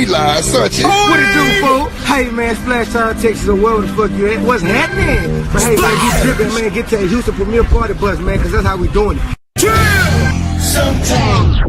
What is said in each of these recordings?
we live, Sunshine. What it do, fool? Hey, man, Splash Town, Texas, or wherever the fuck you at. What's happening? But hey, man, you tripping, man. Get to that Houston Premier Party bus, man, because that's how we doing it. Sometimes.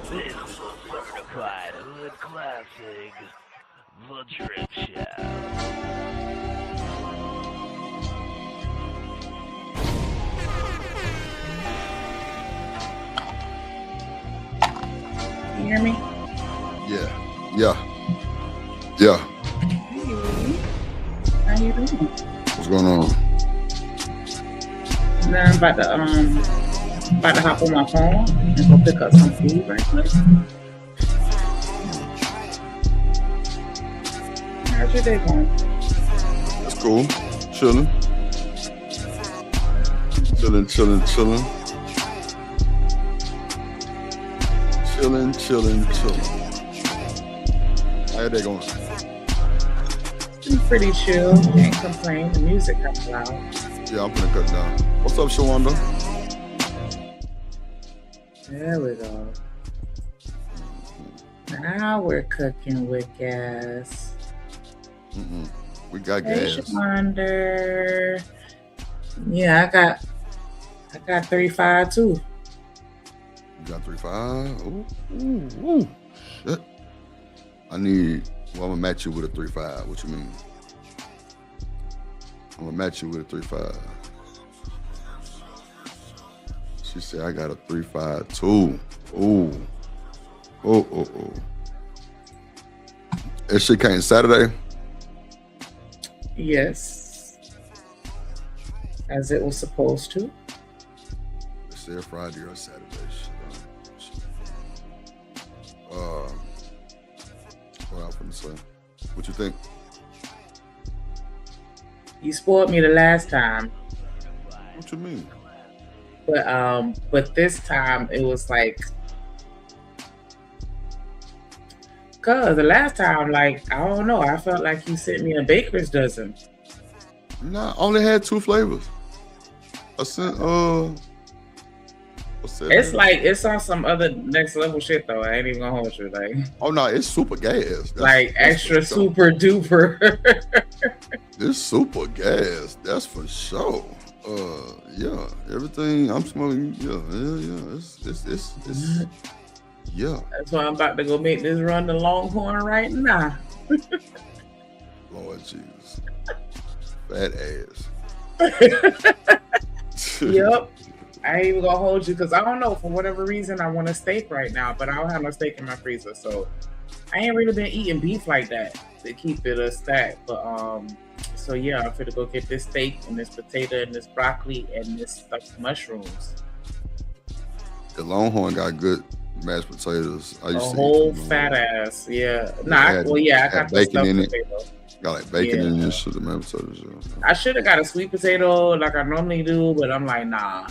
This is a certified hood classic, The Drip Show. You hear me? Yeah. Hey, how you doing? What's going on? Now I'm about to hop on my phone and go pick up some food right quick. How's your day going? That's cool. Chilling. How your day going? Been pretty chill. Can't complain. The music comes loud. Yeah, I'm gonna cut down. What's up, Shawanda? There we go. Now we're cooking with gas. We got Hey, gas. Sharon. Yeah, I got 35 too. You got 3.5? Ooh. Shit. I'm gonna match you with a 3.5. What you mean? I'm gonna match you with a 3.5. She said I got a 3.5 too. Oh. That shit came Saturday? Yes. As it was supposed to. They said Friday or Saturday. Shit. What I was gonna say? What you think? You spoiled me the last time. What you mean? But this time it was like, cause the last time, like, I don't know, I felt like you sent me a baker's dozen. Nah, I only had 2 flavors. I sent It's like it's on some other next level shit though. I ain't even gonna hold you, like. Oh no, it's super gas. Like extra super duper. It's super gas. That's for sure. Yeah, everything I'm smoking. Yeah. It's yeah. That's why I'm about to go make this run to Longhorn right now. Lord Jesus, fat ass. Yep. I ain't even gonna hold you because I don't know, for whatever reason I want a steak right now, but I don't have no steak in my freezer, so I ain't really been eating beef like that to keep it a stack. But so yeah, I'm finna go get this steak and this potato and this broccoli and this stuffed mushrooms. The Longhorn got good mashed potatoes. I A used to whole eat them, fat ass, yeah. I I got the bacon stuffed in it. potato. Got like bacon Yeah. in this shit. The mashed potatoes. Yeah. I should have got a sweet potato like I normally do, but I'm like, nah.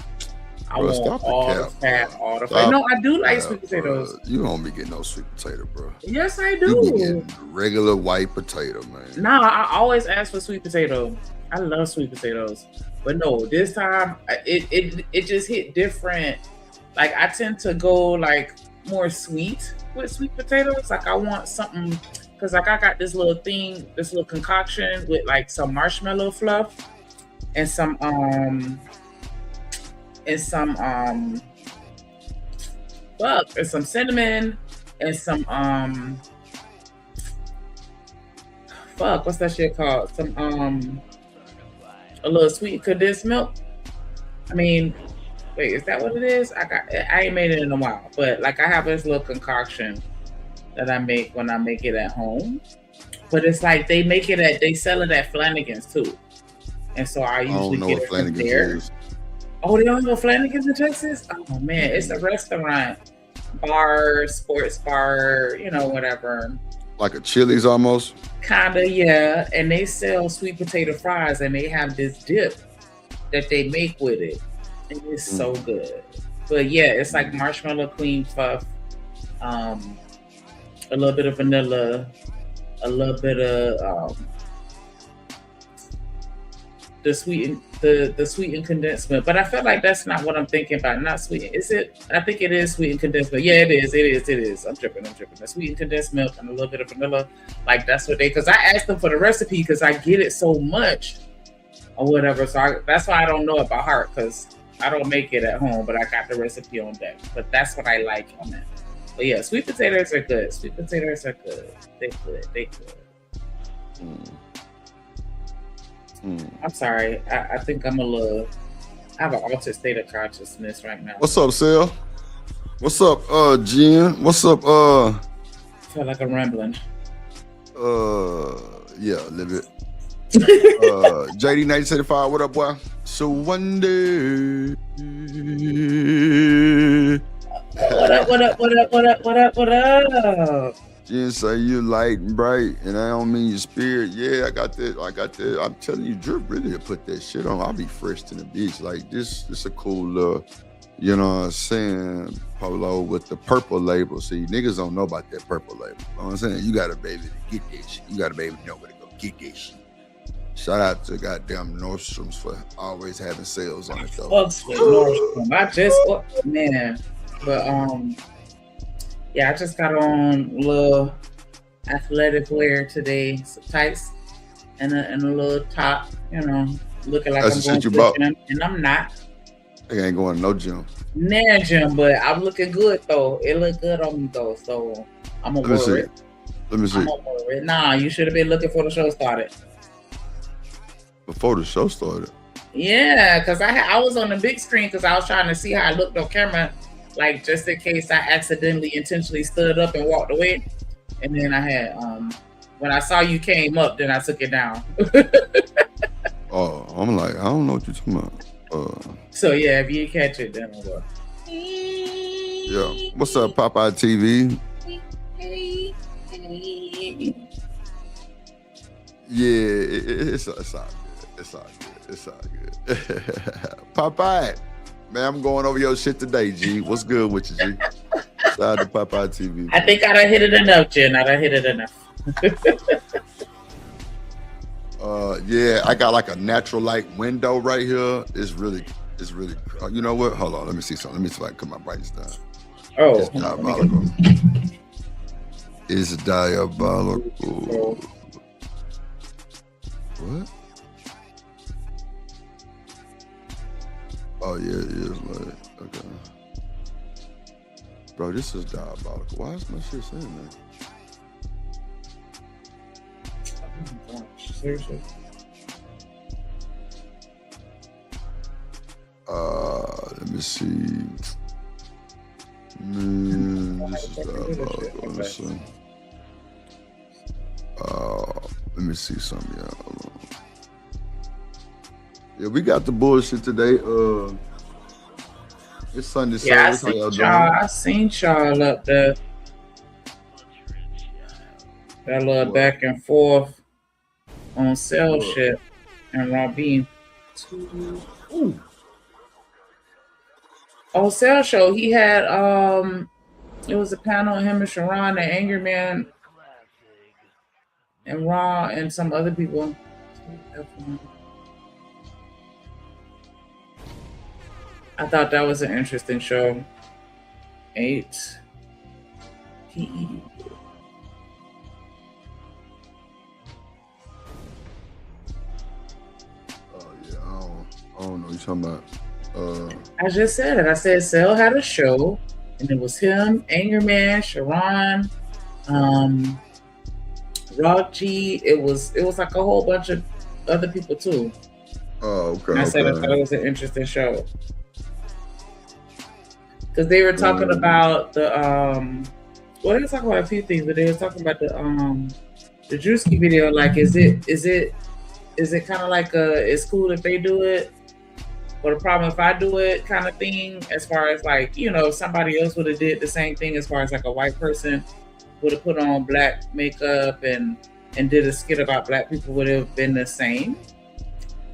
I Bro, want stop the all cap, the fat, bro. all the Stop fat. No, I do like Yeah, sweet potatoes. bro. You don't be getting no sweet potato, bro. Yes, I You be do. getting regular white potato, man. Nah, I always ask for sweet potato. I love sweet potatoes. But no, this time it just hit different. Like I tend to go like more sweet with sweet potatoes. Like I want something because like I got this little thing, this little concoction with like some marshmallow fluff and some and some and some cinnamon and some what's that shit called? Some a little sweet condensed milk. I mean, wait, is that what it is? I ain't made it in a while, but like I have this little concoction that I make when I make it at home. But it's like they sell it at Flanagan's too. And so I usually get it from there. Oh, they don't have a Flanagan's in Texas? Oh man, it's a restaurant, bar, sports bar, you know, whatever. Like a Chili's almost? Kinda, yeah. And they sell sweet potato fries and they have this dip that they make with it. And it's so good. But yeah, it's like marshmallow cream puff, a little bit of vanilla, a little bit of the sweetened condensed milk. But I feel like that's not what I'm thinking about. Not sweet. Is it? I think it is sweetened condensed milk. Yeah, it is. I'm tripping. The sweetened condensed milk and a little bit of vanilla. Like that's what because I asked them for the recipe because I get it so much or whatever. So that's why I don't know it by heart because I don't make it at home, but I got the recipe on deck. But that's what I like on it. But yeah, sweet potatoes are good. They good. I'm sorry. I think I'm I have an altered state of consciousness right now. What's up, Sal? What's up, Jen? What's up, I feel like I'm rambling. Yeah, a little bit. JD 1975, what up, boy? So one day. What up? Jen say you light and bright, and I don't mean your spirit. Yeah, I got that. I'm telling you, Drip really put that shit on. I'll be fresh to the beach. Like this a cool you know what I'm saying, polo with the purple label. See, niggas don't know about that purple label. You know what I'm saying? You got to be able to get that shit. You got to be able to know where to go get that shit. Shout out to goddamn Nordstrom's for always having sales on it though. Nordstrom. Man. But yeah, I just got on a little athletic wear today, some tights and a little top, you know, looking like That's I'm going to the gym, and I'm not. I ain't going to no gym. Nah, gym, but I'm looking good though. It looked good on me though, so I'm gonna wear it. Let me see. I'm gonna wear it. Nah, you should have been looking before the show started. Before the show started? Yeah, because I was on the big screen because I was trying to see how I looked on camera, like just in case I accidentally intentionally stood up and walked away. And then I had when I saw you came up, then I took it down. Oh, I'm like, I don't know what you're talking about. So yeah, if you catch it, then I'll go. Yeah. What's up, Popeye TV? Yeah, it's all good. It's all good. Popeye, man, I'm going over your shit today, G. What's good with you, G? Shout out to Popeye TV. I think I done hit it enough, Jen. Yeah, I got like a natural light window right here. It's really. You know what? Hold on, let me see something. Let me see if I can cut my brightness down. Oh, it's diabolical. It's diabolical. What? Oh yeah, it is like okay. Bro, this is diabolical. Why is my shit saying that? Seriously. Let me see. Man, this is diabolical. Let me see something, y'all. Yeah, we got the bullshit today. It's Sunday service. I seen y'all up there. That little back and forth on cell shit and Robin. Ooh. On Cell Show, he had it was a panel of him and Sharon and Angryman and Raw and some other people. I thought that was an interesting show. 8 PE. Oh yeah, I I don't know. You talking about? I just said it. I said Cell had a show, and it was him, Angryman, Sharon, um, Raji. It was like a whole bunch of other people too. Oh, okay, And I said I okay. thought it was an interesting show because they were talking Um, about well, they were talking about a few things, but they were talking about the Drewski video. Like, is it kind of like it's cool if they do it, but a problem if I do it kind of thing, as far as like, if somebody else would have did the same thing, as far as like a white person would have put on black makeup and did a skit about black people, would have been the same.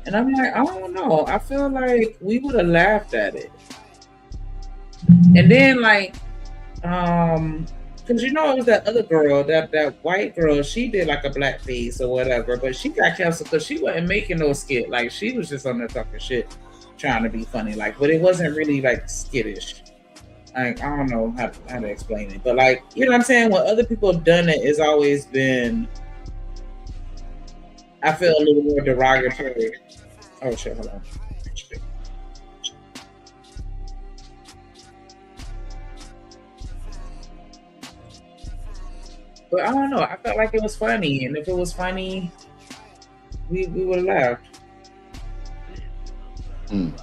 And I'm like, I don't know. I feel like we would have laughed at it. And then like, because it was that other girl, that white girl, she did like a black face or whatever, but she got canceled because she wasn't making no skit. Like, she was just on there talking shit, trying to be funny. Like, but it wasn't really like skittish. Like, I don't know how to explain it, but like, you know what I'm saying? When other people have done it, it's always been, I feel, a little more derogatory. Oh shit, hold on. But I don't know. I felt like it was funny, and if it was funny, we would have laughed. mm,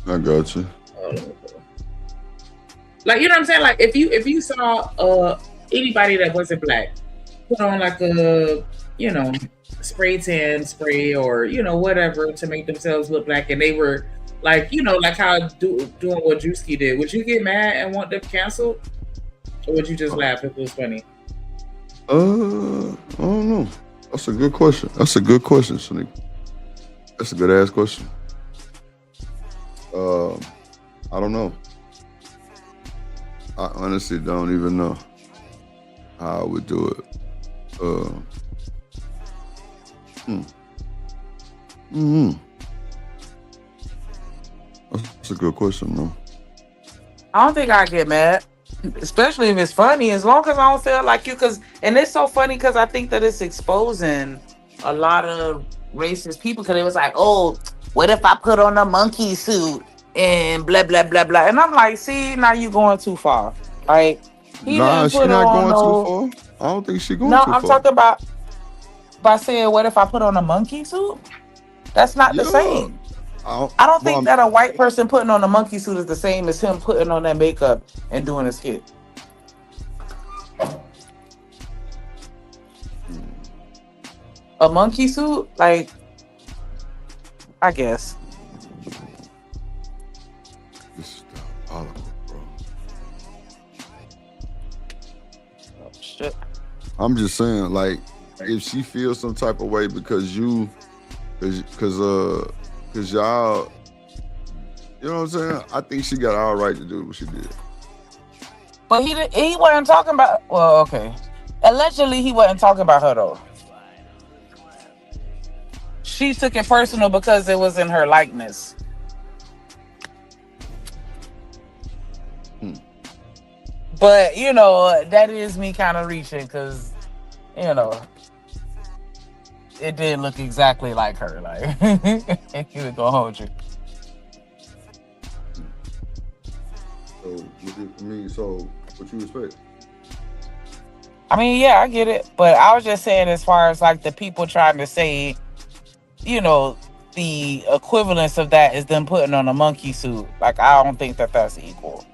I got you. Like, you know what I'm saying? Like, if you saw anybody that wasn't black put on like a, spray tan spray, or whatever, to make themselves look black, and they were like, like how doing what Drewski did, would you get mad and want them canceled, or would you just laugh if it was funny? I don't know. That's a good question. Sonique. That's a good ass question. I don't know. I honestly don't even know how I would do it. Hmm. Hmm. That's a good question, though. I don't think I get mad, especially if it's funny. As long as I don't feel like you, and it's so funny because I think that it's exposing a lot of racist people. Because it was like, oh, what if I put on a monkey suit and blah blah blah blah? And I'm like, see, now you going too far. Like, he Nah, didn't she put not on going too no. far. I don't think she going No, too I'm far. talking about by saying, what if I put on a monkey suit? That's not the Yeah. same. I don't Well, think that a white person putting on a monkey suit is the same as him putting on that makeup and doing a skit. A monkey suit, like, I guess. this is diabolical, bro. Oh, shit. I'm just saying, like, if she feels some type of way because cause y'all, you know what I'm saying? I think she got all right to do what she did. But he wasn't talking about. Well, okay. Allegedly, he wasn't talking about her though. She took it personal because it was in her likeness. Hmm. But that is me kind of reaching because it did look exactly like her. Like, he was gonna hold you. So what you expect? I mean, yeah, I get it, but I was just saying, as far as like the people trying to say, the equivalence of that is them putting on a monkey suit. Like, I don't think that that's equal.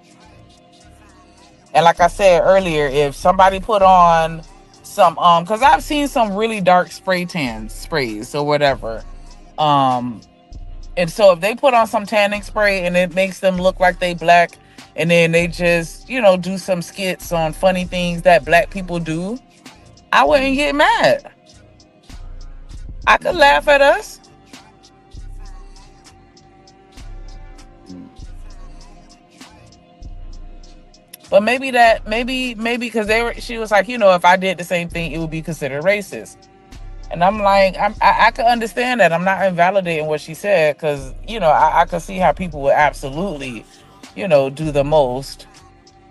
And like I said earlier, if somebody put on some, because I've seen some really dark spray tan sprays or whatever, and so if they put on some tanning spray and it makes them look like they black, and then they just do some skits on funny things that black people do, I wouldn't get mad. I could laugh at us. But maybe because she was like, if I did the same thing, it would be considered racist. And I'm like, I could understand that. I'm not invalidating what she said, because I could see how people would absolutely, do the most.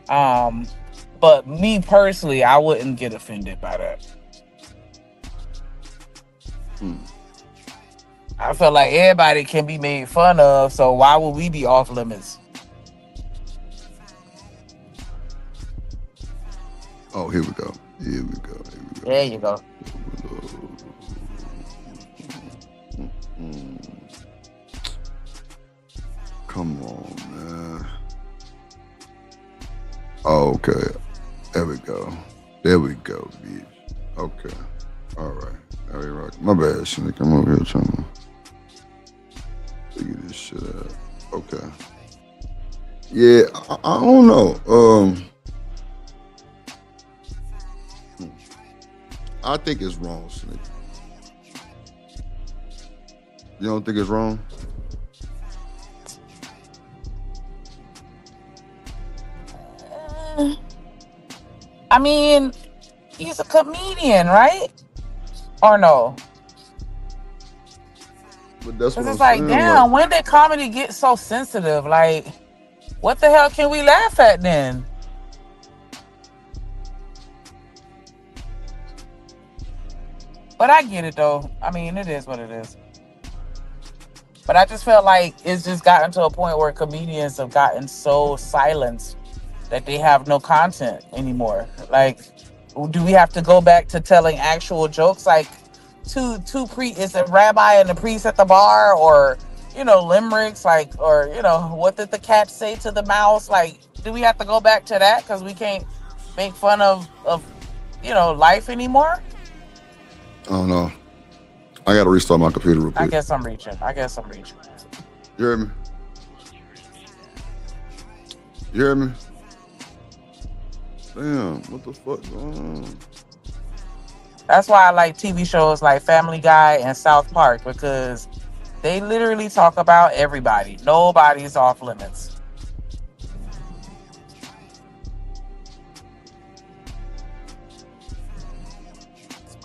But me personally, I wouldn't get offended by that. Hmm. I feel like everybody can be made fun of, so why would we be off limits? Oh, here we go. Here we go. Here we There you go. go. Mm. Come on, man. Oh, okay. There we go. There we go, bitch. Okay. All right. All right, rock. My bad, Sneak. I'm over here trying to figure this shit out. Okay. Yeah, I don't know. I think it's wrong, Sneak. You don't think it's wrong? I mean, he's a comedian, right? Or no? But that's Because what it's I'm like, saying. Like, damn, when did comedy get so sensitive? Like, what the hell can we laugh at then? But I get it though. I mean, it is what it is. But I just felt like it's just gotten to a point where comedians have gotten so silenced that they have no content anymore. Like, do we have to go back to telling actual jokes like is a rabbi and a priest at the bar, or limericks, like, or what did the cat say to the mouse? Like, do we have to go back to that because we can't make fun of life anymore? I don't know. I got to restart my computer real I quick. guess I'm reaching. You hear me? You hear me? Damn, what the fuck going on? That's why I like TV shows like Family Guy and South Park, because they literally talk about everybody. Nobody's off limits.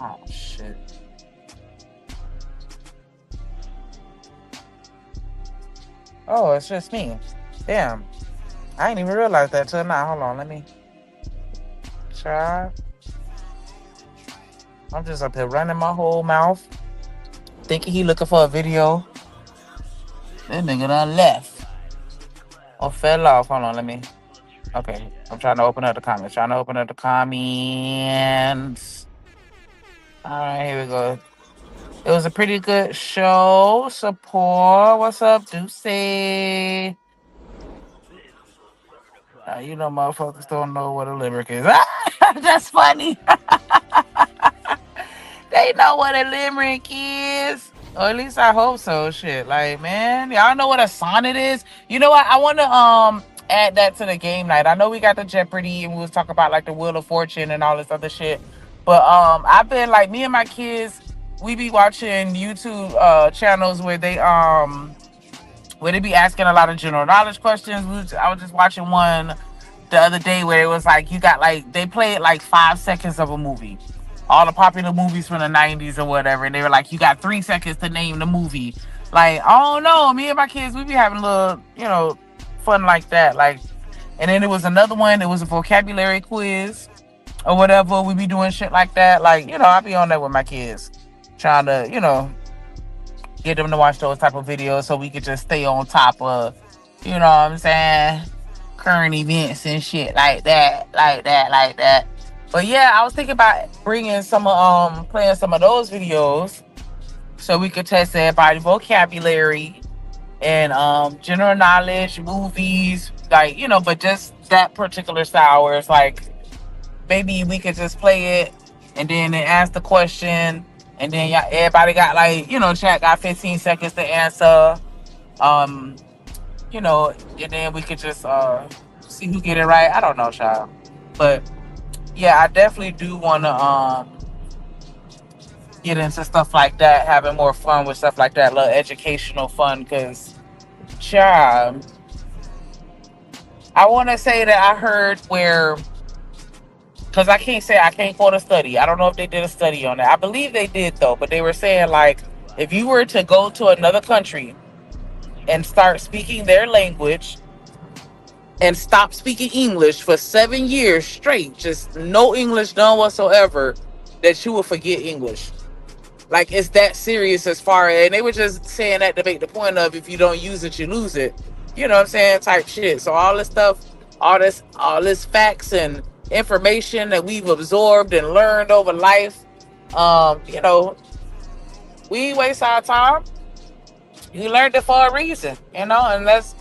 Oh, shit. Oh, it's just me. Damn. I ain't even realized that till now. Hold on, let me try. I'm just up here running my whole mouth, thinking he looking for a video. That nigga done left. Or fell off. Hold on, let me. Okay, I'm trying to open up the comments. All right, here we go. It was a pretty good show. Support. What's up, Deuce? Motherfuckers don't know what a limerick is. That's funny. They know what a limerick is. Or at least I hope so. Shit. Like, man, y'all know what a sonnet is? You know what? I wanna add that to the game night. I know we got the Jeopardy and we was talking about like the Wheel of Fortune and all this other shit. But I've been like, me and my kids, we be watching YouTube channels where they be asking a lot of general knowledge questions. I was just watching one the other day where it was like, you got like, they played like 5 seconds of a movie, all the popular movies from the 90s or whatever, and they were like, you got 3 seconds to name the movie. Like, I don't know, me and my kids, we be having a little, fun like that. Like, and then there was another one, it was a vocabulary quiz or whatever. We be doing shit like that. Like, I be on that with my kids, trying to, get them to watch those type of videos so we could just stay on top of, what I'm saying, current events and shit like that. But yeah, I was thinking about bringing playing some of those videos so we could test everybody vocabulary and general knowledge, movies, like, but just that particular style where it's like, maybe we could just play it and then they ask the question, and then everybody got like, chat got 15 seconds to answer. And then we could just see who get it right. I don't know, child. But yeah, I definitely do want to get into stuff like that, having more fun with stuff like that, little educational fun, because, child, I want to say that I heard where, because I can't quote a study. I don't know if they did a study on that. I believe they did though, but they were saying like, if you were to go to another country and start speaking their language and stop speaking English for 7 years straight, just no English done whatsoever, that you will forget English. Like it's that serious as far as, and they were just saying that to make the point of if you don't use it, you lose it. You know what I'm saying? Type shit. So all this stuff, all this facts and information that we've absorbed and learned over life, you know, we ain't waste our time. You learned it for a reason, you know, and let's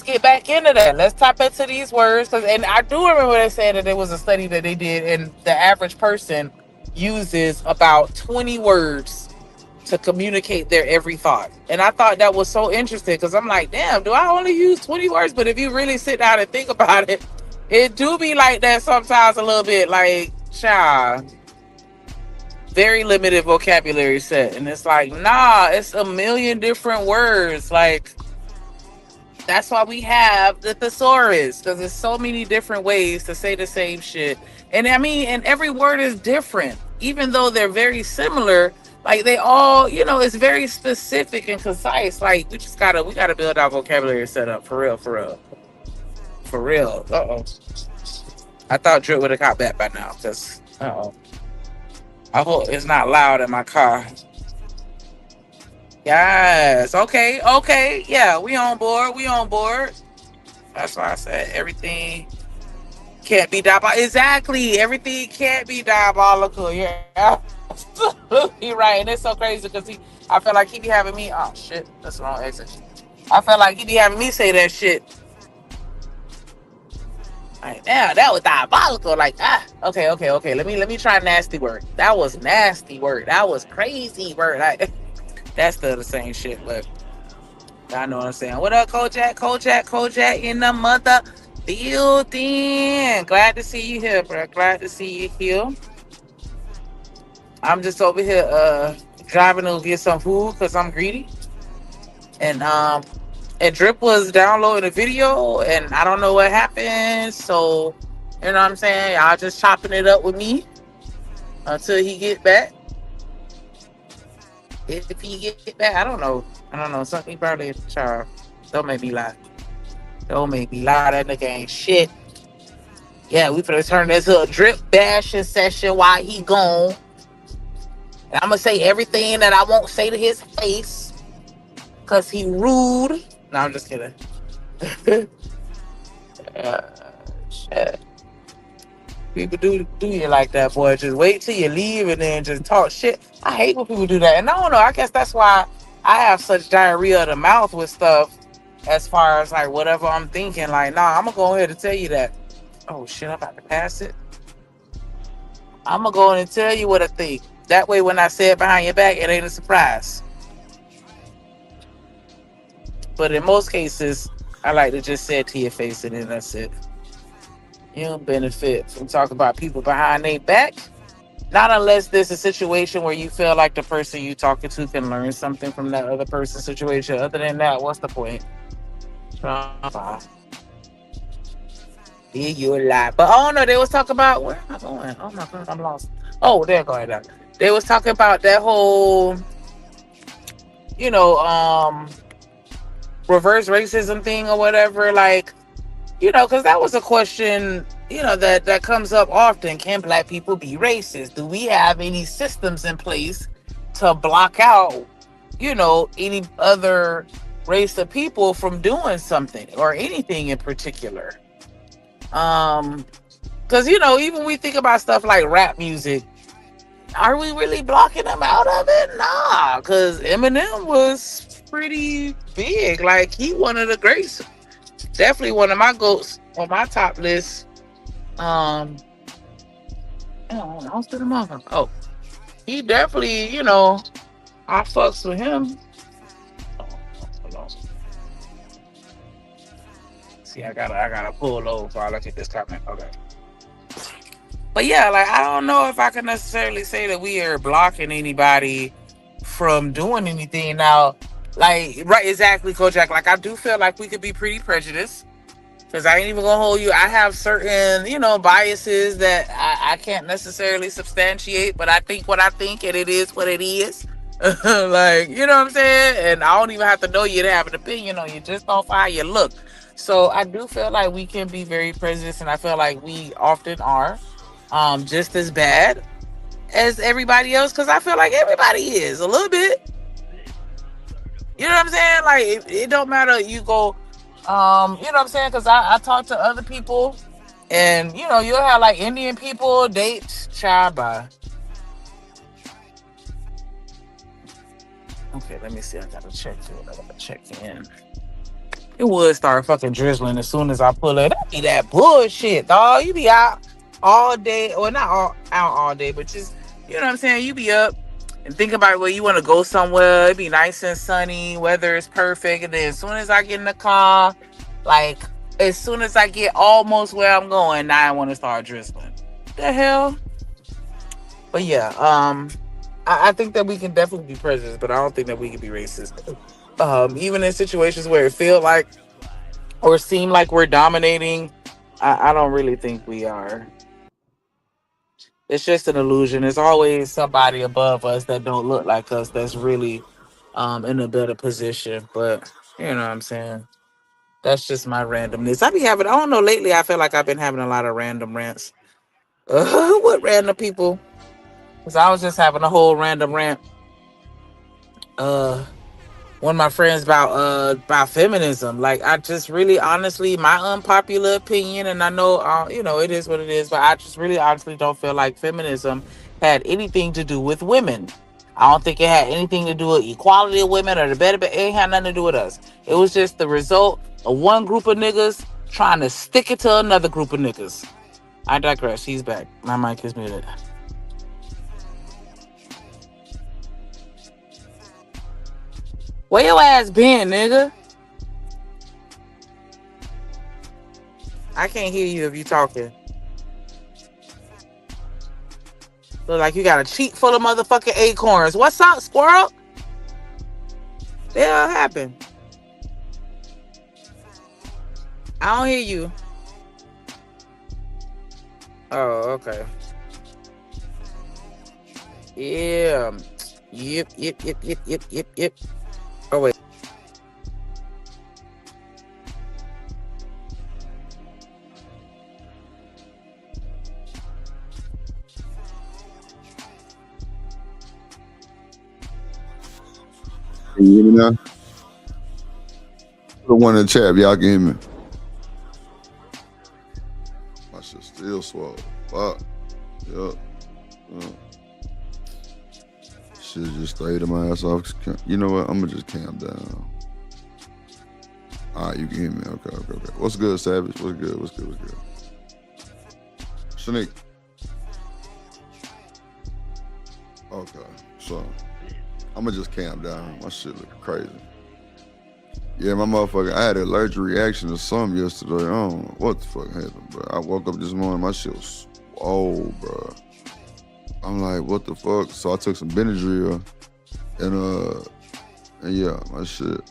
get back into that. Let's tap into these words. And I do remember they said that there was a study that they did, and the average person uses about 20 words to communicate their every thought. And I thought that was so interesting because I'm like, damn, do I only use 20 words? But if you really sit down and think about it, it do be like that sometimes a little bit. Like, child, very limited vocabulary set. And it's like, nah, it's a million different words. Like, that's why we have the thesaurus, because there's so many different ways to say the same shit. And I mean, and every word is different, even though they're very similar. Like they all, you know, it's very specific and concise. Like we gotta build our vocabulary set up for real, for real, for real. Uh-oh. I thought Drip would have got back by now. Cause I hope it's not loud in my car. Yes. Okay. Okay. Yeah, we on board. We on board. That's why I said everything can't be diabolical. Exactly. Everything can't be diabolical. Yeah. Absolutely right. And it's so crazy because I feel like he be having me. Oh shit. That's the wrong exit. I feel like he be having me say that shit. Like, yeah, that was diabolical. Like, okay, okay, okay. Let me try nasty word. That was nasty word. That was crazy word. Like, that's still the same shit, but I know what I'm saying. What up, Kojak in the mother building. Glad to see you here, bro. Glad to see you here. I'm just over here driving to get some food because I'm greedy. And Drip was downloading a video and I don't know what happened. So, you know what I'm saying? Y'all just chopping it up with me until he get back. If he get back, I don't know. Something probably child. Don't make me lie. Don't make me lie. That nigga ain't shit. Yeah, we finna turn this to a drip bashing session while he gone. And I'm gonna say everything that I won't say to his face. Cause he rude. No, I'm just kidding. Shit. People do you like that, boy. Just wait till you leave and then just talk shit. I hate when people do that. And I don't know. I guess that's why I have such diarrhea of the mouth with stuff as far as like whatever I'm thinking. Like, nah, I'm going to go ahead and tell you that. Oh, shit, I'm about to pass it. I'm going to go in and tell you what I think. That way, when I say it behind your back, it ain't a surprise. But in most cases, I like to just say it to your face and then that's it. You don't benefit from talking about people behind their back. Not unless there's a situation where you feel like the person you talking to can learn something from that other person's situation. Other than that, what's the point? You a lie. But oh no, they was talking about where am I going? Oh my god, I'm lost. Oh, they're going down. They was talking about that whole, you know, reverse racism thing or whatever. Like, you know, because that was a question, you know, that comes up often. Can black people be racist? Do we have any systems in place to block out, you know, any other race of people from doing something or anything in particular? Because, you know, even we think about stuff like rap music, are we really blocking them out of it? Nah, because Eminem was pretty big. Like, he one of the greats. Definitely one of my goats on my top list. Oh, he definitely, you know, I fucks with him. Hold on. See, I gotta pull low before I look at this comment. Okay. But yeah, like I don't know if I can necessarily say that we are blocking anybody from doing anything now. Like, right, exactly, Kojak. Like, I do feel like we could be pretty prejudiced. Because I ain't even gonna hold you. I have certain, you know, biases that I can't necessarily substantiate, but I think what I think, and it is what it is. Like, you know what I'm saying? And I don't even have to know you to have an opinion on you. Just off how you look. So I do feel like we can be very prejudiced, and I feel like we often are just as bad as everybody else because I feel like everybody is a little bit. You know what I'm saying? Like it don't matter. You go, you know what I'm saying? Because I talk to other people, and you know you'll have like Indian people date child by. Okay, let me see. I gotta check it. I gotta check in. It would start fucking drizzling as soon as I pull it. That be that bullshit, dog. You be out all day, or not out all day, but just you know what I'm saying. You be up and think about where you want to go somewhere. It be nice and sunny, weather is perfect, and then as soon as I get in the car, like as soon as I get almost where I'm going, now I want to start drizzling. The hell. But yeah, I think that we can definitely be prejudiced, but I don't think that we can be racist. Even in situations where it feel like or seem like we're dominating, I don't really think we are. It's just an illusion. There's always somebody above us that don't look like us that's really in a better position. But you know what I'm saying? That's just my randomness. I don't know, lately I feel like I've been having a lot of random rants. What random people? Because I was just having a whole random rant. Uh one of my friends about feminism. Like I just really honestly, my unpopular opinion, and I know you know it is what it is, but I just really honestly don't feel like feminism had anything to do with women. I don't think it had anything to do with equality of women or the better, but it ain't had nothing to do with us. It was just the result of one group of niggas trying to stick it to another group of niggas. I digress. He's back. My mic is muted. Where your ass been, nigga? I can't hear you if you talking. Look like you got a cheek full of motherfucking acorns. What's up, squirrel? The hell happened? I don't hear you. Oh, okay. Yeah. Yep. Oh, wait. Can you hear me now? Put the one in the chat if y'all can hear me. My shit still swallowed. Fuck. Yup. Shit just stayed in my ass off. You know what? I'm gonna just calm down. All right, you can hear me. Okay. What's good, Savage? What's good? Shanique. Okay, so I'm gonna just calm down. My shit looking crazy. Yeah, my motherfucker, I had an allergic reaction to something yesterday. I don't know what the fuck happened, bro. I woke up this morning, my shit was swole, bro. I'm like, what the fuck? So I took some Benadryl, and yeah, my shit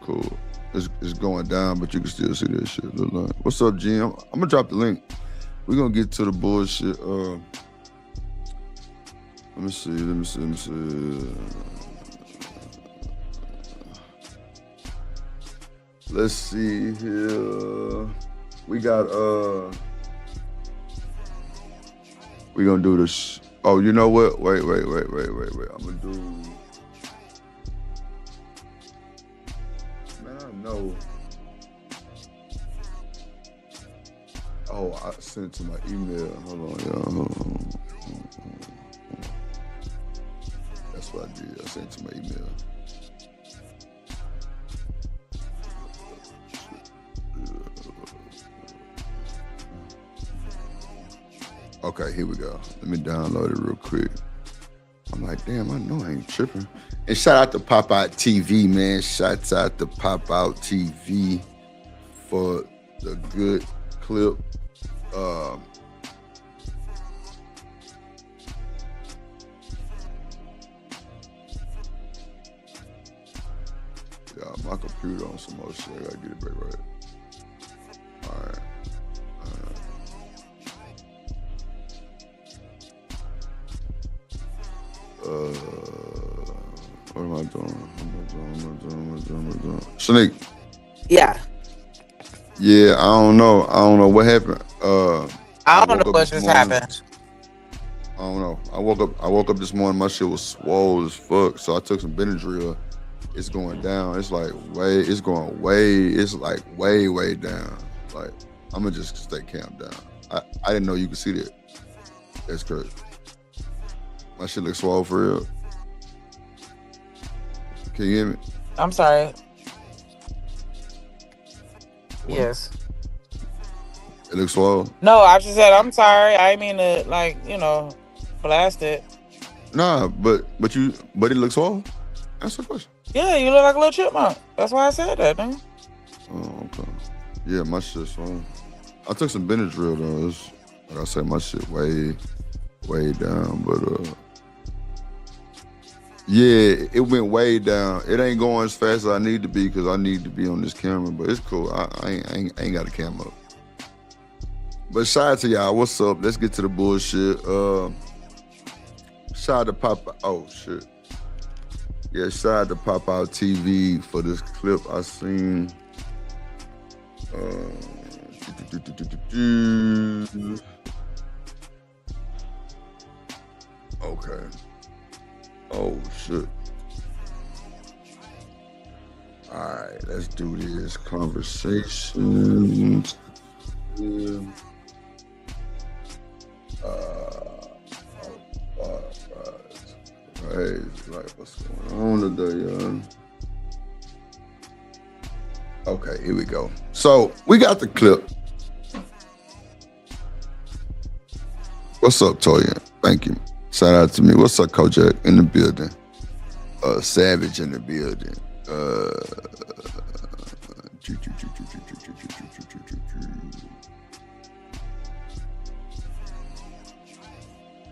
cool. It's going down, but you can still see that shit. Look like. What's up, G? I'm gonna drop the link. We're gonna get to the bullshit. Let me see. Let's see here. We got we gonna do this. Oh, you know what? Wait. I'm gonna do. Man, I know. Oh, I sent it to my email. Hold on, y'all. Hold on. That's what I did. I sent it to my email. Okay, here we go. Let me download it real quick. I'm like, damn, I know I ain't tripping. And shout out to Pop Out TV, man. Shouts out to Pop Out TV for the good clip. Yeah, my computer on some more shit. I gotta get it back right. All right. What am I doing? Shanique. Yeah. Yeah, I don't know what happened. I don't know what just happened. don't know. I woke up this morning. My shit was swole as fuck. So I took some Benadryl. It's going down. It's like way. It's going way. It's like way down. Like I'm gonna just stay camped down. I didn't know you could see that. That's crazy. My shit looks swole for real. Can you hear me? I'm sorry. Yes. It looks swole. No, I just said I'm sorry. I didn't mean to blast it. Nah, but it looks swole. That's the question. Yeah, you look like a little chipmunk. That's why I said that, man. Oh, okay. Yeah, my shit's swole. I took some Benadryl though. It's, like I said, my shit way down, but yeah, it went way down. It ain't going as fast as I need to be because I need to be on this camera, but it's cool. I ain't got a camera up. But shout out to y'all. What's up? Let's get to the bullshit. Shout out to Pop. Oh shit. Yeah, shout out to Pop Out TV for this clip I seen. Okay. Oh shit. All right, let's do this conversation. Hey, like what's going on today, y'all? Okay, here we go. So we got the clip. What's up, Toya? Thank you. Shout out to me. What's up, Kojak in the building? Savage in the building.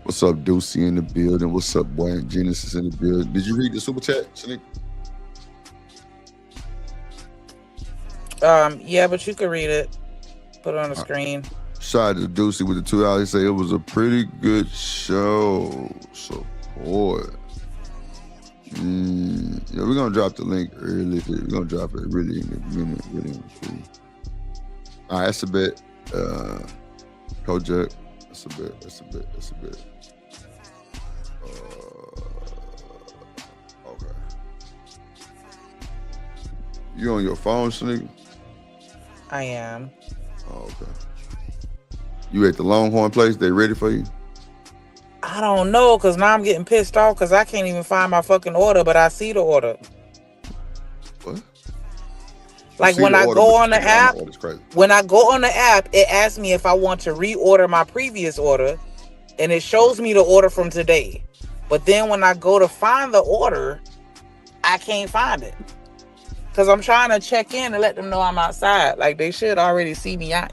What's up, Deucey in the building? What's up, boy? Genesis in the building. Did you read the super chat, Shanique? Yeah, but you could read it. Put it on the screen. Shout out to Deucey with the $2. He say it was a pretty good show. Support. Yeah, we're gonna drop the link early. We're gonna drop it really in a minute. Really in a few. All right, that's a bit. Kojak. That's a bit. Okay. You on your phone, Sneaker? I am. Oh, okay. You at the Longhorn place? They ready for you? I don't know, because now I'm getting pissed off because I can't even find my fucking order, but I see the order. What? Like when I go on the app, it asks me if I want to reorder my previous order, and it shows me the order from today. But then when I go to find the order, I can't find it. Because I'm trying to check in and let them know I'm outside. Like they should already see me out.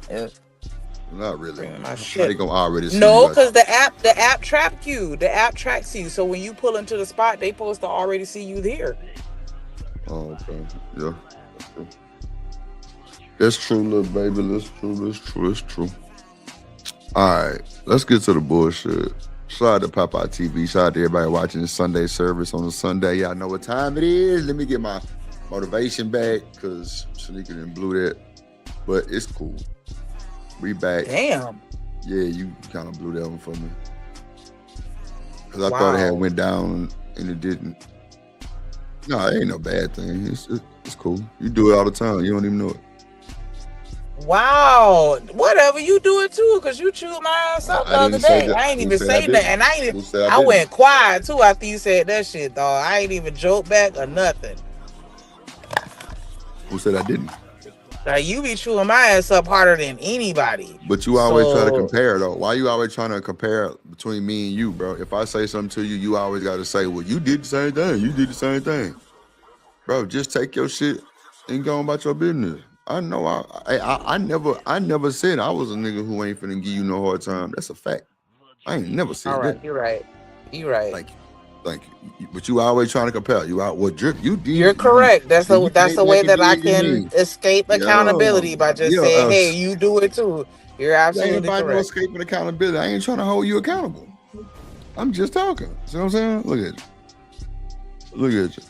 Not really. My shit. They gonna already see no, you because the app traps you. The app tracks you. So when you pull into the spot, they supposed to already see you there. Oh, okay. Yeah, that's true. That's true, little baby. That's true. All right, let's get to the bullshit. Shout out to Popeye TV. Shout out to everybody watching the Sunday service on a Sunday. Y'all know what time it is. Let me get my motivation back because Shanika didn't blew that. But it's cool. We back. Damn. Yeah, you kind of blew that one for me. Because I thought it had went down and it didn't. No, it ain't no bad thing. It's cool. You do it all the time. You don't even know it. Wow. Whatever. You do it too, because you chewed my ass up the other day. I ain't even say that. And I went quiet too after you said that shit, dog. I ain't even joke back or nothing. Who said I didn't? Like, you be chewing my ass up harder than anybody. But you always try to compare, though. Why you always trying to compare between me and you, bro? If I say something to you, you always got to say, well, you did the same thing. You did the same thing. Bro, just take your shit and go about your business. I know I never said I was a nigga who ain't finna give you no hard time. That's a fact. I ain't never said that. You're right. You're right. Like, but you always trying to compare. You out what drip you did. You're correct. That's the way that I can escape accountability by just saying, hey, you do it too. You're absolutely correct. No escaping accountability. I ain't trying to hold you accountable. I'm just talking. See what I'm saying? Look at you.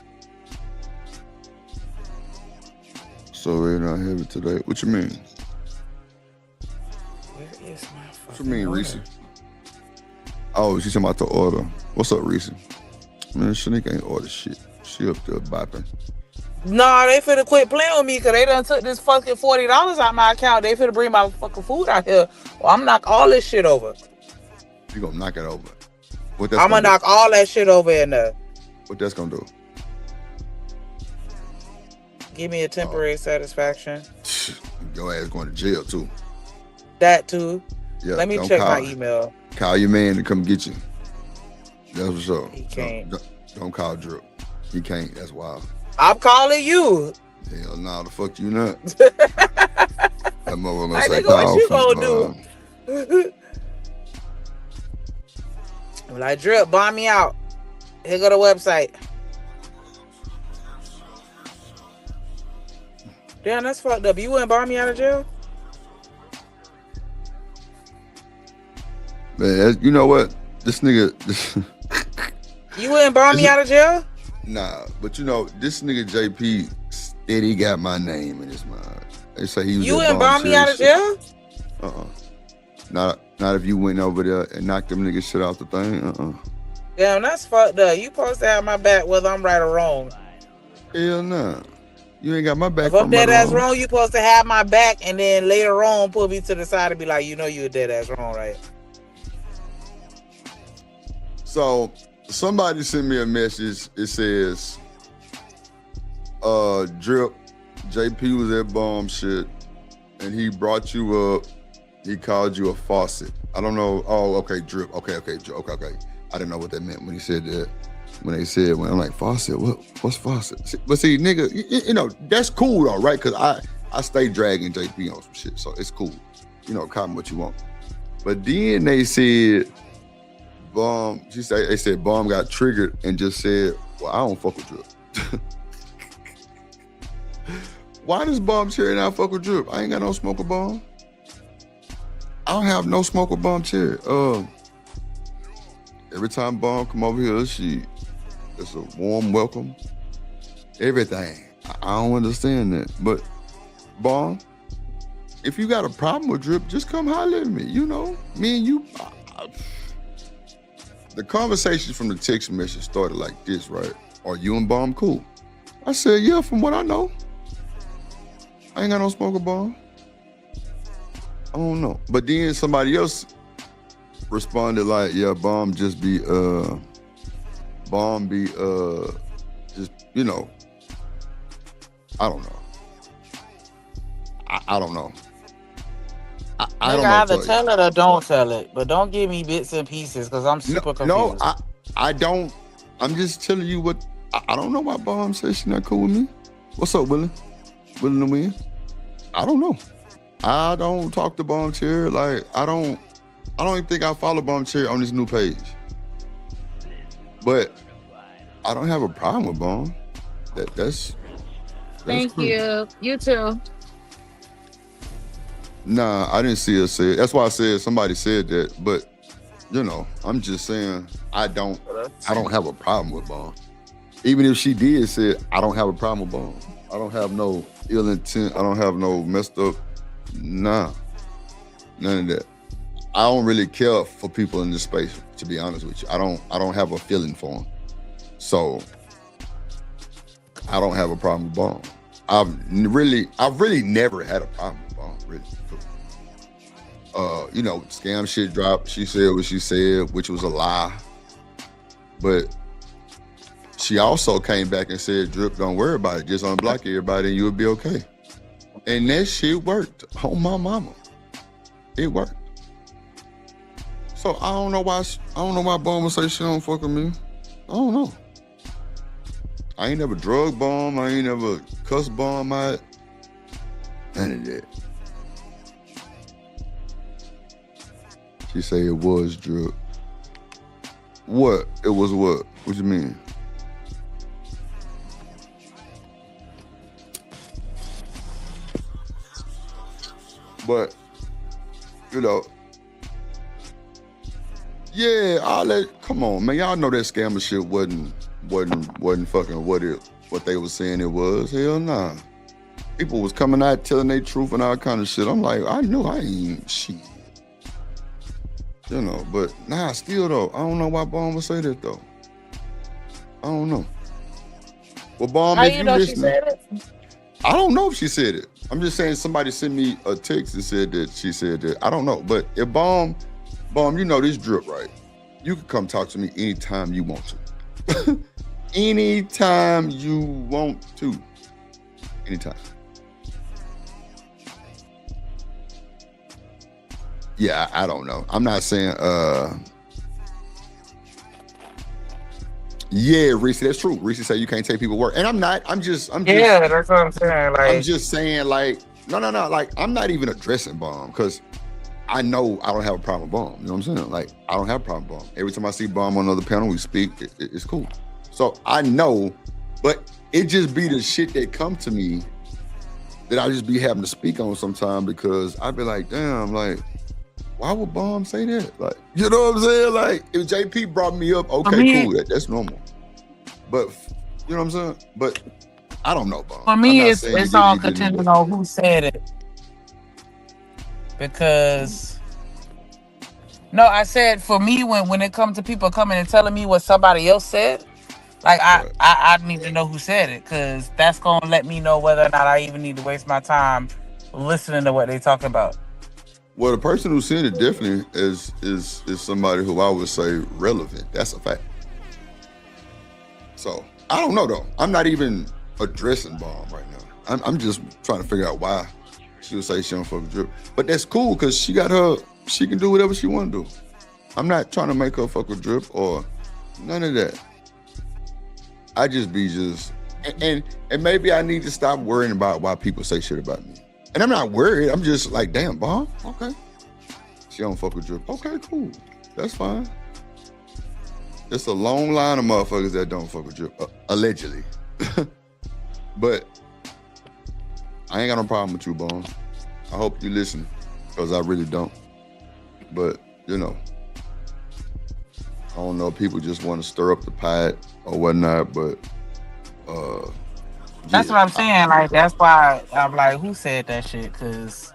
So we're not heavy today. What you mean? Where is my What you mean, Reese? Oh, she talking about the order. What's up, Reese? Man, Shanique ain't order shit. She up there bopping. Nah, they finna quit playing with me because they done took this fucking $40 out my account. They finna bring my fucking food out here. Well, I'm knock all this shit over. You gonna knock it over. What that's I'm gonna knock all that shit over in there. What that's gonna do? Give me a temporary satisfaction. Your ass going to jail too. That too. Yeah. Let me check my email. Call your man to come get you. That's what's up. He can't. Don't call Drip. He can't. That's wild. I'm calling you. Hell nah, the fuck you not. That motherfucker gonna say, what you gonna do? I'm like, Drip, bomb me out. Here go the website. Damn, that's fucked up. You wouldn't bomb me out of jail? Man, you know what? This nigga. You wouldn't bomb me out of jail? Nah, but you know, this nigga JP steady got my name in his mind. They say he was. You wouldn't bomb me out of jail? Not if you went over there and knocked them niggas shit off the thing. Damn, that's fucked up. You supposed to have my back whether I'm right or wrong. Hell nah. You ain't got my back. If I'm dead ass wrong, you supposed to have my back and then later on pull me to the side and be like, you know you were dead ass wrong, right? So somebody sent me a message. It says, Drip, JP was at bomb shit and he brought you up. He called you a faucet. I don't know. Oh, okay, Drip. Okay, Drip. Okay. I didn't know what that meant when he said that. When I'm like, faucet, what's faucet? But see, nigga, you know, that's cool though, right? Because I stay dragging JP on some shit, so it's cool. You know, call me what you want. But then they said, they said Bomb got triggered and just said, well, I don't fuck with Drip. Why does Bomb Cherry not fuck with Drip? I ain't got no smoke with Bomb. I don't have no smoke with Bomb Cherry. Every time Bomb come over here, it's a warm welcome. Everything. I don't understand that. But Bomb, if you got a problem with Drip, just come holler at me. You know, me and you. The conversation from the text message started like this, right? Are you and Bomb cool? I said, yeah, from what I know. I ain't got no smoke with Bomb. I don't know. But then somebody else responded like, yeah, Bomb just be, just, you know, I don't know. I don't know. I don't know. Either tell it or don't tell it, but don't give me bits and pieces because I'm super confused. No, I don't. I'm just telling you what, I don't know why Bomb says she's not cool with me. What's up, Willie? Willie to win? I don't know. I don't talk to Bomb Cherry. Like, I don't even think I follow Bomb Cherry on this new page. But I don't have a problem with Bomb. That's Thank cool. you. You too. Nah, I didn't see her say it. That's why I said somebody said that. But, you know, I'm just saying I don't have a problem with Bomb. Even if she did say I don't have a problem with Bomb. I don't have no ill intent. I don't have no messed up. Nah, none of that. I don't really care for people in this space, to be honest with you. I don't have a feeling for them. So I don't have a problem with Bomb. I've really never had a problem with Bomb, really. You know, scam shit dropped. She said what she said, which was a lie. But she also came back and said, Drip, don't worry about it. Just unblock everybody and you'll be okay. And that shit worked on my mama. It worked. So I don't know why Bomb would say she don't fuck with me. I don't know. I ain't never drug Bomb. I ain't never cuss Bomb out. None of that. She say it was Drip. What? It was what? What you mean? But, you know, yeah, come on, man. Y'all know that scammer shit wasn't fucking what they was saying it was. Hell nah. People was coming out telling their truth and all kind of shit. I'm like, I knew I ain't shit. You know, but nah, still though, I don't know why Bomb would say that though. I don't know. Well, Bomb, How if you you know she listening, said it? I don't know if she said it. I'm just saying somebody sent me a text and said that she said that. I don't know. But if Bomb, you know this drip, right? You can come talk to me anytime you want to. Anytime you want to. Anytime. Yeah, I don't know. I'm not saying yeah, Reese, that's true. Reese said you can't take people work. And I'm not. I'm just Yeah, that's what I'm saying. I'm Like, just saying, like, no. Like, I'm not even addressing Bomb because I know I don't have a problem with Bomb. You know what I'm saying? Like, I don't have a problem with Bomb. Every time I see Bomb on another panel, we speak, it's cool. So I know, but it just be the shit that come to me that I just be having to speak on sometime because I be like, damn, like, why would Bomb say that? Like, you know what I'm saying? Like, if JP brought me up, okay, me- cool, that's normal. But you know what I'm saying? But I don't know, Bomb. for me, it's all contingent on who said it. Because no, I said for me when it comes to people coming and telling me what somebody else said, like I need to know who said it because that's gonna let me know whether or not I even need to waste my time listening to what they talking about. Well, the person who said it definitely is somebody who I would say relevant. That's a fact. So I don't know though. I'm not even addressing Bomb right now. I'm just trying to figure out why she would say she don't fuck with Drip. But that's cool because she can do whatever she want to do. I'm not trying to make her fuck with Drip or none of that. I just be and maybe I need to stop worrying about why people say shit about me. And I'm not worried. I'm just like, damn, Bomb, okay. She don't fuck with Drip. Okay, cool. That's fine. It's a long line of motherfuckers that don't fuck with Drip, allegedly. But I ain't got no problem with you, Bomb. I hope you listen, because I really don't. But, you know, I don't know, people just want to stir up the pot or whatnot, but That's what I'm saying. Like, that's why I'm like, who said that shit? Because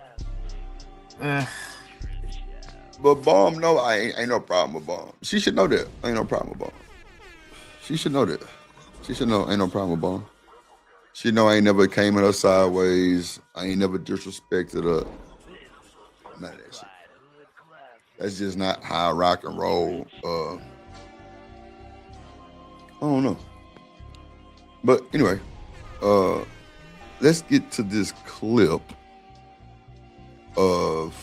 but Bomb, no, I ain't no problem with Bomb. She should know that. Ain't no problem with Bomb. She should know that. She should know ain't no problem with Bomb. She know I ain't never came at her sideways. I ain't never disrespected her. None of that shit. That's just not how I rock and roll. I don't know. But anyway, let's get to this clip of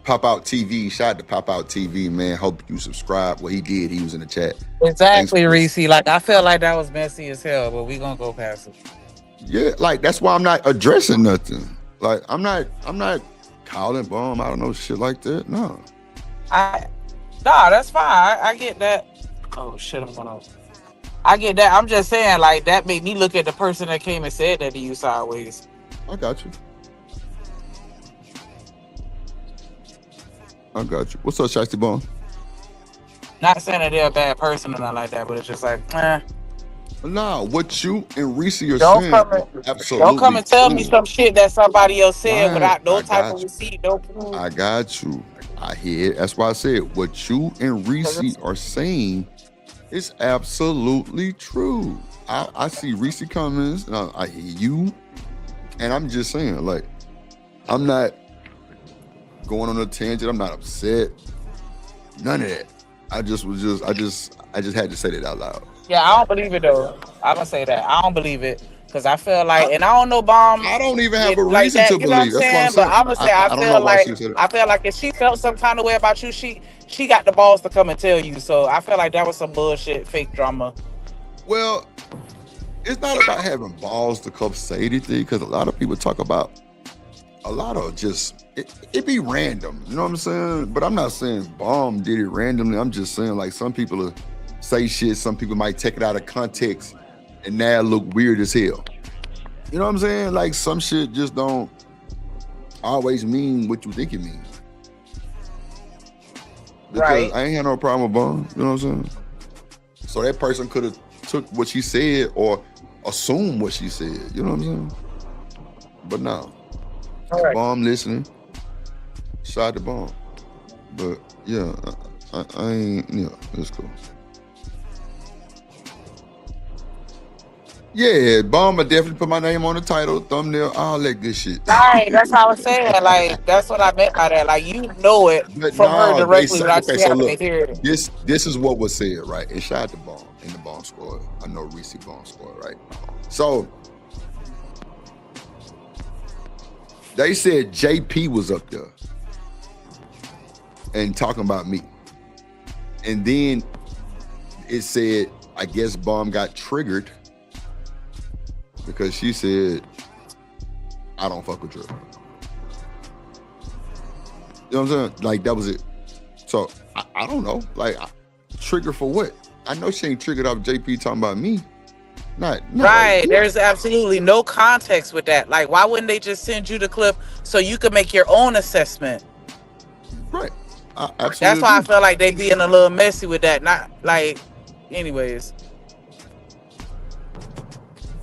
Pop Out TV. Shout out to Pop Out TV, man. Hope you subscribe. Well, he did. He was in the chat. exactly, Reese. Like, I felt like that was messy as hell, but we gonna go past it. Yeah, like that's why I'm not addressing nothing. Like I'm not calling Bomb. I don't know shit like that. No. That's fine. I get that. Oh shit, I'm going off. I get that. I'm just saying, like, that made me look at the person that came and said that to you sideways. I got you. What's up, Shiesty Bomb? Not saying that they're a bad person or nothing like that, but it's just like, Nah, what you and Reese are Don't saying, absolutely. don't come and tell me true. some shit that somebody else said Right, without no I type got of you. receipt, no proof. I got you. I hear it. That's why I said what you and Reese are saying is absolutely true. I see Reese comments and I hear you, and I'm just saying, like, I'm not going on a tangent. I'm not upset. None of that. I just had to say that out loud. Yeah, I don't believe it though. I'm gonna say that. I don't believe it. Cause I feel like, and I don't know, Bomb. I don't even have a like reason that, to you know what I'm believe. That's saying? what I'm saying. But I'm gonna say, I don't know why she said it. I feel like if she felt some kind of way about you, she got the balls to come and tell you. So I feel like that was some bullshit, fake drama. Well, it's not about having balls to come say anything, because a lot of people talk about a lot of just it be random. You know what I'm saying? But I'm not saying Bomb did it randomly. I'm just saying, like, some people say shit. Some people might take it out of context and now look weird as hell. You know what I'm saying? Like, some shit just don't always mean what you think it means. Because Right. I ain't had no problem with Bomb. You know what I'm saying? So that person could have took what she said or assumed what she said. You know what I'm saying? But no. All right. Bomb listening. Shot the bomb. But yeah, I ain't. Yeah, it's cool. Yeah, bomb. I definitely put my name on the title, thumbnail, all that good shit. Right, that's how I was saying. Like, that's what I meant by that. Like, you know it But from her no, they directly say without okay. you So having to look, hear it. this is what was said, right? And shot the bomb in the bomb squad. I know Reese bomb squad, right? So they said JP was up there and talking about me, and then it said I guess bomb got triggered because she said I don't fuck with Drew. You know what I'm saying? Like that was it. So I don't know. Like trigger for what? I know she ain't triggered off JP talking about me. Not Right. like, There's absolutely no context with that. Like, why wouldn't they just send you the clip so you could make your own assessment? right. I That's absolutely why I agree. feel like they being a little messy with that. Not like, anyways.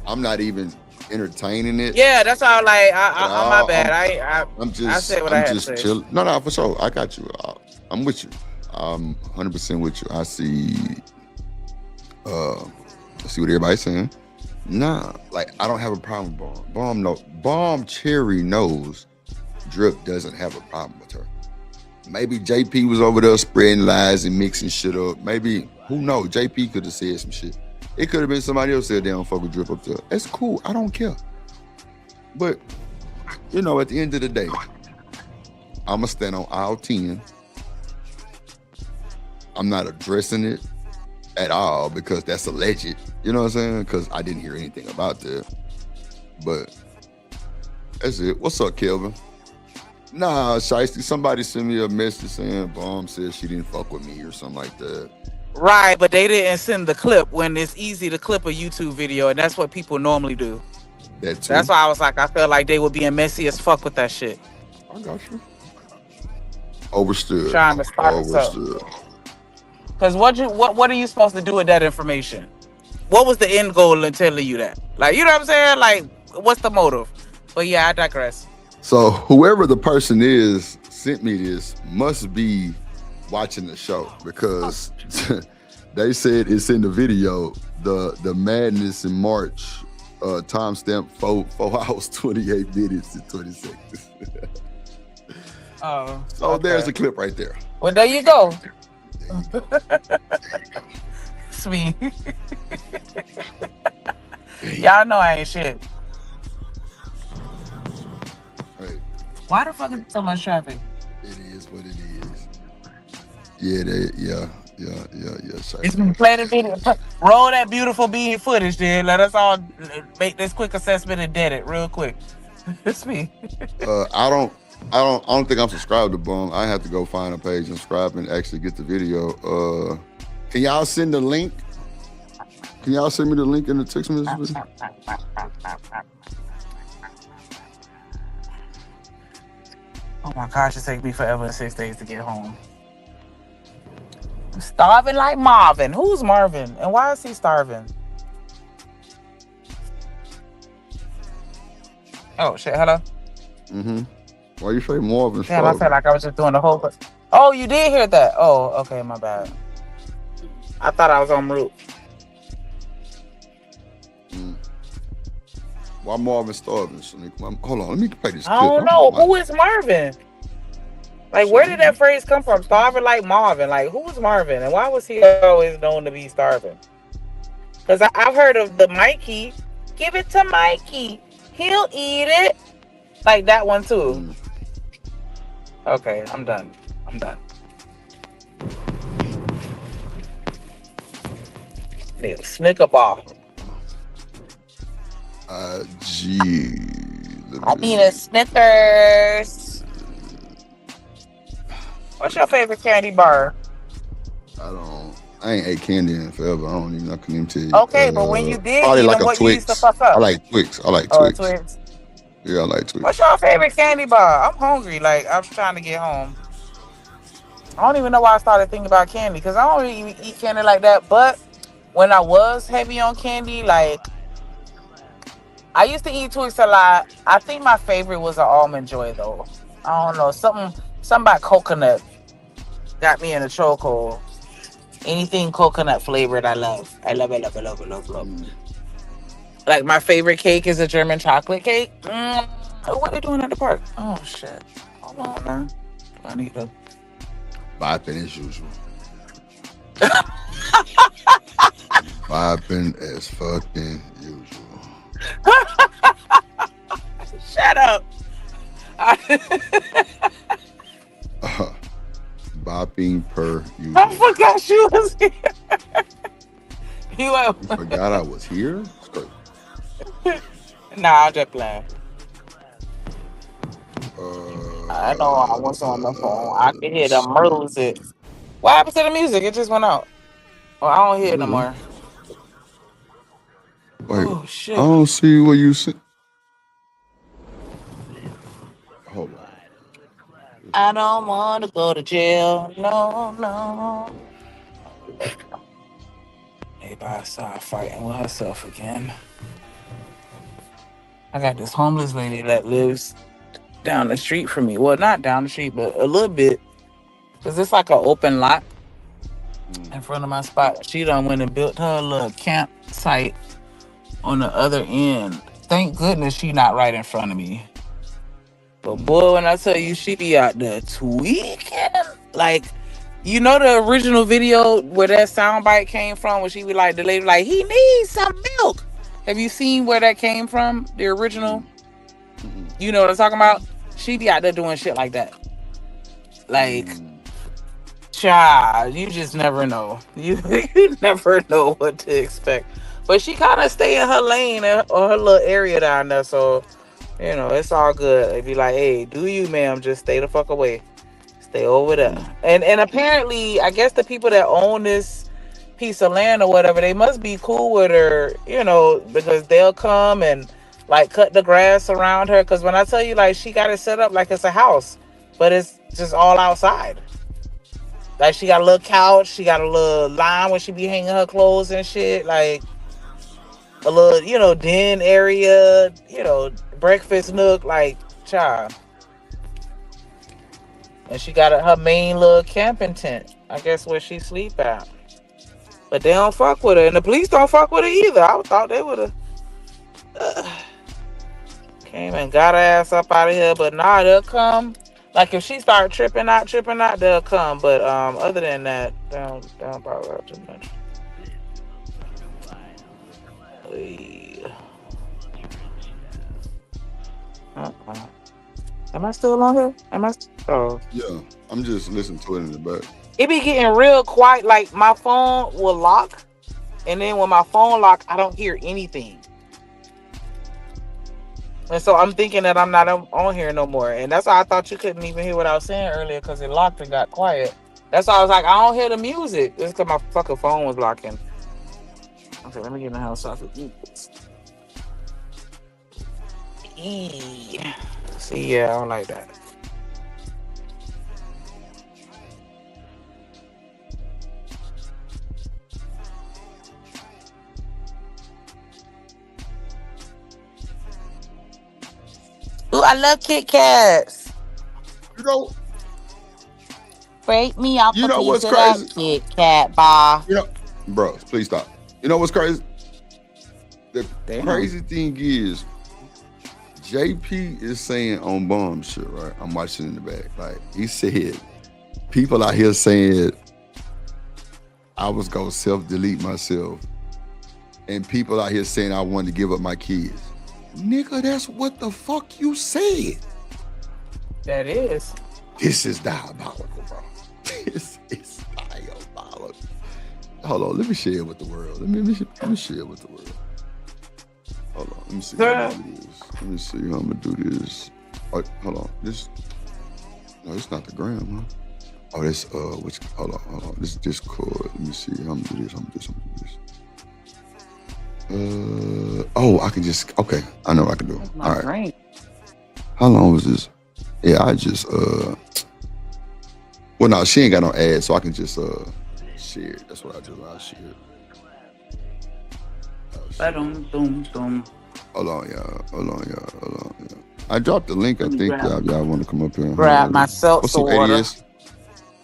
I'm not even entertaining it Yeah, that's why I'm like, at I'm my all. bad. I said what I I'm had to just say. chilling. No, for sure. I got you. I'm with you. I'm 100% with you. I see. I see what everybody's saying. Nah, like I don't have a problem with Bomb. Bomb Cherry knows Drip doesn't have a problem with her. Maybe JP was over there spreading lies and mixing shit up. Maybe, who knows? JP could have said some shit. It could have been somebody else said they don't fuck with Drip up there. That's cool. I don't care. But, you know, at the end of the day, I'm going to stand on aisle 10. I'm not addressing it at all because that's alleged. You know what I'm saying? Because I didn't hear anything about that. But that's it. What's up, Kelvin? Nah, Shiesty, somebody sent me a message saying Bomb said she didn't fuck with me or something like that. Right, but they didn't send the clip when it's easy to clip a YouTube video, and that's what people normally do. That too. That's why I was like, I felt like they were being messy as fuck with that shit. I got you. Overstood. Trying to start us up. Overstood. Because what are you supposed to do with that information? What was the end goal in telling you that? Like, you know what I'm saying? Like, what's the motive? But yeah, I digress. So whoever the person is sent me this must be watching the show because they said it's in the video. The madness in March, timestamp 4 hours 28 minutes and 20 seconds. Oh, So okay. there's a clip right there. Well, there you go. There you go. Sweet. Y'all know I ain't shit. Right. Why the fuck is so much traffic? It is what it is. Yeah. It's been play the video. Roll that beautiful being footage, then. Let us all make this quick assessment and dead it real quick. It's me. I don't think I'm subscribed to Bomb. I have to go find a page and subscribe and actually get the video. Can y'all send the link? Can y'all send me the link in the text message? Oh my gosh, it takes me forever and 6 days to get home. I'm starving like Marvin. Who's Marvin? And why is he starving? Oh shit, hello? Mm-hmm. Why you say Marvin? Damn, I felt like I was just doing the whole. Oh, you did hear that? Oh, okay, my bad. I thought I was on route. Why Marvin starving? Hold on, let me play this clip. I don't know. Who is Marvin? Like, where did that phrase come from? Starving like Marvin. Like, who was Marvin? And why was he always known to be starving? Because I've heard of the Mikey. Give it to Mikey. He'll eat it. Like that one, too. Okay, I'm done. Nigga, Snicker bar. I need a Snickers. What's your favorite candy bar? I ain't ate candy in forever. I couldn't even tell you. Okay, but when you did probably eat like them, a what you used to Twix. fuck up? I like Twix. Twix. Yeah, I like Twix. What's your favorite candy bar? I'm hungry. Like, I'm trying to get home. I don't even know why I started thinking about candy because I don't really eat candy like that. But when I was heavy on candy, like, I used to eat Twix a lot. I think my favorite was an Almond Joy, though. I don't know. Something about coconut got me in a chokehold. Anything coconut flavored, I love. I love it, love it, love it, love it, love it. Mm. Like my favorite cake is a German chocolate cake. What are they doing at the park? Oh shit! Hold on now. I need to. Vibing as usual. Vibing as fucking usual. Shut up. Bopping per I usual. forgot she was here. You You went. forgot I was here? It's crazy. Nah, I'm just playing. I know I Uh, was on the phone. I can hear the let's see. music. What happened to the music? It just went out. Oh, I don't hear it no Really? more. Wait, Oh I shit. don't see what you see. Hold on. I don't want to go to jail. No, no. Maybe I start fighting with herself again. I got this homeless lady that lives down the street from me. Well, not down the street, but a little bit. Cause it's like an open lot Mm, in front of my spot. She done went and built her little campsite on the other end. Thank goodness she not right in front of me. But mm, boy, when I tell you she be out there tweaking, like you know the original video where that soundbite came from, where she be like, the lady like, he needs some milk. Have you seen where that came from? The original, mm, mm, you know what I'm talking about? She be out there doing shit like that. Like, mm, child, you just never know. You never know what to expect. But she kind of stay in her lane or her little area down there, so you know it's all good. They be like, hey, do you, ma'am? Just stay the fuck away. Stay over there. mm, And apparently, I guess the people that own this piece of land or whatever, they must be cool with her, you know, because they'll come and like cut the grass around her. Because when I tell you, like, she got it set up like it's a house, but it's just all outside. Like she got a little couch, she got a little line where she be hanging her clothes and shit, like a little, you know, den area, you know, breakfast nook, like child. And she got her main little camping tent, I guess where she sleep at. But they don't fuck with her, and the police don't fuck with her either. I thought they would have came and got her ass up out of here, but nah, they'll come. Like if she start tripping out, they'll come. But other than that, they don't bother her too much. Hey. Uh-uh. Am I still on here? Oh. yeah, I'm just listening to it in the back. It be getting real quiet. Like my phone will lock, and then when my phone lock, I don't hear anything. And so I'm thinking that I'm not on here no more. And that's why I thought you couldn't even hear what I was saying earlier because it locked and got quiet. That's why I was like, I don't hear the music. It's because my fucking phone was locking. Okay, let me get in the house so I can eat this. See, yeah, I don't like that. Ooh, I love Kit Kats. You know, Break me off you a know piece what's of that crazy? Kit Kat bar. You know, bro, please stop. You know what's crazy? The Damn. crazy thing is, JP is saying on bomb shit, right? I'm watching in the back. Like he said, people out here saying I was gonna self-delete myself, and people out here saying I wanted to give up my kids. Nigga, that's what the fuck you said. That is. This is diabolical, bro. This is diabolical. Hold on, let me share it with the world. Let me share it with the world. Hold on, let me see how I'm gonna do this. Let me see how I'm gonna do this. Oh, hold on, this. No, it's not the gram, huh? Oh, that's which? Hold on. This is Discord. Let me see how I'm gonna do this. I'm gonna do this. Oh, I can just. Okay, I know what I can do. All right. Brain. How long was this? Yeah, I just well, no, she ain't got no ads, so I can just share it. That's what I do. I'll share it. Ba-dum, dum, dum. Hold on, y'all. I dropped the link. I Let me think grab, y'all want to come up here. Hold grab on. my What's seltzer up, water. ADS?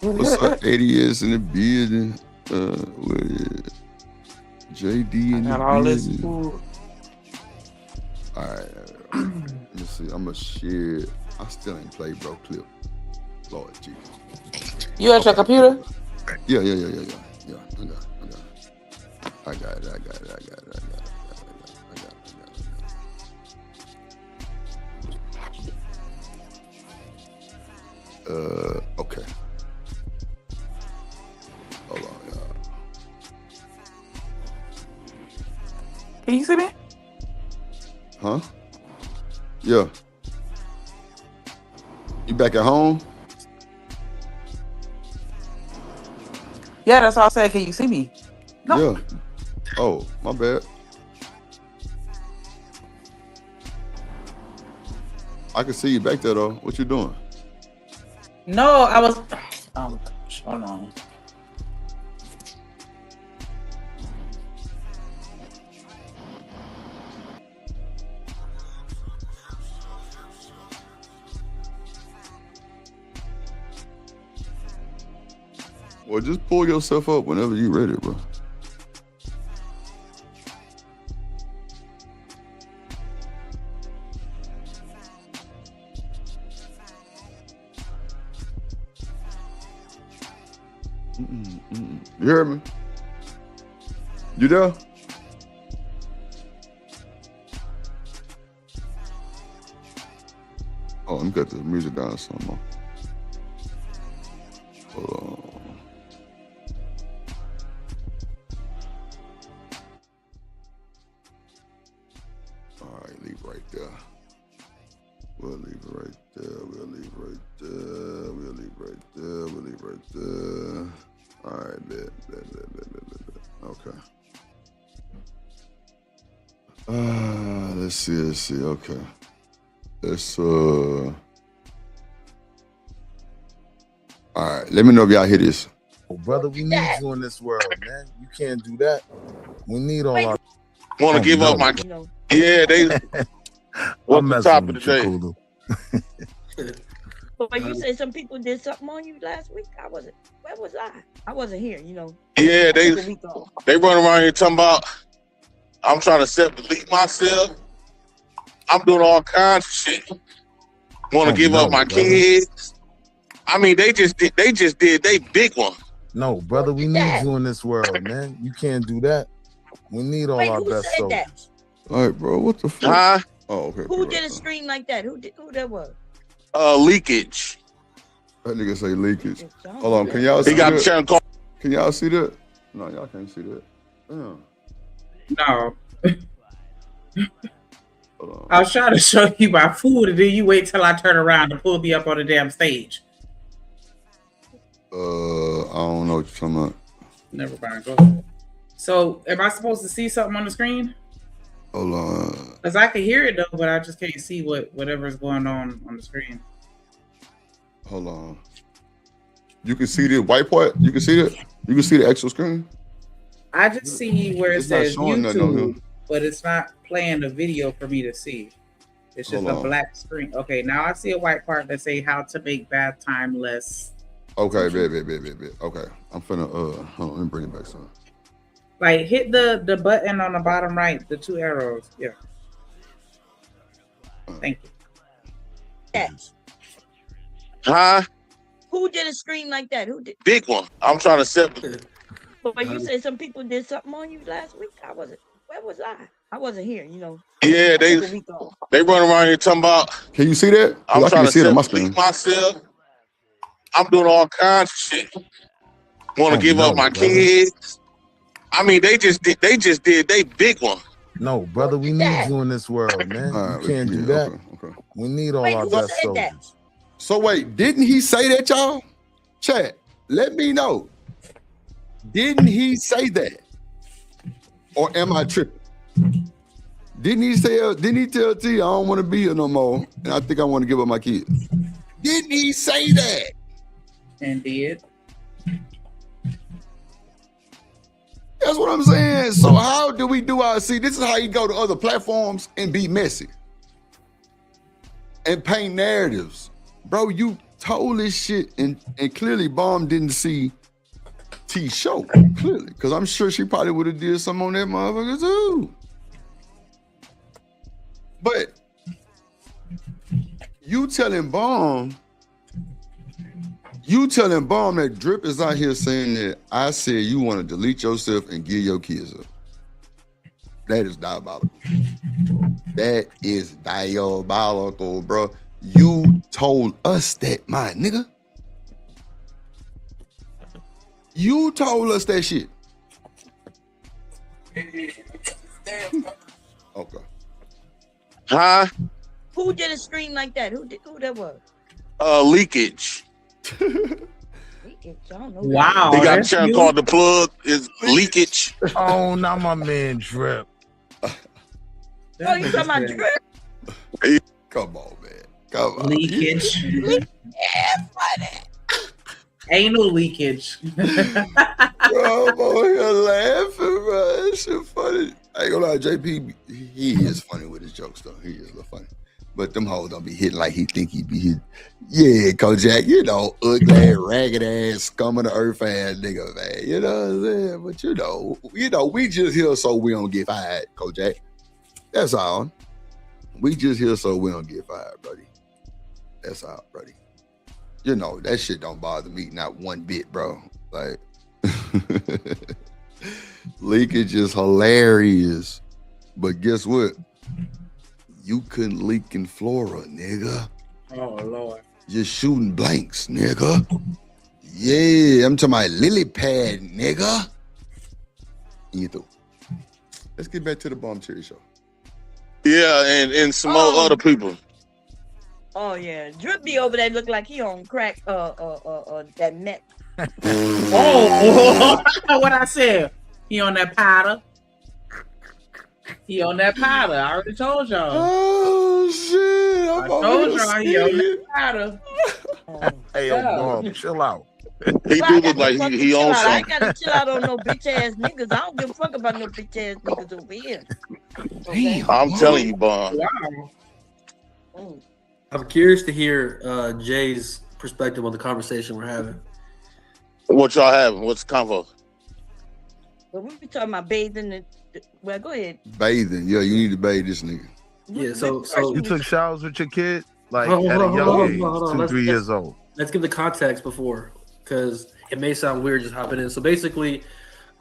What's up, ADS in the building? What is JD I in the got all this building? food. All right. Let me see. I'm going to share. I still ain't played bro clip. Lord Jesus. You at your computer? Yeah. I got it. Okay. Hold on, y'all. Can you see me? Huh? Yeah. You back at home? Yeah, that's all I said. Can you see me? No. Yeah. Oh, my bad. I can see you back there though. What you doing? No, I was. Oh, gosh, hold on. Well, just pull yourself up whenever you ready, bro. You heard me? You there? Oh, let me get the music down some more. Hold on. All right, leave right there. We'll leave it right there. We'll leave right there. We'll leave right there. We'll leave right there. All right, bet. Okay. Let's see. Okay. Let's all right. Let me know if y'all hear this. Oh, brother, we need you in this world, man. You can't do that. We need all our. Want to give up my. Yeah, they. What's the top of the day? Kulu. But you said some people did something on you last week. I wasn't. Where was I? I wasn't here. You know. Yeah, they run around here talking about I'm trying to self-delete myself. I'm doing all kinds of shit. Want to give up my kids. I mean, they just did they big one. No, brother, we need you in this world, man. You can't do that. We need all our best soldiers. All right, bro. What the fuck? Huh? Oh, okay. Who did a stream like that? Who that was? Leakage. That nigga say leakage. Hold on, can y'all see that? Sharon. Can y'all see that? No, y'all can't see that. Damn. No. I was trying to show you my food, and then you wait till I turn around and pull me up on the damn stage. I don't know what you're talking about. Never mind. Go ahead. So, am I supposed to see something on the screen? Hold on. Because I can hear it though, but I just can't see whatever's going on the screen. Hold on. You can see the white part? You can see it? You can see the actual screen? I just see where it says YouTube, here. but it's not playing the video for me to see. It's just a black screen. Okay, now I see a white part that say how to make bath time less. Okay, bet. Okay, I'm finna, hold on, let me bring it back some. Like, hit the button on the bottom right, the two arrows. Yeah. Thank you. Huh? Who did a stream like that? Who did? Big one. I'm trying to separate. But you said some people did something on you last week. I wasn't. Where was I? I wasn't here. You know. Yeah, they run around here talking about. Can you see that? I'm trying to see it on my screen. Myself. I'm doing all kinds of shit. Want to give up my kids. I mean, they just did they big one. No, brother, we need you in this world, man. You can't do that. Okay. We need all our best soldiers. So wait, didn't he say that, y'all? Chat, let me know. Didn't he say that? Or am I tripping? Didn't he tell T, I don't want to be here no more, and I think I want to give up my kids? Didn't he say that? And did. That's what I'm saying. So how do we do our, see, this is how you go to other platforms and be messy. and paint narratives. Bro, you told this shit and clearly Bomb didn't see T show, clearly. Because I'm sure she probably would have did something on that motherfucker too. But you telling Bomb that Drip is out here saying that I said you want to delete yourself and give your kids up. That is diabolical. That is diabolical, bro. You told us that, my nigga. You told us that shit. Okay. Huh? Who did a stream like that? Who that was? Leakage. Leakage, I don't know. Wow. They got a that's channel you? called The Plug. Is Leakage. Oh, not my man Drip. Oh, you talking about Drip? Come on, man. Come on. Leakage. Yeah, funny. Ain't no leakage. Bro, I'm on here laughing, bro. That shit funny. I ain't gonna lie, JP, he is funny with his jokes, though. He is a little funny. But them hoes don't be hitting like he think he be hitting. Yeah, Kojak, you know, ugly, ragged ass, scum of the earth ass nigga, man. You know what I'm saying? But you know, we just here so we don't get fired, Kojak. That's all. We just here so we don't get fired, buddy. That's all, buddy. You know, that shit don't bother me not one bit, bro. Like, leakage is hilarious. But guess what? You couldn't leak in Florida, nigga. Oh, Lord. You're shooting blanks, nigga. Yeah, I'm talking about lily pad, nigga. You through. Let's get back to the Bomb Cherry show. Yeah, and some more other people. Oh yeah, Drip be over there look like he on crack. That meth. Oh, what I said. He on that powder. He on that powder. I already told y'all. Oh shit! I told y'all he on that powder. Hey, yo, Bomb, chill out. He do look like he owns I something. ain't gotta chill out on no bitch ass niggas. I don't give a fuck about no bitch ass niggas over here. Okay? I'm telling you, Bomb. Wow. I'm curious to hear Jay's perspective on the conversation we're having. What y'all having? What's the convo? But we be talking about bathing and well, go ahead. Bathing. Yeah, you need to bathe this nigga. Yeah, so You took showers with your kid like Hold on, at a hold young on, age, hold on. 2, 3 years old. Let's give the context before, because it may sound weird just hopping in. So basically,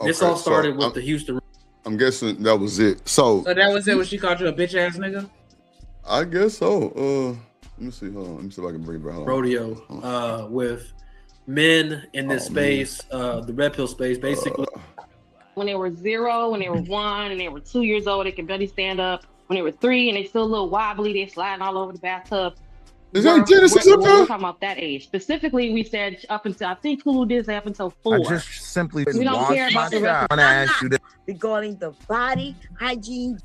this Okay, all started so with the Houston. I'm guessing that was it. So that was it when she called you a bitch ass nigga? I guess so. Let me see. Hold on. Let me see if I can bring it back. Rodeo with men in this space, the red pill space, basically. When they were 0, when they were 1, and they were 2 years old, they could barely stand up. When they were 3 and they still a little wobbly, they sliding all over the bathtub. Is that Genesis up We're there? talking about that age. Specifically, we said up until, I think Hulu did say up until 4. I just simply We don't wash care my about the shot. rest I want to ask you that. Regarding the body hygiene.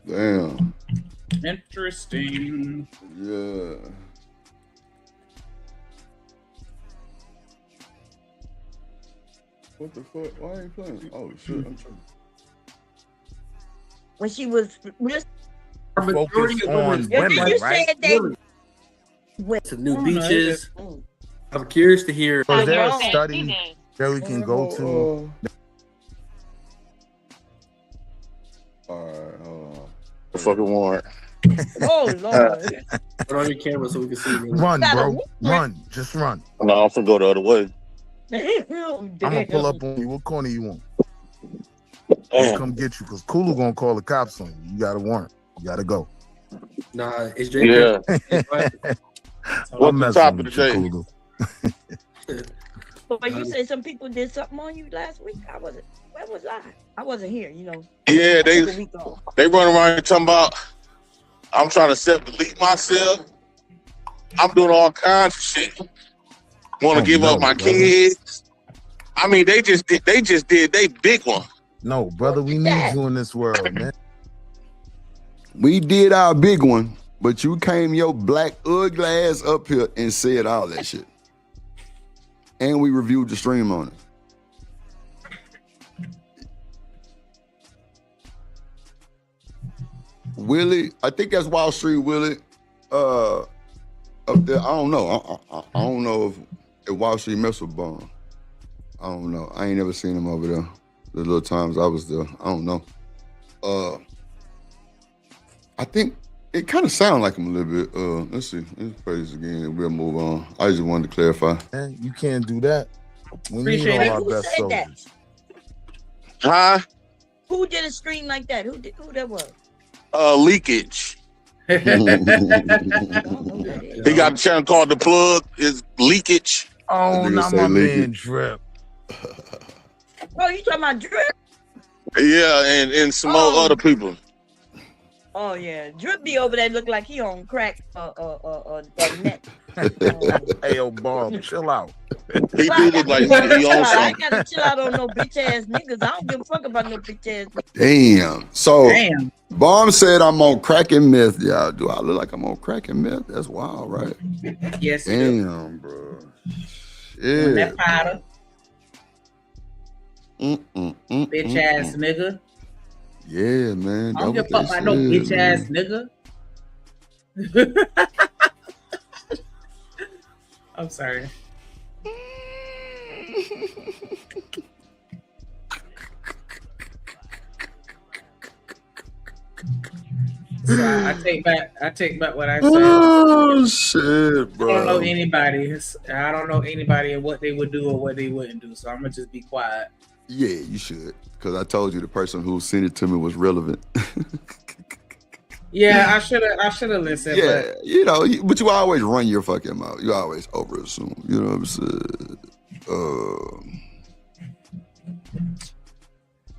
Damn. Interesting. Yeah. What the fuck? Why ain't playing? Oh shit! I'm trying. When she was Focus on women, you right? said they To new beaches. I'm curious to hear. So is there a study that we can go to? All right, hold on. The fucking warrant. Oh Lord. Put on your camera so we can see. Run, bro. Run. Just run. No, I'm finna go the other way. Oh, I'm gonna pull up on you. What corner you want? Damn. I'll come get you because Kulu gonna call the cops on you. You got a warrant. You gotta go. Nah, it's Jay. Yeah. I'm What's the topic messing with you, today? Kulu. But you said some people did something on you last week. Where was I? I wasn't here, you know. Yeah, I took a week off. they run around here talking about I'm trying to self-delete myself. I'm doing all kinds of shit. Want to give up my kids. I mean, they just did they big one. No, brother, we need you in this world, man. We did our big one, but you came your black ugly ass up here and said all that shit. And we reviewed the stream on it. Willie, I think that's Wall Street Willie. Up there, I don't know. I don't know if Wall Street mess with Bum. I don't know. I ain't never seen him over there. The little times I was there, I don't know. I think it kind of sounds like him a little bit. Let's see. Let's play this again. We'll move on. I just wanted to clarify. Man, you can't do that. We Appreciate need it. all our Who best said that? soldiers. Huh? Who did a stream like that? Who that was? Leakage. I don't know who that is. He got a channel called The Plug. Is Leakage. Oh, nigga not say my leakage. man Drip. Oh, you talking about Drip? Yeah, and some more other people. Oh yeah, Drip be over there look like he on crack. Net. Hey, yo, Bob, chill out. He do look like he on I something. gotta chill out on no bitch ass niggas. I don't give a fuck about no bitch ass niggas. Damn. So Damn. Bomb said I'm on crack and meth. Yeah, do I look like I'm on crack and meth? That's wild, right? Yes, you do. Damn, bro. On Yeah. that powder, bitch ass nigga. Yeah, man. I don't give a That's fuck what about they no said, bitch man. ass nigga. I'm sorry. So I take back what I said. Oh shit, I don't know bro. anybody. I don't know anybody and what they would do or what they wouldn't do. So I'm gonna just be quiet. Yeah, you should. Because I told you the person who sent it to me was relevant. Yeah, I should have listened. Yeah, you know, but you always run your fucking mouth. You always overassume. You know what I'm saying?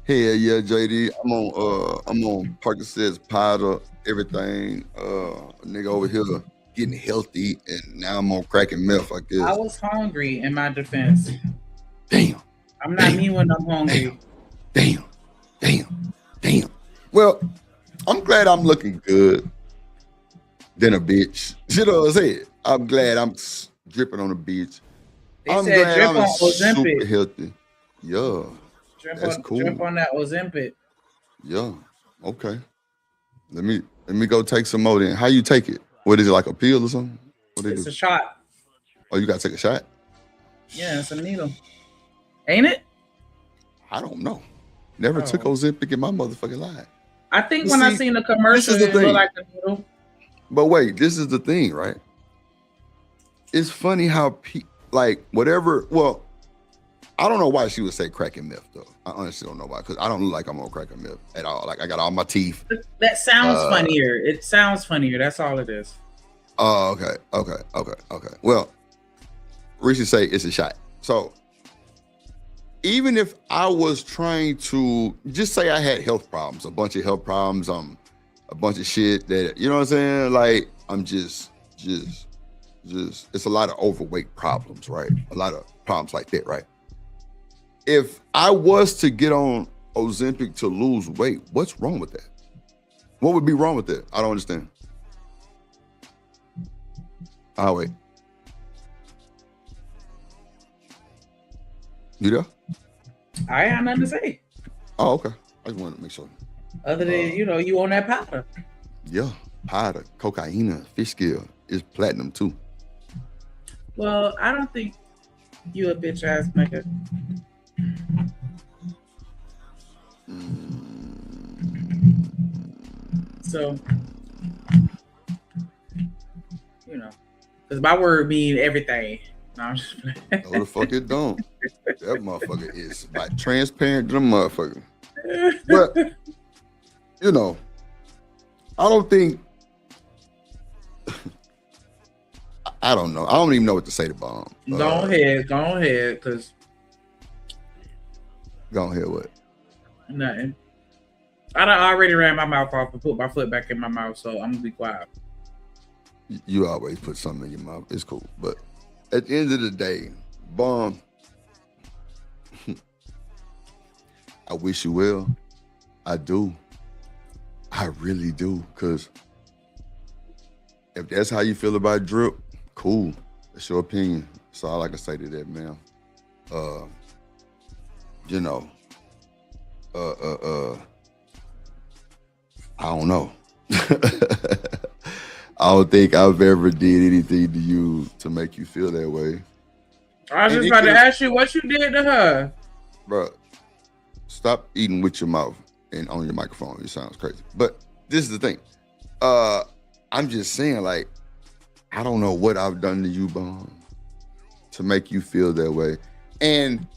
Hell yeah, JD. I'm on Percocets, powder, everything. Nigga over here getting healthy, and now I'm on crack and meth, I guess. I was hungry in my defense. Damn. I'm not me when I'm hungry. Damn. Well, I'm glad I'm looking good than a bitch. You know what I'm saying? I'm glad I'm dripping on the beach. They I'm said glad drip I'm on super Ozempic. healthy. Yeah. That's cool. Drip on that Ozempic. Yeah. Okay. Let me go take some more then. How you take it? What is it, like a pill or something? What they It's do? a shot. Oh, you gotta take a shot? Yeah, it's a needle. Ain't it? I don't know. Never took Ozempic in my motherfucking life. I think You when I see, seen the commercial, this is it the looked thing. like a needle. But wait, this is the thing, right? It's funny how like whatever. Well, I don't know why she would say crack and meth though. I honestly don't know why, because I don't look like I'm on crack and meth at all. Like I got all my teeth. That sounds funnier. It sounds funnier. That's all it is. Oh, okay. Well, Rishi say it's a shot. So even if I was trying to just say I had health problems, a bunch of health problems, a bunch of shit that, you know what I'm saying? Like I'm just it's a lot of overweight problems, right? A lot of problems like that, right? If I was to get on Ozempic to lose weight, what's wrong with that? What would be wrong with that? I don't understand. Oh, wait. You there? I have nothing to say. Oh, okay. I just wanted to make sure. Other than, you on that powder. Yeah, powder, cocaine, fish scale is platinum too. Well, I don't think you a bitch ass nigga. So, because my word mean everything. No, I'm just playing. No, the fuck it don't. That motherfucker is like transparent to the motherfucker. But, I don't think, I don't know. I don't even know what to say to Bomb. Go ahead, because Go ahead, what? nothing. I done already ran my mouth off and put my foot back in my mouth, so I'm gonna be quiet. You always put something in your mouth. It's cool. But at the end of the day, Bomb, I wish you well. I do. I really do. Because if that's how you feel about Drip, cool. That's your opinion. That's all I can say to that, man. I don't know. I don't think I've ever did anything to you to make you feel that way. I was And just it about to could, ask you what you did to her. bro. Stop eating with your mouth and on your microphone. It sounds crazy, but this is the thing. I'm just saying, like, I don't know what I've done to you, Bone, to make you feel that way. And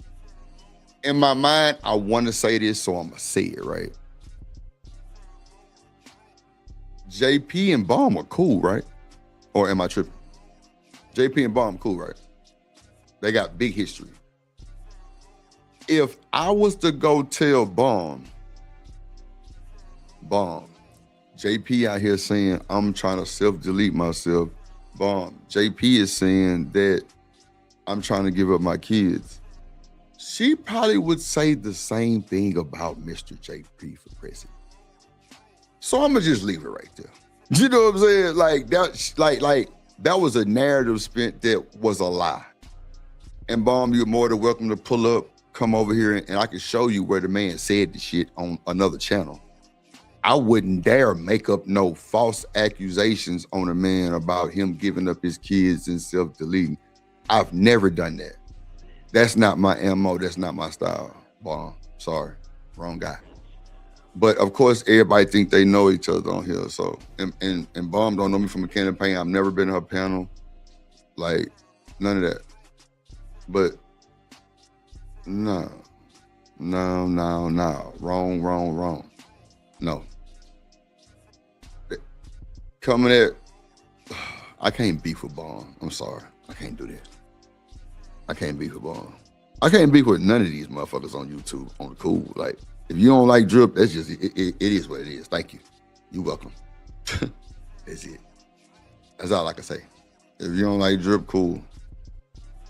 in my mind, I want to say this, so I'm gonna say it, right? JP and Bomb are cool, right? Or am I tripping? JP and Bomb cool, right? They got big history. If I was to go tell Bomb, JP out here saying I'm trying to self-delete myself, Bomb, JP is saying that I'm trying to give up my kids, she probably would say the same thing about Mr. JP for president. So I'm gonna just leave it right there. You know what I'm saying? Like that, like that was a narrative spent that was a lie. And Bomb, you're more than welcome to pull up, come over here, and I can show you where the man said the shit on another channel. I wouldn't dare make up no false accusations on a man about him giving up his kids and self-deleting. I've never done that. That's not my MO. That's not my style, Bomb. Sorry, wrong guy. But of course, everybody think they know each other on here. So, and Bomb don't know me from a can of paint. I've never been to her panel, like none of that. But no, wrong. No. Coming at, I can't beef with Bomb. I'm sorry, I can't do that. I can't beef with Bomb. I can't beef with none of these motherfuckers on YouTube on the cool. Like, if you don't like Drip, that's just it is what it is. Thank you. You're welcome. That's it. That's all I can say. If you don't like Drip, cool.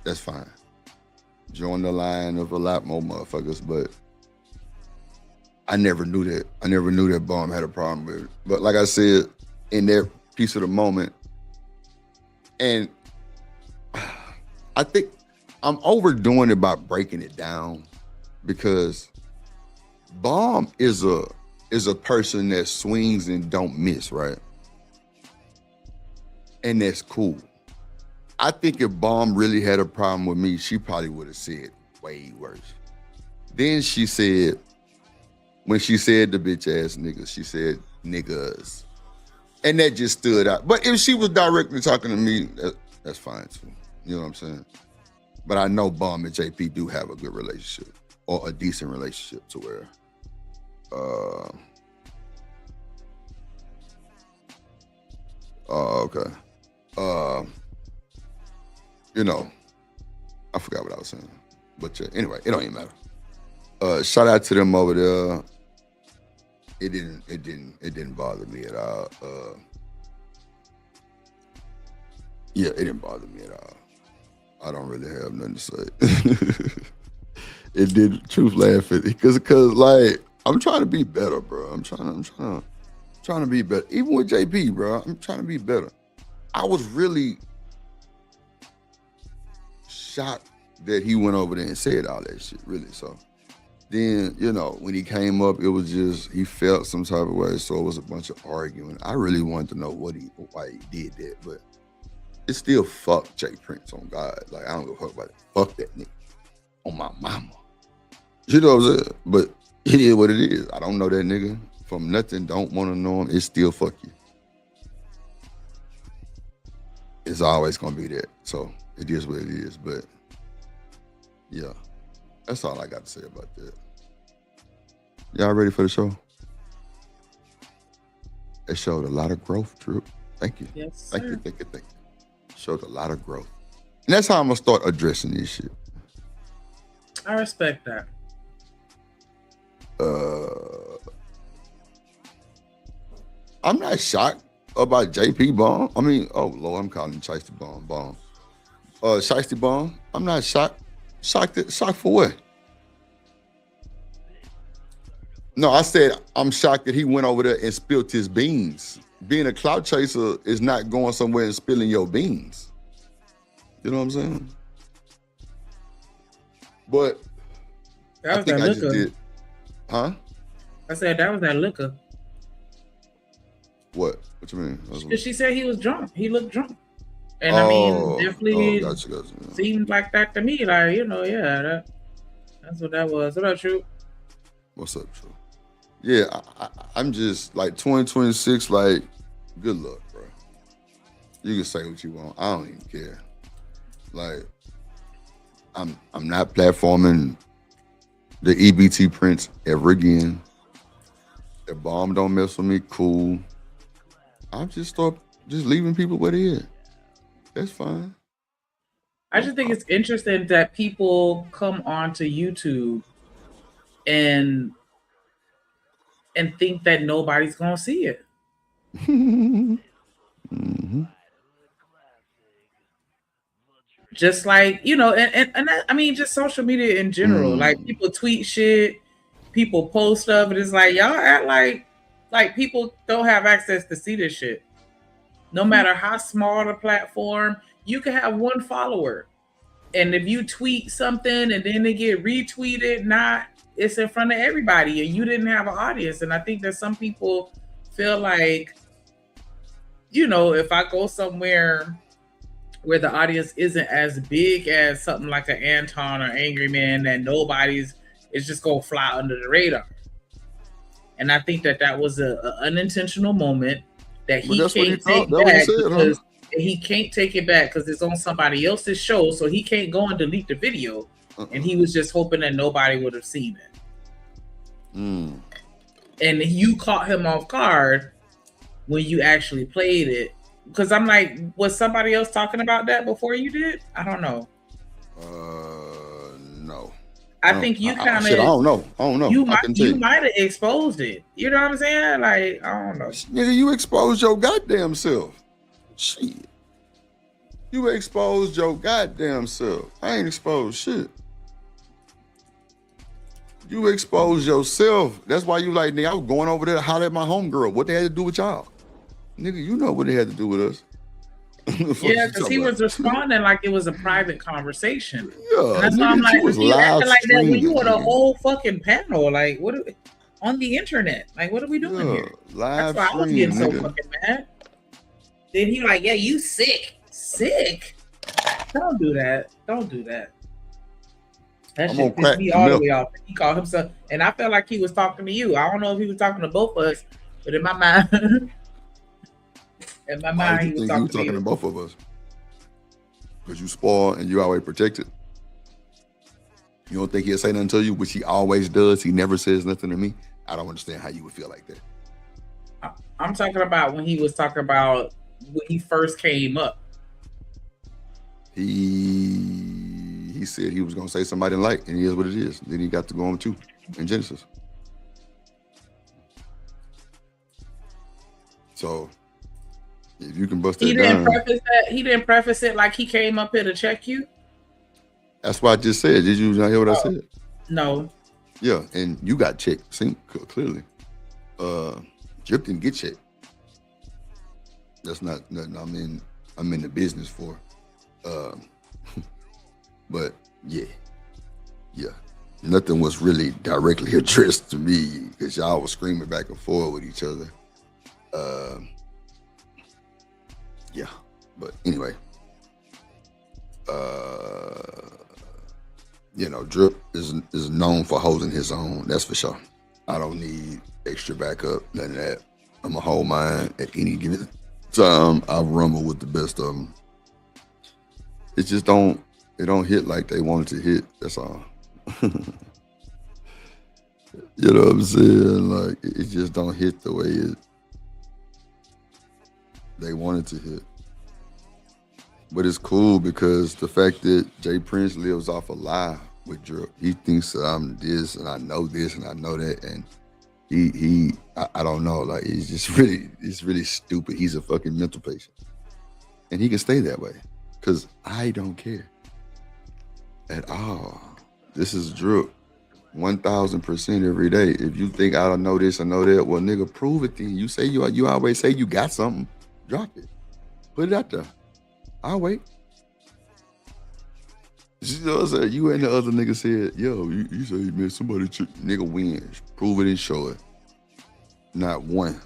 That's fine. Join the line of a lot more motherfuckers, but I never knew that. I never knew that Bomb had a problem with it. But like I said, in that piece of the moment, and I think I'm overdoing it by breaking it down, because Bomb is a person that swings and don't miss, right? And that's cool. I think if Bomb really had a problem with me, she probably would have said way worse. Then she said, when she said the bitch ass niggas, she said niggas. And that just stood out. But if she was directly talking to me, that's fine too. You know what I'm saying? But I know Bomb and JP do have a good relationship, or a decent relationship, to where okay. You know, I forgot what I was saying. But anyway, it don't even matter. Shout out to them over there. It didn't bother me at all. Yeah, it didn't bother me at all. I don't really have nothing to say. It did. Truth laughing, because like, I'm trying to be better, bro. I'm trying to be better. Even with JP, bro, I'm trying to be better. I was really shocked that he went over there and said all that shit, really. So then, you know, when he came up, it was just, he felt some type of way. So it was a bunch of arguing. I really wanted to know why he did that, but it's still fuck Jay Prince on God. Like, I don't give a fuck about it. Fuck that nigga on my mama. You know what I'm saying? But it is what it is. I don't know that nigga from nothing. Don't want to know him. It's still fuck you. It's always gonna be that. So it is what it is. But yeah, that's all I got to say about that. Y'all ready for the show? It showed a lot of growth, Drew. Thank you. Yes, sir. Thank you. Showed a lot of growth. And that's how I'm gonna start addressing this shit. I respect that. I'm not shocked about JP Bomb. I mean, oh Lord, I'm calling him Shiesty Bomb. Shiesty Bomb. I'm not shocked. Shocked for what? No, I said I'm shocked that he went over there and spilled his beans. Being a clout chaser is not going somewhere and spilling your beans. You know what I'm saying? But That I was think that I just liquor. did. Huh? I said that was that liquor. What? What you mean? Because she said he was drunk. He looked drunk. And I mean, definitely gotcha. seemed like that to me. Like, that's what that was. What up, True? What's up, True? Yeah, I'm just like 2026. Like, good luck, bro. You can say what you want. I don't even care. Like, I'm not platforming the EBT Prince ever again. The bomb don't mess with me. Cool. I'll just start leaving people where they at. That's fine. I just think it's interesting that people come onto YouTube and think that nobody's gonna see it. Mm-hmm. Just like, and that, I mean, just social media in general. Like, people tweet shit, people post stuff, and it's like, y'all act like people don't have access to see this shit. No matter how small the platform, you can have one follower. And if you tweet something and then they get retweeted, it's in front of everybody and you didn't have an audience. And I think that some people feel like, if I go somewhere where the audience isn't as big as something like an Anton or Angryman, that it's just going to fly under the radar. And I think that was an unintentional moment that he can't take back because he can't take it back because it's on somebody else's show, so he can't go and delete the video. And he was just hoping that nobody would have seen it. And you caught him off guard when you actually played it. Because I'm like, was somebody else talking about that before you did? I don't know. No. I think you kind of. I don't know. You might have exposed it. You know what I'm saying? Like, I don't know. Nigga, you exposed your goddamn self. Shit. You exposed your goddamn self. I ain't exposed shit. You exposed yourself. That's why you like, nigga, I was going over there to holler at my homegirl. What they had to do with y'all? Nigga, you know what they had to do with us. Yeah, because he was responding like it was a private conversation. Yeah, and that's why I'm like, you acting like that when you on a whole fucking panel, like what on the internet? Like, what are we doing here? Live that's why I was getting so fucking mad. Then he like, yeah, you sick. Don't do that. That shit pissed me all the way off. He called himself, and I felt like he was talking to you. I don't know if he was talking to both of us, but in my mind. In my mind, he was talking to both of us. Because you spoiled and you always protected. You don't think he'll say nothing to you, which he always does. He never says nothing to me. I don't understand how you would feel like that. I'm talking about when he was talking about when he first came up. He said he was going to say somebody like, and he is what it is. Then he got to go on too in Genesis. So if you can bust that down. He didn't preface it like he came up here to check you. That's what I just said. Did you not hear what I said? No. Yeah, and you got checked. See, clearly. Drip didn't get checked. That's not nothing I'm in the business for. But yeah. Nothing was really directly addressed to me because y'all was screaming back and forth with each other. Yeah, but anyway, Drip is known for holding his own. That's for sure. I don't need extra backup, none of that. I'm going to hold mine at any given time. I rumble with the best of them. It just don't hit like they wanted to hit. That's all. You know what I'm saying? Like, it just don't hit the way they wanted to hit. But it's cool because the fact that Jay Prince lives off a lie with Drip. He thinks that I'm this and I know this and I know that, and I don't know, like it's really stupid. He's a fucking mental patient. And he can stay that way. Cause I don't care at all. This is Drip. 1000% every day. If you think I don't know this or know that, well nigga, prove it then. You say you always say you got something, drop it. Put it out there. I'll wait. You know what I'm saying? You and the other nigga said, yo, you say, man, somebody nigga wins. Prove it and show it. Not one.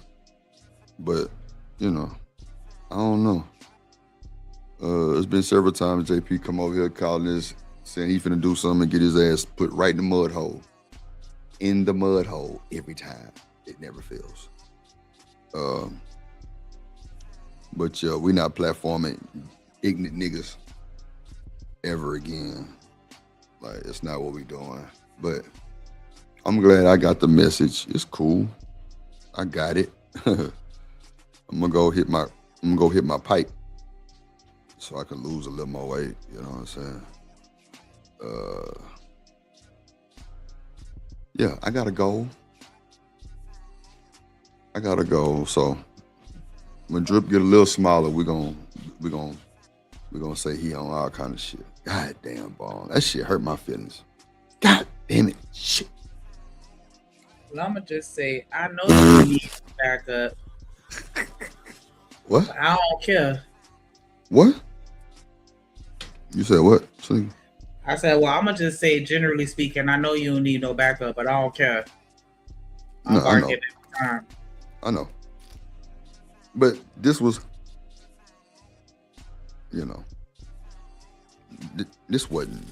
But you know, I don't know. It's been several times JP come over here calling this, saying he finna do something and get his ass put right in the mud hole. In the mud hole every time. It never fails. But we not platforming ignorant niggas ever again. Like, it's not what we doing. But I'm glad I got the message. It's cool. I got it. I'm gonna go hit my pipe so I can lose a little more weight. You know what I'm saying? Yeah, I got a goal. So when Drip get a little smaller, we gonna say he on all kind of shit. God damn, Ball. That shit hurt my feelings. God damn it. Shit. Well, I'm gonna just say, I know you need backup. What? I don't care. What? You said what? See? I said, well, I'm gonna just say, generally speaking, I know you don't need no backup, but I don't care. I'm barking every time. I know. But this was, you know, this wasn't.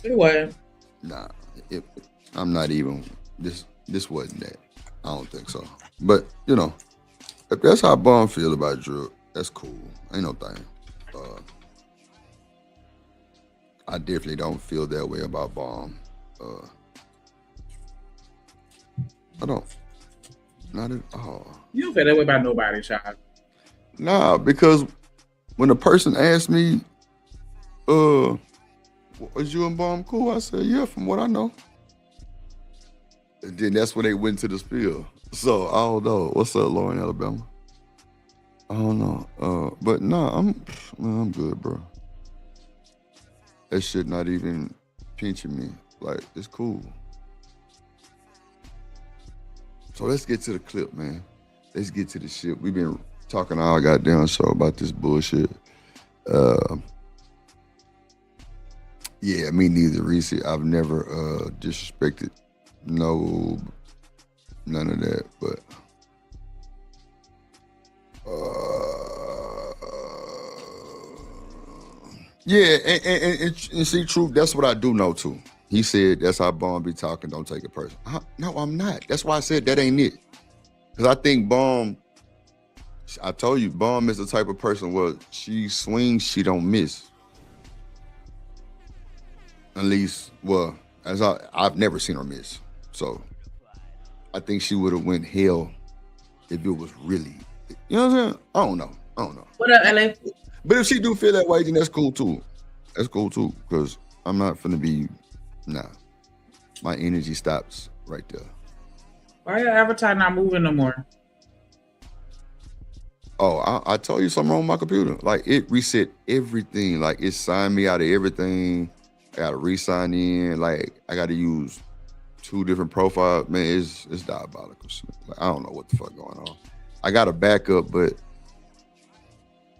It wasn't. Nah, I'm not even. This wasn't that. I don't think so. But you know, if that's how Bum feel about Drip, that's cool. Ain't no thing. I definitely don't feel that way about Bum. I don't. Not at all. You don't feel that way about nobody, child. Nah, because when a person asked me, was you and Bum cool? I said, yeah, from what I know. And then that's when they went to the spiel. So I don't know. What's up, Lauren, Alabama? I don't know. But nah, I'm good, bro. That shit not even pinching me. Like, it's cool. So let's get to the clip, man. Let's get to the shit. We've been talking all goddamn show about this bullshit. Yeah, me neither, Reese. I've never disrespected none of that, but yeah, and see, Truth, that's what I do know too. He said that's how Bum be talking, don't take it personal. No, I'm not. That's why I said that ain't it. Because I think Bum, I told you, Bum is the type of person where she swings, she don't miss. At least, well, as I've never seen her miss. So I think she would have went hell if it was really, you know what I'm saying? I don't know. What up, LA? But if she do feel that way, then that's cool too. That's cool too, because I'm not finna be, nah. My energy stops right there. Why your avatar not moving no more? Oh, I told you something wrong with my computer. Like, it reset everything. Like, it signed me out of everything. I gotta re-sign in. Like, I gotta use 2 different profiles. Man, it's diabolical shit. Like, I don't know what the fuck going on. I got a backup, but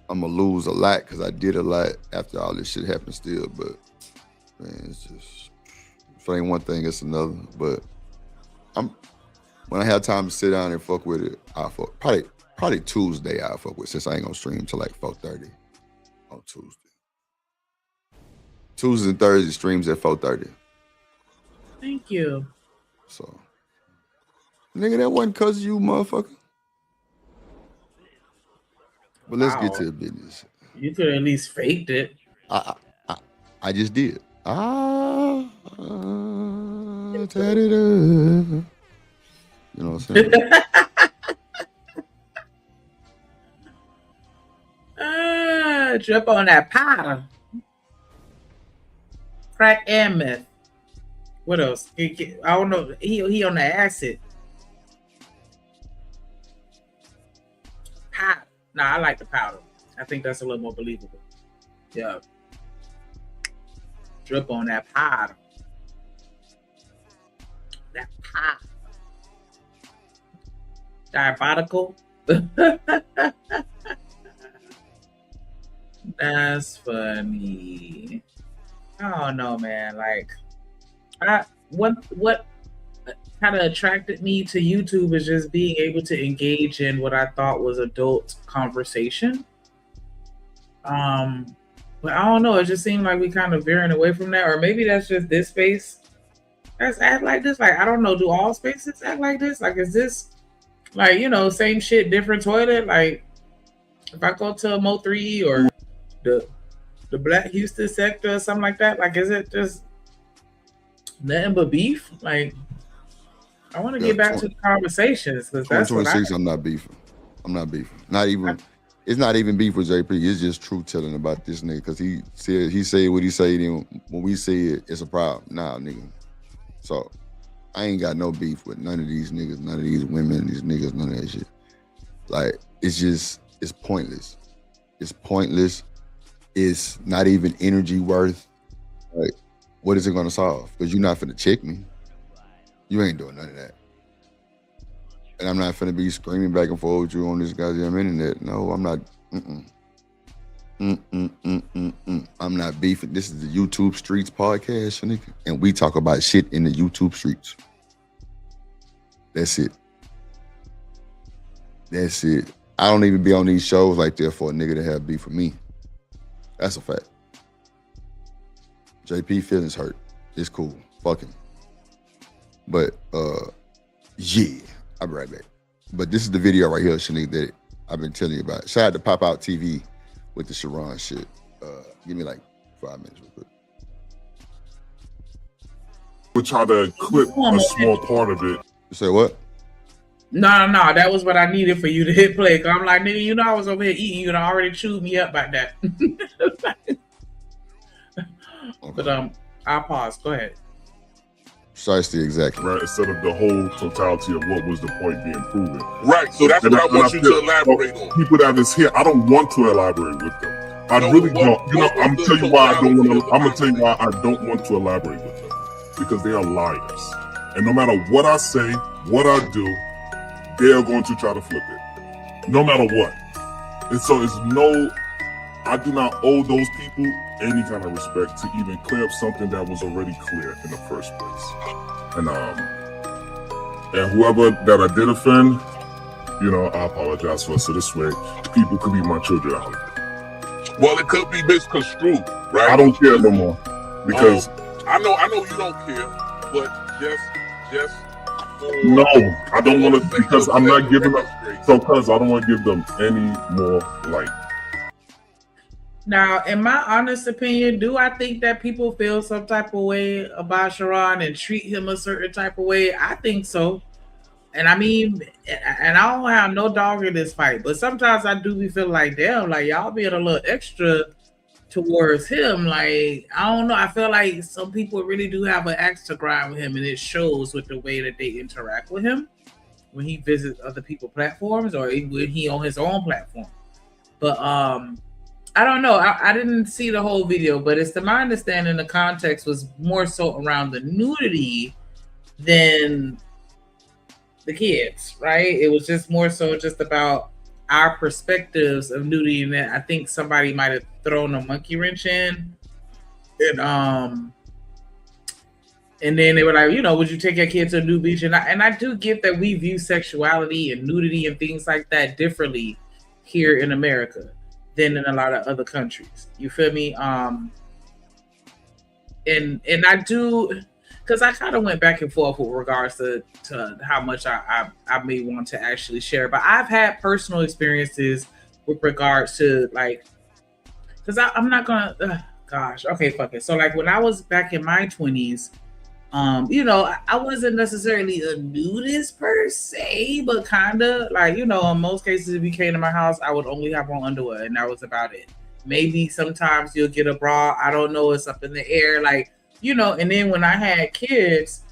I'm gonna lose a lot because I did a lot after all this shit happened still. But man, it's just, if it ain't one thing, it's another. But when I have time to sit down and fuck with it, I'll fuck. Probably Tuesday I'll fuck with, since I ain't gonna stream till like 4:30 on Tuesday. Tuesdays and Thursdays streams at 4:30. Thank you. So, nigga, that wasn't cause of you, motherfucker. But let's get to the business. You could at least faked it. I just did. Tied it up. You know what I'm saying? Drip on that powder. Crack and meth. What else? I don't know. He on the acid. Powder. Nah, I like the powder. I think that's a little more believable. Yeah. Drip on that powder. That powder. Diabolical. That's funny. I don't know, man. Like, what kind of attracted me to YouTube is just being able to engage in what I thought was adult conversation. But I don't know. It just seemed like we kind of veering away from that, or maybe that's just this space that's act like this. Like I don't know. Do all spaces act like this? Like is this like same shit, different toilet? Like if I go to a Mo3 or the Black Houston sector or something like that, like is it just nothing but beef? Like I want to get back to the conversations because that's what 2026. I'm not beefing. I'm not beefing. Not even. It's not even beef with JP. It's just truth telling about this nigga because he said what he said. And when we say it, it's a problem. Nah, nigga. So I ain't got no beef with none of these niggas, none of these women, these niggas, none of that shit. Like it's pointless. It's pointless. It's not even energy worth. Like what is it gonna solve? Because you're not finna check me. You ain't doing none of that. And I'm not finna be screaming back and forth with you on this goddamn internet. No, I'm not. I'm not beefing. This is the YouTube Streets podcast, nigga. And we talk about shit in the YouTube streets. That's it. That's it. I don't even be on these shows like that for a nigga to have beef with me. That's a fact. JP feelings hurt. It's cool. Fuck him. But yeah, I'll be right back. But this is the video right here, Shanique, that I've been telling you about. Shout out to Pop Out TV with the Sharon shit. Give me like 5 minutes real quick. We'll try to clip a small part of it. You say what? No. That was what I needed for you to hit play. Cause I'm like, nigga, I was over here eating. You already chewed me up about that. Okay. But I'll pause. Go ahead. Precisely, exactly. Right, instead of the whole totality of what was the point being proven. Right, so that's what I want you to elaborate on. People that is here, I don't want to elaborate with them. I really don't. I'm gonna tell you why I don't want to. I'm gonna tell you why I don't want to elaborate with them, because they are liars, and no matter what I say, what I do, they are going to try to flip it, no matter what. And so I do not owe those people any kind of respect to even clear up something that was already clear in the first place. And whoever that I did offend, I apologize for. So this way, people could be my children out here. Well, it could be misconstrued, right? I don't care no more because I know you don't care, but just no, I don't want to, because I'm not giving up. So, cause I don't want to give them any more light. Now, in my honest opinion, do I think that people feel some type of way about Sharon and treat him a certain type of way? I think so. And I mean, and I don't have no dog in this fight, but sometimes I do be feeling like, damn, like y'all being a little extra towards him. Like, I don't know. I feel like some people really do have an axe to grind with him, and it shows with the way that they interact with him when he visits other people's platforms or when he on his own platform. But I don't know. I didn't see the whole video, but it's to my understanding the context was more so around the nudity than the kids, right? It was just more so just about our perspectives of nudity, and that I think somebody might have thrown a monkey wrench in, and then they were like, would you take your kid to a nude beach? And I do get that we view sexuality and nudity and things like that differently here in America than in a lot of other countries. You feel me? And I do, because I kind of went back and forth with regards to how much I may want to actually share. But I've had personal experiences with regards to like, because I'm not gonna, gosh, okay, fuck it. So like when I was back in my 20s, I wasn't necessarily a nudist per se, but kind of like, in most cases, if you came to my house, I would only have on underwear, and that was about it. Maybe sometimes you'll get a bra. I don't know. It's up in the air, like, and then when I had kids,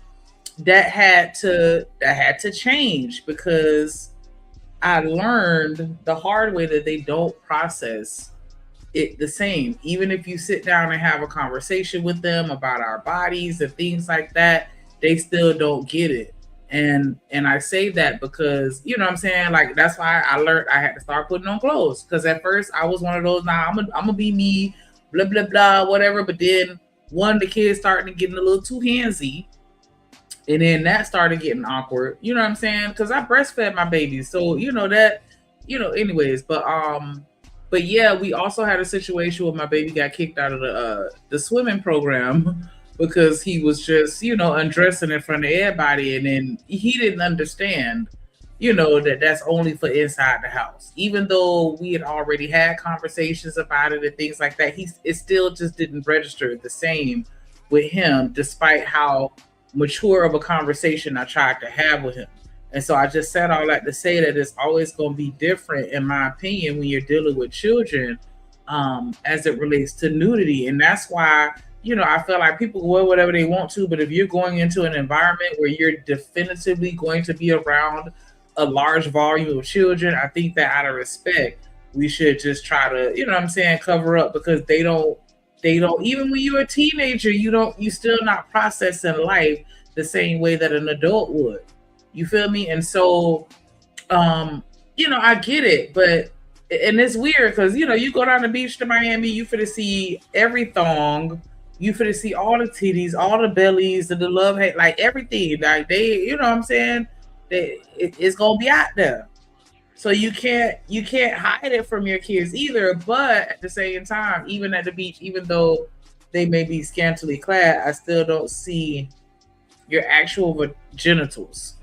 that had to change because I learned the hard way that they don't process it the same. Even if you sit down and have a conversation with them about our bodies and things like that, they still don't get it. And I say that because, what I'm saying? Like, that's why I learned I had to start putting on clothes. Because at first I was one of those, I'm gonna be me, blah, blah, blah, whatever. But then one of the kids starting to get a little too handsy. And then that started getting awkward. You know what I'm saying? Because I breastfed my baby. So, anyways, but yeah, we also had a situation where my baby got kicked out of the swimming program because he was just, undressing in front of everybody, and then he didn't understand, that's only for inside the house. Even though we had already had conversations about it and things like that, it still just didn't register the same with him, despite how mature of a conversation I tried to have with him. And so I just said all that to say that it's always going to be different, in my opinion, when you're dealing with children, as it relates to nudity. And that's why, I feel like people wear whatever they want to, but if you're going into an environment where you're definitively going to be around a large volume of children, I think that out of respect, we should just try to, cover up, because they don't, even when you're a teenager, you still not processing life the same way that an adult would. You feel me? And so, I get it, and it's weird because, you go down the beach to Miami, you finna see every thong, you finna see all the titties, all the bellies, and the love hate, like everything. Like they, you know what I'm saying? It's gonna be out there. So you can't hide it from your kids either. But at the same time, even at the beach, even though they may be scantily clad, I still don't see your actual genitals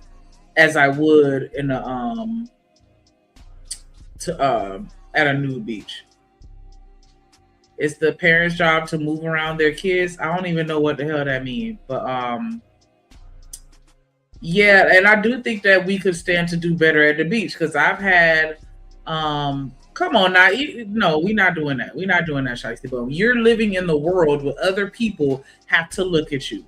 as I would in at a nude beach. It's the parents' job to move around their kids. I don't even know what the hell that means, but yeah, and I do think that we could stand to do better at the beach, because I've had come on now, no, we're not doing that. We're not doing that, Shiesty. But you're living in the world where other people have to look at you.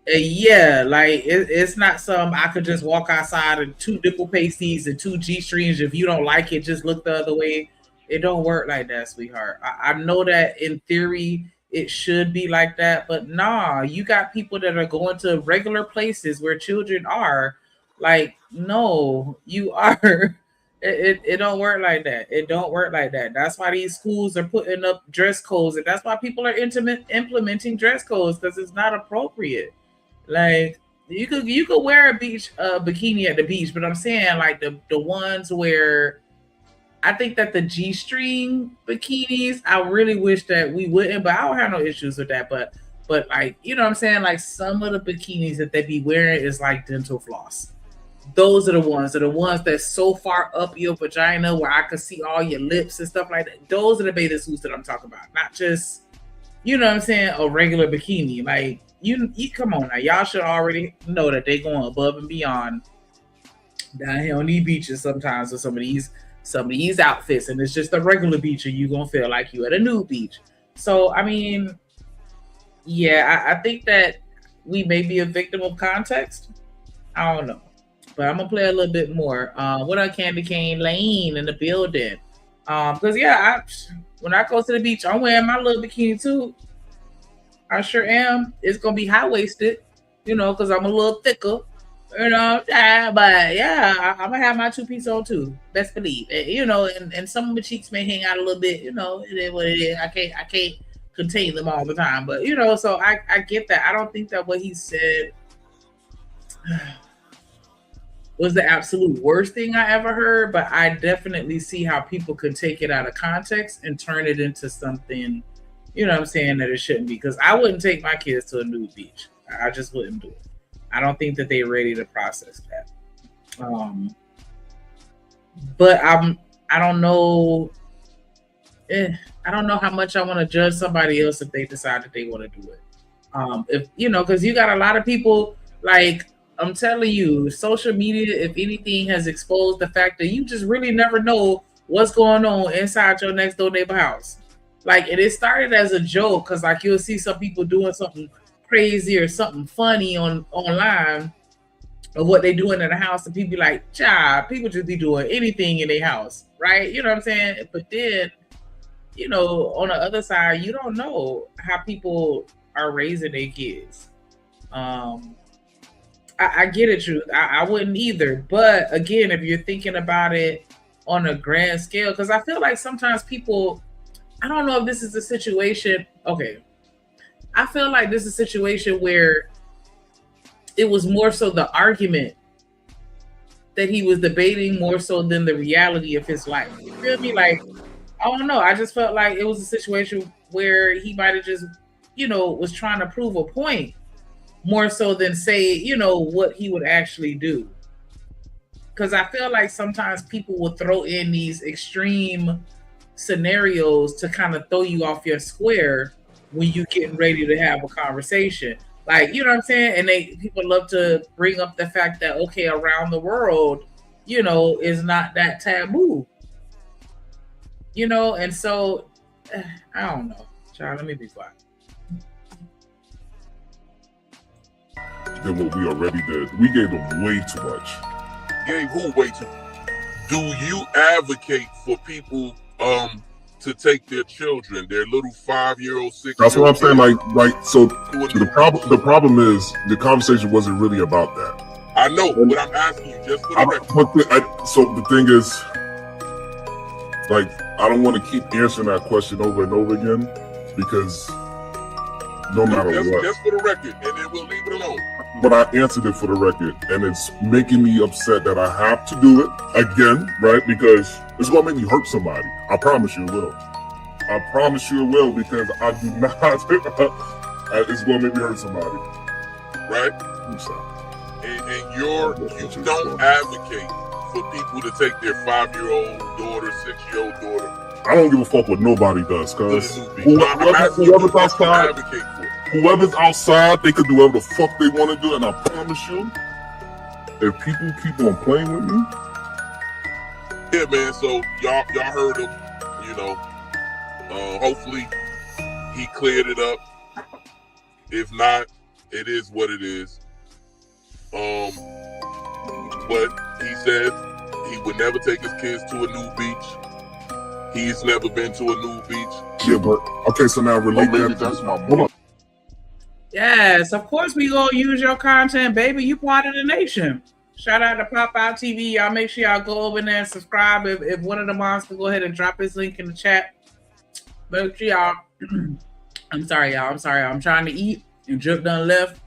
Yeah, like it's not some I could just walk outside and 2 nipple pasties and 2 G-strings. If you don't like it, just look the other way. It don't work like that, sweetheart. I know that in theory it should be like that, but nah, you got people that are going to regular places where children are. Like, no, you are. It don't work like that. It don't work like that. That's why these schools are putting up dress codes, and that's why people are implementing dress codes, because it's not appropriate. Like you could wear a bikini at the beach, but I'm saying like the ones where I think that the G-string bikinis, I really wish that we wouldn't, but I don't have no issues with that. But like, you know what I'm saying? Like some of the bikinis that they be wearing is like dental floss. Those are the ones that's so far up your vagina where I could see all your lips and stuff like that. Those are the bathing suits that I'm talking about, not just, you know what I'm saying, a regular bikini. Like you come on now, y'all should already know that they going above and beyond down here on these beaches sometimes with some of these outfits, and it's just a regular beach, and you gonna feel like you at a nude beach. So I mean, yeah, I think that we may be a victim of context. I don't know, but I'm gonna play a little bit more. What up, Candy Cane Lane in the building? Because yeah, when I go to the beach, I'm wearing my little bikini too. I sure am. It's gonna be high waisted, because I'm a little thicker, but yeah, I'm gonna have my 2-piece on too. Best believe, and some of my cheeks may hang out a little bit. It is what it is. I can't contain them all the time, but so I get that. I don't think that what he said was the absolute worst thing I ever heard, but I definitely see how people could take it out of context and turn it into something, what I'm saying, that it shouldn't be. Because I wouldn't take my kids to a nude beach. I just wouldn't do it. I don't think that they're ready to process that. But I don't know. I don't know how much I want to judge somebody else if they decide that they want to do it. If because you got a lot of people, like, I'm telling you, social media, if anything, has exposed the fact that you just really never know what's going on inside your next door neighbor house. Like, and it started as a joke, because like you'll see some people doing something crazy or something funny online of what they doing in the house, and people be like, child, people just be doing anything in their house, right? You know what I'm saying? But then, on the other side, you don't know how people are raising their kids. I get it, Truth. I wouldn't either. But again, if you're thinking about it on a grand scale, because I feel like sometimes people, I don't know if this is a situation. Okay. I feel like this is a situation where it was more so the argument that he was debating more so than the reality of his life. You feel me? Like, I don't know. I just felt like it was a situation where he might have just, was trying to prove a point more so than say, what he would actually do. Because I feel like sometimes people will throw in these extreme scenarios to kind of throw you off your square when you're getting ready to have a conversation. Like, you know what I'm saying? And people love to bring up the fact that, okay, around the world, is not that taboo. And so I don't know. Child, let me be quiet. Than what we already did. We gave them way too much. Gave who way too? Do you advocate for people to take their children, their little 5-year-old, 6-year-old? That's what I'm saying. Like so the problem is the conversation wasn't really about that. I know, but I'm asking you just for the record. So the thing is, like, I don't want to keep answering that question over and over again because no matter what. Just for the record, and then we'll leave it alone. But I answered it for the record, and it's making me upset that I have to do it again, right? Because it's going to make me hurt somebody. I promise you it will. I promise you it will, because I do not. It's going to make me hurt somebody. Right? And you don't advocate for people to take their 5-year-old daughter, 6-year-old daughter. I don't give a fuck what nobody does, cuz whoever's outside, they can do whatever the fuck they want to do, and I promise you, if people keep on playing with me. Yeah, man, so y'all heard him, hopefully he cleared it up. If not, it is what it is. But he said he would never take his kids to a new beach. He's never been to a new beach. Yeah, but okay, so now relate that. That's my boy. Yes, of course we gonna use your content, baby. You part of the nation. Shout out to Pop Out TV. Y'all make sure y'all go over there and subscribe. If one of the moms can go ahead and drop his link in the chat. Make sure y'all. I'm sorry, y'all. I'm trying to eat and Drip done left.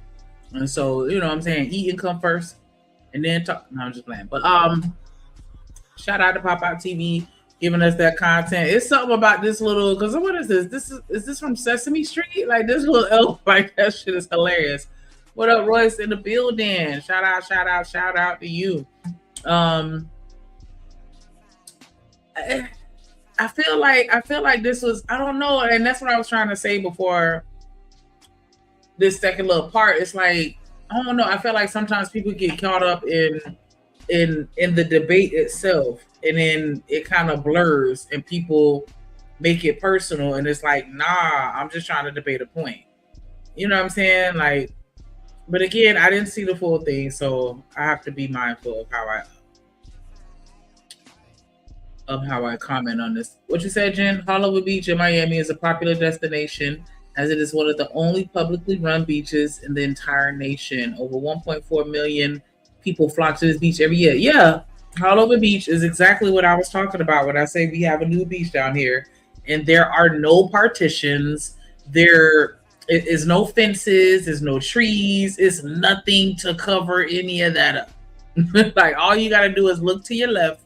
And so, you know what I'm saying? Eating come first and then talk. No, I'm just playing. But shout out to Pop Out TV giving us that content. It's something about this little, because what is this? Is this from Sesame Street? Like this little elf, like that shit is hilarious. What up, Royce in the building? Shout out to you. I feel like this was, I don't know, and that's what I was trying to say before this second little part. It's like, I don't know, I feel like sometimes people get caught up in the debate itself, and then it kind of blurs and people make it personal, and it's like, nah, I'm just trying to debate a point. You know what I'm saying? Like, but again, I didn't see the full thing, so I have to be mindful of how I comment on this. What you said, Jen? Hollywood Beach in Miami is a popular destination, as it is one of the only publicly run beaches in the entire nation. Over 1.4 million people flock to this beach every year. Yeah, Hollywood Beach is exactly what I was talking about when I say we have a new beach down here, and there are no partitions. There is no fences. There's no trees. It's nothing to cover any of that up. Like, all you got to do is look to your left,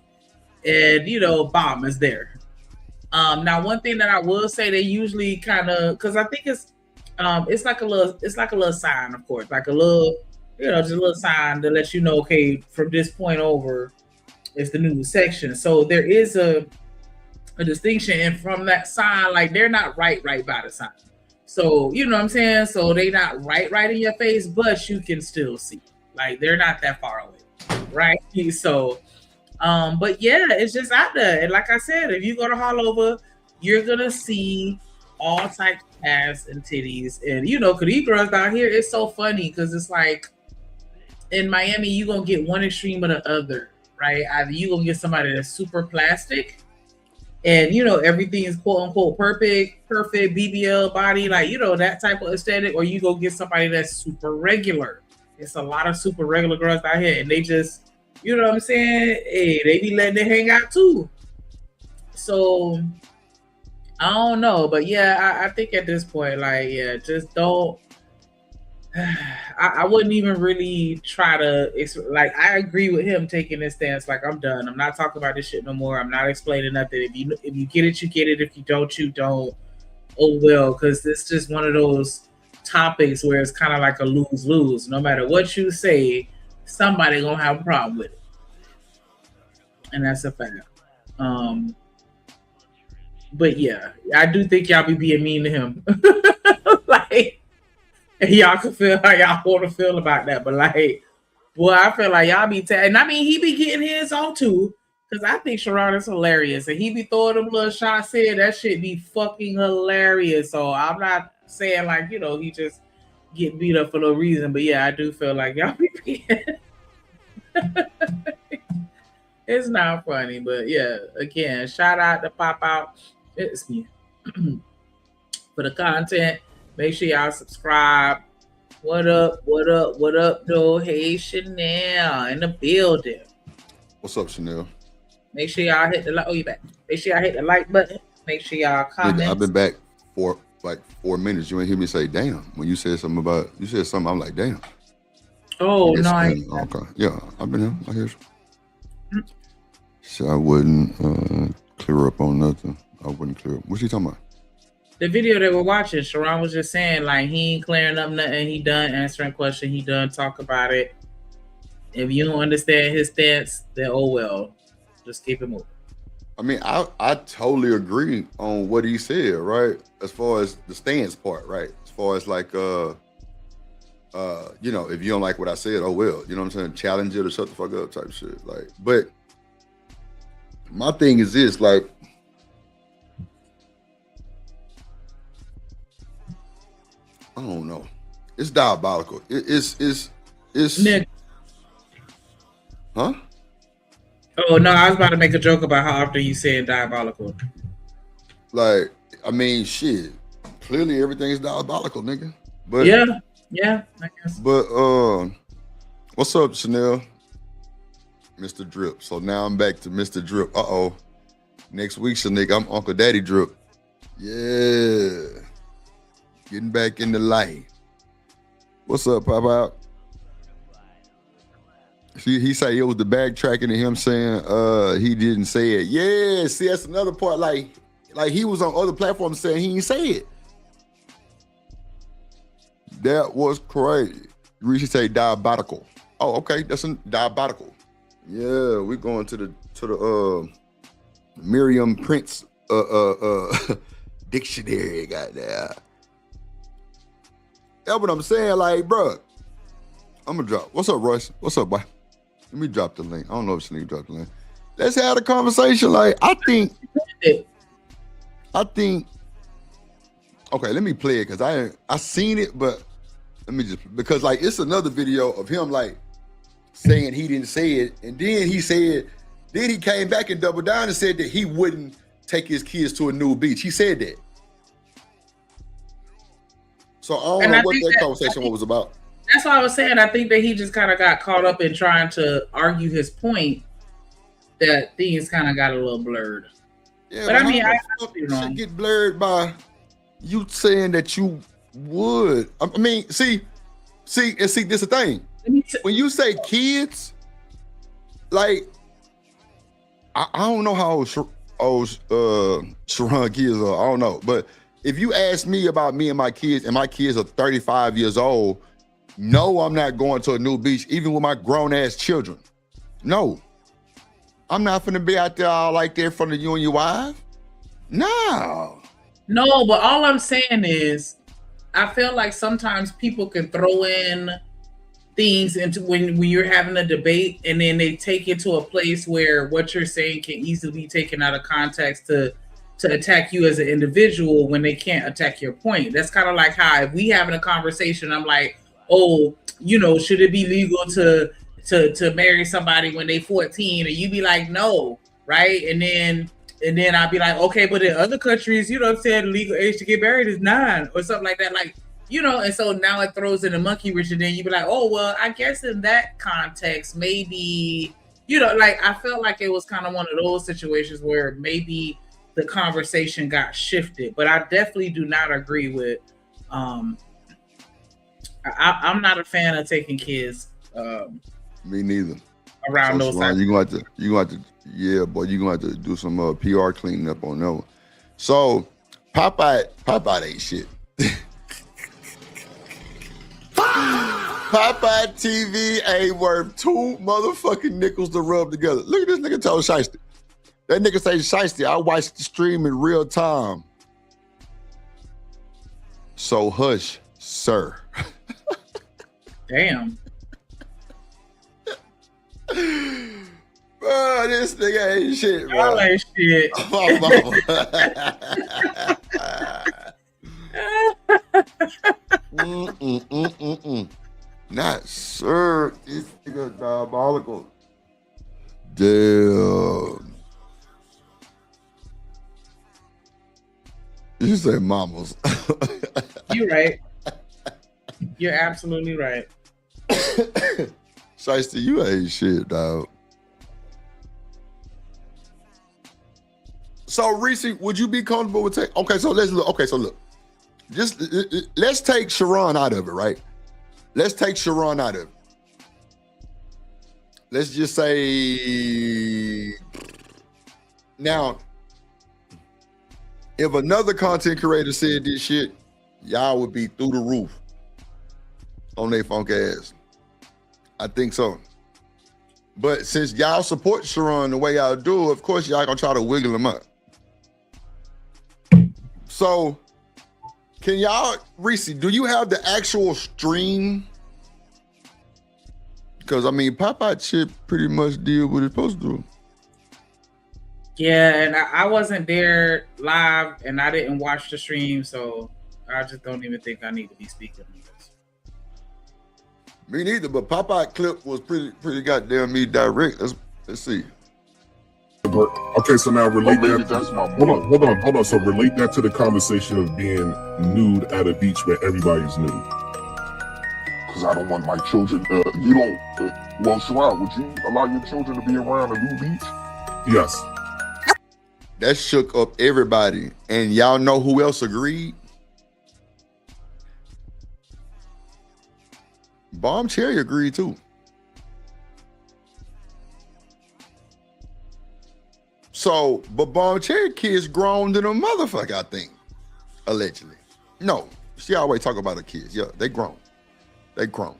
and bomb is there. Now, one thing that I will say, they usually kind of, because I think it's like a little sign, of course, like a little, just a little sign to let you know, okay, from this point over, it's the new section. So there is a distinction, and from that sign, like, they're not right by the sign. So you know what I'm saying. So they not right in your face, but you can still see. Like, they're not that far away, right? So. But yeah, it's just out there. And like I said, if you go to Hollover, you're gonna see all types of ass and titties. And cause these girls down here, it's so funny because it's like in Miami, you're gonna get one extreme or the other, right? Either you're gonna get somebody that's super plastic and everything is quote unquote perfect BBL body, like that type of aesthetic, or you go get somebody that's super regular. It's a lot of super regular girls out here, and they just, you know what I'm saying? Hey, they be letting it hang out too. So I don't know, but yeah, I think at this point, like, yeah, just don't I wouldn't even really try to. Like, I agree with him taking this stance. Like, I'm done. I'm not talking about this shit no more. I'm not explaining nothing. If you get it, you get it. If you don't, you don't. Oh well, because it's just one of those topics where it's kind of like a lose lose. No matter what you say, somebody gonna have a problem with it, and that's a fact. Um, but yeah, I do think y'all be being mean to him. Like, y'all can feel how y'all want to feel about that, but like, boy, I feel like y'all be and I mean, he be getting his on too. Cause I think Sharon is hilarious, and he be throwing them little shots in. That shit be fucking hilarious. So I'm not saying like he just get beat up for no reason, but yeah, I do feel like y'all be being. It's not funny, but yeah. Again, shout out to Pop Out. It's me for the content. Make sure y'all subscribe. What up? What up? What up, though? Hey, Chanel in the building. What's up, Chanel? Make sure y'all hit the like. Oh, you back? Make sure y'all hit the like button. Make sure y'all comment. I've been back for like 4 minutes. You ain't hear me say "damn" when you said something about you said something. I'm like, "Damn." Oh no! Okay, yeah, I've been here. I hear you. So I wouldn't clear up on nothing. I wouldn't clear up. What's he talking about? The video that we're watching, Sharon was just saying like he ain't clearing up nothing. He done answering questions. He done talk about it. If you don't understand his stance, then oh well. Just keep it moving. I mean, I totally agree on what he said, right? As far as the stance part, right? As far as like if you don't like what I said, oh well, you know what I'm saying? Challenge it or shut the fuck up type shit. Like, but my thing is this, like, I don't know. It's diabolical. It's Nick. Huh? Oh no, I was about to make a joke about how often you saying diabolical. Like, I mean, shit. Clearly everything is diabolical, nigga. But yeah, I guess. But what's up, Chanel? Mr. Drip. So now I'm back to Mr. Drip. Next week, nigga, I'm Uncle Daddy Drip. Yeah. Getting back in the light. What's up, Pop Out? See, he said it was the backtracking to him saying he didn't say it. Yeah, see, that's another part. Like he was on other platforms saying he didn't say it. That was crazy. You should say diabolical. Oh, okay, that's diabolical. Yeah, we're going to the Merriam Prince dictionary. Goddamn. That's what I'm saying. Like, bro, I'm gonna drop. What's up, Royce? What's up, boy? Let me drop the link. I don't know if Sneak dropped the link. Let's have a conversation. Like, I think. Okay, let me play it because I seen it, but let me just because like it's another video of him like saying he didn't say it, and then he came back and doubled down and said that he wouldn't take his kids to a new beach. He said that. So I don't know what that conversation was about. That's what I was saying. I think that he just kind of got caught up in trying to argue his point. That things kind of got a little blurred. Yeah, but I mean, I should get blurred by you saying that you would. I mean, see, this is the thing. When you say kids, like, I don't know how old Sharon kids are. I don't know, but if you ask me about me and my kids are 35 years old, no, I'm not going to a new beach, even with my grown ass children. No, I'm not finna be out there all like that in front of you and your wife. No, but all I'm saying is, I feel like sometimes people can throw in things into when you're having a debate, and then they take it to a place where what you're saying can easily be taken out of context to attack you as an individual when they can't attack your point. That's kind of like how if we having a conversation, I'm like, oh, should it be legal to marry somebody when they 14? And you be like, no, right? And then I'll be like, okay, but in other countries, the legal age to get married is 9 or something like that. Like, and so now it throws in a monkey wrench, and then you be like, oh, well, I guess in that context, maybe, like I felt like it was kind of one of those situations where maybe the conversation got shifted. But I definitely do not agree with, I I'm not a fan of taking kids. Me neither. Around So those Sharon, times. you gonna have to, yeah, boy, you gonna have to do some PR cleaning up on that one. So Popeye ain't shit. Popeye TV ain't worth 2 motherfucking nickels to rub together. Look at this nigga tell Shiesty. That nigga say, Shiesty, I watched the stream in real time. So hush, sir. Damn. Bro, this nigga ain't shit, bro. Y'all ain't shit. My mama. Not sir. This nigga diabolical. Damn. You say mamas. You're right. You're absolutely right. Shiesty, you ain't shit, dog. So, Reese, would you be comfortable with take? Okay, so let's look. Okay, so look. Just let's take Sharon out of it, right? Let's take Sharon out of it. Let's just say now, if another content creator said this shit, y'all would be through the roof on their funk ass. I think so. But since y'all support Sharon the way y'all do, of course y'all gonna try to wiggle them up. So, can y'all, Reese, do you have the actual stream? Because I mean, Popeye shit pretty much did what it's supposed to do. Yeah, and I wasn't there live, and I didn't watch the stream, so I just don't even think I need to be speaking on this. Me neither, but Popeye clip was pretty goddamn me direct. Let's see. But okay, so now relate that. Hold on. So relate that to the conversation of being nude at a beach where everybody's nude. Because I don't want my children. You don't. Well, Sharon, would you allow your children to be around a nude beach? Yes. That shook up everybody, and y'all know who else agreed? Bomb Cherry agreed too. So, but Bomb Cherry kids grown than a motherfucker, I think. Allegedly. No, she always talk about her kids. Yeah, they grown. They grown.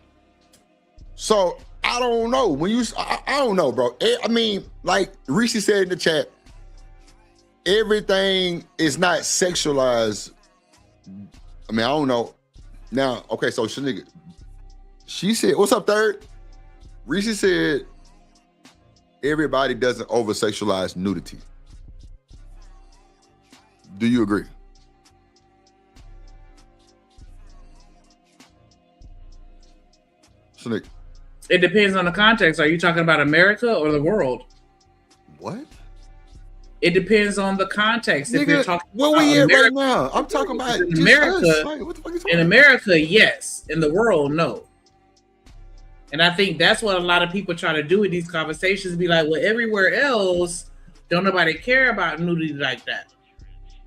So, I don't know. When you, I don't know, bro. I mean, like Reese said in the chat, everything is not sexualized. I mean, I don't know. Now, okay, so she said, what's up, third? Reese said, everybody doesn't over-sexualize nudity. Do you agree? Snick. It depends on the context. Are you talking about America or the world? What? It depends on the context. If you're talking where we at right now? I'm talking about in America. Like, what the fuck is talking in America, yes. In the world, no. And I think that's what a lot of people try to do with these conversations. Be like, well, everywhere else, don't nobody care about nudity like that.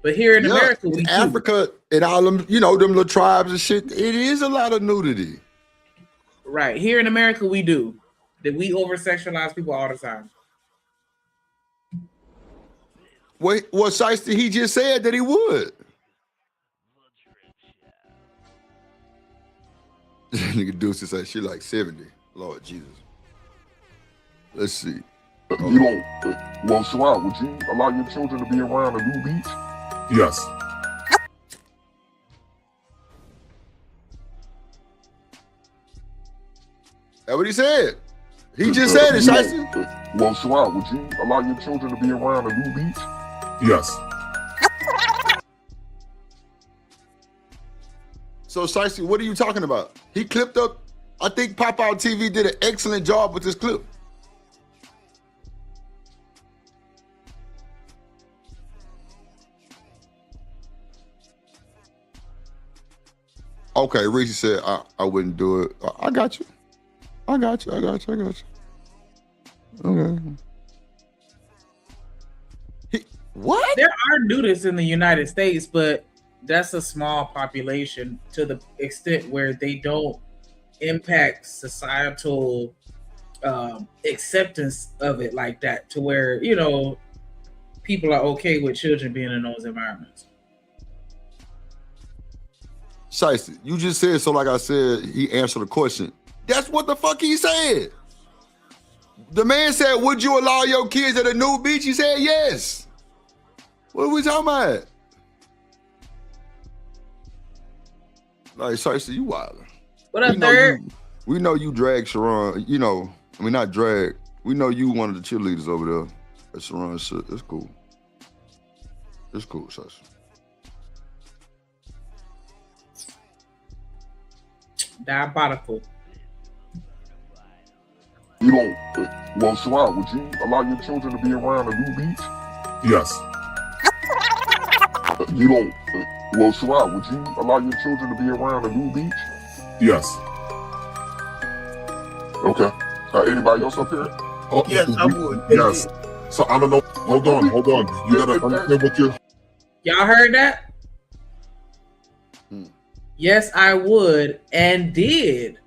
But here in America, we Africa and all them, you know, them little tribes and shit, it is a lot of nudity. Right. Here in America, we do. That we over-sexualize people all the time. Wait, what Shiesty, he just said that he would. Nigga Deuce said she like 70. Lord Jesus. Let's see. You don't. Well, Sharon, would you allow your children to be around a nude beach? Yes. That's what he said. He just said it, Shiesty. Well, Sharon, would you allow your children to be around a nude beach? Yes. So, Shiesty, what are you talking about? He clipped up. I think Pop Out TV did an excellent job with this clip. Okay, Reese said I wouldn't do it. I got you. I got you. Okay. What? There are nudists in the United States, but that's a small population to the extent where they don't impact societal acceptance of it like that, to where people are okay with children being in those environments. Shiesty, you just said so. Like I said, he answered the question. That's what the fuck he said. The man said, "Would you allow your kids at a new beach?" He said, "Yes." What are we talking about? Like, Shiesty, you wild. What up, Third? We know you drag Sharon. Not drag. We know you one of the cheerleaders over there at Sharon's shit. It's cool. It's cool, Shiesty. Diabolical. You don't. Well, Sharon, would you allow your children to be around a new beach? Yes. You don't. Well, Sharon, would you allow your children to be around a new beach? Yes. Okay. Anybody else up here? Oh, Yes, I would. Yes. So I don't know. Hold on. You gotta understand what you're. Y'all heard that? Yes, I would, and did.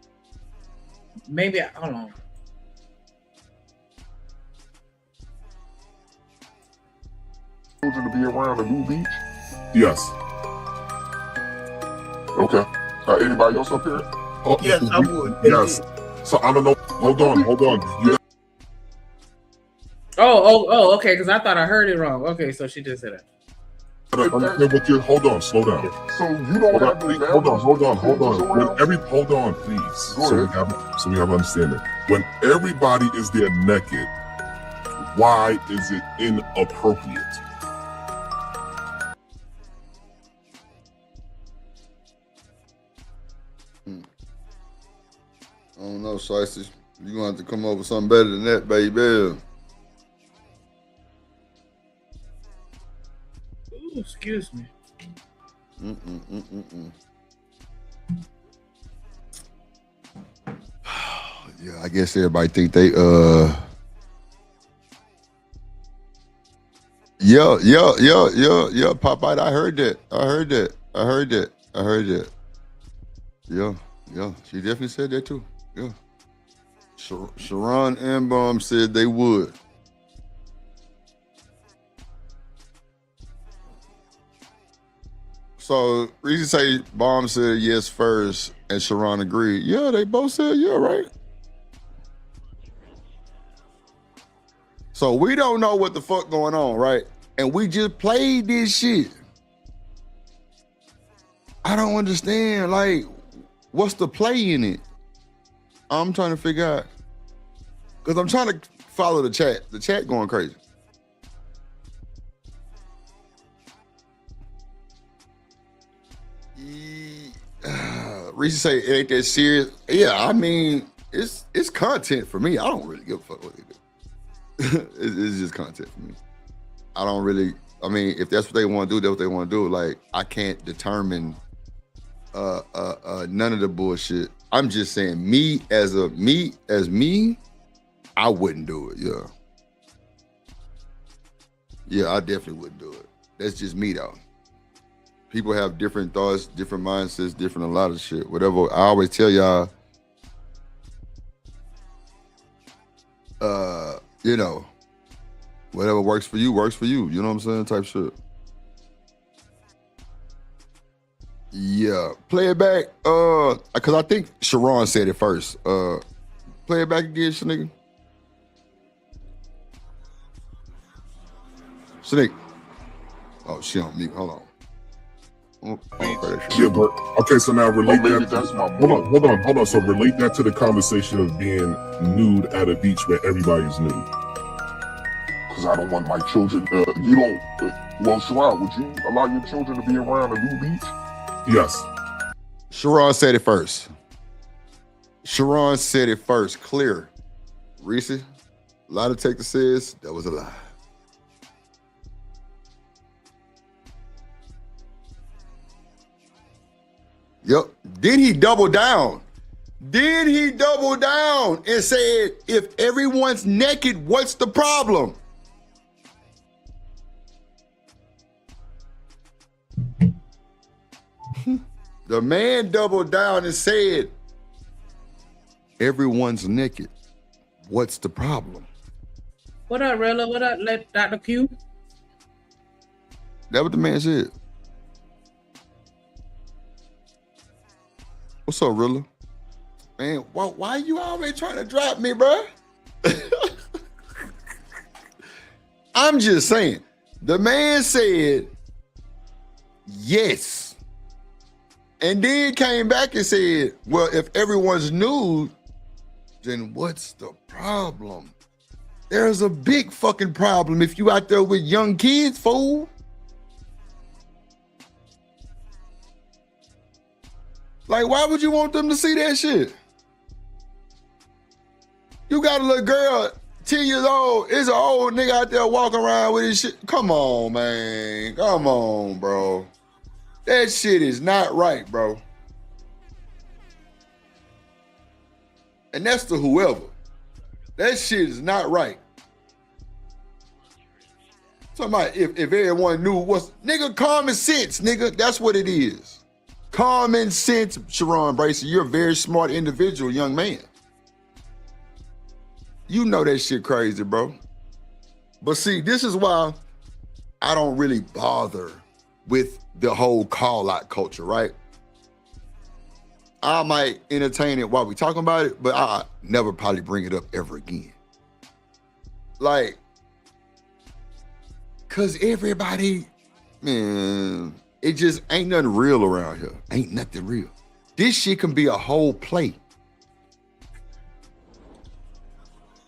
Maybe, hold on. Children to be around a new beach? Yes. Okay. Anybody else up here? Oh, Yes, I would. Yes. So I don't know. Hold on. You Okay, because I thought I heard it wrong. Okay, so she just said it. gotta understand what you're. Hold on. Slow down. So you don't have no Hold on, please. So we have understanding. When everybody is there naked, why is it inappropriate? I don't know, Shiesty. You're gonna have to come up with something better than that, baby. Ooh, excuse me. Yeah, I guess everybody think they Yeah, Popeye, I heard that. Yeah, she definitely said that too. Yeah. Sharon and Bomb said they would. So Reese say Bomb said yes first and Sharon agreed. Yeah, they both said yeah, right? So we don't know what the fuck going on, right? And we just played this shit. I don't understand, like, what's the play in it? I'm trying to figure out. Because I'm trying to follow the chat. The chat going crazy. Reese say it ain't that serious. Yeah, I mean, it's content for me. I don't really give a fuck what they do. It's just content for me. I don't really, I mean, if that's what they want to do, that's what they want to do. Like, I can't determine none of the bullshit. I'm just saying, me, I wouldn't do it. Yeah, I definitely wouldn't do it. That's just me though. People have different thoughts, different mindsets, different a lot of shit. Whatever. I always tell y'all, whatever works for you, works for you. You know what I'm saying? Type shit. Yeah. Play it back. Cause I think Sharon said it first. Play it back again, Shanique. Shanique. Oh, she on mute. Hold on. Yeah, but okay, so now relate that. Hold on. So relate that to the conversation of being nude at a beach where everybody's nude. Because I don't want my children. You don't. Well, Sharon, would you allow your children to be around a new beach? Yes. Sharon said it first. Clear. Reese, a lie detector says that was a lie. Yep. Then he doubled down. And said, if everyone's naked, what's the problem? The man doubled down and said, everyone's naked. What's the problem? What up, Rilla? What up, Dr. Q? That what the man said. What's up, Rilla? Man, why you always trying to drop me, bro? I'm just saying. The man said yes. And then came back and said, well, if everyone's nude, then what's the problem? There's a big fucking problem if you out there with young kids, fool. Like, why would you want them to see that shit? You got a little girl, 10 years old, is an old nigga out there walking around with his shit. Come on, man. Come on, bro. That shit is not right, bro. And that's to whoever. That shit is not right. Talking about if everyone knew what's, nigga, common sense, nigga. That's what it is. Common sense, Sharon Bracy. You're a very smart individual, young man. You know that shit crazy, bro. But see, this is why I don't really bother with the whole call-out culture, right? I might entertain it while we talking about it, but I never probably bring it up ever again. Like, cause everybody, man, it just ain't nothing real around here. Ain't nothing real. This shit can be a whole play.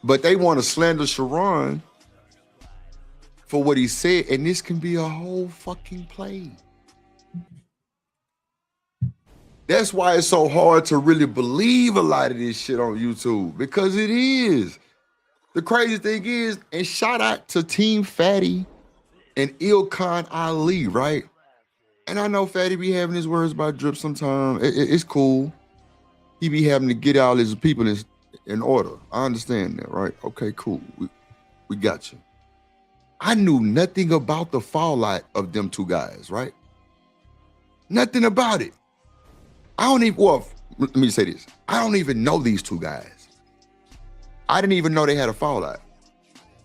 But they want to slander Sharon for what he said, and this can be a whole fucking play. That's why it's so hard to really believe a lot of this shit on YouTube, because it is. The crazy thing is, and shout out to Team Fatty and Ilkan Ali, right? And I know Fatty be having his words about drip sometimes. It's cool. He be having to get all his people in order. I understand that, right? Okay, cool. We got you. I knew nothing about the fallout of them two guys, right? Nothing about it. I don't even, well, let me say this. I don't even know these two guys. I didn't even know they had a fallout.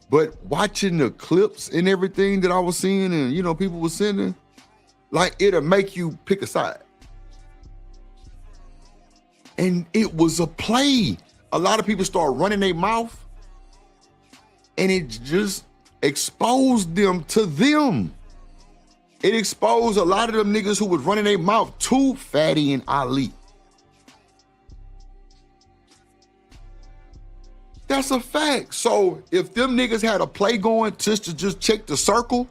But watching the clips and everything that I was seeing and, you know, people were sending, like, it'll make you pick a side. And it was a play. A lot of people start running their mouth and it just exposed them to them. It exposed a lot of them niggas who was running their mouth to Fatty and Ali. That's a fact. So if them niggas had a play going just to just check the circle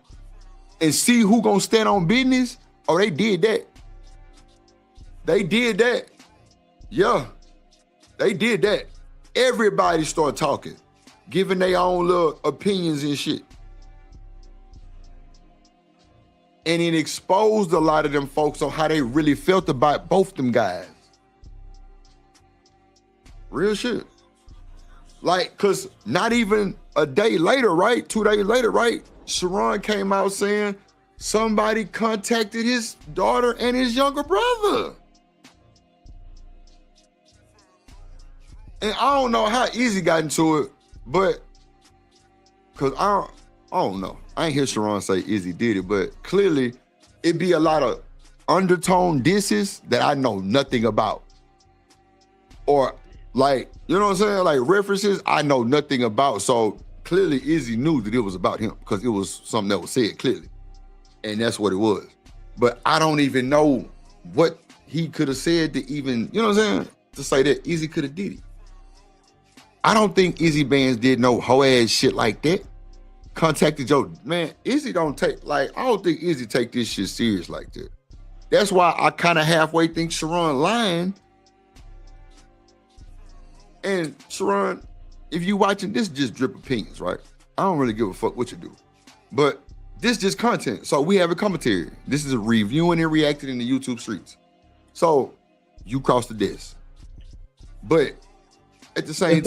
and see who gonna stand on business, oh, they did that. They did that. Yeah, they did that. Everybody started talking, giving their own little opinions and shit. And it exposed a lot of them folks on how they really felt about both them guys. Real shit. Like, cause not even a day later, right? 2 days later, right? Sharon came out saying somebody contacted his daughter and his younger brother. And I don't know how Easy got into it, but cause I don't know. I ain't hear Sharon say Izzy did it, but clearly it be a lot of undertone disses that I know nothing about. Or like, you know what I'm saying? Like references I know nothing about. So clearly Izzy knew that it was about him because it was something that was said clearly. And that's what it was. But I don't even know what he could have said to even, you know what I'm saying? To say that Izzy could have did it. I don't think Izzy Bands did no hoe ass shit like that. Contacted Joe, man, Izzy don't take, like, I don't think Izzy take this shit serious like that. That's why I kind of halfway think Sharon lying. And Sharon, if you watching this, just drip opinions, right? I don't really give a fuck what you do. But this just content. So we have a commentary. This is a reviewing and reacting in the YouTube streets. So you cross the desk. But at the same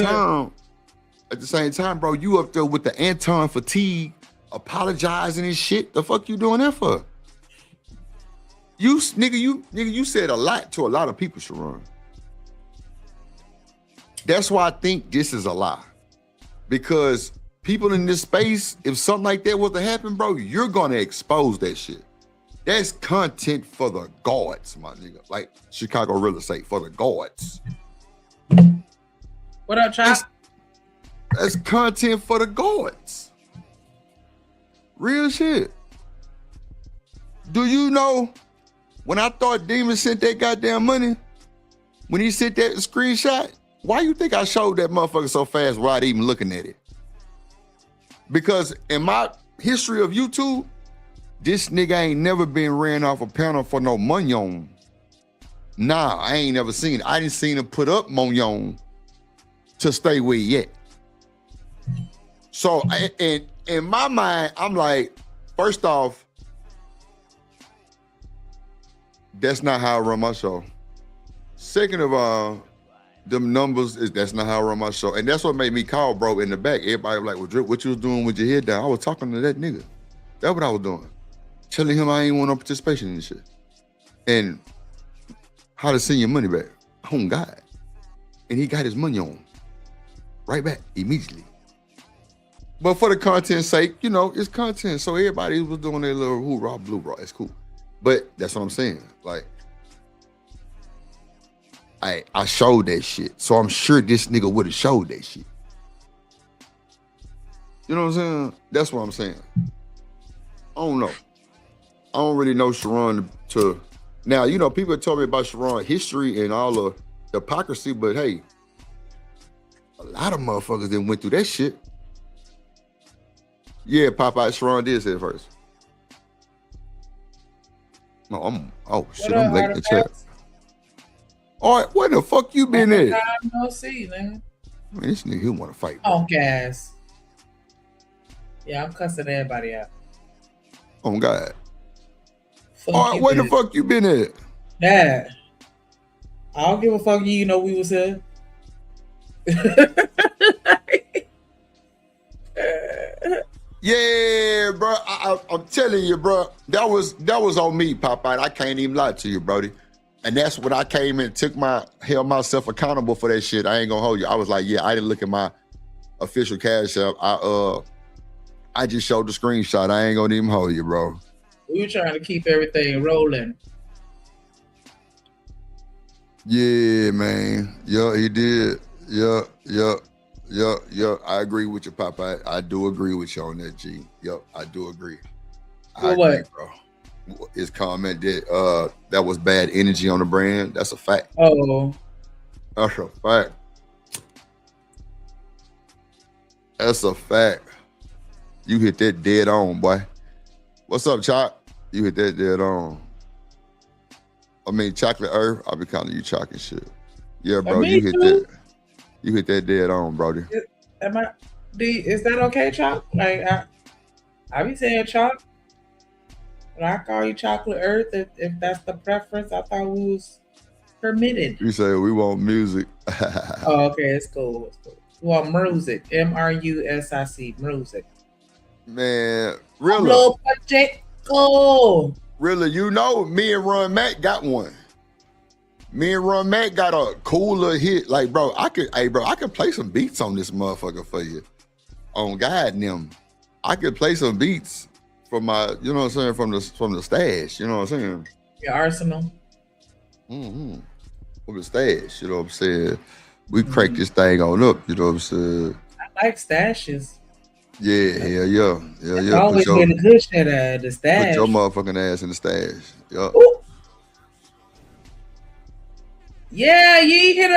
time, bro, you up there with the Anton fatigue, apologizing and shit. The fuck you doing that for? You said a lot to a lot of people, Sharon. That's why I think this is a lie. Because people in this space, if something like that was to happen, bro, you're gonna expose that shit. That's content for the gods, my nigga. Like Chicago real estate, for the gods. What up, Chop? That's content for the gods. Real shit. Do you know when I thought Demon sent that goddamn money, when he sent that screenshot, why you think I showed that motherfucker so fast without even looking at it? Because in my history of YouTube, this nigga ain't never been ran off a panel for no monyon. Nah, I ain't never seen it. I didn't seen him put up monyon to stay with yet. So in my mind, I'm like, first off, that's not how I run my show. Second of all, them numbers, that's not how I run my show. And that's what made me call bro in the back. Everybody was like, well, Drip, what you was doing with your head down? I was talking to that nigga. That's what I was doing. Telling him I ain't want no participation in this shit. And how to send your money back. Oh, God. And he got his money on. Right back, immediately. But for the content's sake, you know, it's content. So everybody was doing their little hoorah, blue bra. It's cool. But that's what I'm saying. Like, I showed that shit. So I'm sure this nigga would have showed that shit. You know what I'm saying? That's what I'm saying. I don't know. I don't really know Sharon to now, you know, people told me about Sharon history and all the hypocrisy, but hey, a lot of motherfuckers that went through that shit. Yeah, Popeye, Sharon did say it first. No, I'm late in the chat. All right, where the fuck you been at? No see, man. Man, this nigga, he want to fight. Oh, gas. Yeah, I'm cussing everybody out. Oh, God. All right, where the fuck you been at? Dad. I don't give a fuck. You know we was here. Yeah, bro. I'm telling you, bro. That was on me, Popeye. I can't even lie to you, Brody. And that's when I came and held myself accountable for that shit. I ain't gonna hold you. I was like, yeah, I didn't look at my official cash app. I just showed the screenshot. I ain't gonna even hold you, bro. We were trying to keep everything rolling. Yeah, man. Yeah, he did. Yeah. I agree with you, Popeye. I do agree with you on that, G. Yep, I do agree. I agree, bro. His comment that was bad energy on the brand. That's a fact. Oh. That's a fact. That's a fact. You hit that dead on, boy. What's up, Chop? You hit that dead on. I mean, Chocolate Earth, I'll be calling you Choc and shit. Yeah, bro, you hit that. You hit that dead on, Brody. Is that okay, Chop? Like, I be saying Chop. When I call you Chocolate Earth, if that's the preference, I thought we was permitted. You say we want music. Oh, okay, it's cool. It's cool. We want music. MRUSIC, music. Man, really? Really, you know, me and Ron Mac got one. Me and Ron Mac got a cooler hit. Like, bro, I could play some beats on this motherfucker for you. On God and them. I could play some beats from my, you know what I'm saying, from the stash, you know what I'm saying? Your arsenal. Mm-hmm. From the stash, you know what I'm saying? We crack this thing on up, you know what I'm saying? I like stashes. Yeah, hell yeah. Hell yeah. Always get the good shit out of the stash. Put your motherfucking ass in the stash. Yup. Yeah, you hit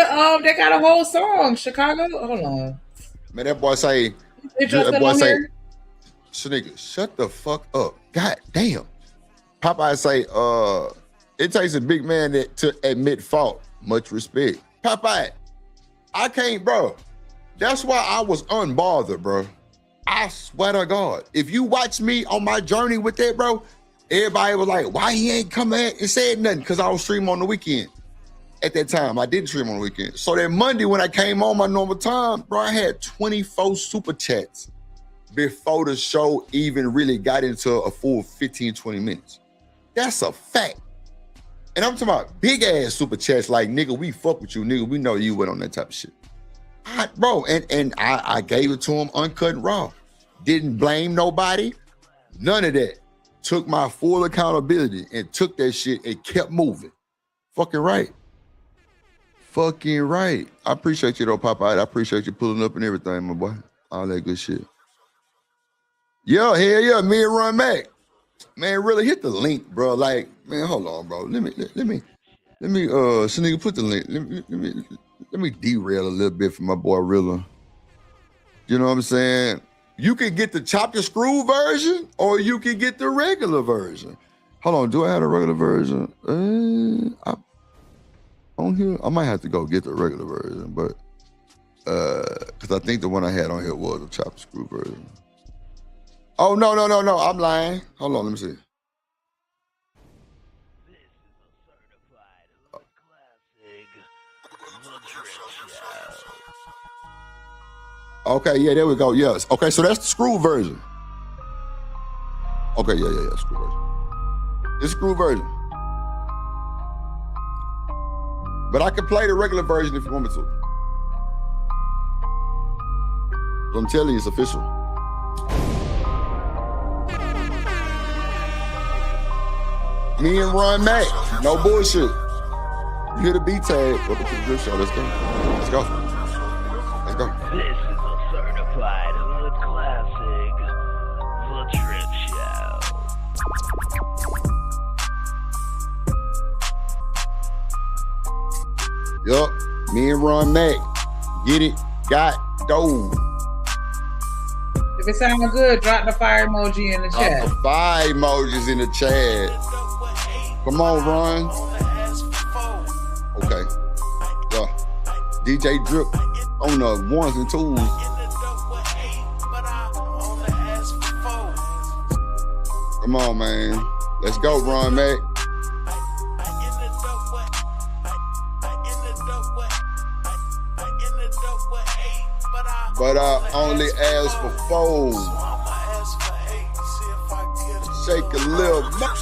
they got a whole song, Chicago. Hold on. Man, that boy say, Sneaker, shut the fuck up. God damn. Popeye say, it takes a big man to admit fault. Much respect. Popeye, I can't, bro. That's why I was unbothered, bro. I swear to God. If you watch me on my journey with that, bro, everybody was like, why he ain't come back and said nothing? Because I was streaming on the weekend. At that time, I didn't stream on the weekend. So that Monday when I came on my normal time, bro, I had 24 super chats before the show even really got into a full 15, 20 minutes. That's a fact. And I'm talking about big ass super chats like, nigga, we fuck with you, nigga. We know you went on that type of shit. Bro, and I gave it to him uncut and raw. Didn't blame nobody. None of that. Took my full accountability and took that shit and kept moving. Fucking right. Fucking right. I appreciate you though, Popeye. I appreciate you pulling up and everything, my boy. All that good shit. Yeah, hell yeah. Me and Run Mac. Man, really hit the link, bro. Like, man, hold on, bro. Let me Shanika, put the link. Let me derail a little bit for my boy Rilla. You know what I'm saying? You can get the chop the screw version, or you can get the regular version. Hold on, do I have the regular version? On here, I might have to go get the regular version, but because I think the one I had on here was the chop the screw version. Oh no, I'm lying. Hold on, let me see. Okay, yeah, there we go. Yes. Okay, so that's the screw version. Okay, yeah, screw version. It's screw version. But I can play the regular version if you want me to. I'm telling you, it's official. Me and Run Mac, no bullshit. You hear the beat tag? Welcome to the Drip Show. Let's go. Let's go. Let's go. This is a certified hood classic, The Drip Show. Yup. Me and Run Mac. Get it, got, go. If it sounds good, drop the fire emoji in the chat. The fire emojis in the chat. Come on, Ron. Okay. Yeah. DJ Drip on the ones and twos. Come on, man. Let's go, Ron Mac. But I only ask for 4. Shake a little more.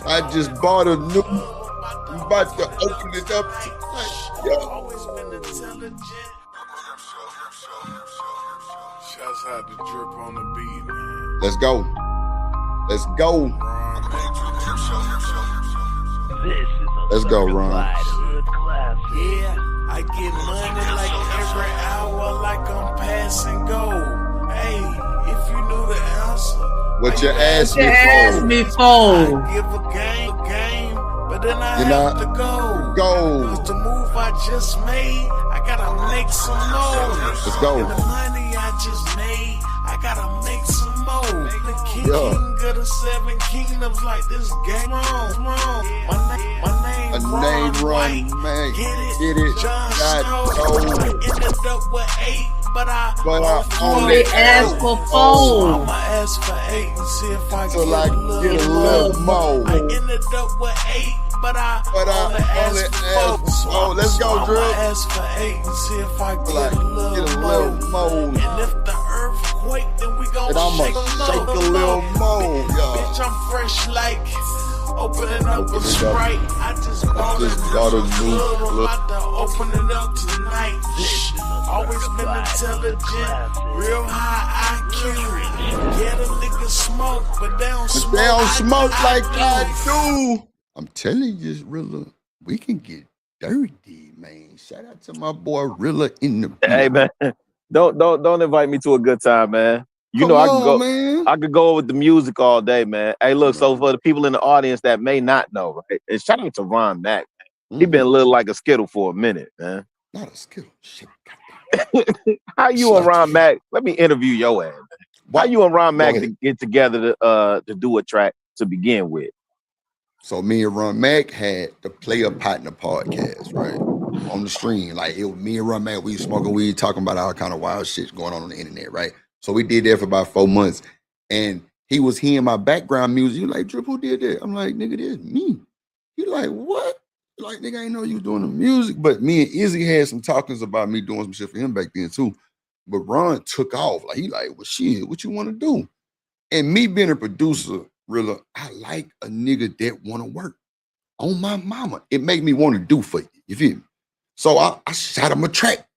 I just bought a new. I'm about to open it up tonight. Shouts out to Drip on the beat, man. Let's go. Let's go. Let's go, Ron. Yeah, I get money like every hour, like I'm passing go. Hey, if you knew the answer, What you asked me for? I give a game, but then I have to go. Cause the move I just made, I gotta make some more. Let's go. And the money I just made, I gotta make some more. The king of the 7 kingdoms, like this game wrong. My name Run, man. Get it, John Snow. Ended up with 8, but I only asked for 4. I'ma ask for 8 and see if I get a little more. I ended up with 8, but I only asked for 4. Let's go, Drip. I'ma ask for 8 and see if I get a little more. And if the earth quake, then we gon' shake a little more. Bitch, I'm fresh like opening up a Sprite. I just bought a new club. I'm about to open it up tonight. Always been intelligent, real high IQ. Yeah, them niggas smoke, but they don't smoke like I do. I'm telling you, Rilla, we can get dirty, man. Shout out to my boy Rilla in the beat. Hey, man, don't invite me to a good time, man. You know, I could go with the music all day, man. Hey, look, so for the people in the audience that may not know, right? And shout out to Ron Mac. He been little like a Skittle for a minute, man. Not a Skittle. Shit. How you and Ron Mac? Let me interview your ass. Why you and Ron Mac to get together to do a track to begin with? So me and Ron Mac had the Player Partner podcast, right? On the stream. Like, it was me and Ron Mac, we smoking weed, talking about all kind of wild shit going on the internet, right? So we did that for about 4 months. And he was hearing my background music. He like, Drip, who did that? I'm like, nigga, that's me. He like, what? Like, nigga, I ain't know you doing the music. But me and Izzy had some talkings about me doing some shit for him back then too. But Ron took off. Like, he like, well, shit, what you want to do? And me being a producer, Rilla, I like a nigga that want to work. On my mama, it make me want to do for you. You feel me? So I shot him a track.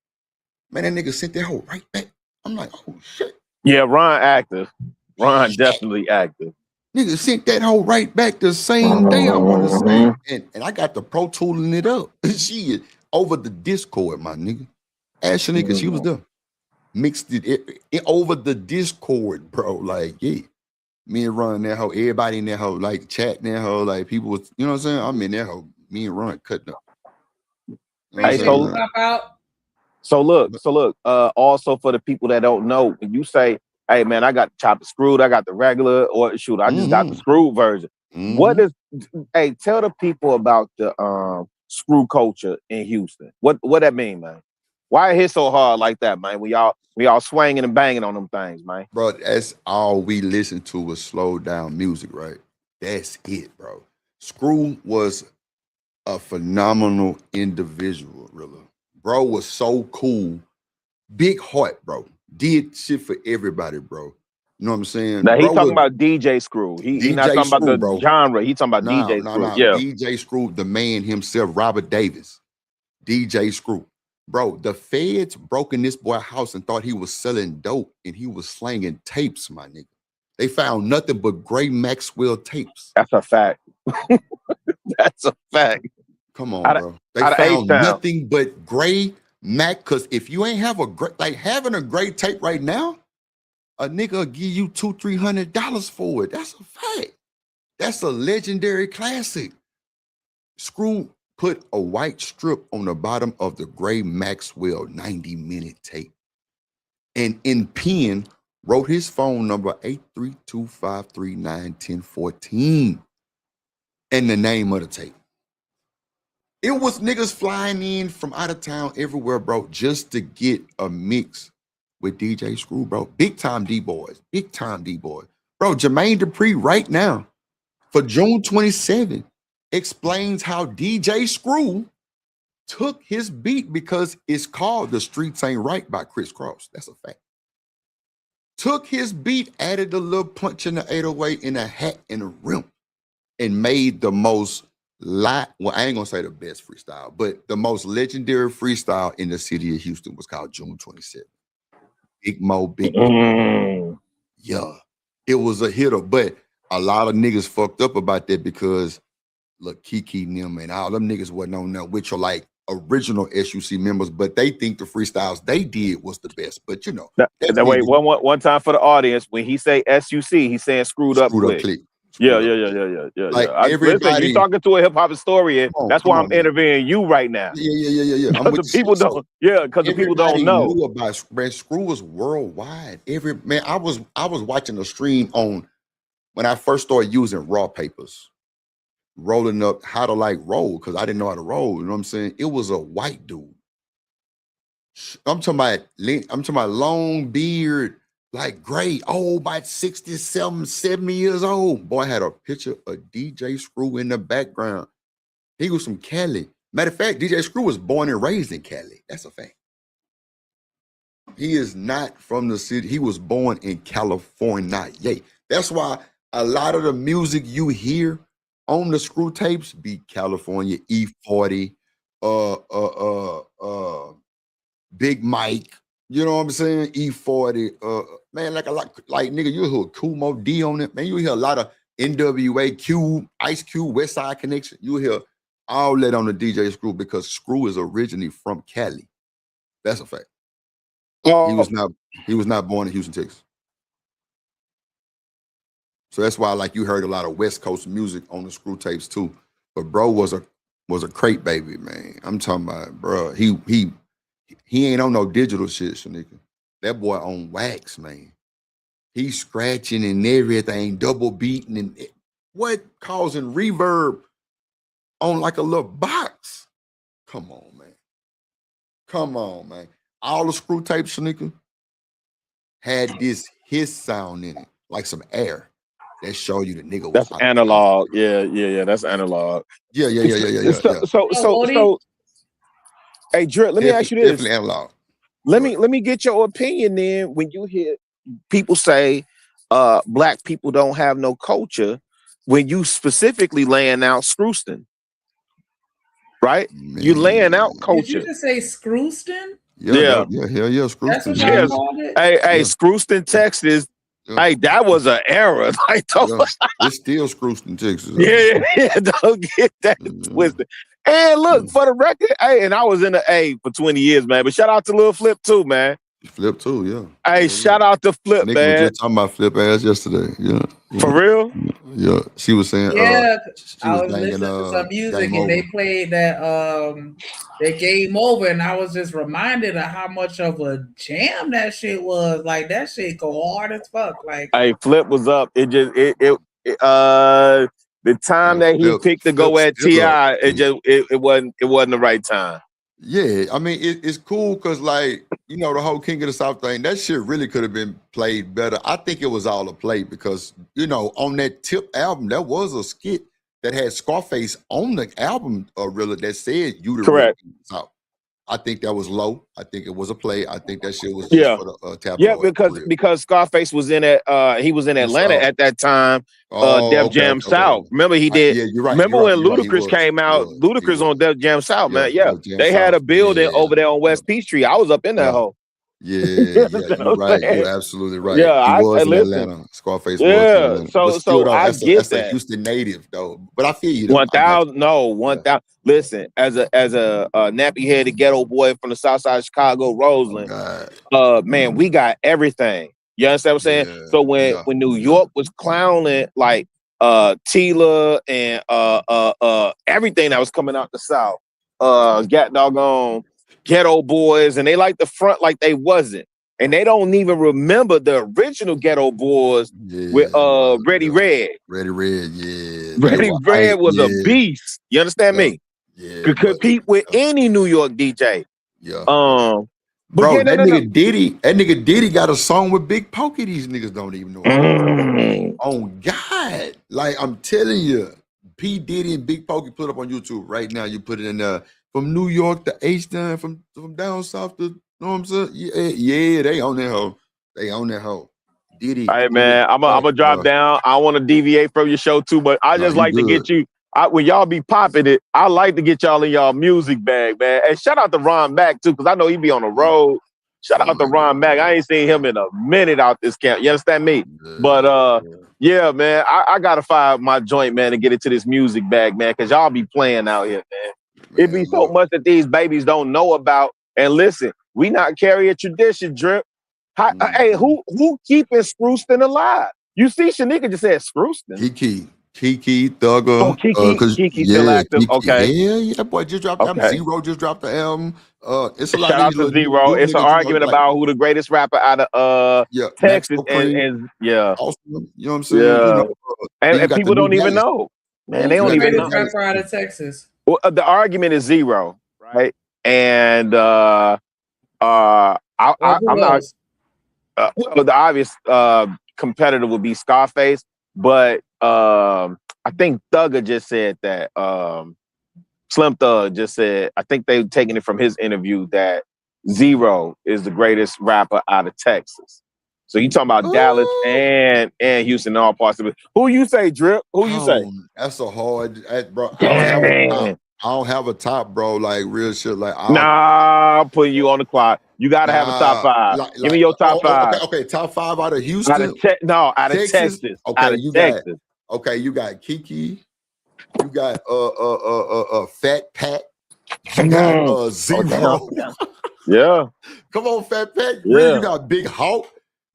Man, that nigga sent that hoe right back. I'm like, oh shit. Yeah, Ron active. Ron definitely active. Nigga sent that hoe right back the same day, I want to say. And I got the Pro Tooling it up. She over the Discord, my nigga. Ashley, nigga, she was there. Mixed it over the Discord, bro. Like, yeah. Me and Ron that hoe, everybody in that hoe, like chatting that hoe, like people was, you know what I'm saying? I'm in that hoe. Me and Ron cutting up. You know Hey, so look, also for the people that don't know, when you say, hey man, I got the chopped screwed, I got the regular, or shoot, I just got the screwed version. What is hey, tell the people about the screw culture in Houston. What that mean, man? Why it hit so hard like that, man? We all swinging and banging on them things, man. Bro, that's all we listened to was slow down music, right? That's it, bro. Screw was a phenomenal individual, really. Bro was so cool. Big heart, bro. Did shit for everybody, bro. You know what I'm saying? Now he bro talking about DJ Screw. He not talking about the genre. He talking about DJ Screw. Yeah. DJ Screw, the man himself, Robert Davis. DJ Screw. Bro, the feds broke in this boy's house and thought he was selling dope and he was slanging tapes, my nigga. They found nothing but Gray Maxwell tapes. That's a fact. That's a fact. Come on, bro. They found nothing but Gray Mac, because if you ain't have a great, like having a great tape right now, a nigga will give you $200-$300 for it. That's a fact. That's a legendary classic. Screw put a white strip on the bottom of the Gray Maxwell 90-minute tape. And in pen, wrote his phone number 832-539-1014 and the name of the tape. It was niggas flying in from out of town everywhere, bro, just to get a mix with DJ Screw, bro. Big time D-boys. Big time D-boys. Bro, Jermaine Dupri right now for June 27 explains how DJ Screw took his beat because it's called The Streets Ain't Right by Chris Cross. That's a fact. Took his beat, added a little punch in the 808 in a hat and a rim, and made the most well, I ain't gonna say the best freestyle, but the most legendary freestyle in the city of Houston was called June 27. Big Mo, Big Mo. Yeah, it was a hitter, but a lot of niggas fucked up about that because look, Kiki and them and all them niggas wasn't on there, which are like original SUC members, but they think the freestyles they did was the best. But you know, wait, one time for the audience. When he say SUC, he's saying screwed up click. Yeah. Like everybody, listen, you talking to a hip hop historian. That's why I'm interviewing you right now. Yeah. Because the people don't. Yeah, because the people don't know. Knew about man, Screw was worldwide. I was watching a stream on when I first started using raw papers, rolling up how to like roll because I didn't know how to roll. You know what I'm saying? It was a white dude. I'm talking about long beard. Like gray, old, about 67, 70 years old. Boy, had a picture of DJ Screw in the background. He was from Cali. Matter of fact, DJ Screw was born and raised in Cali. That's a fact. He is not from the city. He was born in California. Yay. That's why a lot of the music you hear on the Screw tapes be California, E40, Big Mike. You know what I'm saying? E40, man, like nigga, you hear Kumo D on it, man. You hear a lot of NWA, Cube, Ice Cube, West Side Connection. You hear all that on the DJ Screw because Screw is originally from Cali. That's a fact. He was not born in Houston, Texas. So that's why, like, you heard a lot of West Coast music on the Screw tapes too. But bro was a crate baby, man. I'm talking about, bro. He ain't on no digital shit, Shanika. That boy on wax, man. He's scratching and everything, double beating and what causing reverb on like a little box. Come on, man. All the Screw tapes, Shanika, had his sound in it, like some air. That show you the nigga was that's analog. Yeah, that's analog. Yeah. So hey, Drip, let me ask you this. Definitely analog. Let me get your opinion then when you hear people say black people don't have no culture when you specifically laying out Screwston, right? You laying out Did culture. you just say Screwston? Yeah. Screwston. That's what y'all called it? Hey, Screwston, Texas. Hey, that was an era. Like, it's still Screwston, Texas. Don't get that twisted. And look, for the record, hey, and I was in the A for 20 years, man. But shout out to Lil Flip too, man. Flip too, yeah. Hey, shout out to Flip, Nigga man. was just talking about Flip ass yesterday. Yeah. For real? Yeah. She was saying Yeah, she I was was banging, listening to some music Game and they Over. played that Game Over, and I was just reminded of how much of a jam that shit was. Like that shit go hard as fuck. Like Hey, Flip was up. It just the time that he picked to go at T.I., it wasn't the right time. Yeah, I mean it's cool because like the whole King of the South thing, that shit really could have been played better. I think it was all a play because on that Tip album there was a skit that had Scarface on the album really that said you the real King of the South. I think that was low. I think it was a play. I think that shit was just for the tabloid. Yeah, because Scarface was in he was in Atlanta at that time. Def Jam South. Remember he did. Yeah, you're right. Remember when Ludacris came out? Ludacris on Def Jam South, man. Yeah, they had a building over there on West Peachtree. I was up in that hole. Yeah, you're right. You're absolutely right. Yeah, he was in listen. Atlanta. Scarface was in Atlanta. So though, I get that's that. a Houston native though. But I feel you. 1,000. No, 1,000. Listen, as a nappy headed ghetto boy from the South Side of Chicago, Roseland, man, we got everything. You understand what I'm saying? So when New York was clowning like Tila and everything that was coming out the South, got doggone ghetto boys, and they like the front like they wasn't. And they don't even remember the original Ghetto Boys with Ready Red. Ready Red, yeah. Ready Red was a beast. You understand me? Yeah. Could compete with any New York DJ. Yeah. But bro, yeah, that nigga Diddy got a song with Big Pokey. These niggas don't even know. Oh God. Like I'm telling you, P. Diddy and Big Pokey put up on YouTube right now. You put it in there. From New York to H-Town, from down south to, you know what I'm saying? Yeah, they on that hoe. They on that hoe. Diddy. Hey, man, I'm gonna drop down. I want to deviate from your show too, but I just like to get you, when y'all be popping it, I like to get y'all in y'all music bag, man. And shout out to Ron Mack too, because I know he be on the road. Shout out to Ron Mack. I ain't seen him in a minute out this camp. You understand me? But yeah, man, I gotta find my joint, man, and get into this music bag, man, because y'all be playing out here, man. It be so much that these babies don't know about. And listen, we not carry a tradition, Drip. Hey, who keeping Screwston alive? You see, Shanika just said Screwston. Kiki, Thugger. Oh, Kiki still active. Okay. Yeah, that boy just dropped the album. Zero just dropped the album. It's a lot Shout out to Zero. It's an argument about who the greatest rapper out of Texas and awesome. You know what I'm saying? Yeah. And people don't even know. Man, they don't even know. Greatest rapper out of Texas. Well, the argument is Zero, right? And I'm not. Well, the obvious competitor would be Scarface, but I think Thugger just said that. Slim Thug just said. I think they've taken it from his interview that Zero is the greatest rapper out of Texas. So you talking about Dallas and Houston, all parts of it. Who you say, Drip? Who you say? That's a hard, bro. I don't have a top, bro. Like real shit. Like I'm putting you on the clock. You gotta have a top five. Give me your top five. Okay, top five out of Houston. Out of Texas. Okay, out of Texas. You got Kiki. You got Fat Pat. You got Zero. Yeah. Come on, Fat Pat. Yeah. Really, you got Big Hawk.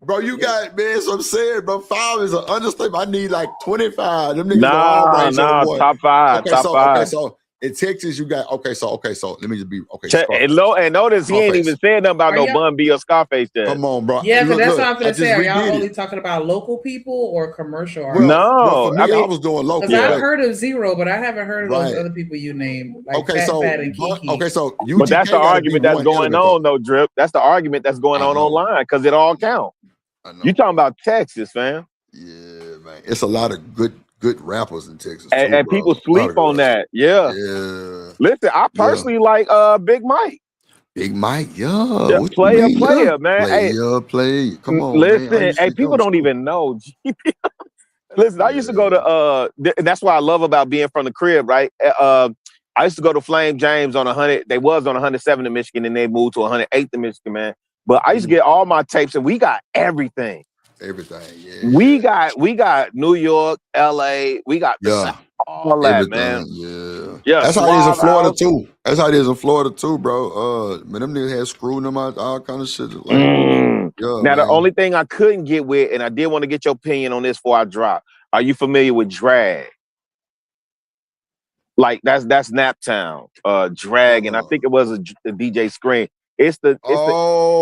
Bro, you got, man, so I'm saying, bro, 5 is an understatement. I need like 25. Them niggas top five. Okay, so in Texas, you got, so let me just be, and notice he ain't even said nothing about no Bun B or Scarface there. Come on, bro. Yeah, because that's what I'm going to say. Are y'all only talking about local people or commercial artists? No. For me, I was doing local. Because I've heard of Zero, but I haven't heard of those other people you named. Like Fat and Kiki. Okay, so UGK, but that's the argument that's going on, though, Drip. That's the argument that's going on online because it all counts. You talking about Texas, fam? Yeah, man. It's a lot of good rappers in Texas. And people sleep on that. Yeah. Yeah. Listen, I personally like Big Mike. Big Mike, yeah. What you player, mean, yeah? man. Hey, Play. Come on, man. I listen, used to hey, see people them don't too. even know. Listen, I used to go to and that's what I love about being from the crib, right? I used to go to Flame James on 100. They was on 107 in Michigan, and they moved to 108 in Michigan, man. But I used to get all my tapes, and we got everything. Everything, We got New York, LA, we got the South, all that, man. Yeah. Yeah, That's how it is in Suave Florida House. too. That's how it is in Florida too, bro. Man, them niggas had screwed them out, all kind of shit. Like, yeah, Now, the man. only thing I couldn't get with, and I did want to get your opinion on this before I drop. Are you familiar with drag? Like that's Naptown, drag, and I think it was a DJ Screen. It's the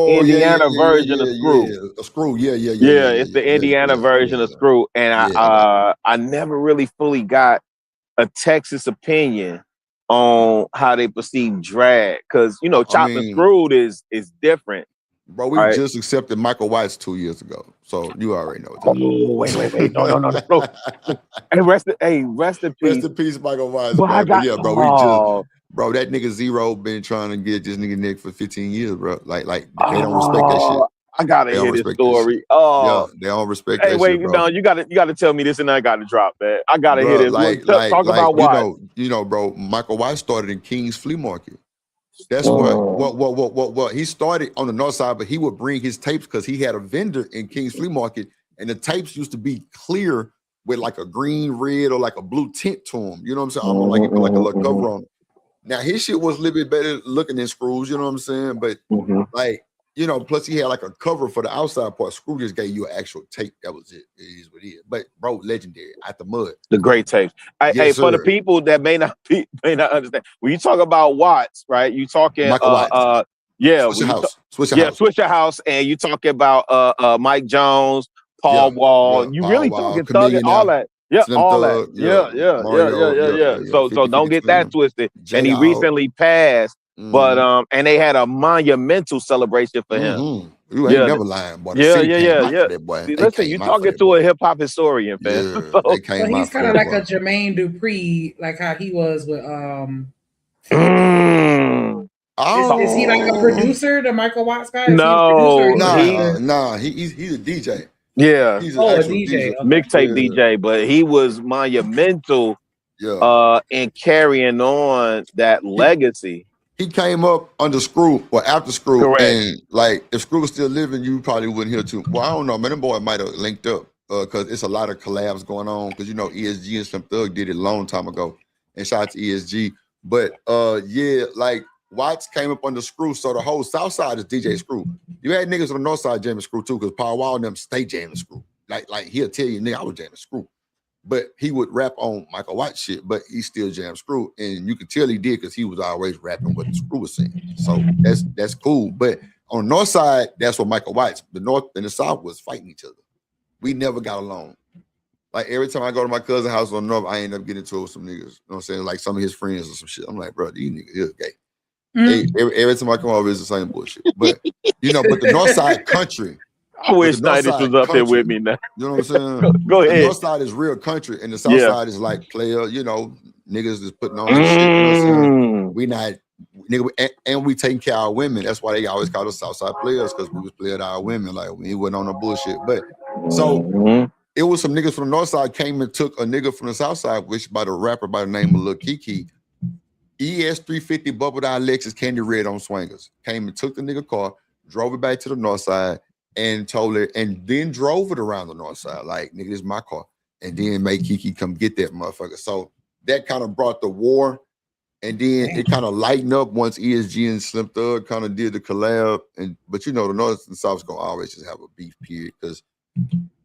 Indiana version of Screw. A screw, yeah. It's the Indiana version of Screw, and I never really fully got a Texas opinion on how they perceive drag, because Chopped and Screwed is different. Bro, we just accepted Michael White's 2 years ago, so you already know. Wait, no. Hey, rest in peace. Rest in peace, Michael White. Well, Bro, that nigga Zero been trying to get this nigga Nick for 15 years, bro. Like they don't respect that shit. I gotta hear this story. Oh, yeah, they don't respect hey, that wait, shit, bro. You gotta tell me this, and I gotta drop, man. I gotta hear this. Talk about why. You know, bro. Michael White started in King's Flea Market. That's what he started on the north side, but he would bring his tapes because he had a vendor in King's Flea Market, and the tapes used to be clear with like a green, red, or like a blue tint to them. You know what I'm saying? Almost like he put like a little cover on it. Now his shit was a little bit better looking than Screws, you know what I'm saying? But like, plus he had like a cover for the outside part. Screw just gave you an actual tape. That was it. It is what it is. But bro, legendary out the mud. The great tapes. Hey, for the people that may not understand, when you talk about Watts, right? You talking Michael Watts. Swisher House, and you talking about Mike Jones, Paul Wall. You really talking Thug and all that. Yeah, all that. Yeah. So don't get that twisted. And he recently passed, but and they had a monumental celebration for him. You ain't never lying, boy. See, listen, you talking to a hip hop historian, fam. So he's kind of like a Jermaine Dupri, like how he was with Is he like a producer, the Michael Watts guy? No, he's a DJ. Yeah, he's a DJ, mixtape DJ, but he was monumental in carrying on that legacy. He came up under Screw or after Screw. Correct. And like if Screw was still living, you probably wouldn't hear too. Well, I don't know, man. Them boy might have linked up because it's a lot of collabs going on. Because ESG and Slim Thug did it a long time ago. And shout out to ESG. But like Watts came up under Screw, so the whole South Side is DJ Screw. You had niggas on the North Side jamming Screw too, because Paul Wall and them stay jamming Screw. Like he'll tell you, nigga, I was jamming Screw. But he would rap on Michael White shit, but he still jammed Screw. And you could tell he did because he was always rapping what the Screw was saying. So that's cool. But on the North Side, that's what Michael White's. The North and the South was fighting each other. We never got along. Like every time I go to my cousin's house on the North, I end up getting into it with some niggas. You know what I'm saying? Like some of his friends or some shit. I'm like, bro, these niggas is gay. Every time I come over, it's the same bullshit. But but the North Side country. I wish Titus was up here with me now. You know what I'm saying? Go ahead. The North Side is real country, and the South Side is like player. Niggas is putting on this shit. You know what I'm saying? We not nigga, and we taking care of our women. That's why they always call us South Side players, because we was playing our women. Like we wasn't on the bullshit. But so it was some niggas from the North Side came and took a nigga from the South Side, which by the rapper by the name of Lil Kiki. ES 350 bubbled out Lexus Candy Red on Swingers. Came and took the nigga car, drove it back to the North Side, and told her, and then drove it around the North Side. Like, nigga, this is my car. And then made Kiki come get that motherfucker. So that kind of brought the war. And then it kind of lightened up once ESG and Slim Thug kind of did the collab. But the North and South's gonna always just have a beef period, because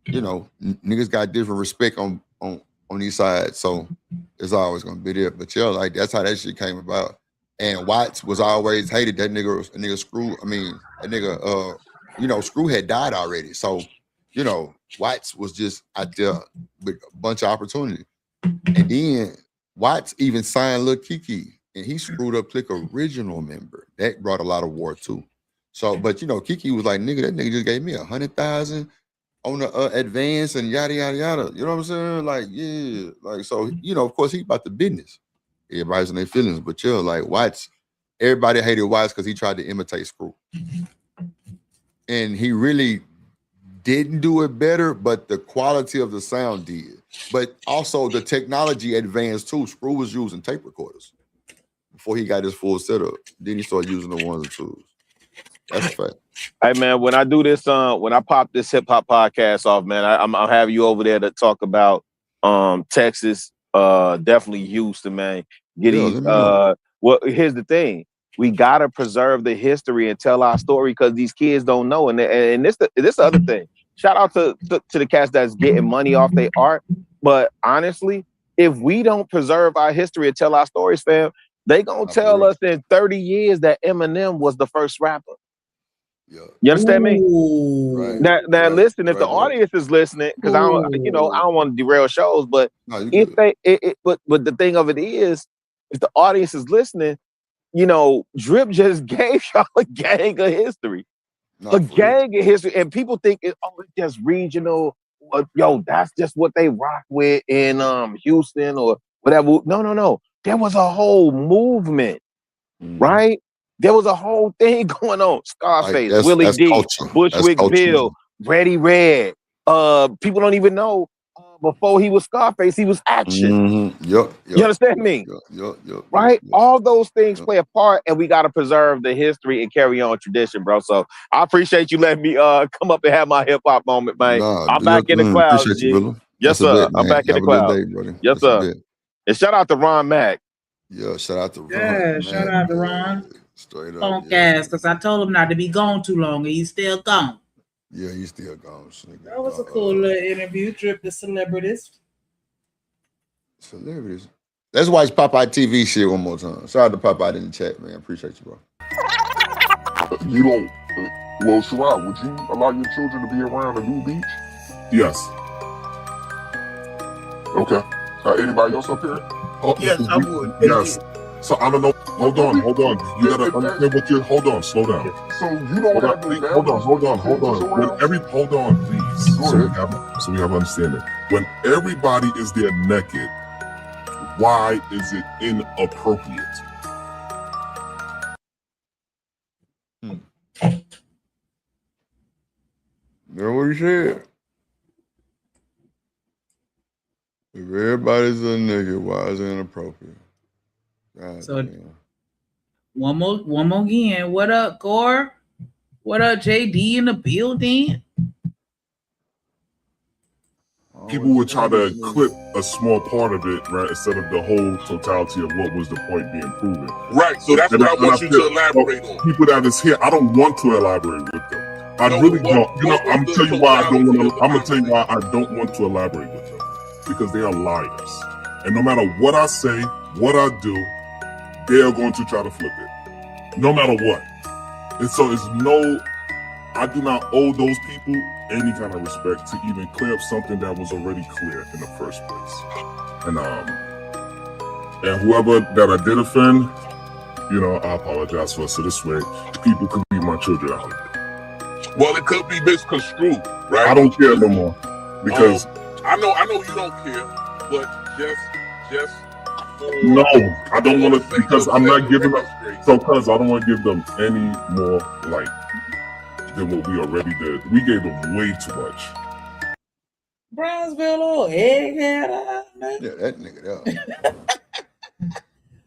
niggas got different respect on these sides. So it's always gonna be there. But like that's how that shit came about. And Watts was always hated. That nigga Screw. I mean, that nigga Screw had died already. So, Watts was just out there with a bunch of opportunity. And then Watts even signed Lil Kiki, and he screwed up Click original member. That brought a lot of war too. So, but Kiki was like, nigga, that nigga just gave me 100,000 on the advance and yada yada yada. You know what I'm saying? Like, yeah, like so. Of course, he about the business. Everybody's in their feelings, but like Watts everybody hated Wise because he tried to imitate Screw. And he really didn't do it better, but the quality of the sound did. But also the technology advanced too. Screw was using tape recorders before he got his full setup. Then he started using the ones and twos. That's a fact. Hey man, when I do this, when I pop this hip hop podcast off, man, I'll have you over there to talk about Texas, definitely Houston, man. Well, here's the thing: we gotta preserve the history and tell our story because these kids don't know. And this other thing. Shout out to the cats that's getting money off their art, but honestly, if we don't preserve our history and tell our stories, fam, they gonna tell us in 30 years that Eminem was the first rapper. Yeah. You understand me? Right. Now listen, if the audience is listening, because I don't want to derail shows, but if but the thing of it is, if the audience is listening, Drip just gave y'all a gang of history. Gang of history, and people think it's just regional. Yo, that's just what they rock with in Houston or whatever. No. There was a whole movement, right? There was a whole thing going on. Scarface, Willie D, culture. Bushwick Bill, Ready Red. People don't even know before he was Scarface, he was Action. Yep. You understand me? Yep. Right? All those things play a part, and we got to preserve the history and carry on tradition, bro. So I appreciate you letting me come up and have my hip hop moment, man. I'm back in the clouds, appreciate you, brother. Yes, sir. I'm back in the clouds. Yes, sir. And shout out to Ron Mack. Yeah, shout out to Ron. Yeah, shout out to Ron. Straight up. Funk ass, because I told him not to be gone too long, and he's still gone. Yeah, he's still gone. That was a cool little interview. Trip to celebrities. Celebrities. Let's watch Popeye TV shit one more time. Shout out to Popeye in the chat, man. Appreciate you, bro. You don't. Well, Sharon, would you allow your children to be around a new beach? Yes. Okay. Anybody else up here? Yes, I would. Yes. So I don't know. Hold on. You gotta understand what you're. Hold on. Slow down. So you don't have no Hold on, please. So we have understanding. When everybody is there naked, why is it inappropriate? Know what he said? If everybody's a nigga, why is it inappropriate? God damn. One more again. What up, Gore? What up, JD in the building? People would try to clip a small part of it, right, instead of the whole totality of what was the point being proven. Right, so that's what I want you to elaborate on. People that is here, I don't want to elaborate with them. I really don't. I'm gonna tell you why I don't want to. I'm gonna tell you why I don't want to elaborate with them, because they are liars, and no matter what I say, what I do, they are going to try to flip it, no matter what. And so I do not owe those people any kind of respect to even clear up something that was already clear in the first place. And whoever that I did offend, I apologize for. So this way, people could be my children out here. Well, it could be misconstrued, right? I don't care no more because I know you don't care, but just no, I don't want to, because I'm not giving up. So, cuz I don't want to give them any more light than what we already did. We gave them way too much. Brownsville little egghead. Yeah, that nigga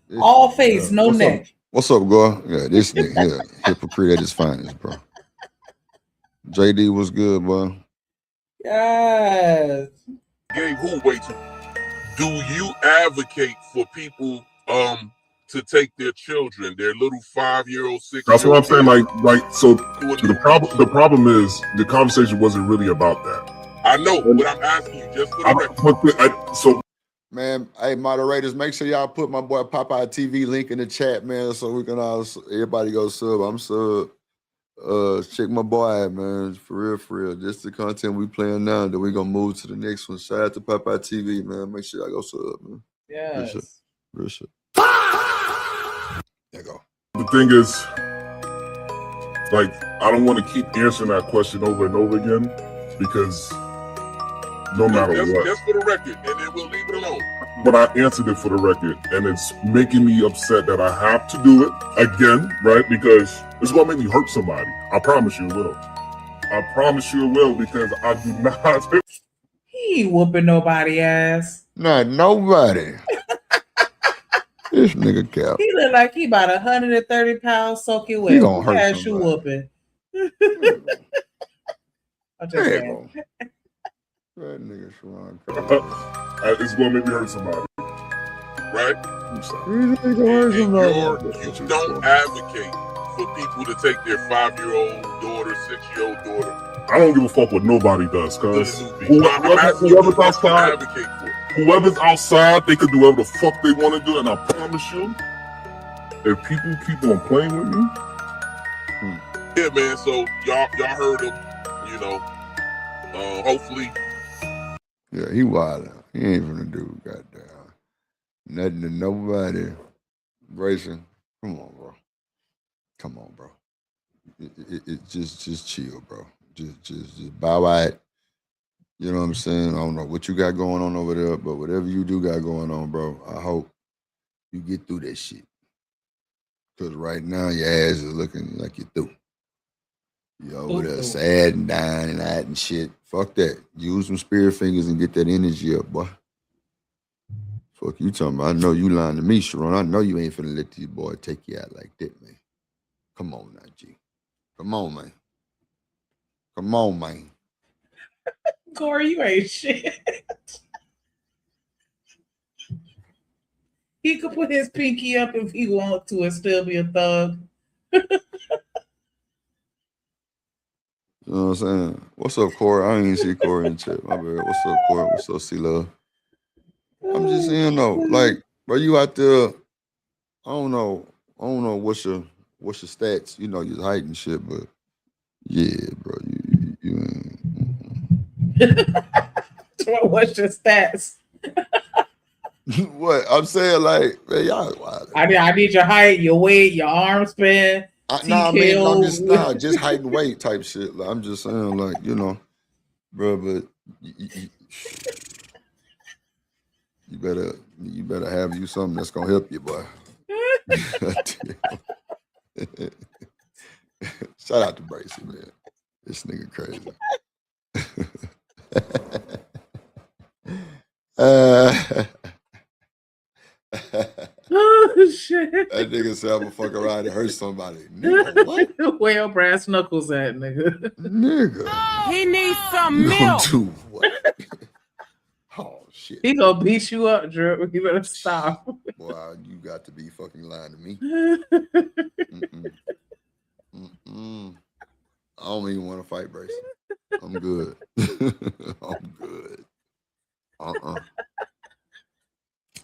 there. All face, no neck. What's up, girl? Yeah, this nigga here, hypocrite at his finest, bro. JD was good, boy. Yes. Gave who way too? Do you advocate for people to take their children, their little 5-year-old, 6-year-old? That's what I'm saying. Like so the problem is the conversation wasn't really about that. I know, but I'm asking you just for the record. Man, hey, moderators, make sure y'all put my boy Popeye TV link in the chat, man, so we can all everybody go sub. I'm sub. Check my boy out, man. For real. This is the content we playing now. Then we gonna move to the next one. Shout out to Popeye TV, man. Make sure y'all go sub, man. Yes. Real shit. There you go. The thing is, like, I don't want to keep answering that question over and over again, because no matter what. That's for the record, and then we'll leave it alone. But I answered it for the record, and it's making me upset that I have to do it again, right? Because it's gonna make me hurt somebody. I promise you it will. I promise you it will, because I do not. He ain't whooping nobody ass. Not nobody. This nigga cap. He look like he about 130 pounds soaking wet. He gonna hurt ass you somebody. whooping. I'm just saying. That nigga Sharon. It's gonna make me hurt somebody. Right? I'm sorry. You don't advocate for people to take their 5-year-old daughter, 6-year-old daughter. I don't give a fuck what nobody does, cuz whoever's outside, they could do whatever the fuck they want to do, and I promise you, if people keep on playing with me, yeah, man. So y'all heard him. You know, hopefully. Yeah, he wildin'. He ain't gonna do goddamn nothing to nobody. Brayson, come on, bro. Come on, bro. It just chill, bro. Just bow out. You know what I'm saying? I don't know what you got going on over there, but whatever you do got going on, bro, I hope you get through that shit. Because right now, your ass is looking like you're through. You over there sad and dying and acting shit. Fuck that. Use some spirit fingers and get that energy up, boy. Fuck you talking about. I know you lying to me, Sharon. I know you ain't finna let these boys take you out like that, man. Come on now, G. Come on, man. Come on, man. Corey, you ain't shit. He could put his pinky up if he wants to and still be a thug. You know what I'm saying? What's up, Corey? I ain't even see Corey in chat. My bad. What's up, Corey? What's up, C-Love? I'm just saying though, like, bro, you out there, I don't know what's your stats, you know, your height and shit, but yeah, bro, you ain't. What's your stats? What? I'm saying, like, man, y'all wild. I need your height, your weight, your arm span. I'm just height and weight type shit. Like, I'm just saying, like, you know, bro, but you better have you something that's gonna help you, boy. Shout out to Bracy, man. This nigga crazy. Oh shit! That nigga said I'm gonna fuck around and hurt somebody. Nigga, what? Where your brass knuckles at, nigga? Nigga. He needs some You milk. gonna do what? Oh shit. He gonna beat you up, Drew. You better stop. Boy, you got to be fucking lying to me. I don't even want to fight, Bracy. I'm good. I'm good.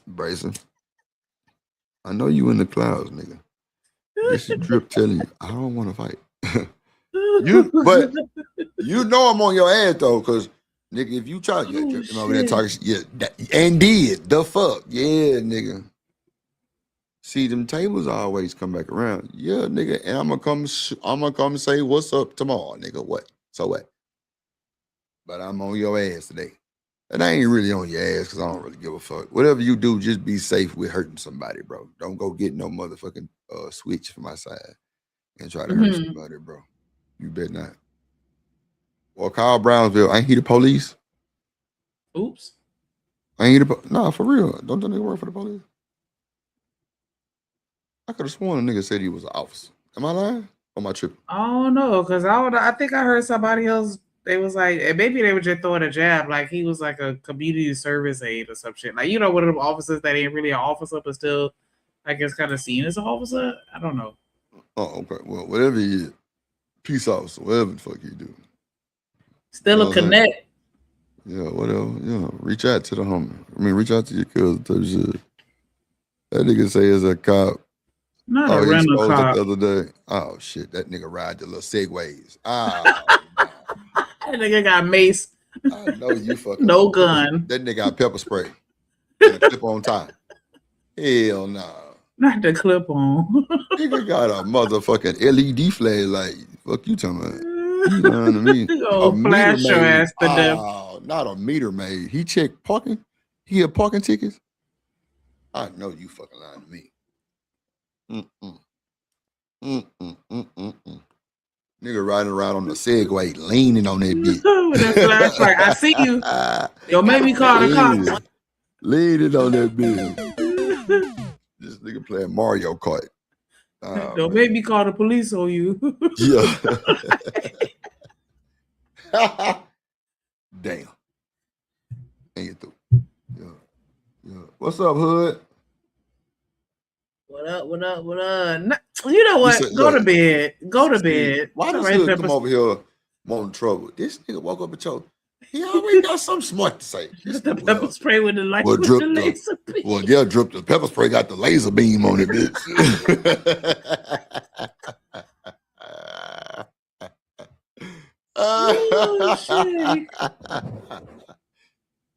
Brayson, I know you in the clouds, nigga. This is Drip telling you, I don't want to fight. But you know I'm on your ass though, cause nigga, if you try, Drip over there talking shit, and did the fuck, yeah, nigga. See, them tables always come back around, yeah, nigga, and I'm gonna come say what's up tomorrow, nigga. What? So what? But I'm on your ass today. And I ain't really on your ass because I don't really give a fuck. Whatever you do, just be safe with hurting somebody, bro. Don't go get no motherfucking switch from my side and try to hurt somebody, bro. You bet not. Well, Kyle Brownsville, ain't he the police? Oops. Ain't he nah, for real. Don't the nigga work for the police? I could have sworn a nigga said he was an officer. Am I lying? Or am I tripping? Oh no, because I think I heard somebody else. They was like, and maybe they were just throwing a jab, like he was like a community service aide or some shit. Like, you know, one of them officers that ain't really an officer, but still, I guess, kind of seen as an officer. I don't know. Oh, okay. Well, whatever he is, peace officer, whatever the fuck he do. Still a connect. Yeah, whatever. Yeah, reach out to the homie. I mean, reach out to your cousin. Type shit. That nigga say is a cop. Not a rental cop. The other day. Oh shit, that nigga ride the little segways. That nigga got mace. I know you fucking no gun. That nigga got pepper spray and a clip on top. Hell no. Not the clip on. Nigga got a motherfucking LED flashlight. Fuck you talking about? He lying to me. Go flash your ass to death. Oh, not a meter maid. He checked parking. He had parking tickets. I know you fucking lying to me. Nigga riding around on the Segway, leaning on that bitch. With that flashlight. I see you. Yo, maybe call the cops. Leaning on that bitch. This nigga playing Mario Kart. Don't make me call the police on you. Yeah. Damn. Ain't it through? Yeah. What's up, Hood? What up? You know what? Go to bed. Go to bed. Why does Hood come over here wanting trouble? This nigga woke up and chose. He already got something smart to say. The pepper spray with the light Well, with drip the laser beam. Well, yeah, drip the pepper spray got the laser beam on it, bitch. Oh, shit.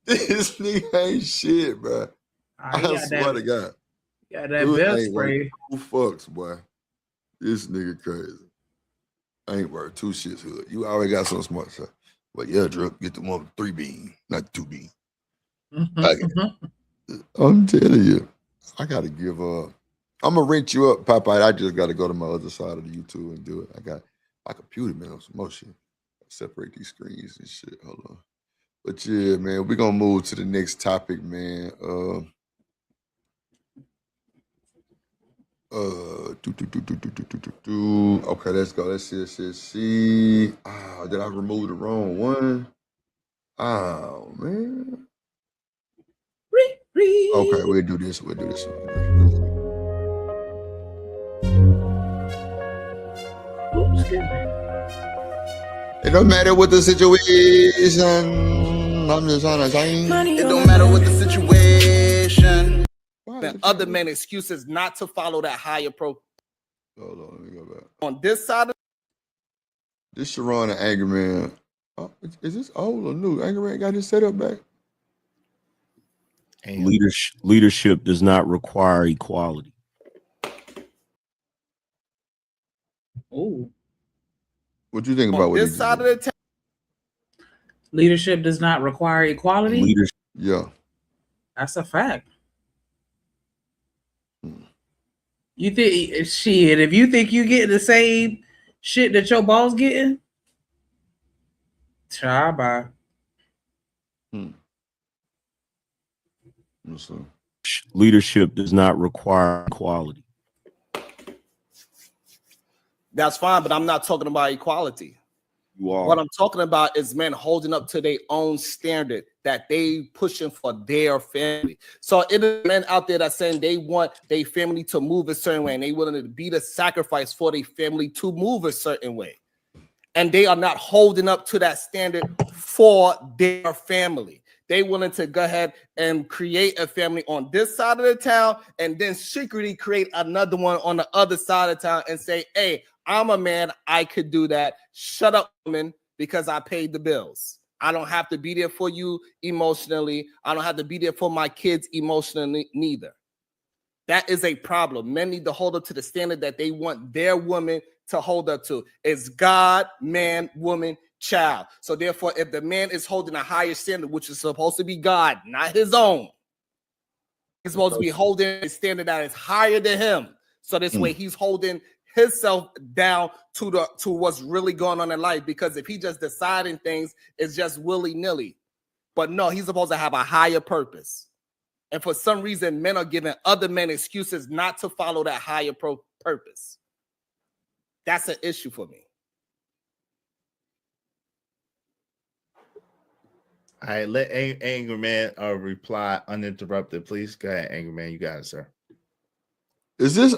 This nigga ain't shit, bro. I swear to God. Got that bell spray. Who fucks, boy? This nigga crazy. I ain't worth two shits, Hood. You already got some smart stuff. But yeah, drip, get the one with 3 beam, not 2 beam. I'm telling you, I gotta give up. I'm gonna rent you up, Popeye. I just gotta go to my other side of the YouTube and do it. I got my computer, man, on some more shit. Separate these screens and shit. Hold on. But yeah, man, we're gonna move to the next topic, man. Okay, let's go. Let's see. Ah, did I remove the wrong one? Oh man. Okay, we'll do this. It don't matter what the situation. I'm just trying to say. It don't matter what the situation. And other men excuses not to follow that higher pro. Hold on, let me go back. On this side of this Sharon and Angryman. Oh, is this old or new? Angryman got his setup back. Leadership does not require equality. Oh. What you think about what this side of the town? Leadership does not require equality. Yeah. That's a fact. You think shit, if you think you get the same shit that your boss getting, try bye. Leadership does not require equality. That's fine, but I'm not talking about equality. You are. What I'm talking about is men holding up to their own standard that they pushing for their family. So it is men out there that saying they want their family to move a certain way and they willing to be the sacrifice for their family to move a certain way. And they are not holding up to that standard for their family. They willing to go ahead and create a family on this side of the town and then secretly create another one on the other side of town and say, hey, I'm a man, I could do that. Shut up, woman, because I paid the bills. I don't have to be there for you emotionally. I don't have to be there for my kids emotionally neither. That is a problem. Men need to hold up to the standard that they want their woman to hold up to. It's God, man, woman, child. So therefore, if the man is holding a higher standard, which is supposed to be God, not his own, he's supposed to be holding a standard that is higher than him. So this way he's holding himself down to what's really going on in life. Because if he just deciding things, it's just willy-nilly. But no, he's supposed to have a higher purpose. And for some reason, men are giving other men excuses not to follow that higher purpose. That's an issue for me. All right, let Angryman reply uninterrupted, please. Go ahead, Angryman. You got it, sir. Is this?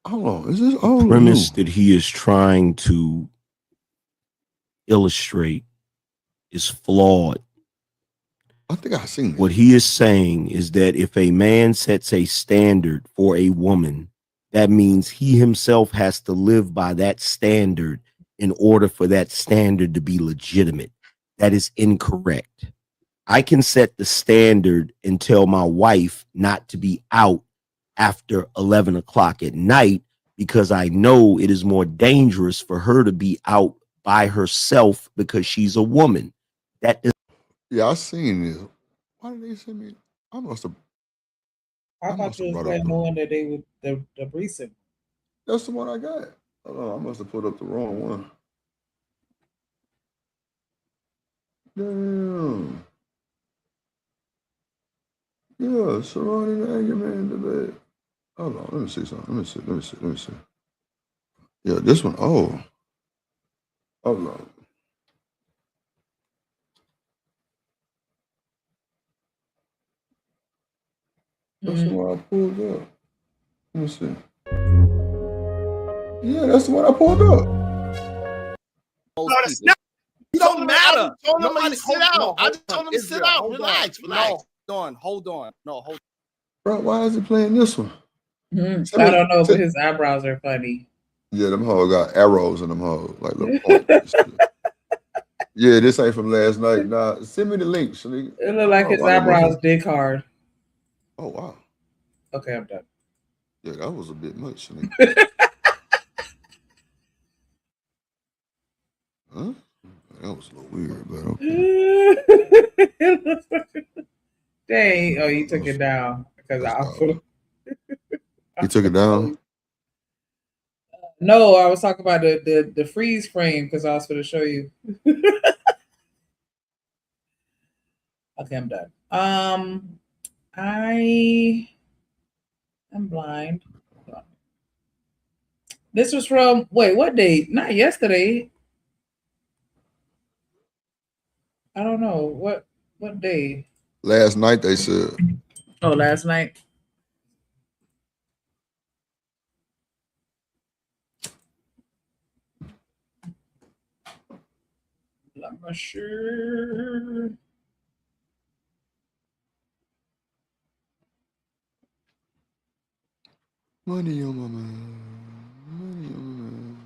Hold on. Is this the premise that he is trying to illustrate is flawed. I think I've seen what he is saying is that if a man sets a standard for a woman, that means he himself has to live by that standard in order for that standard to be legitimate. That is incorrect. I can set the standard and tell my wife not to be out after 11 o'clock at night because I know it is more dangerous for her to be out by herself because she's a woman. That is. Yeah, I seen this. Why did they send me? I must have. I thought you was brought playing up the one that they would the recent. That's the one I got. Hold on, I must have put up the wrong one. Damn. Yeah, Sharon and Angryman in the bed. Hold on, let me see something. Let me see. Yeah, this one. Oh. Hold on. That's the one I pulled up. Let me see. Yeah, that's the one I pulled up. It don't matter. told him Nobody to sit sit out. down. I just told him to sit out. Relax. Hold on. No, hold Bro, why is he playing this one? I don't know, but his eyebrows are funny. Yeah, them hoes got arrows in them hoes, like little points. Yeah, this ain't from last night. Nah, send me the link, Shanique. It look like his eyebrows dick hard. Oh wow. Okay, I'm done. Yeah, that was a bit much, Shanique. Huh? That was a little weird, but okay. Dang! Oh, you took it down because You took it down? No, I was talking about the freeze frame because I was going to show you. Okay, I'm done. I am blind. This was from what date? Not yesterday. I don't know what day. Last night they said. Oh, last night. I'm not sure. Money on my mind. Money on my mind.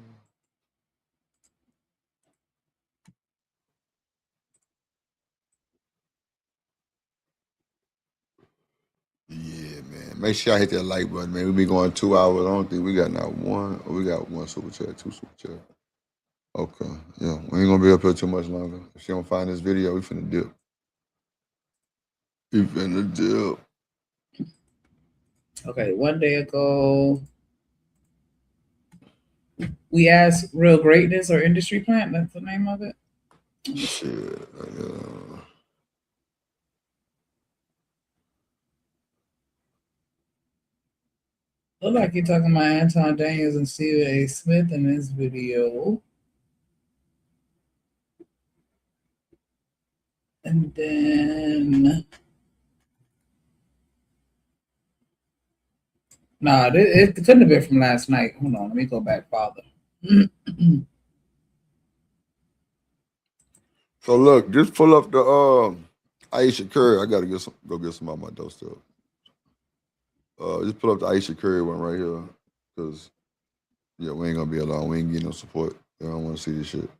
Yeah, man. Make sure I hit that like button, man. We be going 2 hours. I don't think we got not one. Or we got one super chat, two super chat. Okay. Yeah. We ain't gonna be up here too much longer. If she don't find this video, we finna dip. We finna dip. Okay, one day ago, we asked Real Greatness or Industry Plant. That's the name of it. Shit. Look like you're talking about Anton Daniels and Stephen A. Smith in this video. And then, nah, it couldn't have been from last night. Hold on, let me go back farther. So look, just pull up the Aisha Curry. I gotta go get some on my doorstep. Just pull up the Aisha Curry one right here. Cause yeah, we ain't gonna be alone. We ain't getting no support. I don't wanna see this shit.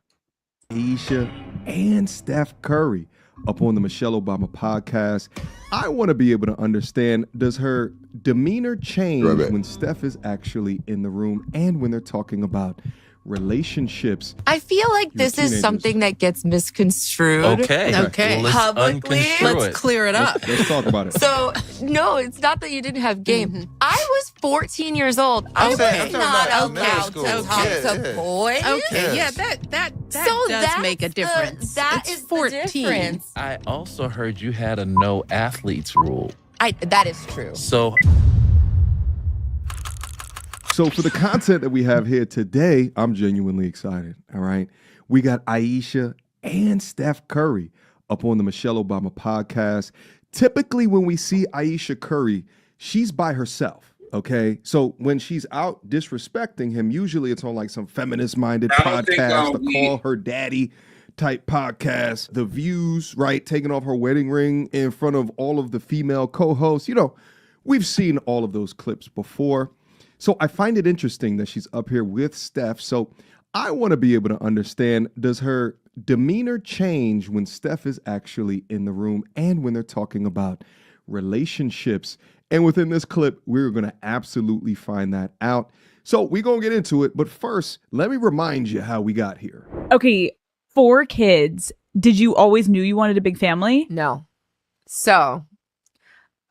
Aisha and Steph Curry up on the Michelle Obama podcast. I want to be able to understand, does her demeanor change when Steph is actually in the room and when they're talking about relationships? I feel like this is something that gets misconstrued. Okay. Well, let's Publicly. unconstrue it. Let's clear it up. Let's talk about it. So, no, it's not that you didn't have game. I was 14 years old. I was not allowed to talk to boys. Okay, yeah, that does make a difference. That It's is 14. the difference. I also heard you had a no athletes rule. That is true. So for the content that we have here today, I'm genuinely excited. All right. We got Aisha and Steph Curry up on the Michelle Obama podcast. Typically, when we see Aisha Curry, she's by herself. Okay. So when she's out disrespecting him, usually it's on like some feminist minded podcast, the Call Her Daddy type podcast, The Views, right? Taking off her wedding ring in front of all of the female co-hosts. You know, we've seen all of those clips before. So I find it interesting that she's up here with Steph. So I want to be able to understand, does her demeanor change when Steph is actually in the room and when they're talking about relationships? And within this clip, we're going to absolutely find that out. So we're going to get into it. But first, let me remind you how we got here. Okay, 4 kids. Did you always knew you wanted a big family? No. So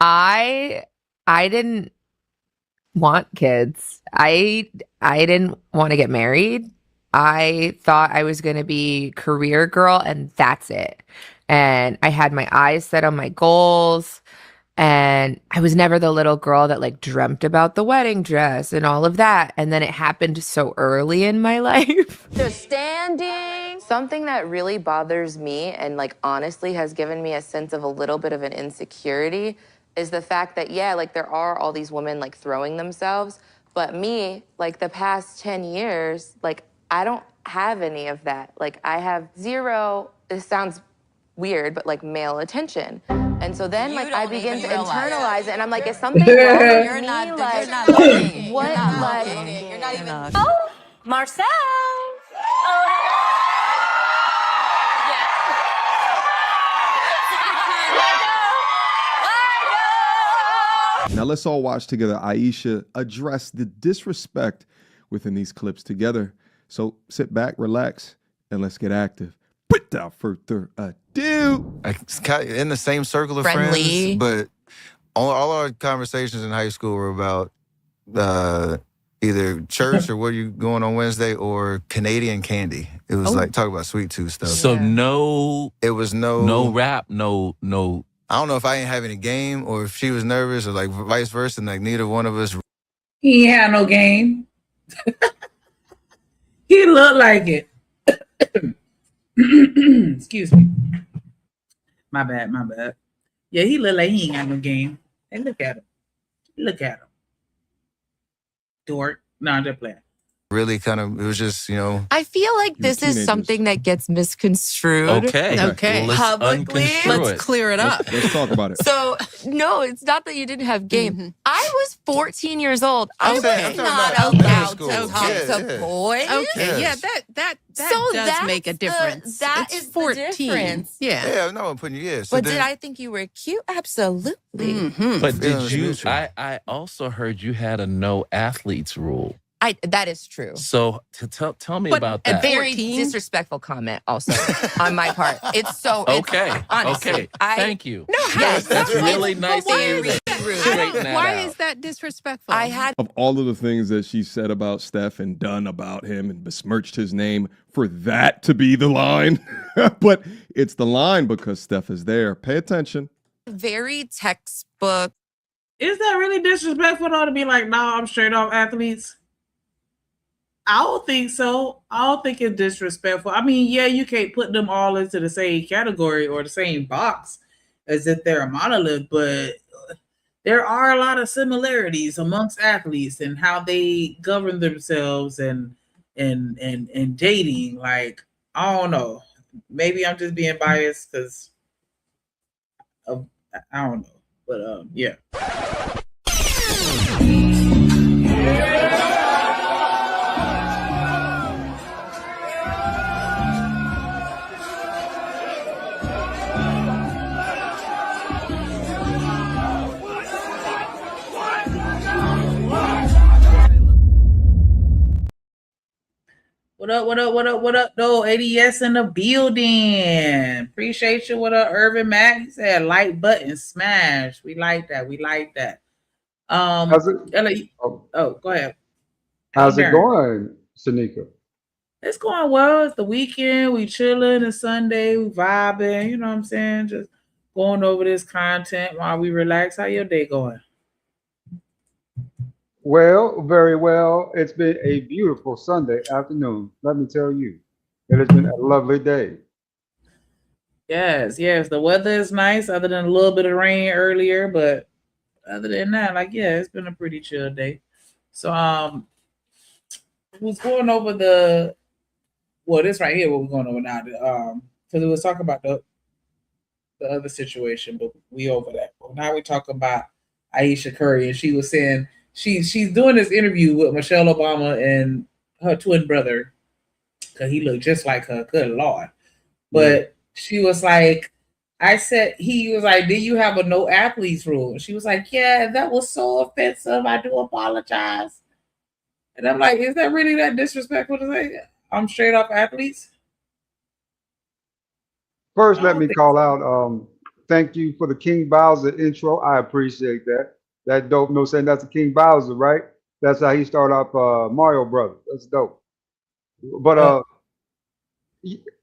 I didn't want kids. I didn't want to get married. I thought I was going to be career girl and that's it. And I had my eyes set on my goals. And I was never the little girl that like dreamt about the wedding dress and all of that. And then it happened so early in my life. They're standing. Something that really bothers me and like honestly has given me a sense of a little bit of an insecurity is the fact that, yeah, like there are all these women like throwing themselves. But me, like the past 10 years, like I don't have any of that. Like I have zero, this sounds weird, but like male attention. And so then like I begin to internalize it and I'm like, is something wrong with You're me? not, Like, you're not looking. what? You're not Like, looking. You're not even. oh, Marcel. Now let's all watch together Aisha address the disrespect within these clips together. So sit back, relax, and let's get active. Without further ado. It's kind of in the same circle of Friendly. friends, but all our conversations in high school were about either church or what are you going on Wednesday or Canadian candy. It was like talk about sweet tooth stuff. So it was no rap, no. I don't know if I ain't having a game or if she was nervous or like vice versa. And like neither one of us. He ain't had no game. He looked like it. Excuse me. My bad. Yeah, he looked like he ain't got no game. Hey, look at him. Look at him. Dork. No, I'm just playing. Really kind of, it was just, you know. I feel like this is something that gets misconstrued. Okay. Okay. Well, Publicly. Let's clear it up. Let's talk about it. So, no, it's not that you didn't have game. I was 14 years old. I was not allowed to talk to boys. Okay, yeah, that So does that's make a difference. That It's is 14. the difference. Yeah. Yeah, no one putting you, yeah. So But then, did I think you were cute? Absolutely. But did you? I also heard you had a no athletes rule. That is true. So tell me about A that. very disrespectful comment also on my part. It's so Okay. honestly, Okay. Thank you. No, yes, That's really nice of you very to rude. straighten that Why out. is that disrespectful? I had Of all of the things that she said about Steph and done about him and besmirched his name, for that to be the line. But it's the line because Steph is there. Pay attention. very textbook. Is that really disrespectful though to be like, no, I'm straight off athletes? I don't think so. I don't think it's disrespectful. I mean, yeah, you can't put them all into the same category or the same box as if they're a monolith, but there are a lot of similarities amongst athletes and how they govern themselves and dating. Like, I don't know. Maybe I'm just being biased because I don't know. But yeah. What up, what up, what up, what up, though? ADS in the building. Appreciate you. What up, Irvin Mack? He said like button smash. We like that. We like that. How's it? Go ahead. How's Hey, it going, Shanika? It's going well. It's the weekend. We chilling. It's Sunday. We vibing. You know what I'm saying? Just going over this content while we relax. How your day going? Well, very well. It's been a beautiful Sunday afternoon. Let me tell you, it has been a lovely day. Yes, yes. The weather is nice, other than a little bit of rain earlier, but other than that, like, yeah, it's been a pretty chill day. So, was going over this right here, what we're going over now, because it was talking about the other situation, but we over that. But now we talk about Aisha Curry, and she was saying she's doing this interview with Michelle Obama and her twin brother, because he looked just like her. Good Lord. But she was like, he was like, do you have a no athletes rule? And she was like, yeah, that was so offensive. I do apologize. And I'm like, is that really that disrespectful to say? I'm straight up athletes. First, let me call out. Thank you for the King Bowser intro. I appreciate that. That dope. No saying that's the King Bowser, right? That's how he started off Mario Brothers. That's dope. But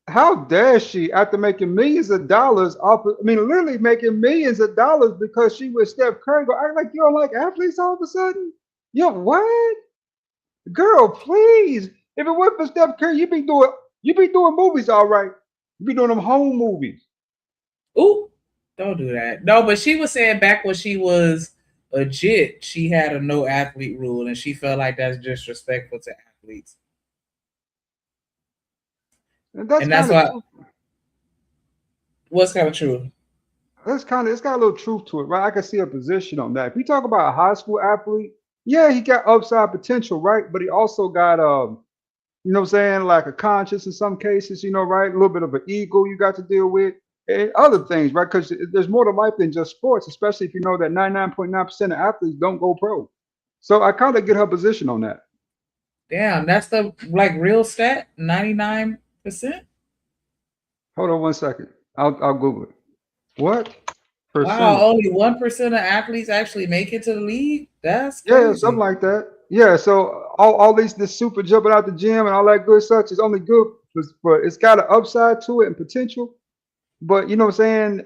how dare she, after making millions of dollars off, I mean, literally making millions of dollars because she was Steph Curry, go act like you don't like athletes all of a sudden? Yo, what? Girl, please. If it weren't for Steph Curry, you be doing movies all right. You be doing them home movies. Ooh, don't do that. No, but she was saying back when she was legit, she had a no athlete rule, and she felt like that's disrespectful to athletes. And that's And that's kind of why. What's kind of true? it's got a little truth to it, right? I can see a position on that. If you talk about a high school athlete, yeah, he got upside potential, right? But he also got you know what I'm saying, like a conscience in some cases, you know, right? A little bit of an ego you got to deal with and other things, right? Because there's more to life than just sports, especially if you know that 99.9% of athletes don't go pro. So I kind of get her position on that. Damn, that's the like real stat, 99%. Hold on one second. I'll Google it. What Wow, percentage? only 1% of athletes actually make it to the league. That's Yeah, something crazy. like that. Yeah, so all this super jumping out the gym and all that good stuff is only good for it's got an upside to it and potential. But you know what I'm saying?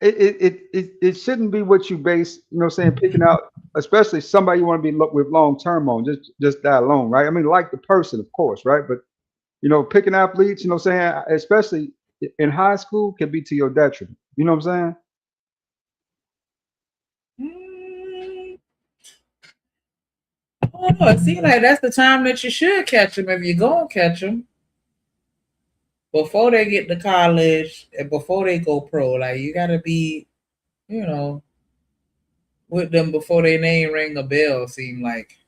It shouldn't be what you base, you know what I'm saying, picking out, especially somebody you want to be with long term on, just that alone, right? I mean, like the person, of course, right? But you know, picking athletes, you know what I'm saying, especially in high school, can be to your detriment. You know what I'm saying? Oh, no, it seems like that's the time that you should catch them if you're going to catch them before they get to college and before they go pro. Like, you got to be, you know, with them before their name ring a bell, seem like.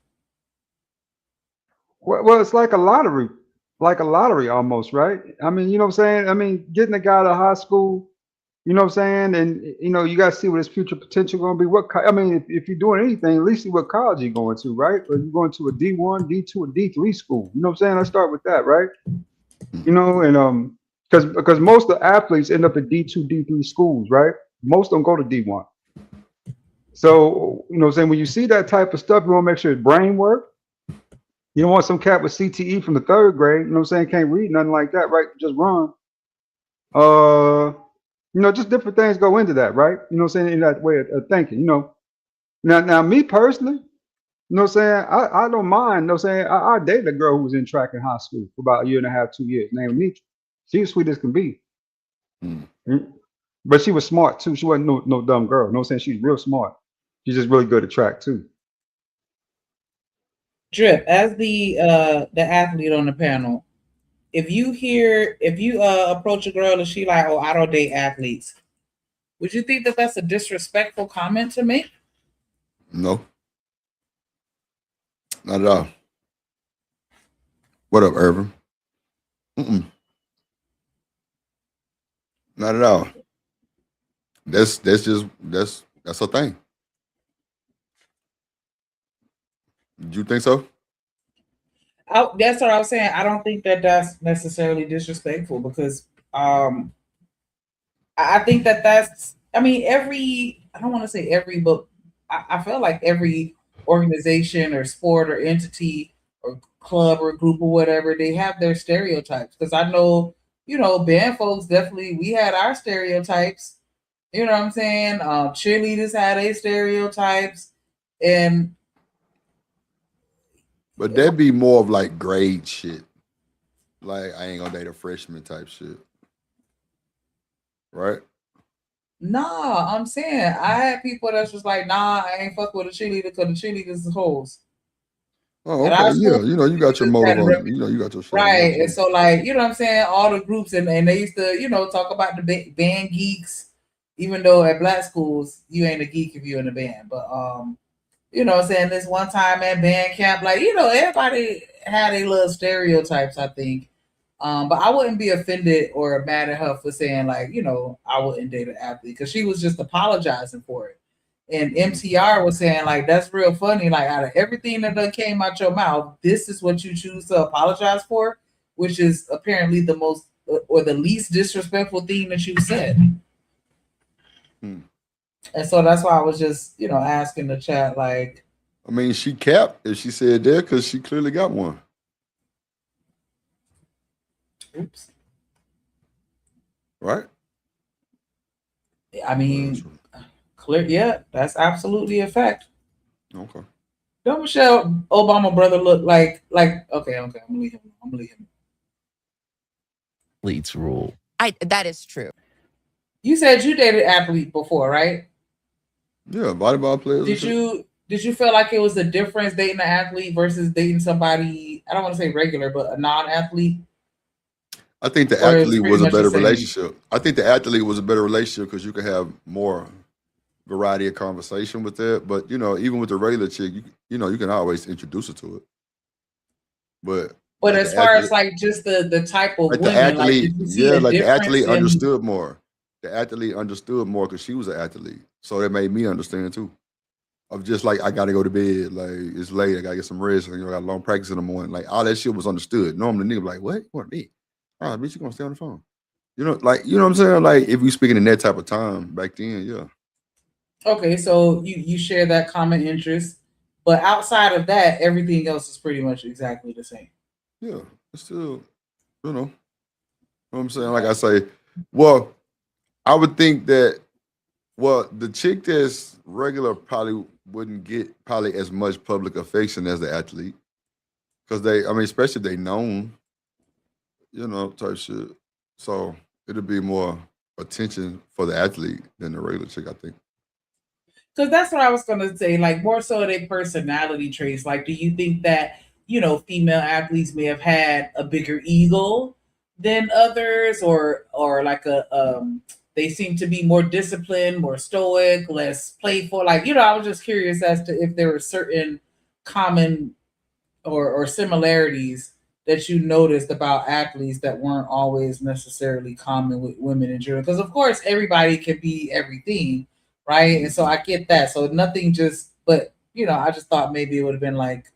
Well, it's like a lottery almost, right? I mean, you know what I'm saying? I mean, getting a guy out of high school, you know what I'm saying? And, you know, you got to see what his future potential going to be. I mean, if you're doing anything, at least see what college you're going to, right? Or you're going to a D1, D2, or D3 school. You know what I'm saying? Let's start with that, right? You know, and because most of the athletes end up at D2, D3 schools, right? Most don't go to D1. So, you know what I'm saying? When you see that type of stuff, you want to make sure his brain work. You don't want some cat with CTE from the third grade, you know what I'm saying? Can't read nothing like that, right? Just run. You know, just different things go into that, right? You know what I'm saying? In that way of thinking, you know. Now me personally, you know what I'm saying? I don't mind, you know what I'm saying? I dated a girl who was in track in high school for about a year and a half, 2 years, named Nitra. She was sweet as can be. Mm. But she was smart too. She wasn't no dumb girl. You know what I'm saying? She's real smart. She's just really good at track too. Drip, as the athlete on the panel, if you approach a girl and she like, oh, I don't date athletes, would you think that that's a disrespectful comment to make? No, not at all. What up, Irvin? Not at all. That's a thing. Did you think so? That's what I was saying. I don't think that that's necessarily disrespectful because I think that that's. I mean, I don't want to say every, but I feel like every organization or sport or entity or club or group or whatever, they have their stereotypes. Because I know, band folks definitely we had our stereotypes. You know what I'm saying? Cheerleaders had their stereotypes, and But that'd be more of like grade shit. Like I ain't gonna date a freshman type shit. Right? nah, I'm saying I had people that's just like, nah, I ain't fuck with a cheerleader because the cheerleaders is hoes. Oh, At okay. our Yeah. school, You got your motive on, you got your shit on that right. And too. so, like, you know what I'm saying? All the groups, and they used to, talk about the band geeks, even though at black schools, you ain't a geek if you're in a band. But, you know what I'm saying? This one time at band camp, like, everybody had a little stereotypes, I think. But I wouldn't be offended or mad at her for saying, like, I wouldn't date an athlete because she was just apologizing for it. And MTR was saying, like, that's real funny. Like, out of everything that done came out your mouth, this is what you choose to apologize for, which is apparently the most or the least disrespectful thing that you said. And so that's why I was just, asking the chat, like. I mean, she capped if she said that because she clearly got one. Oops. Right? I mean, clear. Yeah, that's absolutely a fact. Okay. Don't Michelle Obama brother look like? Okay. I'm gonna leave him. Athletes rule. That is true. You said you dated athlete before, right? Yeah, volleyball players. Did you feel like it was a difference dating an athlete versus dating somebody? I don't want to say regular, but a non-athlete. I think the athlete was a better relationship. I think the athlete was a better relationship because you could have more variety of conversation with that. But even with the regular chick, you can always introduce her to it. But as far as like just the type of women, the athlete, the athlete understood more. The athlete understood more because she was an athlete, so that made me understand too. Of just like I gotta go to bed, like it's late, I gotta get some rest, I got a long practice in the morning. Like all that shit was understood. Normally, nigga be like, what? What me? Oh, bitch, you gonna stay on the phone? You know what I'm saying? Like if you speaking in that type of time back then, yeah. Okay, so you share that common interest, but outside of that, everything else is pretty much exactly the same. Yeah, it's still, you know what I'm saying? Like I say, well, I would think that, the chick that's regular probably wouldn't get probably as much public affection as the athlete. Because especially if they known, type shit. So it'll be more attention for the athlete than the regular chick, I think. Because that's what I was gonna say, like more so their personality traits. Like, do you think that, female athletes may have had a bigger ego than others, or like they seem to be more disciplined, more stoic, less playful? Like, I was just curious as to if there were certain common or similarities that you noticed about athletes that weren't always necessarily common with women in general. Because of course everybody can be everything, right? And so I get that. So nothing but I just thought maybe it would have been like,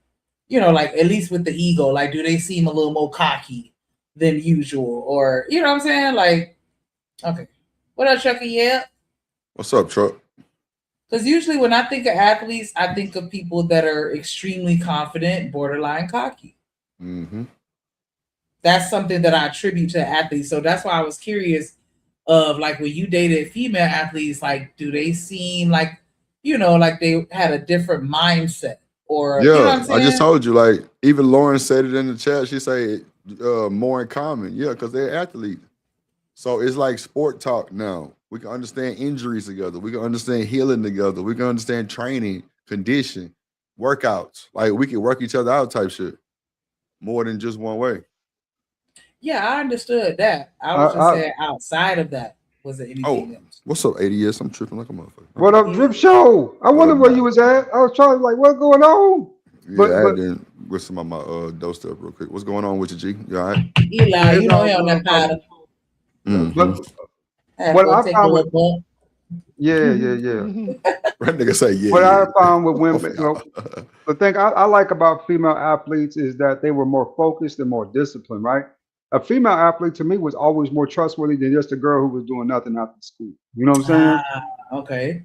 like at least with the ego, like do they seem a little more cocky than usual? Or what I'm saying? Like, okay. What up, Chucky? Yeah. What's up, Truck? Because usually when I think of athletes, I think of people that are extremely confident, borderline cocky. Mm-hmm. That's something that I attribute to athletes. So that's why I was curious of like when you dated female athletes, like do they seem like, like they had a different mindset? Or Yeah, what I'm saying? I just told you, like even Lauren said it in the chat. She said more in common. Yeah, because they're athletes. So it's like sport talk now. We can understand injuries together. We can understand healing together. We can understand training, condition, workouts. Like we can work each other out type shit more than just one way. Yeah, I understood that. I was just saying outside of that, was there anything else? What's up, ADS? I'm tripping like a motherfucker. What up, Drip Show? I wonder where you was at. I was trying like, what's going on? Yeah, I had to with some of my dose stuff real quick. What's going on with you, G? You all right? Eli, you know he on that powder. What I found with yeah. That nigga say yeah. What I found with women, the thing I like about female athletes is that they were more focused and more disciplined, right? A female athlete to me was always more trustworthy than just a girl who was doing nothing after school. You know what I'm saying? Okay.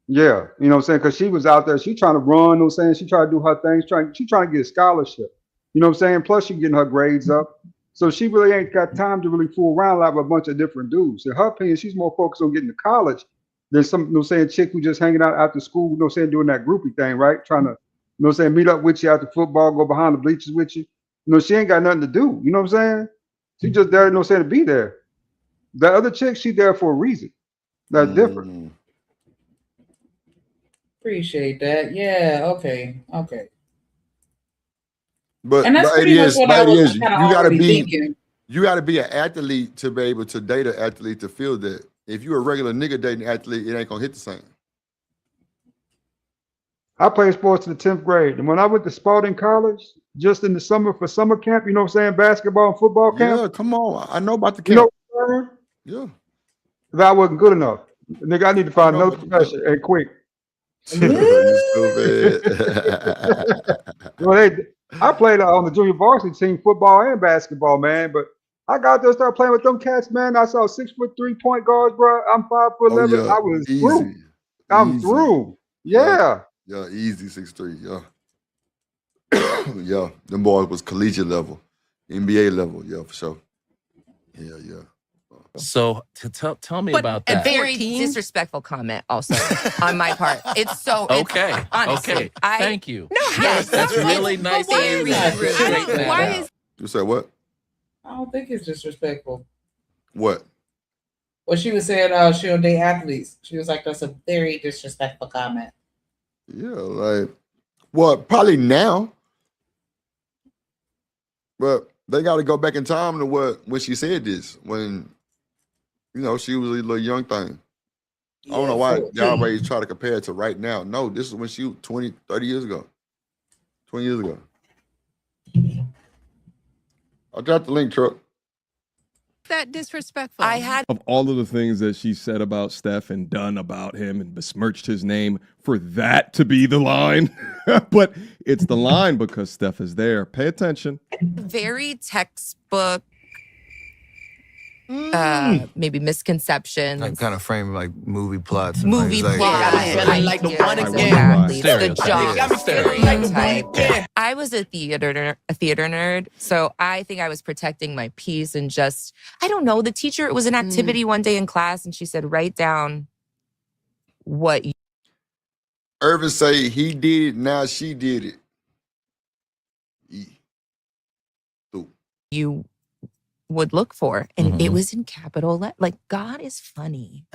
Yeah, you know what I'm saying? Because she was out there, she trying to run, you know what I'm saying? She trying to do her things, she trying to get a scholarship. You know what I'm saying? Plus she getting her grades up. So she really ain't got time to really fool around like with a bunch of different dudes. In her opinion, she's more focused on getting to college than some, you know what I'm saying, chick who just hanging out after school, you know what I'm saying, doing that groupie thing, right? Trying to, you know what I'm saying, meet up with you after football, go behind the bleachers with you. You know, she ain't got nothing to do. You know what I'm saying? She just there, you know what I'm saying, to be there. The other chick, she there for a reason. That's different. Appreciate that. Yeah, okay. But and that's pretty much what I was kind of already thinking. You gotta be an athlete to be able to date an athlete to feel that. If you're a regular nigga dating an athlete, it ain't gonna hit the same. I played sports in the 10th grade. And when I went to Spalding College, just in the summer for summer camp, you know what I'm saying, basketball and football camp. Yeah, come on. I know about the camp. You know, yeah. That I wasn't good enough. Nigga, I need to find another profession and quick. You stupid. Well, I played on the junior varsity team, football and basketball, man. But I got there, started playing with them cats, man. I saw 6'3" point guards, bro. I'm 5'11". Yeah, I was through. easy. I'm Easy. through. Yeah. Yeah. Yeah, easy 6'3", yeah. Yeah, them boys was collegiate level, NBA level, yeah, for sure. Yeah. So tell me about A that. very disrespectful comment also on my part. It's so Okay. honestly, Okay. Thank you. No, Yes, that's really nice. Very rude. Why is You said what? I don't think it's disrespectful. What? Well, she was saying she don't date athletes. She was like, that's a very disrespectful comment. Yeah, like, well, probably now, but they got to go back in time to when she said this, when, she was a little young thing. I don't know why they always try to compare it to right now. No, this is when she was 20, 30 years ago. 20 years ago. I'll drop the link, truck. That disrespectful. I had Of all of the things that she said about Steph and done about him and besmirched his name, for that to be the line. But it's the line because Steph is there. Pay attention. very textbook maybe misconceptions. Like kind of frame like movie plots. And Movie like, plots. Yeah. Like the one again. the jock Stereotype. stereotype. I was a theater nerd, so I think I was protecting my peace and just, I don't know, the teacher, it was an activity one day in class and she said, write down what Irvin say he did it, now she did it. you would look for. And it was in capital like God is funny.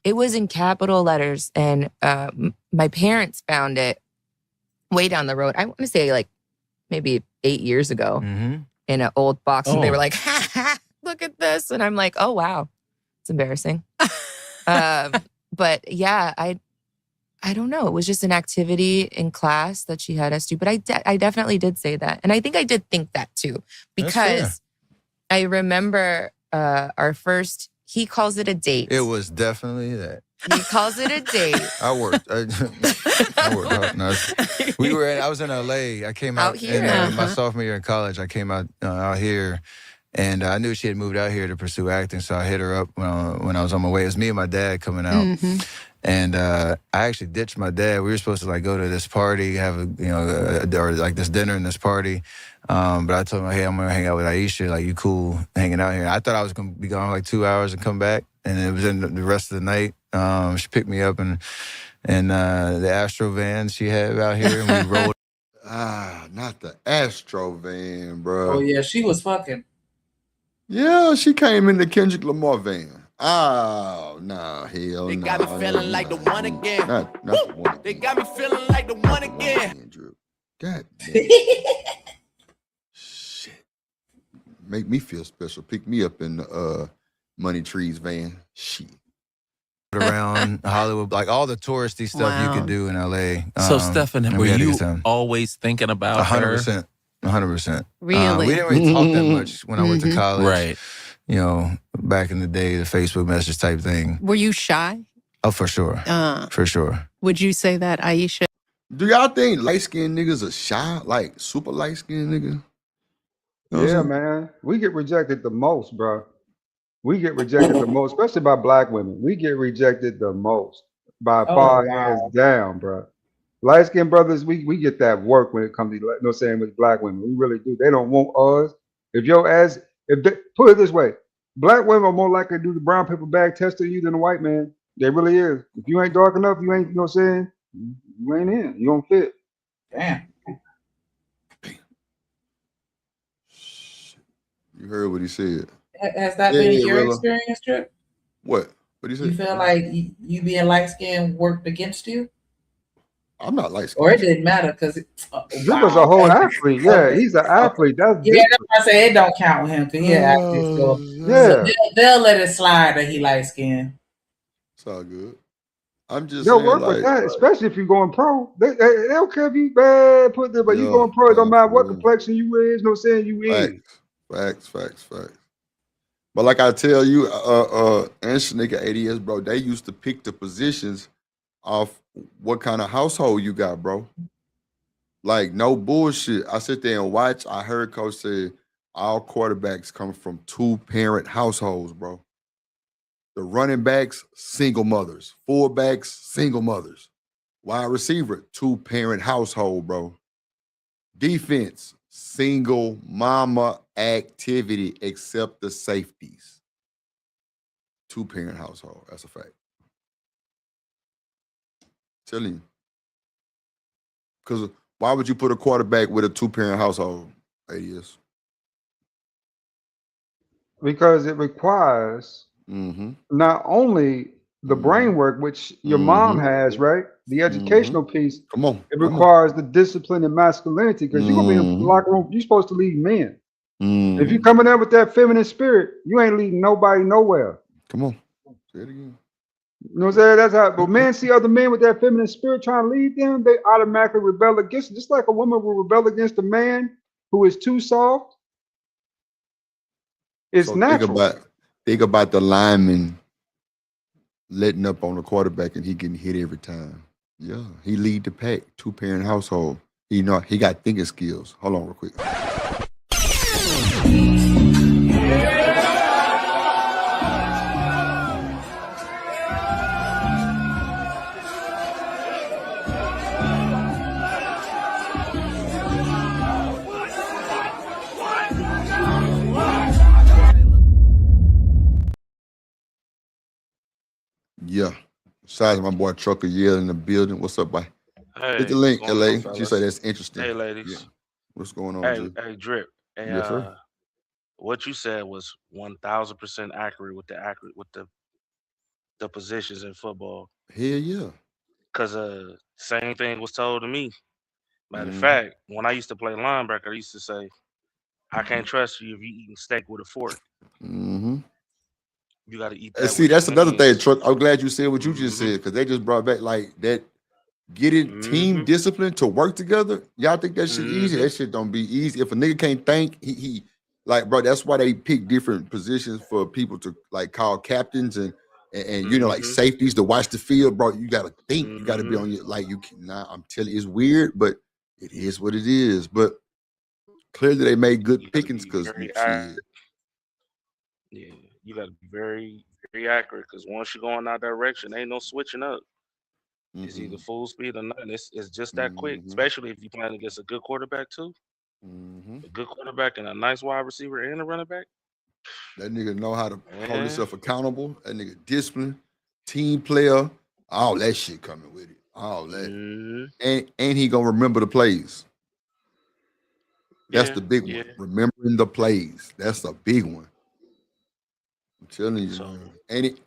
It was in capital letters. And my parents found it way down the road. I want to say like maybe 8 years ago in an old box. And they were like, ha, ha, look at this. And I'm like, oh, wow. It's embarrassing. But yeah, I don't know. It was just an activity in class that she had us do. But I definitely did say that. And I think I did think that too. Because I remember our first, he calls it a date. It was definitely that. He calls it a date. I worked. I worked hard. No, I was in LA. I came out here. in my sophomore year in college. I came out here. And I knew she had moved out here to pursue acting, so I hit her up when I was on my way. It was me and my dad coming out. And I actually ditched my dad. We were supposed to like go to this party, have or like this dinner and this party. But I told him, hey, I'm gonna hang out with Aisha. Like, you cool hanging out here? I thought I was gonna be gone like 2 hours and come back. And it was in the rest of the night. She picked me up in the Astro van she had out here, and we rolled. Not the Astro van, bro. Oh yeah, she was fucking. Yeah, she came in the Kendrick Lamar van. Oh, no, hell They no. got me feeling like the one again. Not the one. They got me feeling like the one again. God damn. Shit. Make me feel special. Pick me up in the Money Trees van. Shit. Around Hollywood, like all the touristy stuff you could do in LA. So, Stephen, were you time. always thinking about 100%. 100%. Really? We didn't really talk that much when I went to college. Right. Back in the day, the Facebook message type thing. Were you shy? Oh, for sure. For sure. Would you say that, Aisha? Do y'all think light-skinned niggas are shy? Like, super light-skinned niggas? Yeah, man. We get rejected the most, bro. We get rejected the most, especially by black women. We get rejected the most by far hands down, bro. Light skinned brothers, we get that work when it comes to with black women. We really do. They don't want us. Put it this way, black women are more likely to do the brown paper bag test to you than the white man. They really is. If you ain't dark enough, you ain't, you ain't in. You don't fit. Damn. You heard what he said. Has that been your experience, Trip? What? What did he say? You feel like you being light skinned worked against you? I'm not light skinned. Or it didn't matter because Drip was a whole athlete. Yeah, he's an athlete. That's that's why I say it don't count with him because he's an athlete. So they'll let it slide that he light skinned. It's all good. I'm just they'll saying, work with that, especially if you're going pro. They don't care if you bad, but you going pro. It don't matter what complexion you is. No saying you is. Facts. But like I tell you, and Shanika ADS, bro, they used to pick the positions off what kind of household you got, bro. Like, no bullshit. I sit there and watch. I heard Coach say all quarterbacks come from 2-parent households, bro. The running backs, single mothers. Fullbacks, single mothers. Wide receiver, 2-parent household, bro. Defense, single mama activity, except the safeties. 2-parent household. That's a fact. Telling you. Because why would you put a quarterback with a 2-parent household? 8 years. Because it requires not only the brain work, which your mom has, right? The educational piece. Come on. It requires the discipline and masculinity because you're gonna be in the locker room. You're supposed to lead men. If you coming there with that feminine spirit, you ain't leading nobody nowhere. Come on. Say it again. You know what I'm saying? That's how. But men see other men with that feminine spirit trying to lead them, they automatically rebel against it. Just like a woman will rebel against a man who is too soft. It's natural. Think about the lineman letting up on the quarterback and he getting hit every time. Yeah, he lead the pack. 2-parent household. He got thinking skills. Hold on real quick. Yeah. Besides my boy Trucker Yell in the building. What's up, boy? Hey, Hit the link, what's going LA. on, She say fellas? that's interesting. Hey, ladies. Yeah. What's going on, Hey, G? hey, Drip. Hey, Yes, sir. what you said was 1000% accurate with the positions in football. Hell yeah. Cause same thing was told to me. Matter of fact, when I used to play linebacker, I used to say, I can't trust you if you eating steak with a fork. Mm-hmm. You got to eat And that see, with that's your another thing, hands. Truck. I'm glad you said what you just said, because they just brought back like that getting team discipline to work together. Y'all think that shit easy? That shit don't be easy. If a nigga can't think, he like, bro, that's why they pick different positions for people to like call captains and you know, like safeties to watch the field, bro. You gotta think, you gotta be on your like you can I'm telling you, it's weird, but it is what it is. But clearly they made good pickings because shit. Yeah, you got to be very, very accurate because once you go in that direction, ain't no switching up. It's either full speed or nothing. It's just that quick, especially if you're playing against a good quarterback too. A good quarterback and a nice wide receiver and a running back. That nigga know how to hold himself accountable. That nigga discipline, team player, all that shit coming with it. All that. And he gonna remember the plays. That's the big one. Remembering the plays. That's a big one. I'm telling you, man.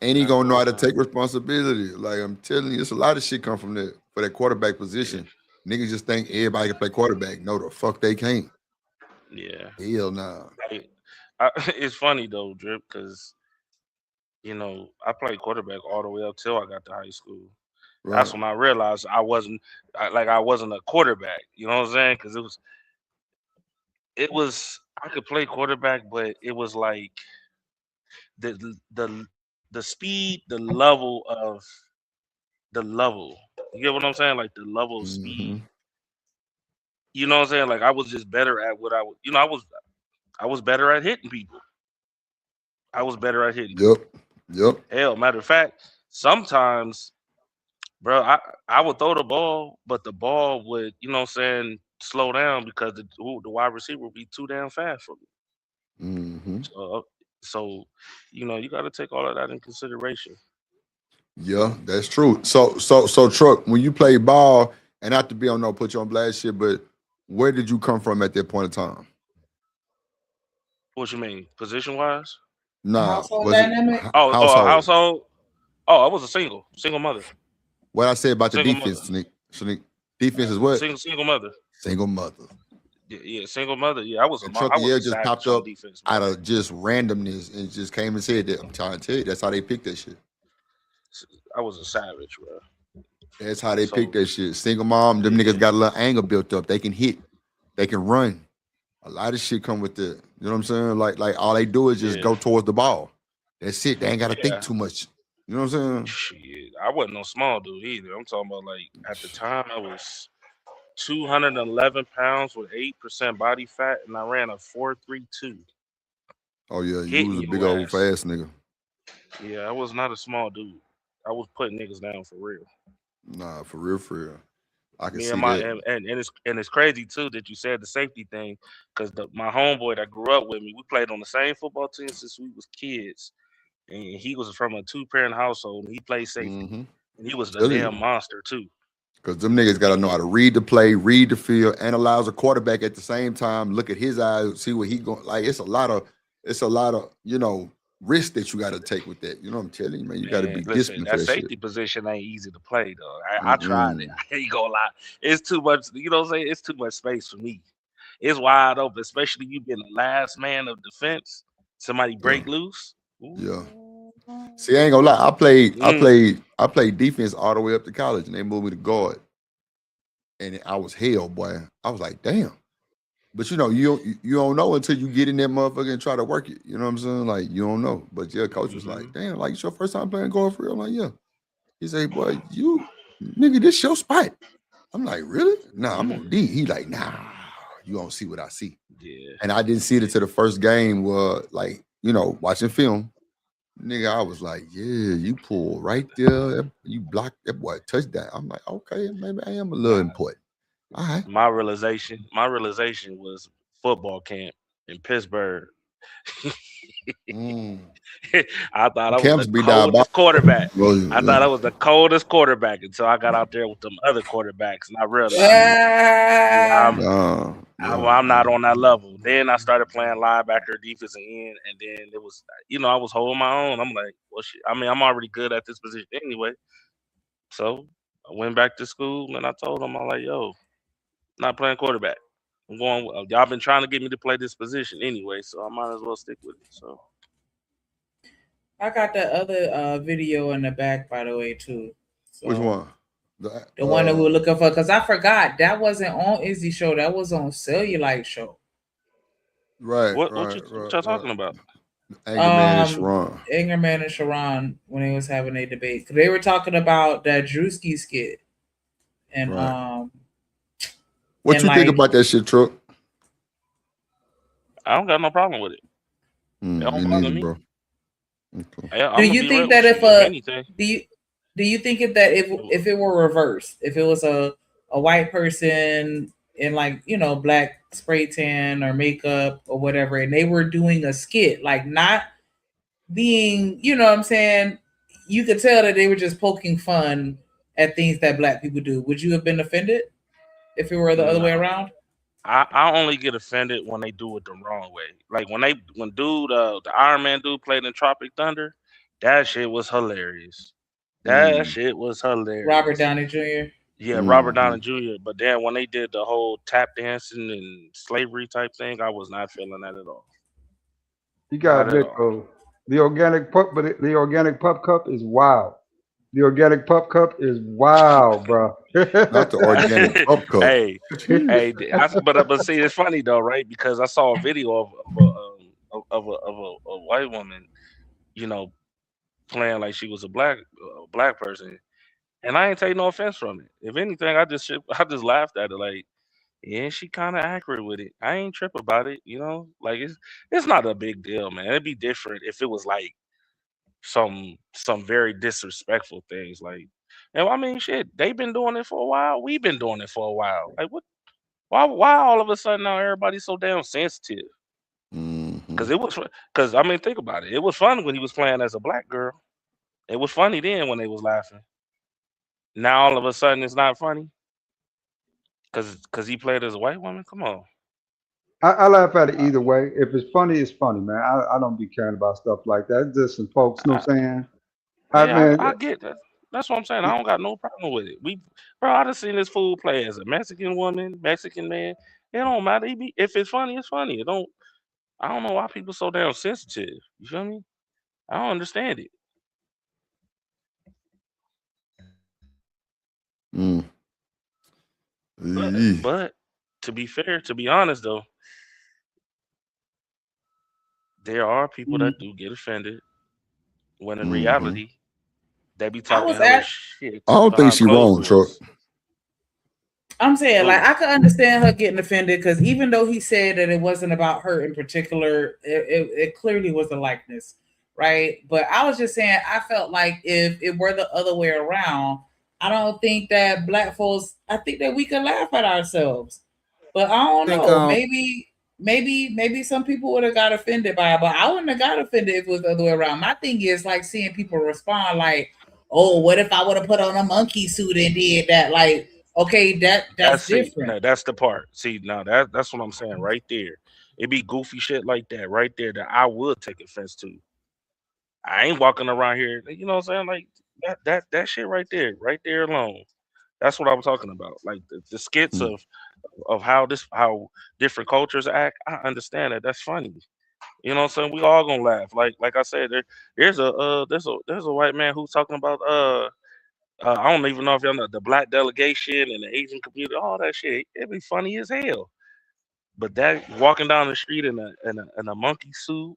And he gonna know how to take responsibility. Like I'm telling you, it's a lot of shit come from that for that quarterback position. Niggas just think everybody can play quarterback. No, the fuck they can't. Yeah. Hell nah. It's funny though, Drip, because you know I played quarterback all the way up till I got to high school. Right. That's when I realized I wasn't a quarterback. You know what I'm saying? Because I could play quarterback, but it was like the speed, the level. You get what I'm saying? Like the level of speed. You know what I'm saying? Like I was just better at what I was. You know, I was better at hitting people. I was better at hitting. Yep. Hell, matter of fact, sometimes, bro, I would throw the ball, but the ball would, you know what I'm saying, slow down because the wide receiver would be too damn fast for me. So, you know, you got to take all of that in consideration. Yeah, that's true. So Truck, when you play ball, and not to be on no put you on blast shit, but where did you come from at that point in time? What you mean, position wise? Nah, household was it dynamic? Household. Oh, I was a single mother. What I said about the Single defense, mother. Sneak. Defense is what? Single mother. Single mother. Yeah, single mother. Yeah, I was And a Trucker Yell savage just popped on up defense. out of just randomness and just came and said that. I'm trying to tell you, that's how they picked that shit. I was a savage, bro. That's how they picked that shit. Single mom, them niggas got a little anger built up. They can hit, they can run. A lot of shit come with that. You know what I'm saying? Like all they do is just go towards the ball. That's it. They ain't got to think too much. You know what I'm saying? Shit, I wasn't no small dude either. I'm talking about like at the time I was 211 pounds with 8% body fat, and I ran a 4.32. Oh yeah, you was Hitting a big your old ass. fast nigga. Yeah, I was not a small dude. I was putting niggas down for real. Nah, for real, for real. I can Me and see my that. and it's crazy too that you said the safety thing, because my homeboy that grew up with me, we played on the same football team since we was kids, and he was from a 2-parent household, and he played safety, Mm-hmm. and he was the Telling damn you. monster too. Because them niggas got to know how to read the play, read the field, analyze a quarterback at the same time, look at his eyes, see what he going. Like it's a lot of, risk that you got to take with that. You know what I'm telling you, man. You got to Man, be listen, disciplined for that that shit. safety position ain't easy to play though. I tried it. Mm-mm. I ain't gonna lie. It's too much. You know what I'm saying? It's too much space for me. It's wide open, especially you being the last man of defense. Somebody Yeah, break loose. yeah. Ooh. See, I ain't gonna lie. Mm. I played defense all the way up to college, and they moved me to guard, and I was hell, boy. I was like, damn. But you don't know until you get in that motherfucker and try to work it. You know what I'm saying? Like you don't know. But yeah, coach was like, Hmm. damn, like it's your first time playing guard for real? I'm like, yeah. He said, boy, you nigga, this your spot. I'm like, really? Nah, I'm Hmm. on D. He like, nah, you don't see what I see. Yeah. And I didn't see it until the first game was like, watching film. Nigga, I was like, yeah, you pull right there. You blocked that boy touchdown. I'm like, okay, maybe I am a little Nah. important. All right. My realization was football camp in Pittsburgh. Mm. I thought I was Camps the be diabolical. coldest quarterback. Well, I yeah. thought I was the coldest quarterback until I got out there with them other quarterbacks, and I realized, Shit. yeah, Nah, I'm, yeah, I'm yeah. not on that level. Then I started playing linebacker, defensive end, and then it was, I was holding my own. I'm like, well, shit. I mean, I'm already good at this position anyway. So I went back to school, and I told them, I'm like, yo, not playing quarterback. I'm going. Y'all been trying to get me to play this position anyway, so I might as well stick with it. So I got that other video in the back, by the way, too. Which So one? The, the one that we were looking for, because I forgot that wasn't on Izzy show. That was on Cellulite show. right, what right, y'all right. talking about? Angryman and Sharon. Angryman and Sharon, when they was having a debate, because they were talking about that Drewski skit, and Right. What and you think like about that shit, Truck? I don't got no problem with it. It Me don't bother neither, me. bro. Okay. I'm do gonna you be think real that with if you. If anything, do you think if it were reversed, if it was a white person in like black spray tan or makeup or whatever, and they were doing a skit, like not being what I'm saying, you could tell that they were just poking fun at things that black people do, would you have been offended if it were the other way no. around? I only get offended when they do it the wrong way. Like when the Iron Man dude played in Tropic Thunder, that shit was hilarious. That Mm. shit was Robert hilarious. Downey Jr. Yeah, Robert Mm-hmm. Downey Jr. But then when they did the whole tap dancing and slavery type thing, I was not feeling that at all. You got Not to at admit all. though, the organic pup cup is wild. The organic pup cup is wild, bro. Not the organic pup cup. Hey, hey, but see, it's funny though, right? Because I saw a video of a white woman, you know, playing like she was a black person, and I ain't take no offense from it. If anything, I just laughed at it, like, yeah, she kind of accurate with it. I ain't trip about it, like it's not a big deal, man. It'd be different if it was like some very disrespectful things, like, and I mean, shit, they've been doing it for a while. We've been doing it for a while. Like, what? Why all of a sudden now everybody's so damn sensitive? Mm-hmm. Because I mean, think about it. It was fun when he was playing as a black girl. It was funny then when they was laughing. Now all of a sudden it's not funny because he played as a white woman. Come on. I laugh at it either way. If it's funny, it's funny, man. I don't be caring about stuff like that. It's just some folks, you know I, what I'm saying? I yeah, mean, I get that. That's what I'm saying. I don't got no problem with it. Bro, I done seen this fool play as a Mexican woman, Mexican man. It don't matter. If it's funny, it's funny. It don't. I don't know why people so damn sensitive. You feel me? I don't understand it. Mm. But Eee. but to be fair, to be honest though, there are people that do get offended when in Mm-hmm. reality They be I talking was hella at. shit I don't think behind she closed wrong, Chuck. doors. I'm saying, like, Who? I could understand her getting offended because even though he said that it wasn't about her in particular, it clearly was a likeness, right? But I was just saying, I felt like if it were the other way around, I don't think that black folks, I think that we could laugh at ourselves. But I don't think know. Maybe some people would have got offended by it, but I wouldn't have got offended if it was the other way around. My thing is like seeing people respond like, "Oh, what if I would have put on a monkey suit and did that?" Like, okay, that's different. That's the part. See, now that's what I'm saying right there. It be goofy shit like that right there that I would take offense to. I ain't walking around here, you know what I'm saying? Like that shit right there alone. That's what I'm talking about. Like the skits Hmm. of how different cultures act. I understand that. That's funny. You know what I'm saying? We all gonna laugh. Like I said, there's a white man who's talking about I don't even know if y'all know the black delegation and the Asian community, all that shit. It'd be funny as hell. But that walking down the street in a monkey suit,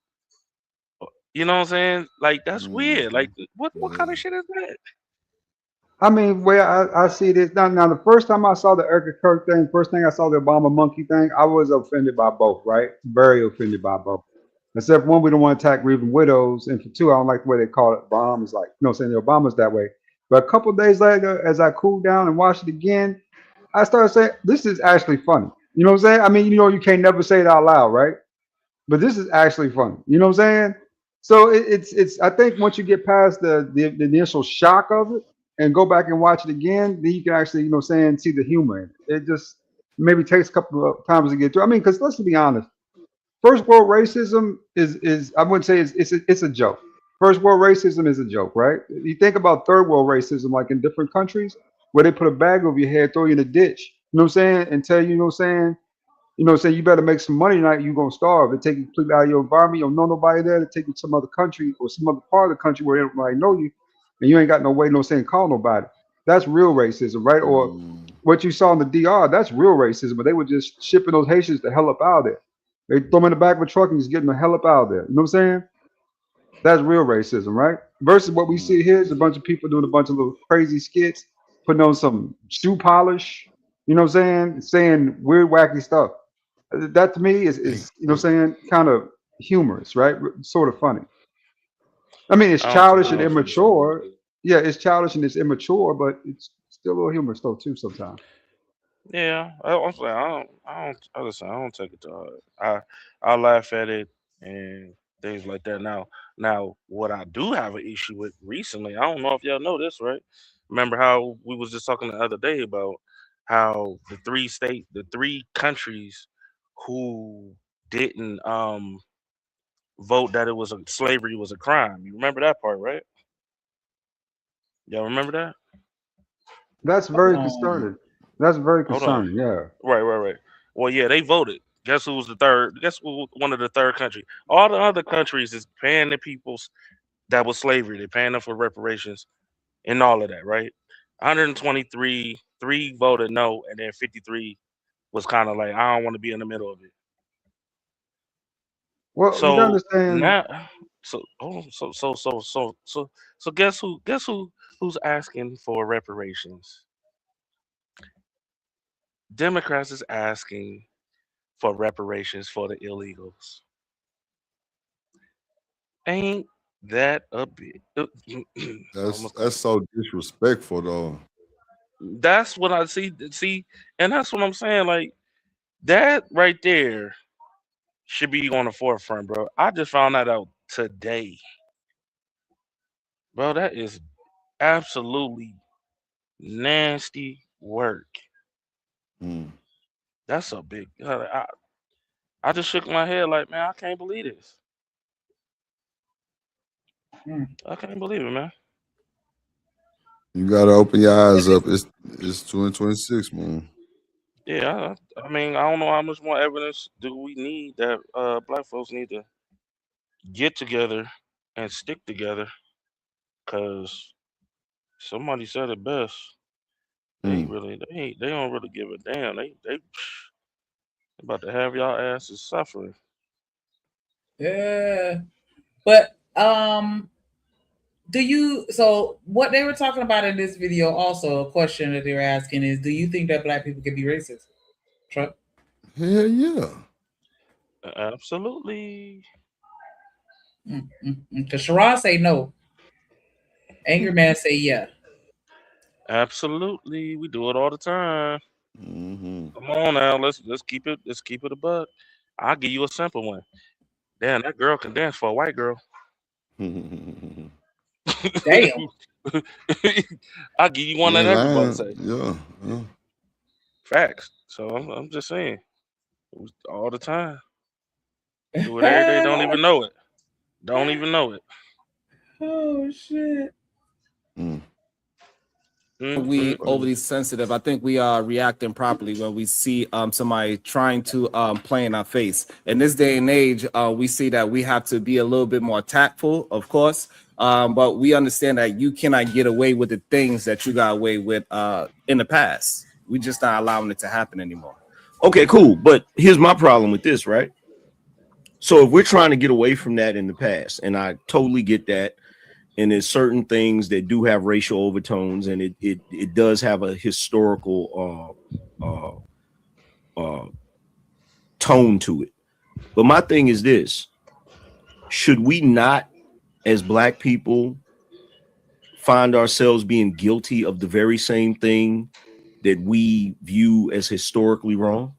you know what I'm saying? Like that's weird. Like what kind of shit is that? I mean, where I see this now, the first time I saw the Erica Kirk thing, first thing I saw the Obama monkey thing, I was offended by both, right? Very offended by both. Except for one, we don't want to attack grieving widows, and for two, I don't like the way they call it bombs. Like, you know, what I'm saying the Obama's that way. But a couple of days later, as I cooled down and watched it again, I started saying, "This is actually funny." You know what I'm saying? I mean, you know, you can't never say it out loud, right? But this is actually funny. You know what I'm saying? So it's. I think once you get past the initial shock of it and go back and watch it again, then you can actually, you know, what I'm saying, see the humor in it. It just maybe takes a couple of times to get through. I mean, because let's be honest, first world racism is I wouldn't say it's a joke. First world racism is a joke, right? You think about third world racism, like in different countries where they put a bag over your head, throw you in a ditch. You know what I'm saying? And tell you, you know what I'm saying, say you better make some money tonight, you're gonna starve. They take you completely out of your environment, you don't know nobody there, they take you to some other country or some other part of the country where they don't really know you, and you ain't got no way, no saying call nobody. That's real racism, right? Or what you saw in the DR, that's real racism, but they were just shipping those Haitians the hell up out of there. They throw them in the back of a truck and just getting the hell up out of there. You know what I'm saying? That's real racism, right? Versus what we see here is a bunch of people doing a bunch of little crazy skits, putting on some shoe polish, you know what I'm saying? Saying weird, wacky stuff. That to me is you know what I'm saying, kind of humorous, right? Sort of funny. I mean, it's I childish and don't see what you're saying. immature. Yeah, it's childish and it's immature, but it's still a little humorous though too sometimes. Yeah, I'm saying listen, I don't take it to heart. I laugh at it and things like that. Now, what I do have an issue with recently, I don't know if y'all know this, right? Remember how we was just talking the other day about how the three countries who didn't vote that slavery was a crime. You remember that part, right? Y'all remember that? That's Hold very on. concerning. That's very Hold on. concerning. Yeah. Right. Well, yeah, they voted. Guess who was the third? Guess who one of the third country? All the other countries is paying the peoples that was slavery. They're paying them for reparations and all of that, right? 123, three voted no, and then 53 was kind of like, I don't want to be in the middle of it. Well, you gotta So understand. now, so guess who? Who's asking for reparations? Democrats is asking for reparations for the illegals. Ain't that a bit? That's so disrespectful though. That's what I see. See, and that's what I'm saying. Like that right there should be on the forefront, bro. I just found that out today, bro. That is absolutely nasty work. Hmm. That's a big. I just shook my head like, man, I can't believe this. Hmm. I can't believe it, man. You gotta open your eyes up. It's 2026, man. Yeah, I mean, I don't know how much more evidence do we need that black folks need to get together and stick together, cause somebody said it best. Hmm. They don't really give a damn. They about to have y'all asses suffering. Yeah. But So what they were talking about in this video, also a question that they were asking is, do you think that black people can be racist? Truck? Hell yeah. Absolutely. Because Sharon say no. Angryman say yeah. Absolutely. We do it all the time. Mm-hmm. Come on now, let's keep it a buck. I'll give you a simple one. Damn, that girl can dance for a white girl. Damn. I'll give you one You that ain't everybody lying. say. Yeah. Facts. So I'm just saying. All the time. Do it every day. Don't even know it. Don't even know it. Oh shit. We overly sensitive. I think we are reacting properly when we see somebody trying to play in our face. In this day and age, we see that we have to be a little bit more tactful, of course. But we understand that you cannot get away with the things that you got away with in the past. We just not allowing it to happen anymore. Okay, cool. But here's my problem with this, right? So if we're trying to get away from that in the past, and I totally get that, and there's certain things that do have racial overtones, and it does have a historical tone to it. But my thing is this: should we not, as black people, find ourselves being guilty of the very same thing that we view as historically wrong?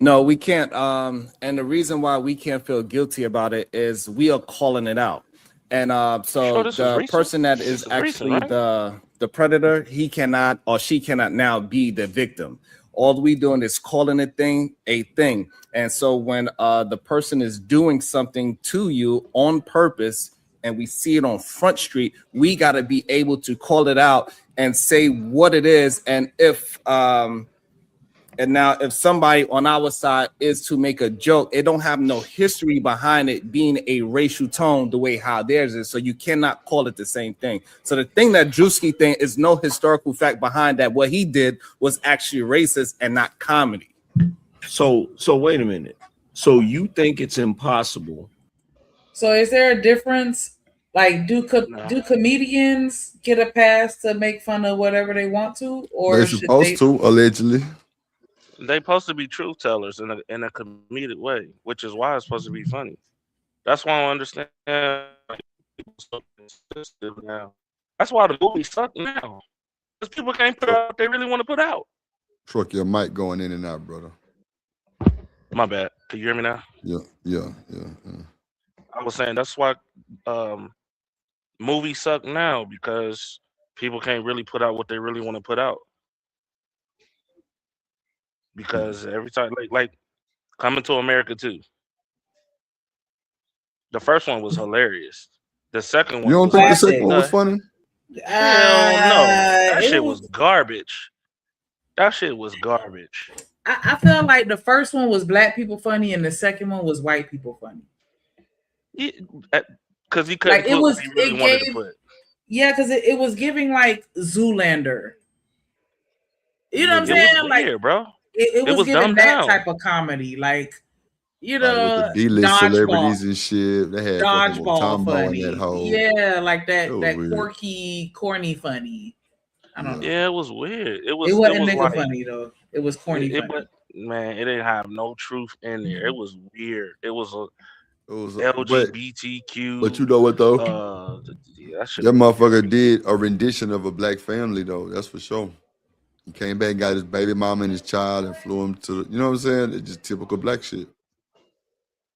No, we can't. And the reason why we can't feel guilty about it is we are calling it out. And so This is the recent. person that This is is actually recent, right? the predator, he cannot or she cannot now be the victim. All we doing is calling a thing. And so when the person is doing something to you on purpose and we see it on Front Street, we got to be able to call it out and say what it is. And if somebody on our side is to make a joke, it don't have no history behind it being a racial tone the way how theirs is. So you cannot call it the same thing. So the thing that Drewski thing is no historical fact behind that. What he did was actually racist and not comedy. So wait a minute. So you think it's impossible? So is there a difference? Like, do comedians get a pass to make fun of whatever they want to, or They're should supposed to, allegedly. They supposed to be truth tellers in a comedic way, which is why it's supposed to be funny. That's why I don't understand people so sensitive now. That's why the movies suck now. Because people can't put out what they really want to put out. Truck, your mic going in and out, brother. My bad. Can you hear me now? Yeah. I was saying that's why movies suck now, because people can't really put out what they really want to put out. Because every time, like Coming to America 2. The first one was hilarious. The second one You don't was think the like, second one was funny? Hell no. That it shit was garbage. That shit was garbage. I feel like the first one was black people funny and the second one was white people funny. Because he couldn't put what he really wanted to put. Yeah, because it was giving like Zoolander. You know what I'm saying? It was weird, bro. It was giving dumbed that down. type of comedy. Like, you Like know, with the D-list Dodgeball. celebrities and shit. They had fucking Dodgeball Tombo funny. in that whole. Yeah, like that weird. quirky, corny funny. I don't know. Yeah, it was weird. It wasn't nigga like, funny though. It was corny funny. But man, it didn't have no truth in there. It was weird. It was LGBTQ. But you know what though? That motherfucker did a rendition of a black family though. That's for sure. He came back, got his baby mama and his child, and flew him to. You know what I'm saying? It's just typical black shit.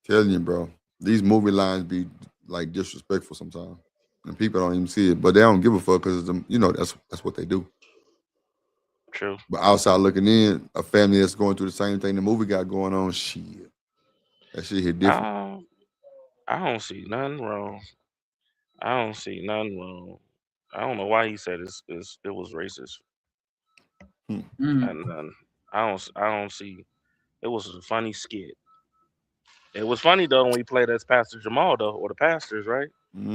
Telling you, bro. These movie lines be like disrespectful sometimes, and people don't even see it, but they don't give a fuck because that's what they do. True. But outside looking in, a family that's going through the same thing the movie got going on, shit. That shit hit different. I don't see nothing wrong. I don't know why he said it was racist. And I don't see. It was a funny skit. It was funny though when we played as Pastor Jamal though, or the pastors, right? It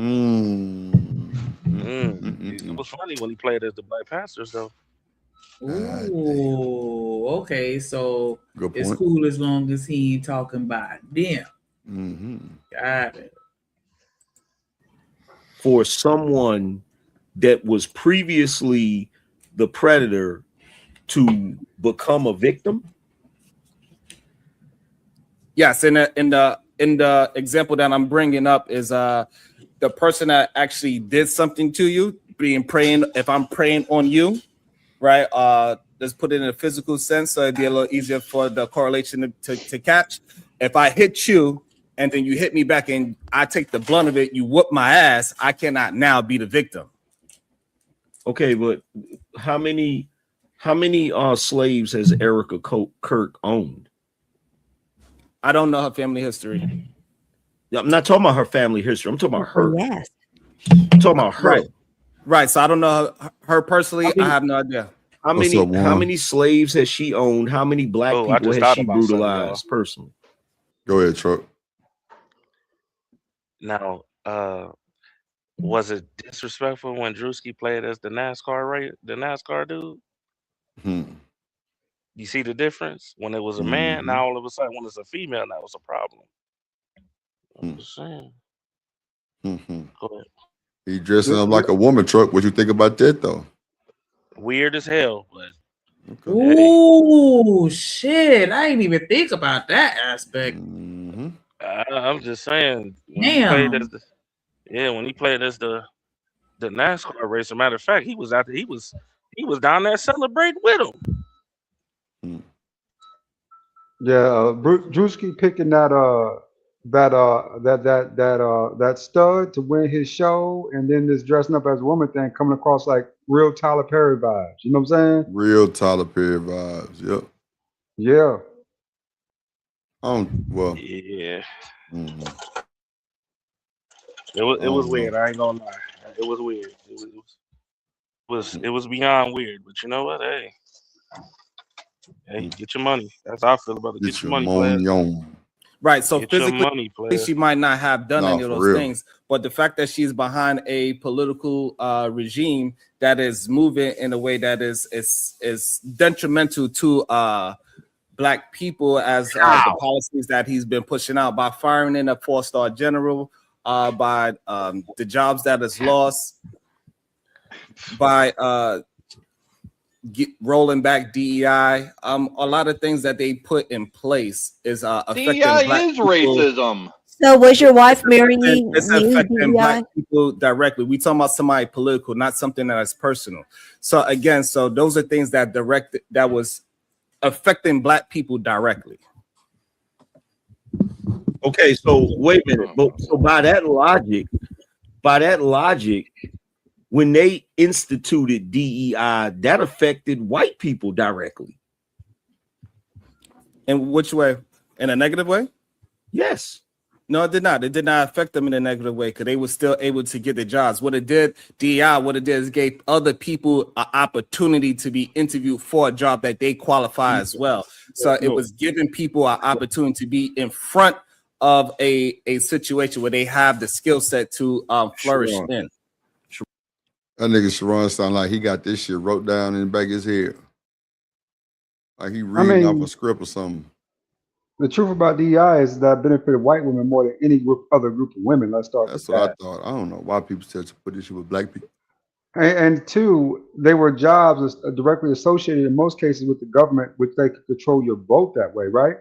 was funny when he played as the black pastors though. Ooh, okay. So it's cool as long as he ain't talking about them. Mm-hmm. Got it. for someone that was previously the predator to become a victim? Yes, in the example that I'm bringing up is the person that actually did something to you, praying. If I'm praying on you, right? Let's put it in a physical sense, so it'd be a little easier for the correlation to catch. If I hit you and then you hit me back and I take the blunt of it, you whoop my ass, I cannot now be the victim. Okay, but how many slaves has Erica Kirk owned? I don't know her family history. I'm not talking about her family history. I'm talking about her. Yes. I'm talking about her. Right. So I don't know her personally. I have no idea. How many slaves has she owned? How many black people has she brutalized personally? Go ahead, Truck. Now, was it disrespectful when Drewski played as the NASCAR dude? You see the difference? When it was a man, now all of a sudden when it's a female, now it's a problem. I'm just saying. Go ahead. He dressing up like a woman, Truck. What you think about that, though? Weird as hell, but Ooh, shit! I didn't even think about that aspect. I'm just saying. When Damn. When he played as the NASCAR racer. Matter of fact, he was down there celebrating with him. Yeah, Drewski picking that stud to win his show, and then this dressing up as a woman thing coming across like real Tyler Perry vibes. You know what I'm saying? Real Tyler Perry vibes. Yep. Yeah. Well. Yeah. It was weird. I ain't gonna lie. It was weird. It was beyond weird. But you know what? Hey, get your money. That's how I feel about it. Get your money, player. Right. So Get your physically, money, player. she might not have done any of for those real. things, but the fact that she's behind a political regime that is moving in a way that is detrimental to black people, as the policies that he's been pushing out by firing in a 4-star general, by the jobs that is lost, by rolling back DEI, a lot of things that they put in place is affecting DEI black is people. racism. So was your wife marrying It's affecting black people directly. We talking about somebody political, not something that is personal. So again, so those are things that was affecting black people directly. Okay, so wait a minute. But so by that logic, when they instituted DEI, that affected white people directly. In which way? In a negative way? Yes. No, it did not. It did not affect them in a negative way because they were still able to get their jobs. What it did, DEI, is gave other people an opportunity to be interviewed for a job that they qualify as well. So it was giving people an opportunity to be in front of a situation where they have the skill set to flourish in. That nigga Sharon sound like he got this shit wrote down in the back of his head. Like he reading off a script or something. The truth about DEI is that it benefited white women more than any other group of women. Let's start That's with what that. I thought. I don't know why people still put this shit with black people. And two, they were jobs directly associated in most cases with the government, which they could control your vote that way, right?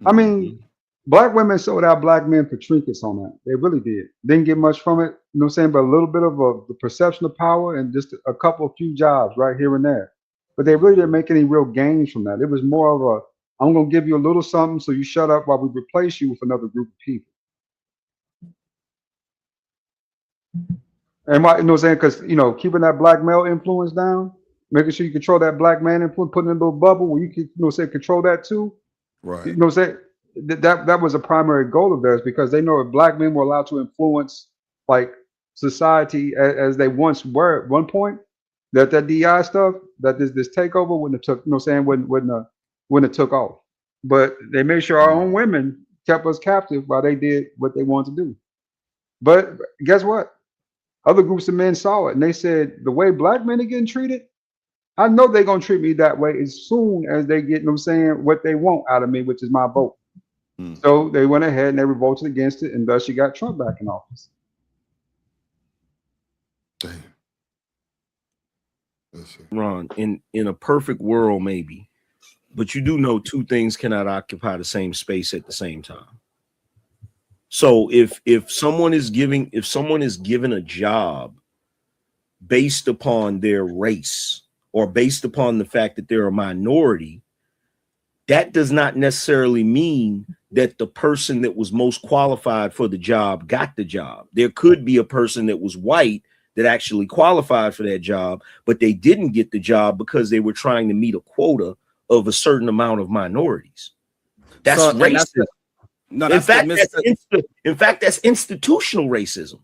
I mean, black women sold out black men for trinkets on that. They really did. Didn't get much from it, you know what I'm saying? But a little bit of the perception of power and just a few jobs right here and there. But they really didn't make any real gains from that. It was more of I'm going to give you a little something so you shut up while we replace you with another group of people. And why, you know what I'm saying? Because, keeping that black male influence down, making sure you control that black man influence, putting in a little bubble where you can, control that too. Right. You know what I'm saying? That was a primary goal of theirs because they know if black men were allowed to influence like society as they once were at one point, that DI stuff, that this takeover wouldn't have took, wouldn't have took off. But they made sure our own women kept us captive while they did what they wanted to do. But guess what? Other groups of men saw it and they said, the way black men are getting treated, I know they're going to treat me that way as soon as they get, what they want out of me, which is my vote. So they went ahead and they revolted against it, and thus you got Trump back in office. Ron, in a perfect world, maybe, but you do know two things cannot occupy the same space at the same time. So if someone is given a job based upon their race or based upon the fact that they're a minority, that does not necessarily mean that the person that was most qualified for the job got the job. There could be a person that was white that actually qualified for that job, but they didn't get the job because they were trying to meet a quota of a certain amount of minorities. That's racism. In fact, that's institutional racism.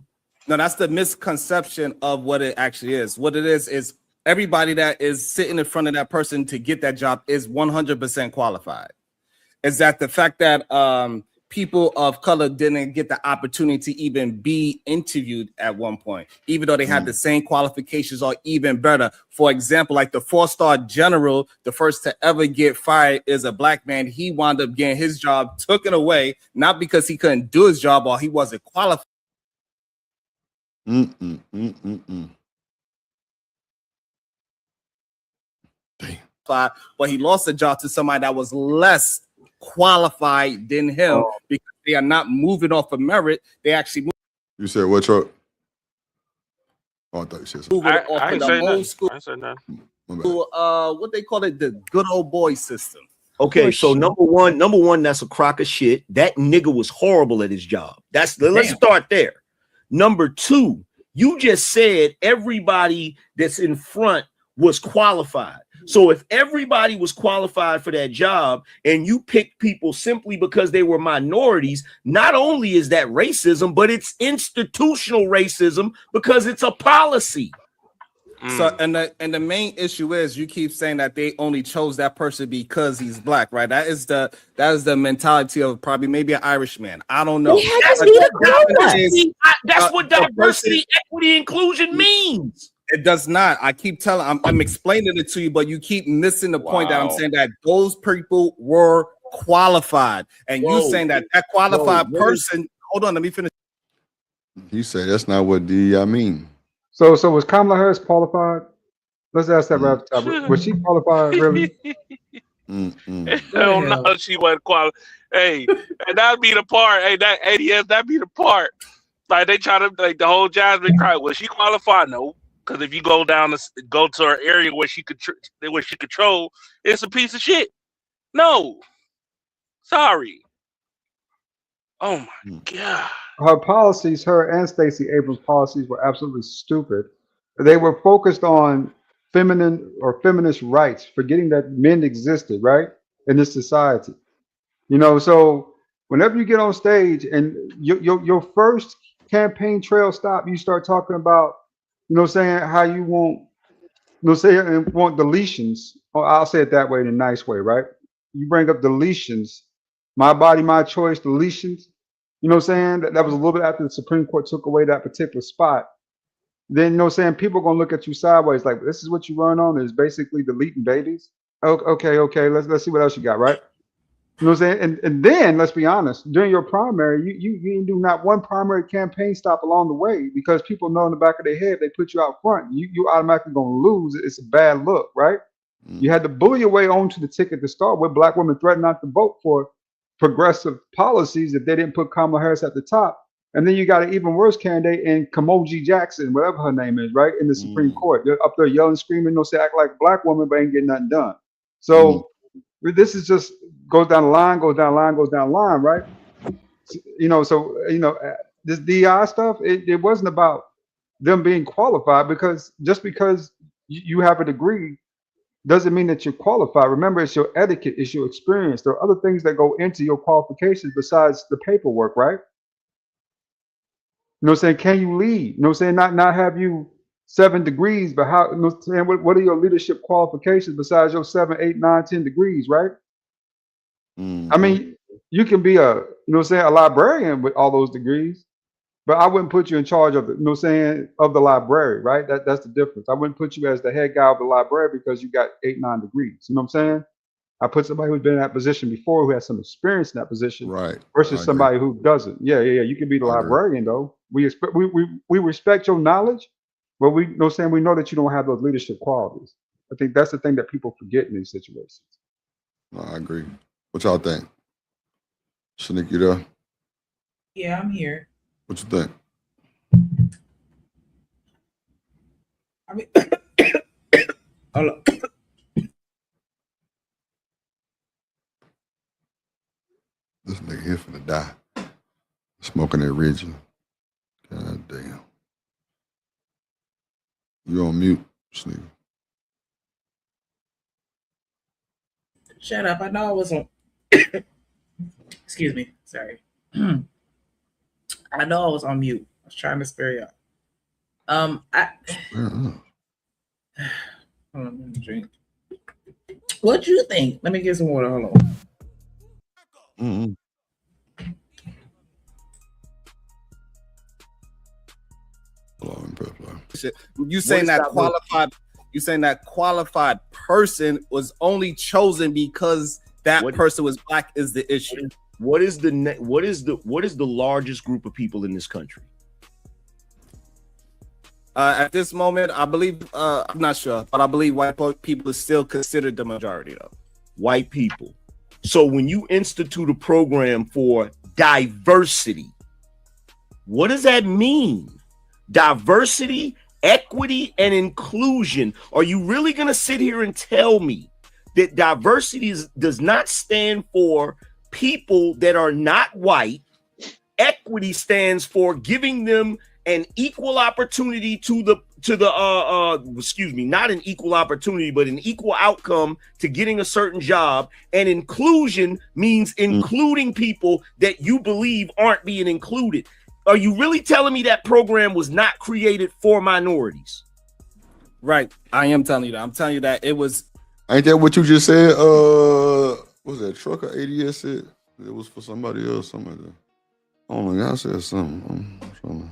No, that's the misconception of what it actually is. What it is everybody that is sitting in front of that person to get that job is 100% qualified. Is that the fact that people of color didn't get the opportunity to even be interviewed at one point, even though they had the same qualifications or even better. For example, like the 4-star general, the first to ever get fired is a black man. He wound up getting his job taken away, not because he couldn't do his job or he wasn't qualified. But he lost the job to somebody that was less qualified than him because they are not moving off of merit. They actually move. You said what, Chuck? Oh, I thought you said something. I ain't say nothing. I ain't say nothing. What they call it, the good old boy system. Okay, so number one, that's a crock of shit. That nigga was horrible at his job. Let's start there. Number two, you just said everybody that's in front was qualified. So if everybody was qualified for that job and you pick people simply because they were minorities, not only is that racism, but it's institutional racism because it's a policy. So and the main issue is you keep saying that they only chose that person because he's black, right? That is the mentality of probably maybe an Irishman. I don't know. That's what diversity, equity, inclusion means. It does not. I keep telling. I'm explaining it to you, but you keep missing the point that I'm saying that those people were qualified, and you saying that qualified person. Hold on, let me finish. He said that's not what DEI mean. So was Kamala Harris qualified? Let's ask that right off the top. Was she qualified, really? Hell no, she wasn't qualified. Hey, and that'd be the part. Hey, that ADS, that'd be the part. Like they try to like the whole Jasmine cry. Was she qualified? No, because if you go to her area where she control, it's a piece of shit. No, sorry. Oh my god. Her policies, her and Stacey Abrams' policies were absolutely stupid. They were focused on feminine or feminist rights, forgetting that men existed, right, in this society. You know, so whenever you get on stage and your first campaign trail stop, you start talking about, you know, saying how you want, want deletions. Or I'll say it that way in a nice way, right? You bring up deletions, my body, my choice, deletions. You know what I'm saying? That was a little bit after the Supreme Court took away that particular spot. Then, you know what I'm saying, people are going to look at you sideways like, this is what you run on, is basically deleting babies. Okay, let's see what else you got, right? You know what I'm saying? And then, let's be honest, during your primary, you didn't do not one primary campaign stop along the way because people know in the back of their head, they put you out front. You automatically going to lose. It's a bad look, right? You had to bully your way onto the ticket to start with. Black women threatened not to vote for progressive policies if they didn't put Kamala Harris at the top. And then you got an even worse candidate in Kamoji Jackson, whatever her name is, right, in the Supreme Court. They're up there yelling, screaming, act like a black woman, but ain't getting nothing done. So this is just goes down the line, right? You know, so, you know, this DI stuff, it wasn't about them being qualified, because just because you have a degree doesn't mean that you're qualified. Remember, it's your etiquette, it's your experience. There are other things that go into your qualifications besides the paperwork, right? You know what I'm saying? Can you lead? You know what I'm saying? Not have you 7 degrees, but how, you know what I'm saying? What are your leadership qualifications besides your 7, 8, 9, 10 degrees, right? I mean, you can be a, you know what I'm saying, a librarian with all those degrees, but I wouldn't put you in charge of the, you know what I'm saying, of the library, right? That's the difference. I wouldn't put you as the head guy of the library because you got 8, 9 degrees. You know what I'm saying? I put somebody who's been in that position before, who has some experience in that position, right? Versus somebody who doesn't. Yeah. You can be the librarian though. We respect your knowledge, Well, we know saying we know that you don't have those leadership qualities. I think that's the thing that people forget in these situations. No, I agree. What y'all think? Shanique, you there? Yeah, I'm here. What you think? I mean, hold on. This nigga here finna die. Smoking that original. God damn. You on mute, Sneaker. Shut up. I know I was on. Excuse me. Sorry. I know I was on mute. I was trying to spare y'all. Hold on, let me drink. What you think? Let me get some water. Hold on. Mm-hmm. You saying that qualified? You saying that qualified person was only chosen because that person was black is the issue? What is the largest group of people in this country? At this moment, I believe I'm not sure, but I believe white people is still considered the majority of white people. So when you institute a program for diversity, what does that mean? Diversity, equity, and inclusion. Are you really going to sit here and tell me that diversity does not stand for people that are not white? Equity stands for giving them an equal opportunity not an equal opportunity, but an equal outcome to getting a certain job. And inclusion means including people that you believe aren't being included. Are you really telling me that program was not created for minorities? Right. I am telling you that. I'm telling you that it was. Ain't that what you just said? What was that trucker ADS said? It was for somebody else, something like that. I don't know. Y'all said something. I'm trying to...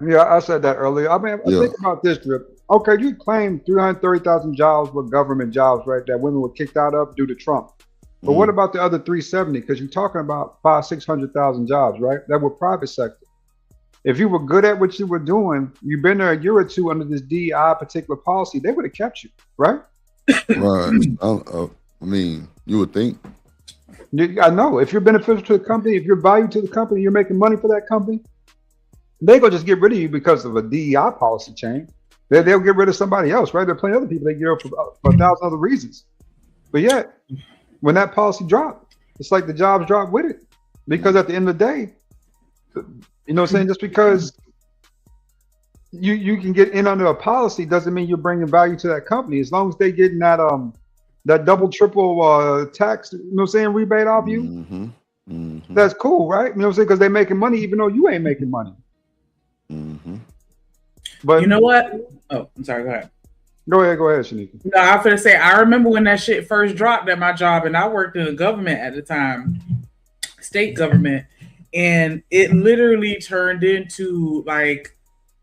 Yeah, I said that earlier. I mean, think about this, Drip. Okay, you claimed 330,000 jobs were government jobs, right? That women were kicked out of due to Trump. But what about the other 370? Because you're talking about 500,000-600,000 jobs, right? That were private sector. If you were good at what you were doing, you've been there a year or two under this DEI particular policy, they would have kept you, right? Right. I mean, you would think. I know. If you're beneficial to the company, if you're valued to the company, you're making money for that company, they go just get rid of you because of a DEI policy change. They'll get rid of somebody else, right? There are plenty of other people they get rid of for 1,000 other reasons. But yet, when that policy dropped, it's like the jobs dropped with it. Because at the end of the day, you know what I'm saying? Just because you can get in under a policy doesn't mean you're bringing value to that company. As long as they getting that double, triple tax, you know what I'm saying, rebate off you, that's cool, right? You know what I'm saying? Because they're making money even though you ain't making money. But you know what? Oh, I'm sorry. Go ahead. Go ahead, Shanika. No, I was gonna say I remember when that shit first dropped at my job, and I worked in the government at the time, state government, and it literally turned into like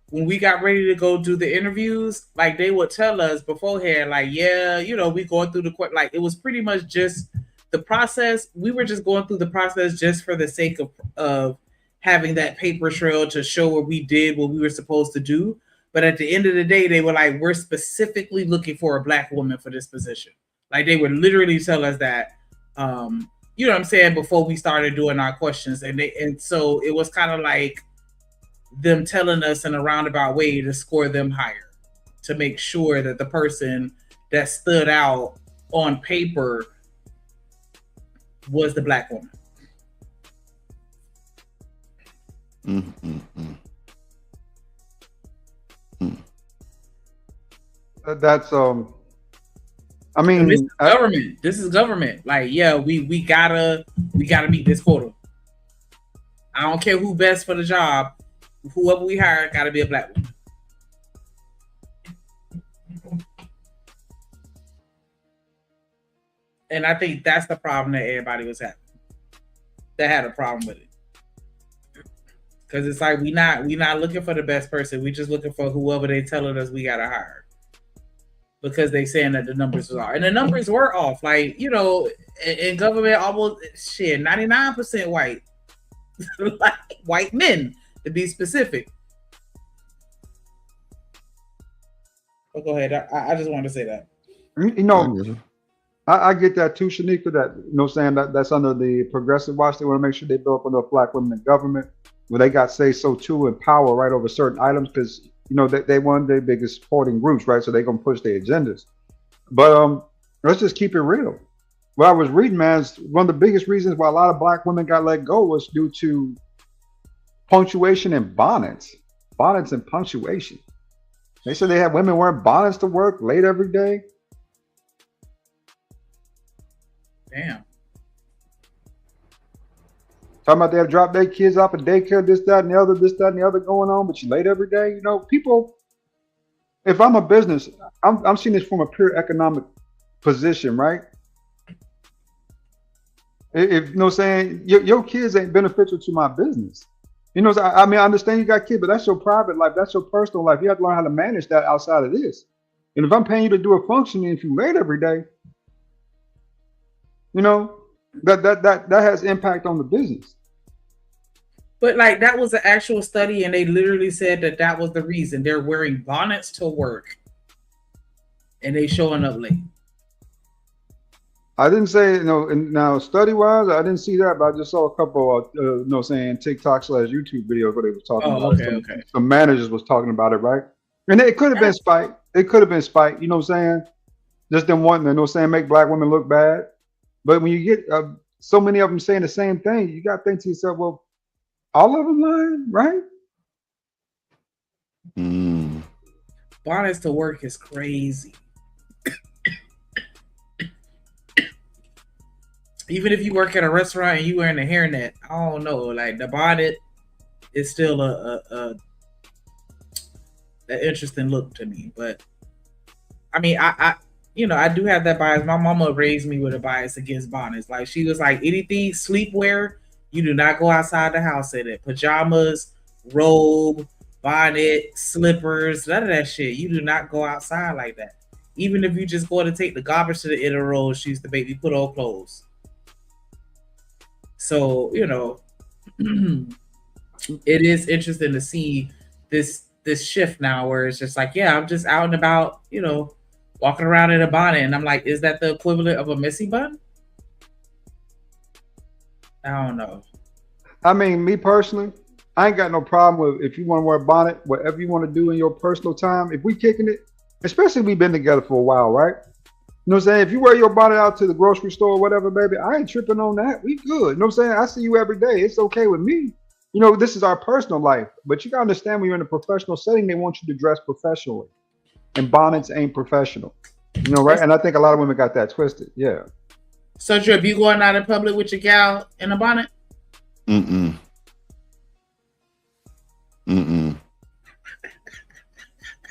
when we got ready to go do the interviews, like they would tell us beforehand, like, yeah, you know, we going through the court, like it was pretty much just the process. We were just going through the process just for the sake of having that paper trail to show where we did what we were supposed to do. But at the end of the day, they were like, we're specifically looking for a black woman for this position. Like they would literally tell us that, you know what I'm saying, before we started doing our questions. And so it was kind of like them telling us in a roundabout way to score them higher, to make sure that the person that stood out on paper was the black woman. That's I mean, this is government. This is government. Like, yeah, we gotta meet this quota. I don't care who best for the job. Whoever we hire gotta be a black woman. And I think that's the problem that everybody was having. That had a problem with it. Because it's like we not looking for the best person. We just looking for whoever they telling us we gotta hire. Because they saying that the numbers are off. And the numbers were off. Like, you know, in government, almost 99% white. Like white men, to be specific. But go ahead. I just wanted to say that. You know, I get that too, Shanika. That you know, what I'm saying that's under the progressive watch. They want to make sure they build up enough black women in government, where they got say so too in power right over certain items, because you know they one of their biggest supporting groups, right? So they're gonna push their agendas. But let's just keep it real. What I was reading, man, is one of the biggest reasons why a lot of black women got let go was due to punctuation and bonnets and punctuation. They said they had women wearing bonnets to work late every day. Damn. Talking about they have dropped their kids off at daycare, this, that, and the other going on, but you late every day. You know, people, if I'm a business, I'm seeing this from a pure economic position, right? If you know what I'm saying, your kids ain't beneficial to my business. You know, I mean, I understand you got kids, but that's your private life. That's your personal life. You have to learn how to manage that outside of this. And if I'm paying you to do a function, and if you late every day, you know, that has impact on the business. But like that was an actual study, and they literally said that was the reason they're wearing bonnets to work, and they showing up late. I didn't say, you know, and now study wise, I didn't see that, but I just saw a couple of, you know, saying TikTok/YouTube videos where they was talking about it. Okay. Some managers was talking about it, right? And it could have been spite. It could have been spite. You know what I'm saying? Just them wanting to, you know what I'm saying, make black women look bad. But when you get so many of them saying the same thing, you got to think to yourself, well, all of them lying, right? Bonnets to work is crazy. Even if you work at a restaurant and you wearing a hairnet, I don't know. Like the bonnet is still an interesting look to me. But I mean, I you know, I do have that bias. My mama raised me with a bias against bonnets. Like she was like, anything sleepwear, you do not go outside the house in it. Pajamas, robe, bonnet, slippers, none of that shit. You do not go outside like that. Even if you just go to take the garbage to the inner road, she used to make me put on clothes. So, you know, it is interesting to see this shift now where it's just like, yeah, I'm just out and about, you know, walking around in a bonnet. And I'm like, is that the equivalent of a missy bun? I don't know. I mean, me personally, I ain't got no problem with if you want to wear a bonnet, whatever you want to do in your personal time. If we kicking it, especially if we've been together for a while, right? You know what I'm saying? If you wear your bonnet out to the grocery store or whatever, baby, I ain't tripping on that. We good. You know what I'm saying? I see you every day. It's okay with me. You know, this is our personal life. But you got to understand when you're in a professional setting, they want you to dress professionally. And bonnets ain't professional. You know, right? And I think a lot of women got that twisted. Yeah. So, Drip, you going out in public with your gal in a bonnet? I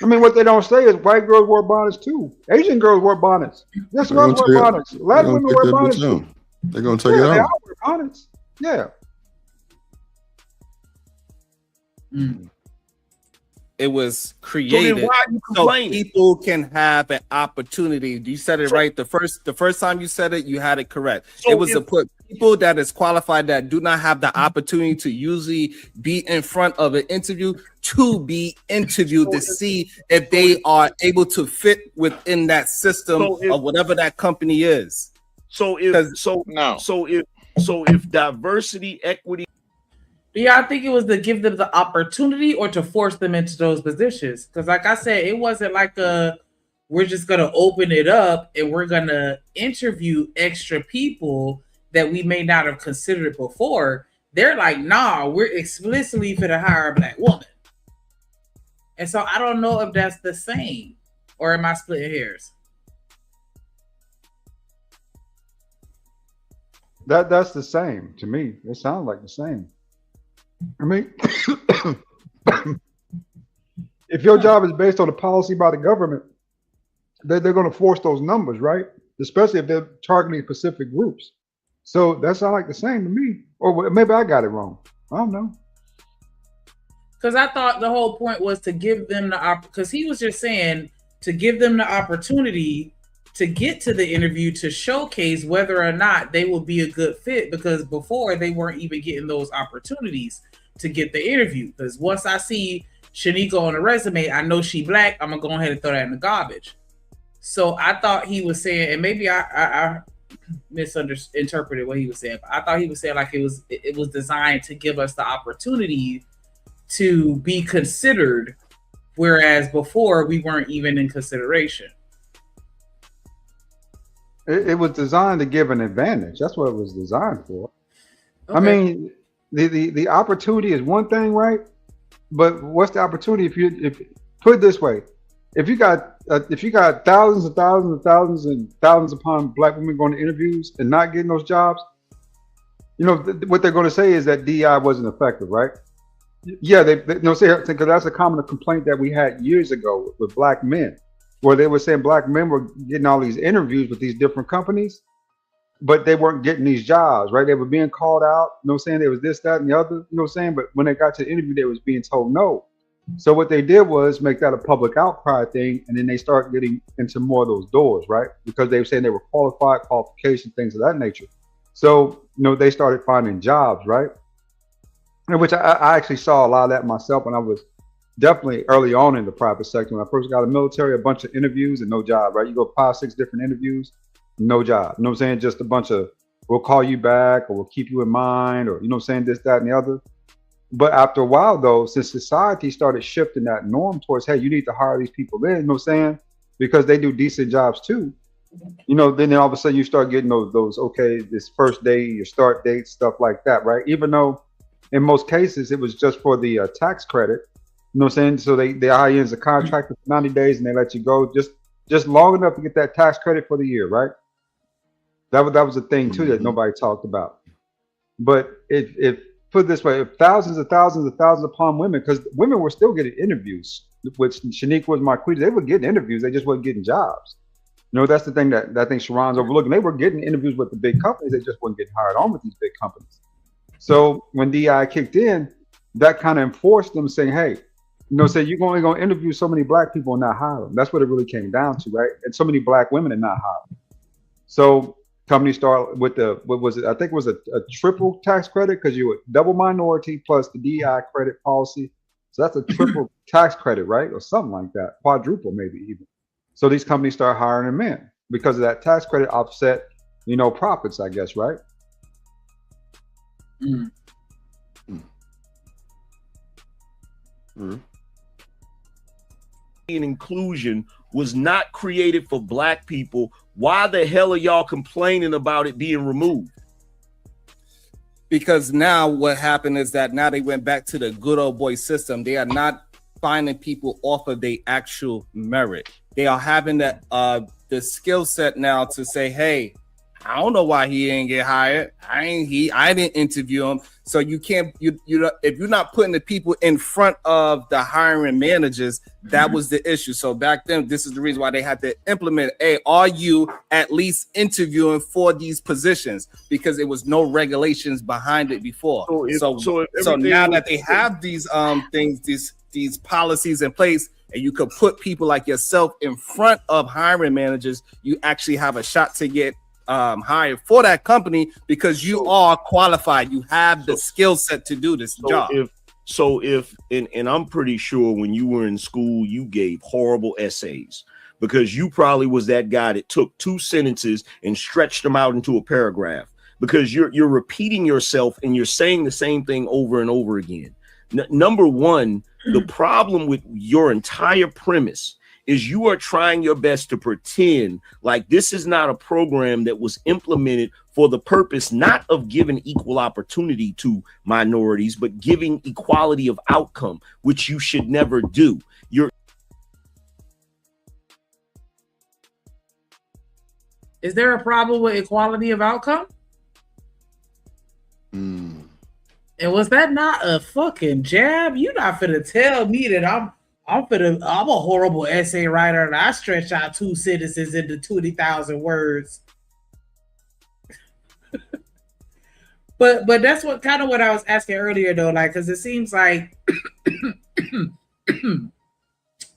mean, what they don't say is white girls wear bonnets too. Asian girls wear bonnets. Yes, girls wear bonnets. Latin women wear bonnets too. They're gonna take it They out. all wear bonnets. Yeah. It was created why are you so complaining? people can have an opportunity. You said it right. The first time you said it, you had it correct. So it was to if- put people that is qualified that do not have the opportunity to usually be in front of an interview to be interviewed to see if they are able to fit within that system of whatever that company is. So if diversity, equity. Do y'all think it was to give them the opportunity or to force them into those positions? Because like I said, it wasn't like we're just going to open it up and we're going to interview extra people that we may not have considered before. They're like, nah, we're explicitly for to hire a black woman. And so I don't know if that's the same, or am I splitting hairs? That's the same to me. It sounds like the same. I mean, if your job is based on a policy by the government, they're going to force those numbers, right? Especially if they're targeting specific groups. So that sounds like the same to me. Or maybe I got it wrong. I don't know. Because I thought the whole point was to give them the because he was just saying to give them the opportunity to get to the interview to showcase whether or not they will be a good fit, because before they weren't even getting those opportunities to get the interview. Because once I see Shanika on the resume, I know she black, I'm gonna go ahead and throw that in the garbage. So I thought he was saying, and maybe I misinterpreted what he was saying. But I thought he was saying like it was designed to give us the opportunity to be considered, whereas before we weren't even in consideration. It was designed to give an advantage. That's what it was designed for. Okay. I mean, the opportunity is one thing, right? But what's the opportunity if put it this way, if you got thousands and thousands and thousands and thousands upon black women going to interviews and not getting those jobs, you know what they're going to say is that DEI wasn't effective, right? Yeah, they say because that's a common complaint that we had years ago with black men, where they were saying black men were getting all these interviews with these different companies, but they weren't getting these jobs, right? They were being called out, you know what I'm saying? There was this, that, and the other, you know what I'm saying? But when they got to the interview, they was being told no. So what they did was make that a public outcry thing, and then they start getting into more of those doors, right? Because they were saying they were qualified, qualifications, things of that nature. So, you know, they started finding jobs, right? And which I actually saw a lot of that myself when I was definitely early on in the private sector. When I first got in the military, a bunch of interviews and no job, right? You go 5, 6 different interviews, no job. You know what I'm saying? Just a bunch of, we'll call you back or we'll keep you in mind or, you know what I'm saying, this, that, and the other. But after a while, though, since society started shifting that norm towards, hey, you need to hire these people in, you know what I'm saying? Because they do decent jobs too. You know, then all of a sudden you start getting those okay, this first day, your start date, stuff like that, right? Even though in most cases it was just for the tax credit, you know what I'm saying? So they hire you as a contractor for 90 days and they let you go just long enough to get that tax credit for the year, right? That was a thing too that nobody talked about. But if put it this way, if thousands and thousands and thousands upon women, because women were still getting interviews, which Shanique was my queen, they were getting interviews, they just weren't getting jobs. You know, that's the thing that I think Sharon's overlooking. They were getting interviews with the big companies, they just weren't getting hired on with these big companies. So when DI kicked in, that kind of enforced them saying, hey, you know, say you're only going to interview so many black people and not hire them. That's what it really came down to, right? And so many black women and not hire them. So companies start with what was it? I think it was a triple tax credit because you were double minority plus the DI credit policy. So that's a triple tax credit, right? Or something like that, quadruple maybe even. So these companies start hiring them in because of that tax credit offset, you know, profits, I guess, right? Mm. And inclusion was not created for black people. Why the hell are y'all complaining about it being removed? Because now what happened is that now they went back to the good old boy system. They are not finding people off of their actual merit. They are having that the skill set now to say, hey, I don't know why he didn't get hired. I didn't interview him. So you can't if you're not putting the people in front of the hiring managers, that was the issue. So back then, this is the reason why they had to implement, hey, are you at least interviewing for these positions? Because there was no regulations behind it before. So now that they have these things, these policies in place, and you could put people like yourself in front of hiring managers, you actually have a shot to get hired for that company because you are qualified. You have the skill set to do this job. And I'm pretty sure when you were in school, you gave horrible essays because you probably was that guy that took 2 sentences and stretched them out into a paragraph because you're repeating yourself and you're saying the same thing over and over again. Number one, the problem with your entire premise is you are trying your best to pretend like this is not a program that was implemented for the purpose not of giving equal opportunity to minorities, but giving equality of outcome, which you should never do. Is there a problem with equality of outcome? And was that not a fucking jab? You're not finna tell me that I'm a horrible essay writer and I stretch out 2 sentences into 20,000 words. but that's what I was asking earlier though, like, because it seems like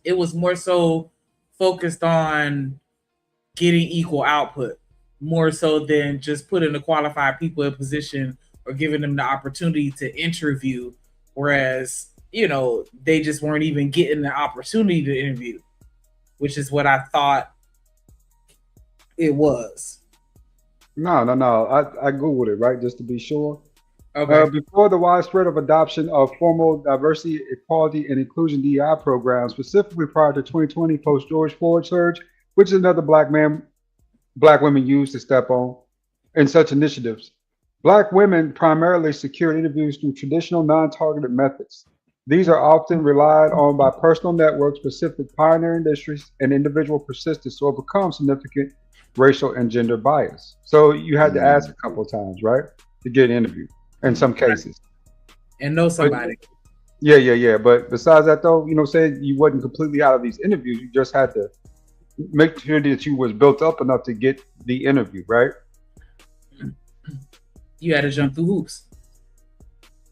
it was more so focused on getting equal output, more so than just putting the qualified people in position or giving them the opportunity to interview. Whereas, you know, they just weren't even getting the opportunity to interview, which is what I thought it was. No. I Googled it, right, just to be sure. Okay. Before the widespread of adoption of formal diversity, equality, and inclusion DEI programs, specifically prior to 2020 post George Floyd surge, which is another black women used to step on in such initiatives. Black women primarily secured interviews through traditional non-targeted methods. These are often relied on by personal networks, specific pioneer industries, and individual persistence to overcome significant racial and gender bias. So you had to ask a couple of times, right, to get an interview in some cases. And know somebody. Yeah. But besides that, though, you know, saying you wasn't completely out of these interviews. You just had to make sure that you was built up enough to get the interview, right? You had to jump through hoops.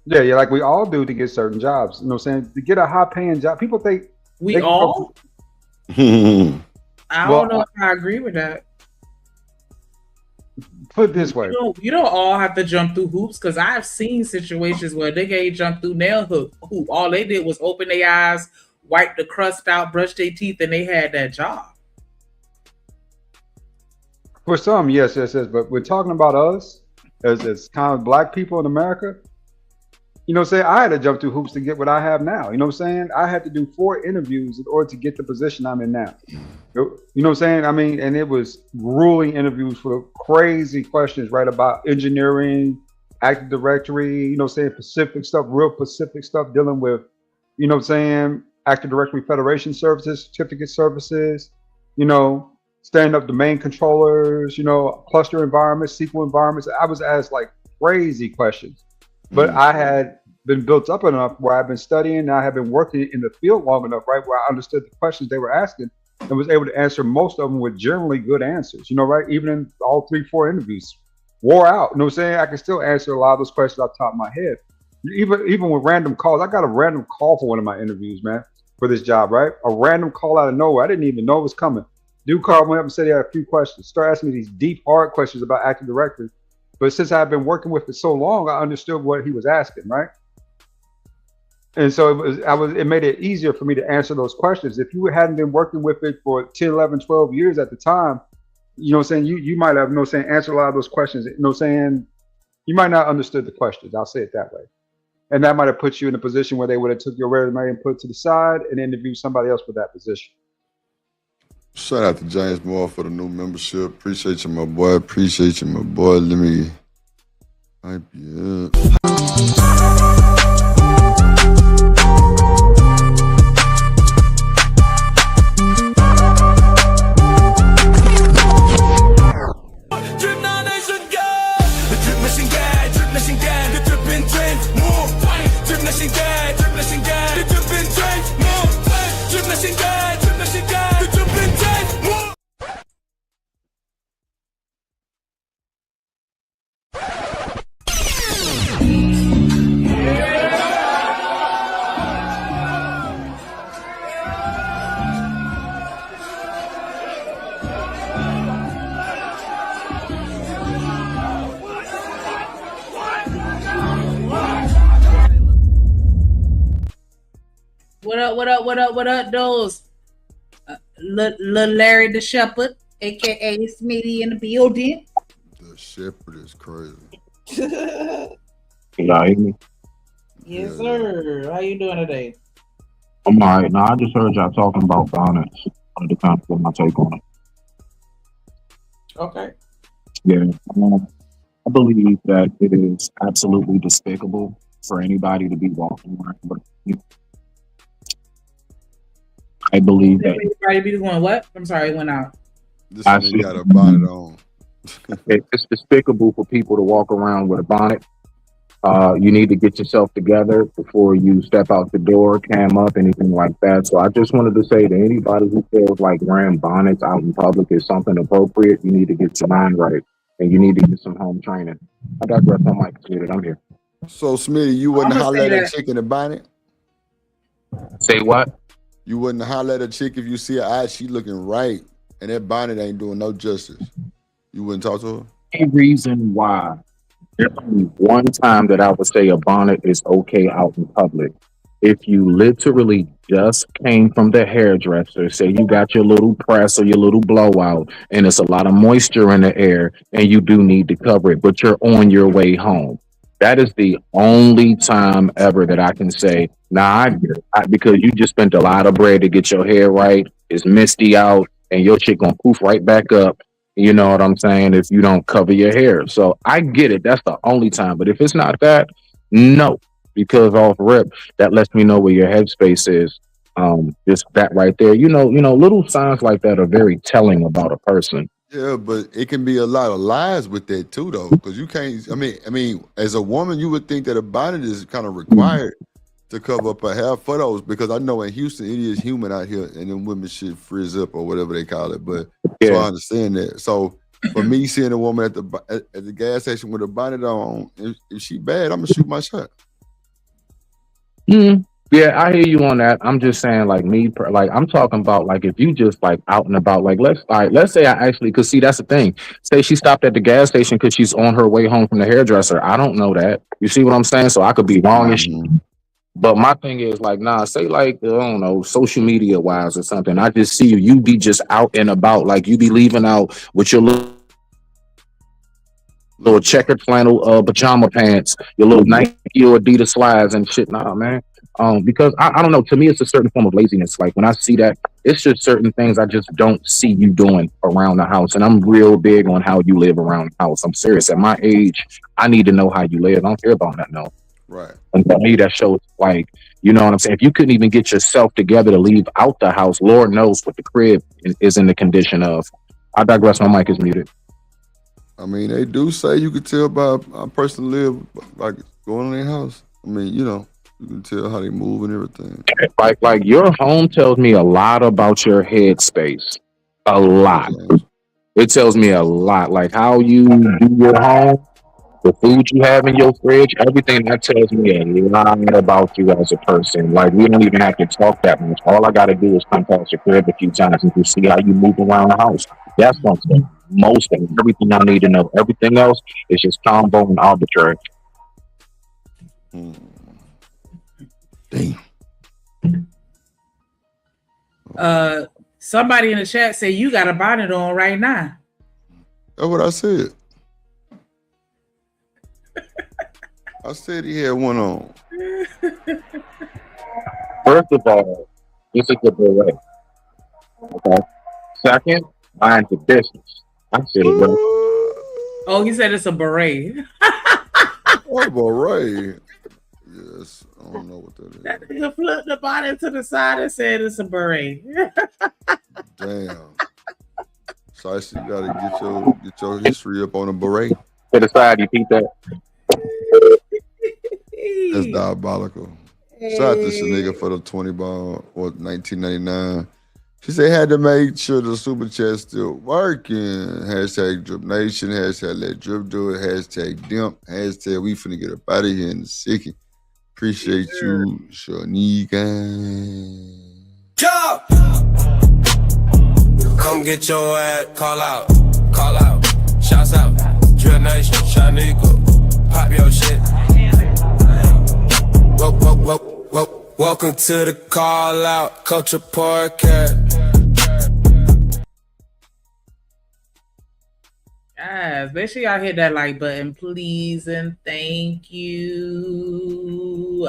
Yeah, like we all do to get certain jobs. You know what I'm saying? To get a high paying job, people think we all. I Well, don't know if I agree with that. Put it this way. You don't all have to jump through hoops, because I've seen situations where they can't jump through nail hoop. All they did was open their eyes, wipe the crust out, brush their teeth, and they had that job. For some, yes. But we're talking about us as kind of black people in America. You know what I'm saying? I had to jump through hoops to get what I have now. You know what I'm saying? I had to do 4 interviews in order to get the position I'm in now. You know what I'm saying? I mean, and it was grueling interviews for crazy questions, right? About engineering, Active Directory, you know what I'm saying? Pacific stuff, real Pacific stuff, dealing with, you know what I'm saying? Active Directory Federation services, certificate services, you know, stand up domain controllers, you know, cluster environments, SQL environments. I was asked like crazy questions. But I had been built up enough where I've been studying and I have been working in the field long enough, right, where I understood the questions they were asking and was able to answer most of them with generally good answers, you know, right? Even in all 3-4 interviews, wore out, you know what I'm saying? I can still answer a lot of those questions off the top of my head. Even with random calls, I got a random call for one of my interviews, man, for this job, right? A random call out of nowhere. I didn't even know it was coming. Dude called me up and said he had a few questions. Started asking me these deep, hard questions about Active Directory. But since I've been working with it so long, I understood what he was asking, right? And so it made it easier for me to answer those questions. If you hadn't been working with it for 10, 11, 12 years at the time, you know what I'm saying, you might have, you know what I'm saying, answered a lot of those questions. You know what I'm saying? You might not understood the questions. I'll say it that way. And that might have put you in a position where they would have took your resume and put it to the side and interviewed somebody else for that position. Shout out to James Moore for the new membership. Appreciate you, my boy. Appreciate you, my boy. Let me hype you up. What up, those? Larry the Shepherd, aka Smitty in the building. The Shepherd is crazy. Can y'all hear me? Yes, sir. How you doing today? I'm all right. Now, I just heard y'all talking about bonnets. I wanted to kind of put my take on it. Okay. Yeah. I believe that it is absolutely despicable for anybody to be walking around with I believe that everybody be doing what? I'm sorry, it went out. This nigga got a bonnet on. It's despicable for people to walk around with a bonnet. You need to get yourself together before you step out the door, cam up, anything like that. So I just wanted to say to anybody who feels like wearing bonnets out in public is something appropriate, you need to get your mind right and you need to get some home training. I digress on my computer. I'm here. So Smitty, you wouldn't holler at a chick in a bonnet? Say what? You wouldn't holler at a chick if you see her eye, she looking right, and that bonnet ain't doing no justice. You wouldn't talk to her? Any reason why? There's only one time that I would say a bonnet is okay out in public, if you literally just came from the hairdresser, say you got your little press or your little blowout, and it's a lot of moisture in the air, and you do need to cover it, but you're on your way home. That is the only time ever that I can say, nah, I get it. Because you just spent a lot of bread to get your hair right. It's misty out, and your shit gonna poof right back up. You know what I'm saying? If you don't cover your hair. So I get it. That's the only time. But if it's not that, no. Because off rip, that lets me know where your headspace is. Just that right there. Little signs like that are very telling about a person. Yeah, but it can be a lot of lies with that too, though, because you can't. I mean, as a woman, you would think that a bonnet is kind of required to cover up her hair for those. Because I know in Houston, it is humid out here, and then women shit frizz up or whatever they call it. But so I understand that. So for me, seeing a woman at the gas station with a bonnet on, if she bad, I'm gonna shoot my shot. Yeah, I hear you on that. I'm just saying, like like I'm talking about, like if you just like out and about, like let's say I actually, cause see that's the thing. Say she stopped at the gas station because she's on her way home from the hairdresser. I don't know that. You see what I'm saying? So I could be wrong as shit. But my thing is like, nah, say like, I don't know, social media wise or something. I just see you be just out and about, like you be leaving out with your little checkered flannel pajama pants, your little Nike or Adidas slides and shit. Nah, man. Because I don't know. To me, it's a certain form of laziness. Like when I see that, it's just certain things I just don't see you doing around the house. And I'm real big on how you live around the house. I'm serious. At my age, I need to know how you live. I don't care about that, no. Right. And to me, that shows like, you know what I'm saying? If you couldn't even get yourself together to leave out the house, Lord knows what the crib is in the condition of. I digress. My mic is muted. I mean, they do say you could tell by a person live like going in their house. I mean, you can tell how they move and everything. Like your home tells me a lot about your headspace. A lot. It tells me a lot. Like how you do your home, the food you have in your fridge, everything that tells me a lot about you as a person. Like we don't even have to talk that much. All I gotta do is come past your crib a few times and just see how you move around the house. That's something. Most of everything I need to know. Everything else is just combo and arbitrary. Damn. Somebody in the chat said you got a bonnet on right now. That's what I said. I said he had one on. First of all, this is the beret. Okay. Second, mind the business. I said it, bro. Oh, he said it's a beret. What beret? Yes, I don't know what that is. That nigga flipped the bonnet to the side and said it's a beret. Damn. So I see you gotta get your history up on a beret. To the side, you peep that. That's diabolical. Shout out to this nigga for the 20 ball or 1999. She said had to make sure the super chat still working. Hashtag Drip Nation. Hashtag Let Drip Do It. Hashtag Dimp. Hashtag we finna get up out of here in the second. Appreciate you, Shanika. Jump! Come get your ass, call out, shouts out, Drip Nation, Shanika, pop your shit. Welcome to the call out, Culture Podcast. Guys, make sure y'all hit that like button, please, and thank you.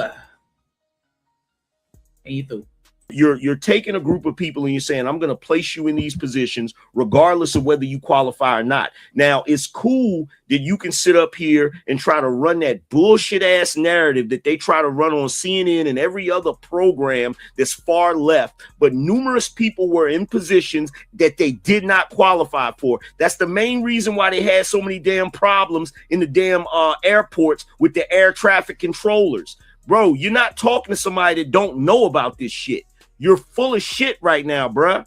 And you through. You're taking a group of people and you're saying, I'm going to place you in these positions regardless of whether you qualify or not. Now, it's cool that you can sit up here and try to run that bullshit ass narrative that they try to run on CNN and every other program that's far left. But numerous people were in positions that they did not qualify for. That's the main reason why they had so many damn problems in the damn airports with the air traffic controllers. Bro, you're not talking to somebody that don't know about this shit. You're full of shit right now, bruh.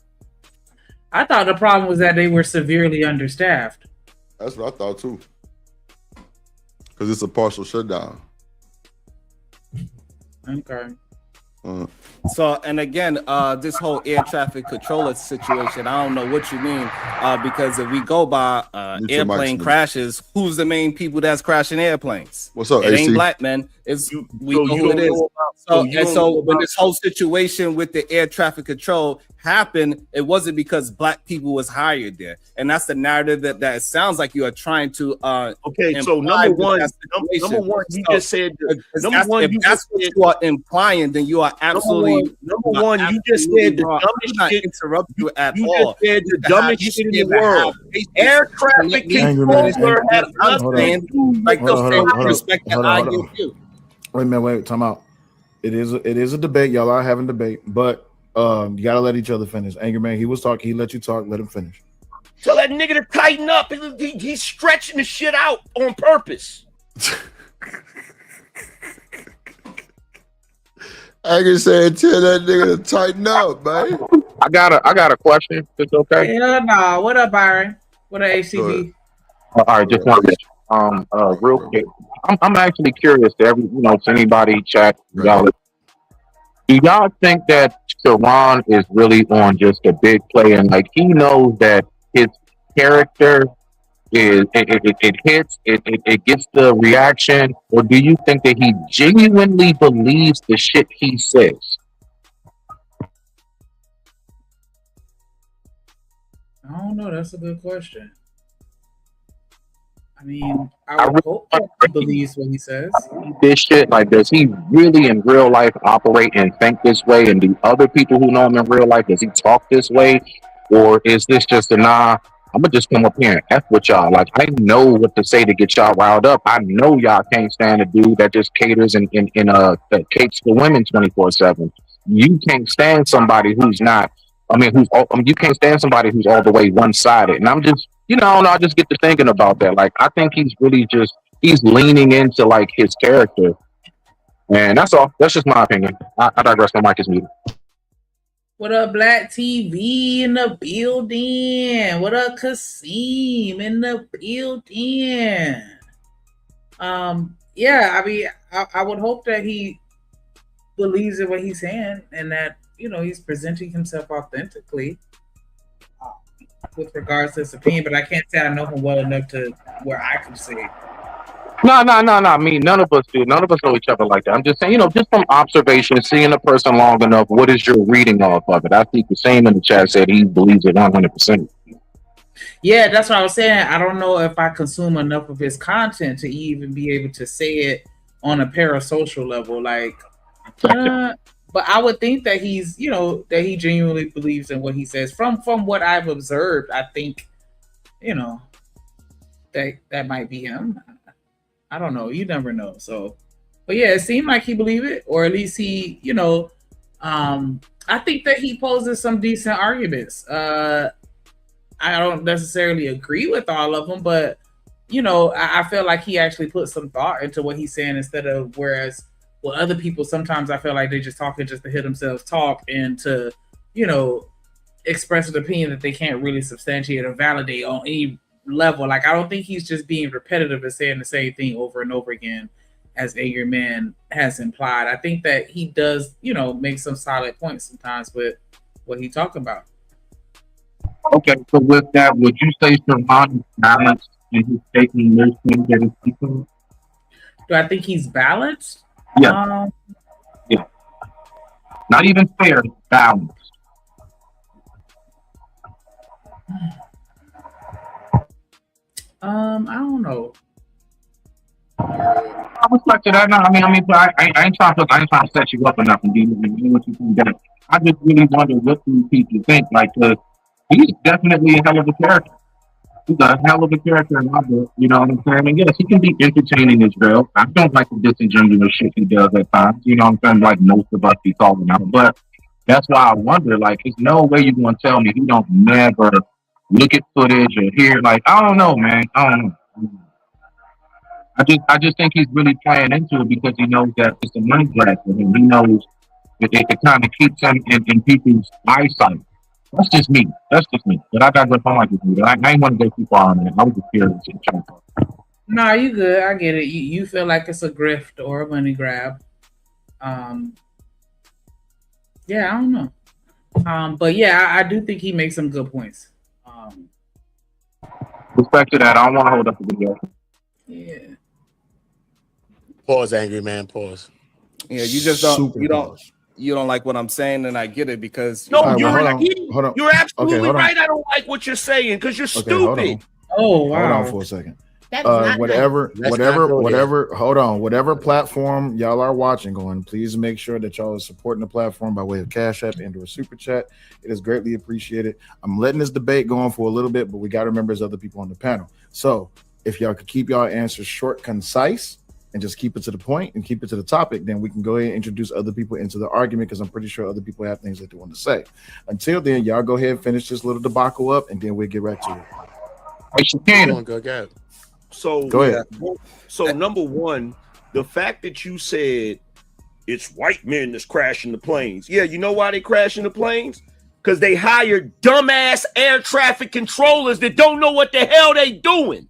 I thought the problem was that they were severely understaffed. That's what I thought too. Because it's a partial shutdown. Okay. So, and again, this whole air traffic controller situation, I don't know what you mean, because if we go by Mute your mic, airplane Smitty. crashes, who's the main people that's crashing airplanes? What's up, It AC? ain't black men. It's we know who it is. So when this whole situation with the air traffic control happened, it wasn't because black people was hired there, and that's the narrative that it sounds like you are trying to. Okay, so number one, you just said. Number one, if that's what you are implying, then you are absolutely. Number one, you just said the dumbest shit. Interrupt you at you all. just said the dumbest shit in the world. Air traffic controller has nothing to do like the same respect that I hold give on. you. Wait a minute, wait, time out. It is a debate. Y'all are having debate, but you gotta let each other finish. Angryman, he was talking, he let you talk, let him finish. Tell that nigga to tighten up. He's stretching the shit out on purpose. I can say tell that nigga to tighten up, man. I got a question. It's okay. Hell no. What up, Byron? What up, ACB? All right, just one minute. Real quick. I'm actually curious to anybody chat, y'all. Do y'all think that Sharon is really on just a big play and like he knows that his character is it hits, it gets the reaction, or do you think that he genuinely believes the shit he says? I don't know. That's a good question. I mean, I would hope that he believes what he says. This shit, like, does he really in real life operate and think this way? And do other people who know him in real life, does he talk this way? Or is this just I'm gonna just come up here and F with y'all? Like, I know what to say to get y'all riled up. I know y'all can't stand a dude that just caters and that caters for women 24/7. You can't stand somebody who's not. You can't stand somebody who's all the way one-sided. And I'm just, I just get to thinking about that. Like, I think he's really he's leaning into like his character. And that's all. That's just my opinion. I digress. My mic is muted. What up, Black TV in the building? What up, Kasim in the building? Yeah, I mean, I would hope that he believes in what he's saying and that, he's presenting himself authentically with regards to his opinion, but I can't say I know him well enough to where I can say. No. I mean, none of us do. None of us know each other like that. I'm just saying, just from observation, seeing a person long enough, what is your reading off of it? I think the same in the chat said he believes it 100%. Yeah, that's what I was saying. I don't know if I consume enough of his content to even be able to say it on a parasocial level. Like, but I would think that he's, that he genuinely believes in what he says. From what I've observed, I think, that might be him. I don't know. You never know. So, but yeah, it seemed like he believed it, or at least he, I think that he poses some decent arguments. I don't necessarily agree with all of them, but I feel like he actually put some thought into what he's saying instead of other people, sometimes I feel like they're just talking just to hear themselves talk and to, express an opinion that they can't really substantiate or validate on any level. Like, I don't think he's just being repetitive and saying the same thing over and over again, as Angryman has implied. I think that he does, make some solid points sometimes with what he's talking about. Okay, so with that, would you say Sharon is balanced in his taking those things that he's speaking? Do I think he's balanced? Yeah. Yeah. Not even fair, balanced. I don't know. I respect it. I ain't trying to set you up or nothing. Do what you think that. I just really wonder what these people think. Like, he's definitely a hell of a character. He's a hell of a character in my book. You know what I'm saying? And yes, he can be entertaining as well. I don't like the disingenuous shit he does at times. You know what I'm saying? Like most of us be calling out. But that's why I wonder, like, there's no way you're going to tell me he don't never look at footage or hear. Like, I don't know, man. I don't know. I just think he's really playing into it because he knows that it's a money grab for him. He knows that it kind of keeps him in people's eyesight. That's just me. But I got to go like this. I ain't want to go too far on it. I was just curious. No, you good. I get it. You feel like it's a grift or a money grab. Yeah, I don't know. But yeah, I do think he makes some good points. Respect to that. I don't want to hold up the video. Yeah. Pause, angry man. Pause. Yeah, you just you don't like what I'm saying, and I get it because No, All right, you're well, right. hold on. You're absolutely Okay, hold on. right. I don't like what you're saying because you're Okay, hold stupid. on. Oh wow. Hold on for a second. That is not Whatever, nice. Let's not go there. whatever. Hold on. Whatever platform y'all are watching on, please make sure that y'all are supporting the platform by way of Cash App and or Super Chat. It is greatly appreciated. I'm letting this debate go on for a little bit, but we got to remember there's other people on the panel. So if y'all could keep y'all answers short, concise, and just keep it to the point and keep it to the topic, then we can go ahead and introduce other people into the argument because I'm pretty sure other people have things that they want to say. Until then, y'all go ahead and finish this little debacle up, and then we'll get right to it. Go. So Go ahead. So number one, the fact that you said it's white men that's crashing the planes. Yeah, you know why they crashing the planes? Because they hired dumbass air traffic controllers that don't know what the hell they doing.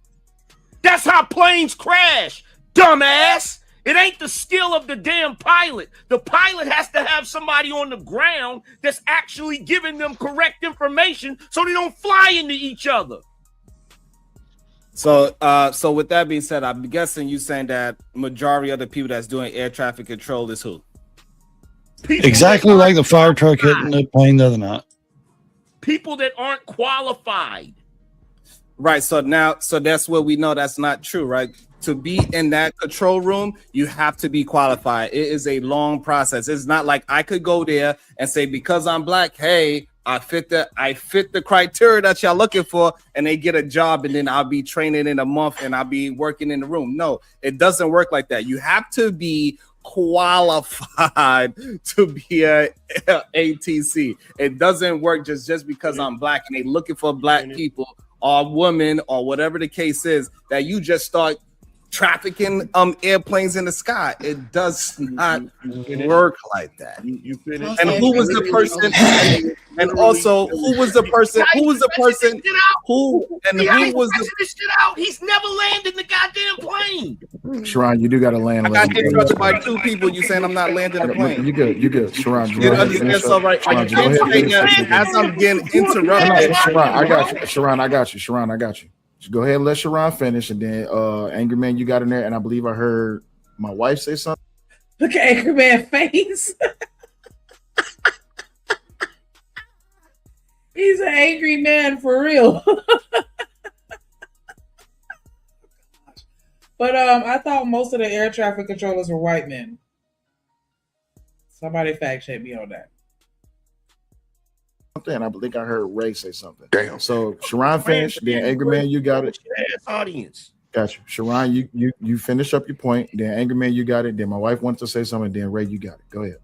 That's how planes crash, dumbass. It ain't the skill of the damn pilot. The pilot has to have somebody on the ground that's actually giving them correct information so they don't fly into each other. So with that being said, I'm guessing you saying that majority of the people that's doing air traffic control is who? Exactly like the fire truck hitting the plane the other night. People that aren't qualified. Right. So that's where we know that's not true, right? To be in that control room, you have to be qualified. It is a long process. It's not like I could go there and say, because I'm black, hey, I fit the criteria that y'all looking for, and they get a job, and then I'll be training in a month and I'll be working in the room. No, it doesn't work like that. You have to be qualified to be a ATC. It doesn't work just because I'm black and they looking for black people or women or whatever the case is, that you just start trafficking airplanes in the sky. It does not work like that. You finish. And who was the person? And also, who was the person? Who was the person? Who and who was the? This shit out. He's never landed the goddamn plane. Sharon, you do got to land. I got interrupted by two people. You saying I'm not landing the plane? You good, Sharon. You understand? So right, I can't say that as I'm getting interrupted. Sharon, I got you. Just go ahead and let Sharon finish, and then Angry Man, you got in there, and I believe I heard my wife say something. Look at Angry Man face. He's an angry man for real. But I thought most of the air traffic controllers were white men. Somebody fact check me on that. And I think I heard Ray say something. Damn. So Sharon finished, then Angry Man, you got it. Audience. Got you. Sharon, you finish up your point. Then Angry Man, you got it. Then my wife wants to say something. Then Ray, you got it. Go ahead.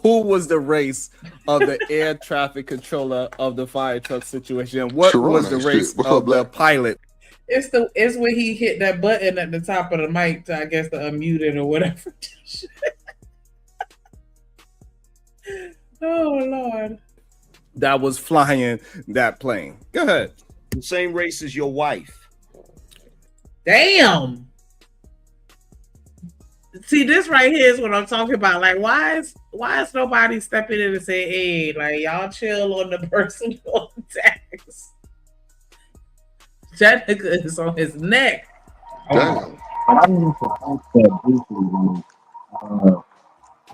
Who was the race of the air traffic controller of the fire truck situation? And what Sharon was the race of the pilot? It's when he hit that button at the top of the mic to, I guess, to unmute it or whatever. Oh Lord. That was flying that plane. Go ahead. The same race as your wife. Damn. See, this right here is what I'm talking about. Like, why is nobody stepping in and say, hey, like, y'all chill on the personal tax? That nigga is on his neck. Damn.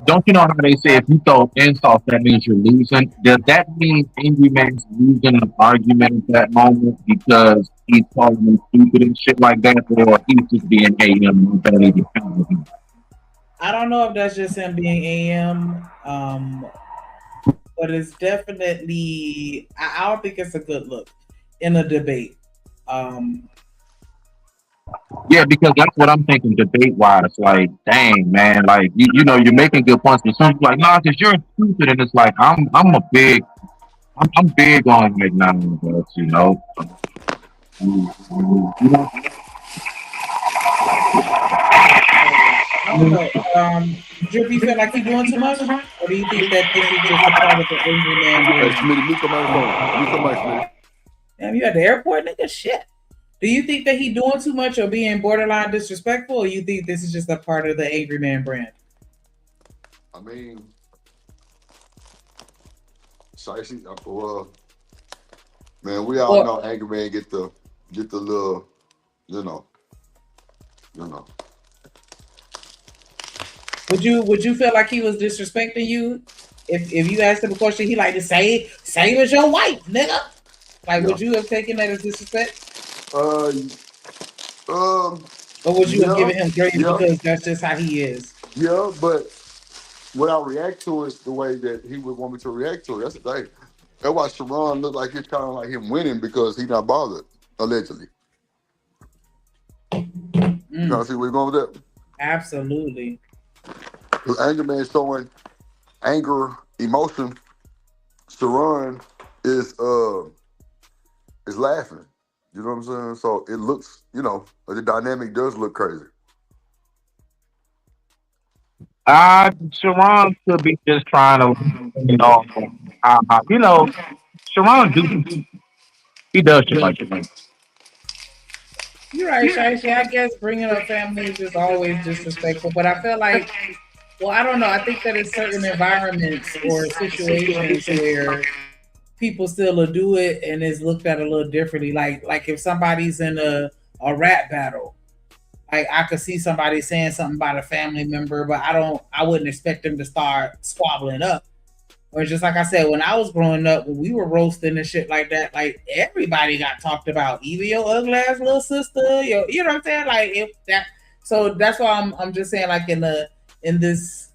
Don't you know how they say if you throw insults, that means you're losing? Does that mean Angry Man's losing an argument at that moment because he's calling him stupid and shit like that, or he's just being AM? I don't know if that's just him being AM, but it's definitely. I don't think it's a good look in a debate. Yeah, because that's what I'm thinking debate wise. Like, dang, man, like you know, you're making good points, but some people like, nah, because you're stupid, and it's like I'm big on like non-verbs, you know. I don't know. Drip, you feel like you're doing too much, or do you think that this is just a part of the Angry Man? Hey, Smitty, mute the microphone. Mute the mic, Smitty. Damn, you at the airport, nigga? Shit. Do you think that he doing too much or being borderline disrespectful, or you think this is just a part of the Angry Man brand? I mean, Shicey, well, man, we all know Angryman get the little, you know. Would you feel like he was disrespecting you if you asked him a question? He like to say same as your wife, nigga. Like, would you have taken that as disrespect? Or would you have given him grace because that's just how he is? Yeah, but would I react to it the way that he would want me to react to it? That's the thing. That's why Sharon looked like it's kind of like him winning because he's not bothered, allegedly. You know, see where you're going with that? Absolutely. Because Angryman showing anger, emotion. Sharon is laughing. You know what I'm saying? So it looks, the dynamic does look crazy. Sharon could be just trying to, Sharon he does shit like that. You're right, Shashi. I guess bringing up family is just always disrespectful, but I feel like, well, I don't know. I think that in certain environments or situations where people still will do it and it's looked at a little differently. Like if somebody's in a rap battle, like I could see somebody saying something about a family member, but I wouldn't expect them to start squabbling up. Or just like I said, when I was growing up, when we were roasting and shit like that, like everybody got talked about, even your ugly ass little sister, you know what I'm saying? Like if that, so that's why I'm just saying, like in this,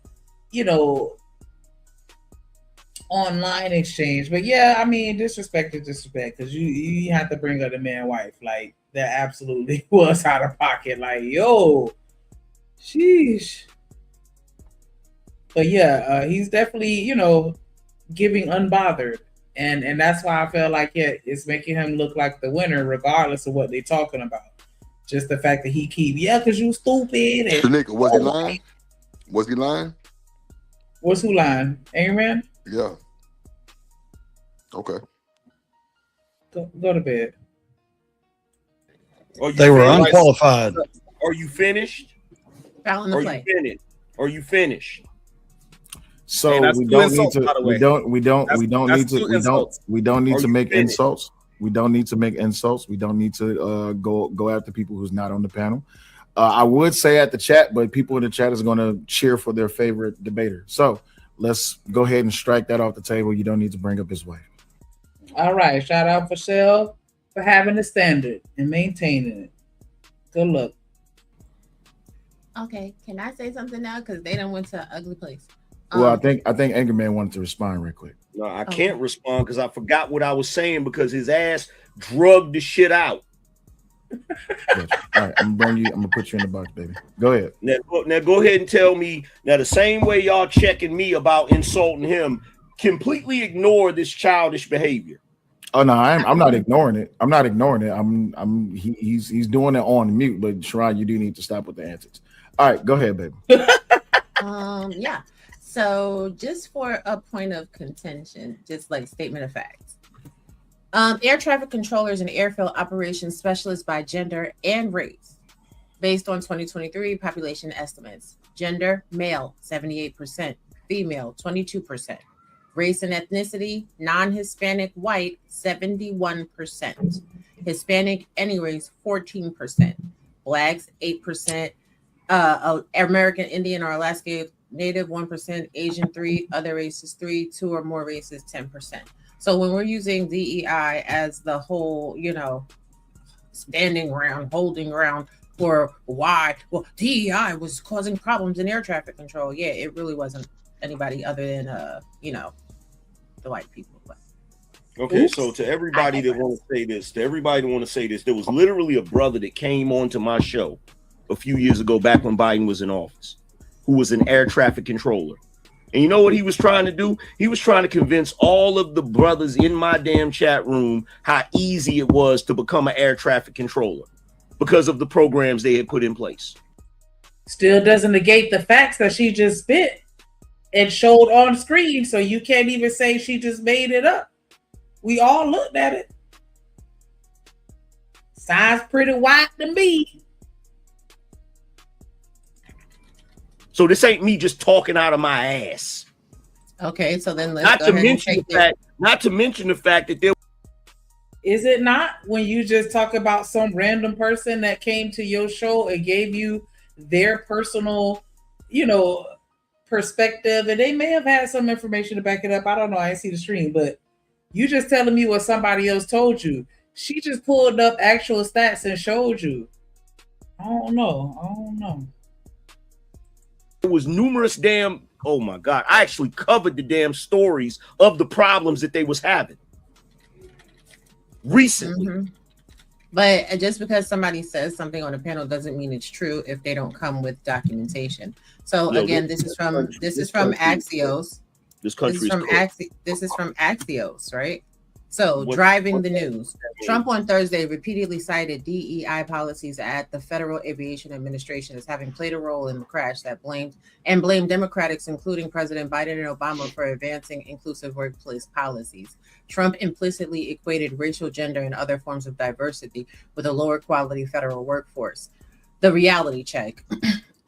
online exchange. But yeah, I mean, disrespect is disrespect because you have to bring up the man wife. Like that absolutely was out of pocket. Like, yo, sheesh. But yeah, he's definitely, giving unbothered. And that's why I feel like it's making him look like the winner, regardless of what they're talking about. Just the fact that he because you stupid. And, Shanika, was he lying? Was he lying? What's who lying? Angryman? Yeah. Okay. Go to bed. They were unqualified. Are you finished? Foul in the play. Are you finished? So we don't need to. We don't need to make insults. We don't need to make insults. We don't need to go after people who's not on the panel. I would say at the chat, but people in the chat is going to cheer for their favorite debater. So let's go ahead and strike that off the table. You don't need to bring up his wife. All right. Shout out for Shell for having the standard and maintaining it. Good luck. Okay, can I say something now? Because they done went to an ugly place. Well, I think Angryman wanted to respond real quick. No, I can't respond because I forgot what I was saying because his ass drugged the shit out. All right, I'm gonna put you in the box, baby. Go ahead. Now go ahead and tell me. Now the same way y'all checking me about insulting him, completely ignore this childish behavior. Oh no, I'm not ignoring it. I'm not ignoring it. He's doing it on mute, but Sharon, you do need to stop with the antics. All right, go ahead, baby. Yeah. So just for a point of contention, just like statement of facts. Air traffic controllers and airfield operations specialists by gender and race. Based on 2023 population estimates. Gender, male, 78%. Female, 22%. Race and ethnicity, non-Hispanic white, 71%. Hispanic, any race, 14%. Blacks, 8%. American Indian or Alaska Native 1%, Asian 3%, other races 3%, 2 or more races 10%. So when we're using DEI as the whole, standing ground, holding ground for why, well, DEI was causing problems in air traffic control. Yeah, it really wasn't anybody other than the white people. But. Okay, so to everybody that want to say this, there was literally a brother that came onto my show a few years ago, back when Biden was in office, who was an air traffic controller. And you know what he was trying to do? He was trying to convince all of the brothers in my damn chat room how easy it was to become an air traffic controller because of the programs they had put in place. Still doesn't negate the facts that she just spit and showed on screen, so you can't even say she just made it up. We all looked at it. Sounds pretty white to me. So this ain't me just talking out of my ass. Okay, so then let's Not go to ahead and mention take the fact, not to mention the fact that there. Is it not when you just talk about some random person that came to your show and gave you their personal, perspective, and they may have had some information to back it up. I don't know. I didn't see the stream, but you just telling me what somebody else told you. She just pulled up actual stats and showed you. I don't know. There was numerous damn. Oh my God! I actually covered the damn stories of the problems that they was having recently. Mm-hmm. But just because somebody says something on a panel doesn't mean it's true if they don't come with documentation. So again, this is from Axios. This is from Axios, right? So driving the news. Trump on Thursday repeatedly cited DEI policies at the Federal Aviation Administration as having played a role in the crash that blamed Democrats, including President Biden and Obama, for advancing inclusive workplace policies. Trump implicitly equated racial, gender, and other forms of diversity with a lower quality federal workforce. The reality check.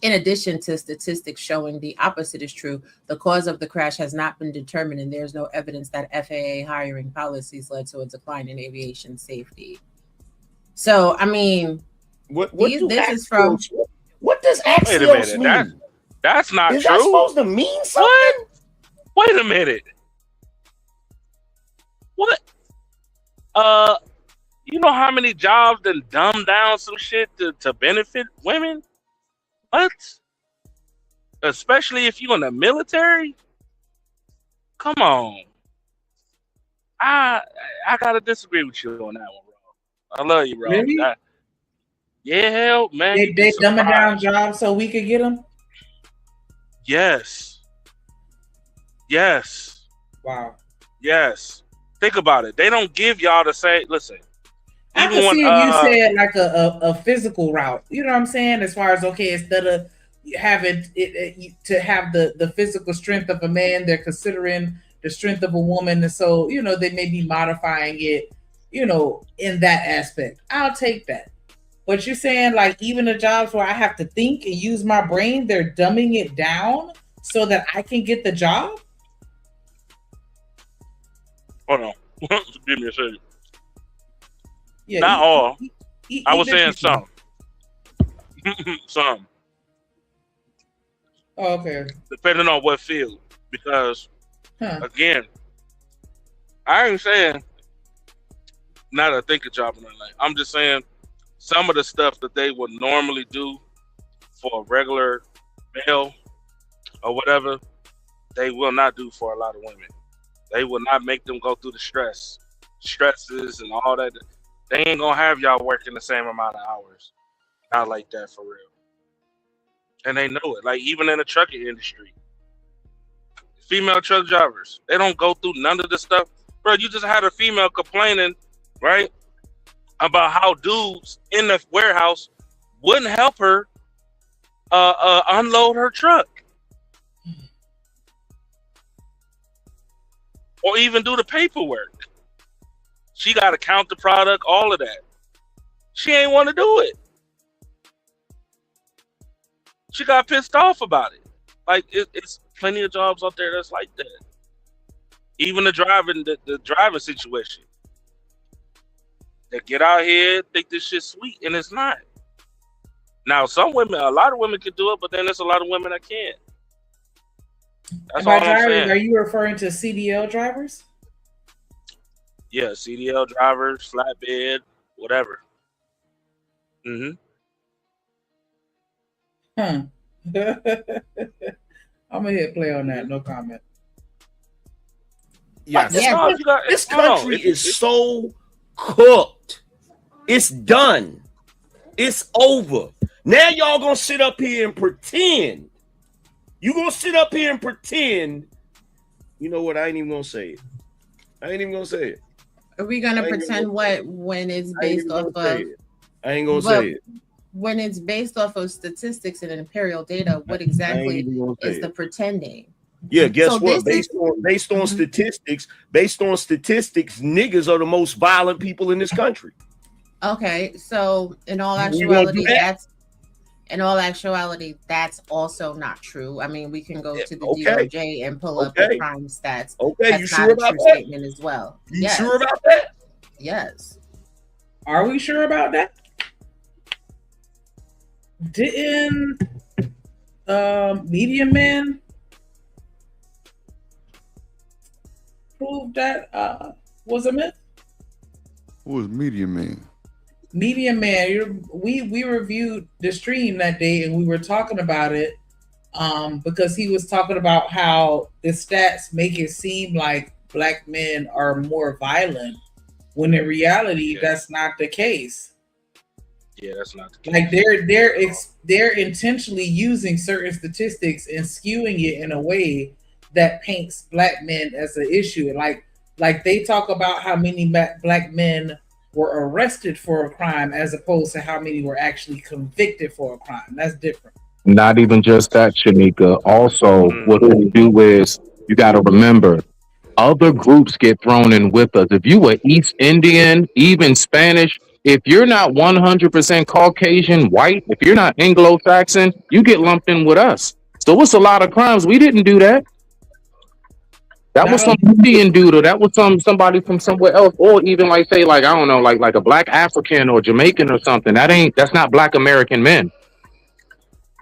In addition to statistics showing the opposite is true, the cause of the crash has not been determined, and there's no evidence that FAA hiring policies led to a decline in aviation safety. So, I mean, what does Axios Wait a minute. mean? That's not Is true. that supposed to mean something? What? Wait a minute. What? You know how many jobs done dumb down some shit to benefit women? What? Especially if you're in the military? Come on. I gotta disagree with you on that one, bro. I love you, bro. Really? Yeah, hell, man. They dumbing down jobs so we could get them? Yes. Yes. Wow. Yes. Think about it. They don't give y'all the same. Listen. I Even can when, see if you said like a physical route. You know what I'm saying? As far as, okay, instead of having it to have the physical strength of a man, they're considering the strength of a woman. And so, they may be modifying it, in that aspect. I'll take that. But you're saying like even the jobs where I have to think and use my brain, they're dumbing it down so that I can get the job? Hold on. Give me a second. Yeah, Not all. I was even saying people. some. Some. Oh, okay. Depending on what field. Because, again, I ain't saying not a thinking job or nothing. I'm just saying some of the stuff that they would normally do for a regular male or whatever, they will not do for a lot of women. They will not make them go through the stresses and all that. They ain't gonna have y'all working the same amount of hours. Not like that for real. And they know it. Like even in the trucking industry, female truck drivers, they don't go through none of the stuff. Bro, you just had a female complaining, right, about how dudes in the warehouse wouldn't help her unload her truck. Or even do the paperwork. She got to count the product, all of that. She ain't want to do it. She got pissed off about it. Like it's plenty of jobs out there that's like that. Even the driving situation. They get out here, think this shit's sweet, and it's not. Now, a lot of women can do it, but then there's a lot of women that can't. That's all I'm saying. Are you referring to CDL drivers? Yeah, CDL drivers, flatbed, whatever. Mm-hmm. I'm gonna hit play on that. No comment. Yes. This country is so cooked. It's done. It's over. Now y'all gonna sit up here and pretend. You gonna sit up here and pretend. You know what? I ain't even gonna say it. Are we gonna pretend what when it's based off of? I ain't gonna say it. When it's based off of statistics and imperial data, what exactly is the pretending? Yeah, guess what? Based on statistics, niggas are the most violent people in this country. Okay, so in all actuality, In all actuality, that's also not true. I mean, we can go to the Okay. DOJ and pull up the crime stats. Okay, That's you not sure a about true that? statement as well. You sure about that? Yes. Are we sure about that? Didn't Media Man prove that was a myth? Who was Media Man? Media Man, we reviewed the stream that day and we were talking about it because he was talking about how the stats make it seem like black men are more violent when in reality that's not the case. Yeah, that's not the case. Like they're intentionally using certain statistics and skewing it in a way that paints black men as an issue. And like they talk about how many black men were arrested for a crime as opposed to how many were actually convicted for a crime. That's different. Not even just that, Shanika. Also, what we do is you got to remember other groups get thrown in with us. If you were East Indian, even Spanish, if you're not 100% Caucasian, white, if you're not Anglo-Saxon, you get lumped in with us. So it's a lot of crimes. We didn't do that. That was some Indian dude, or that was somebody from somewhere else, or even like say like I don't know, like a black African or Jamaican or something. That's not black American men.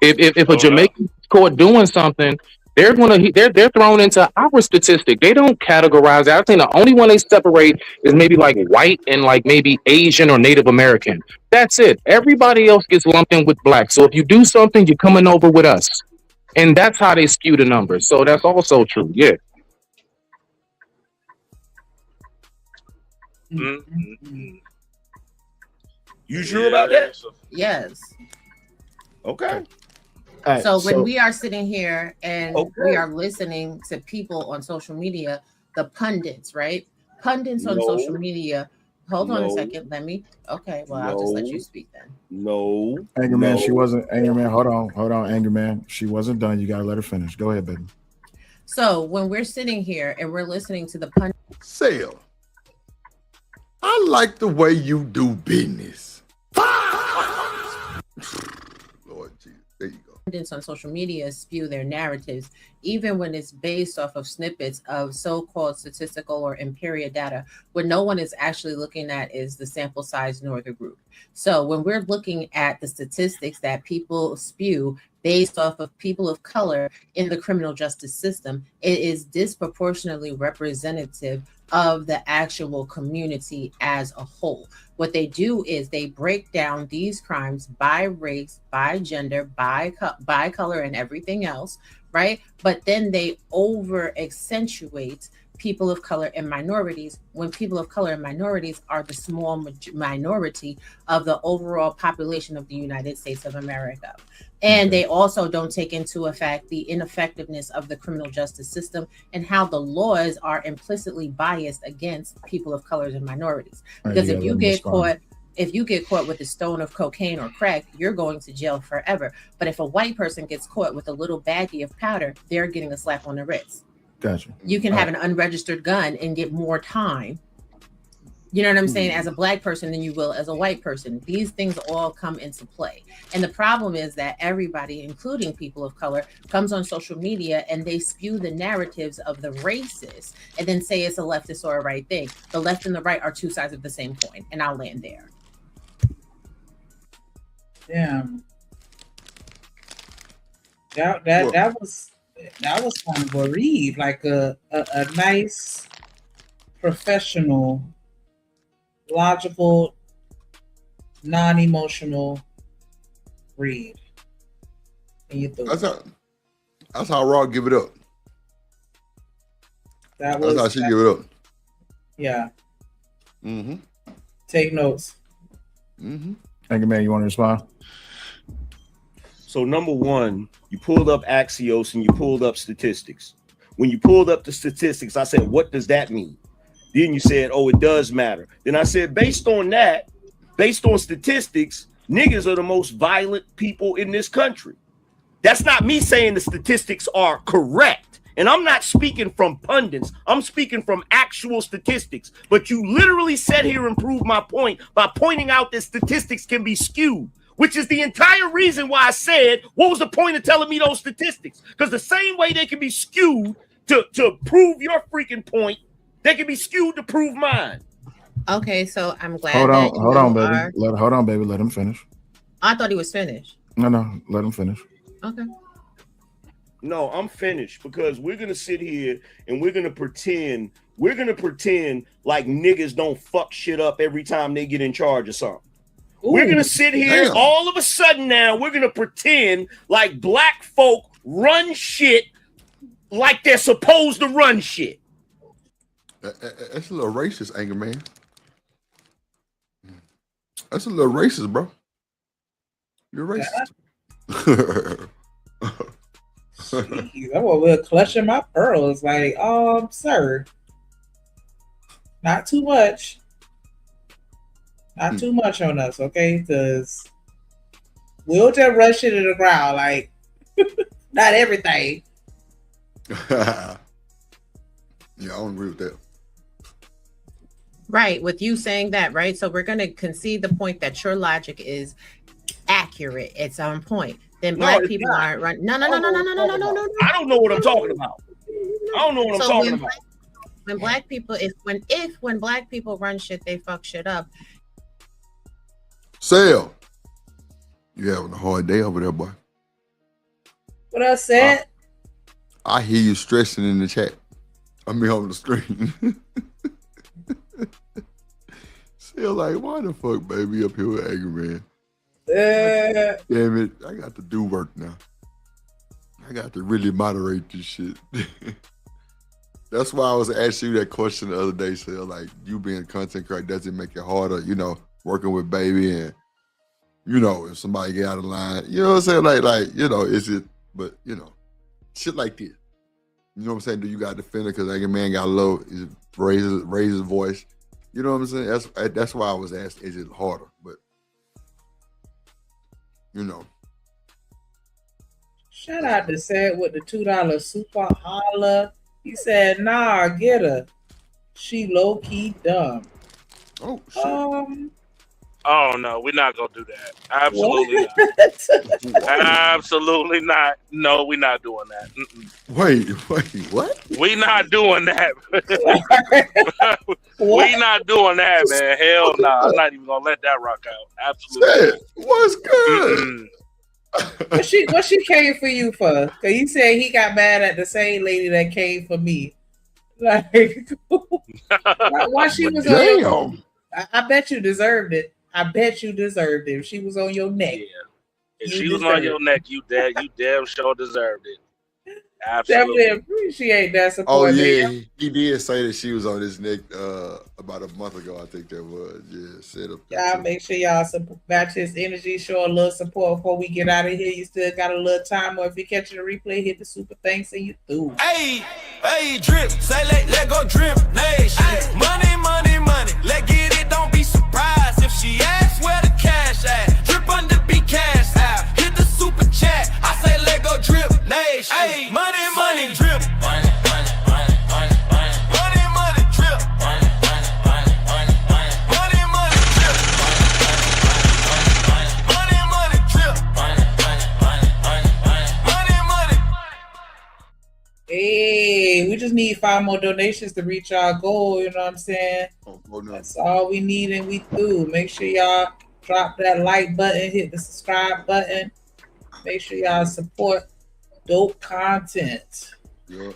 If a Jamaican caught doing something, they're thrown into our statistic. They don't categorize that. I think the only one they separate is maybe like white and like maybe Asian or Native American. That's it. Everybody else gets lumped in with black. So if you do something, you're coming over with us, and that's how they skew the numbers. So that's also true. Yeah. You sure about that? Yes. Okay. So when we are sitting here and we are listening to people on social media, the pundits, right? Pundits on social media. Hold on a second. Okay. Well, I'll just let you speak then. No. Angryman, she wasn't. Angryman, hold on, Angryman. She wasn't done. You gotta let her finish. Go ahead, baby. So when we're sitting here and we're listening to the pundits. Sale. I like the way you do business. Lord Jesus, there you go. Pundits on social media spew their narratives, even when it's based off of snippets of so-called statistical or empirical data. What no one is actually looking at is the sample size nor the group. So when we're looking at the statistics that people spew based off of people of color in the criminal justice system, it is disproportionately representative of the actual community as a whole. What they do is they break down these crimes by race, by gender, by color, and everything else, right? But then they over accentuate people of color and minorities when people of color and minorities are the small minority of the overall population of the United States of America. And they also don't take into effect the ineffectiveness of the criminal justice system and how the laws are implicitly biased against people of colors and minorities. Because if you get caught with a stone of cocaine or crack, you're going to jail forever. But if a white person gets caught with a little baggie of powder, they're getting a slap on the wrist. Gotcha. You can have an unregistered gun and get more time. You know what I'm saying? As a black person than you will as a white person. These things all come into play. And the problem is that everybody, including people of color, comes on social media and they spew the narratives of the racists and then say it's a leftist or a right thing. The left and the right are two sides of the same coin. And I'll land there. Damn. That was kind of a read, like a nice, professional, logical, non-emotional read. That's how Raw give it up. That's how she give it up. Yeah. Mm-hmm. Take notes. Mm-hmm. Thank you, man. You want to respond? So number one, you pulled up Axios and you pulled up statistics. When you pulled up the statistics, I said, what does that mean? Then you said, oh, it does matter. Then I said, based on that, based on statistics, niggas are the most violent people in this country. That's not me saying the statistics are correct. And I'm not speaking from pundits. I'm speaking from actual statistics. But you literally sat here and proved my point by pointing out that statistics can be skewed. which is the entire reason why I said, what was the point of telling me those statistics? Because the same way they can be skewed to prove your freaking point, they can be skewed to prove mine. Okay, so I'm glad. Hold on, baby. Are... Hold on, baby. Let him finish. I thought he was finished. No, let him finish. Okay. No, I'm finished because we're gonna sit here and we're gonna pretend like niggas don't fuck shit up every time they get in charge of something. Ooh, we're gonna sit here all of a sudden now. We're gonna pretend like black folk run shit like they're supposed to run shit. That's a little racist, Angryman. That's a little racist, bro. You're racist. Jeez, I'm over here clutching my pearls. Like, sir, not too much. Not too much on us, okay? Because we'll just rush it to the ground. Like, not everything. Yeah, I don't agree with that. Right, with you saying that, right? So we're going to concede the point that your logic is accurate at some point. Then black people aren't running. No. I don't know what I'm talking about. I don't know what I'm talking about. When black people, when black people run shit, they fuck shit up. Sale, you having a hard day over there, boy. What I said? I hear you stressing in the chat. I mean, on the screen. Sale, like, why the fuck, baby, up here with Angryman? Damn it, I got to do work now. I got to really moderate this shit. That's why I was asking you that question the other day, Sale. Like, you being content creator, does it make it harder, working with baby and, if somebody get out of line, you know what I'm saying? Like, is it, but, shit like this. You know what I'm saying? Do you got to defend it? Because Angryman got low, raise his voice. You know what I'm saying? That's why I was asked, is it harder? But, Shout out to Sad with the $2 super holla. He said, nah, get her. She low-key dumb. Oh, shit. Oh, no, we're not going to do that. Absolutely not. Absolutely not. No, we're not doing that. Wait, what? We're not doing that. We're not doing that, man. Hell no. I'm not even going to let that rock out. Absolutely not. What's good? What she came for you for? Because he said he got mad at the same lady that came for me. Like, why she was on your, I bet you deserved it. I bet you deserved it. If she was on your neck. Yeah. If she was on your neck, you damn sure deserved it. Absolutely. Definitely appreciate that support. Oh, yeah. He did say that she was on his neck about a month ago, I think that was. Yeah, set up. Y'all make sure y'all match his energy, show a little support before we get out of here. You still got a little time, or if you're catching the replay, hit the super thanks and you through. Hey, drip, say let go drip, nation. Money, let get it, don't be surprised if she asks where the cash at. Drip under be cash out, hit the super chat. I say let go drip, nation. Hey, money, drip. Money, drip. Hey, we just need 5 more donations to reach our goal. You know what I'm saying? That's all we need, and we through. Make sure y'all drop that like button, hit the subscribe button. Make sure y'all support dope content. Yeah,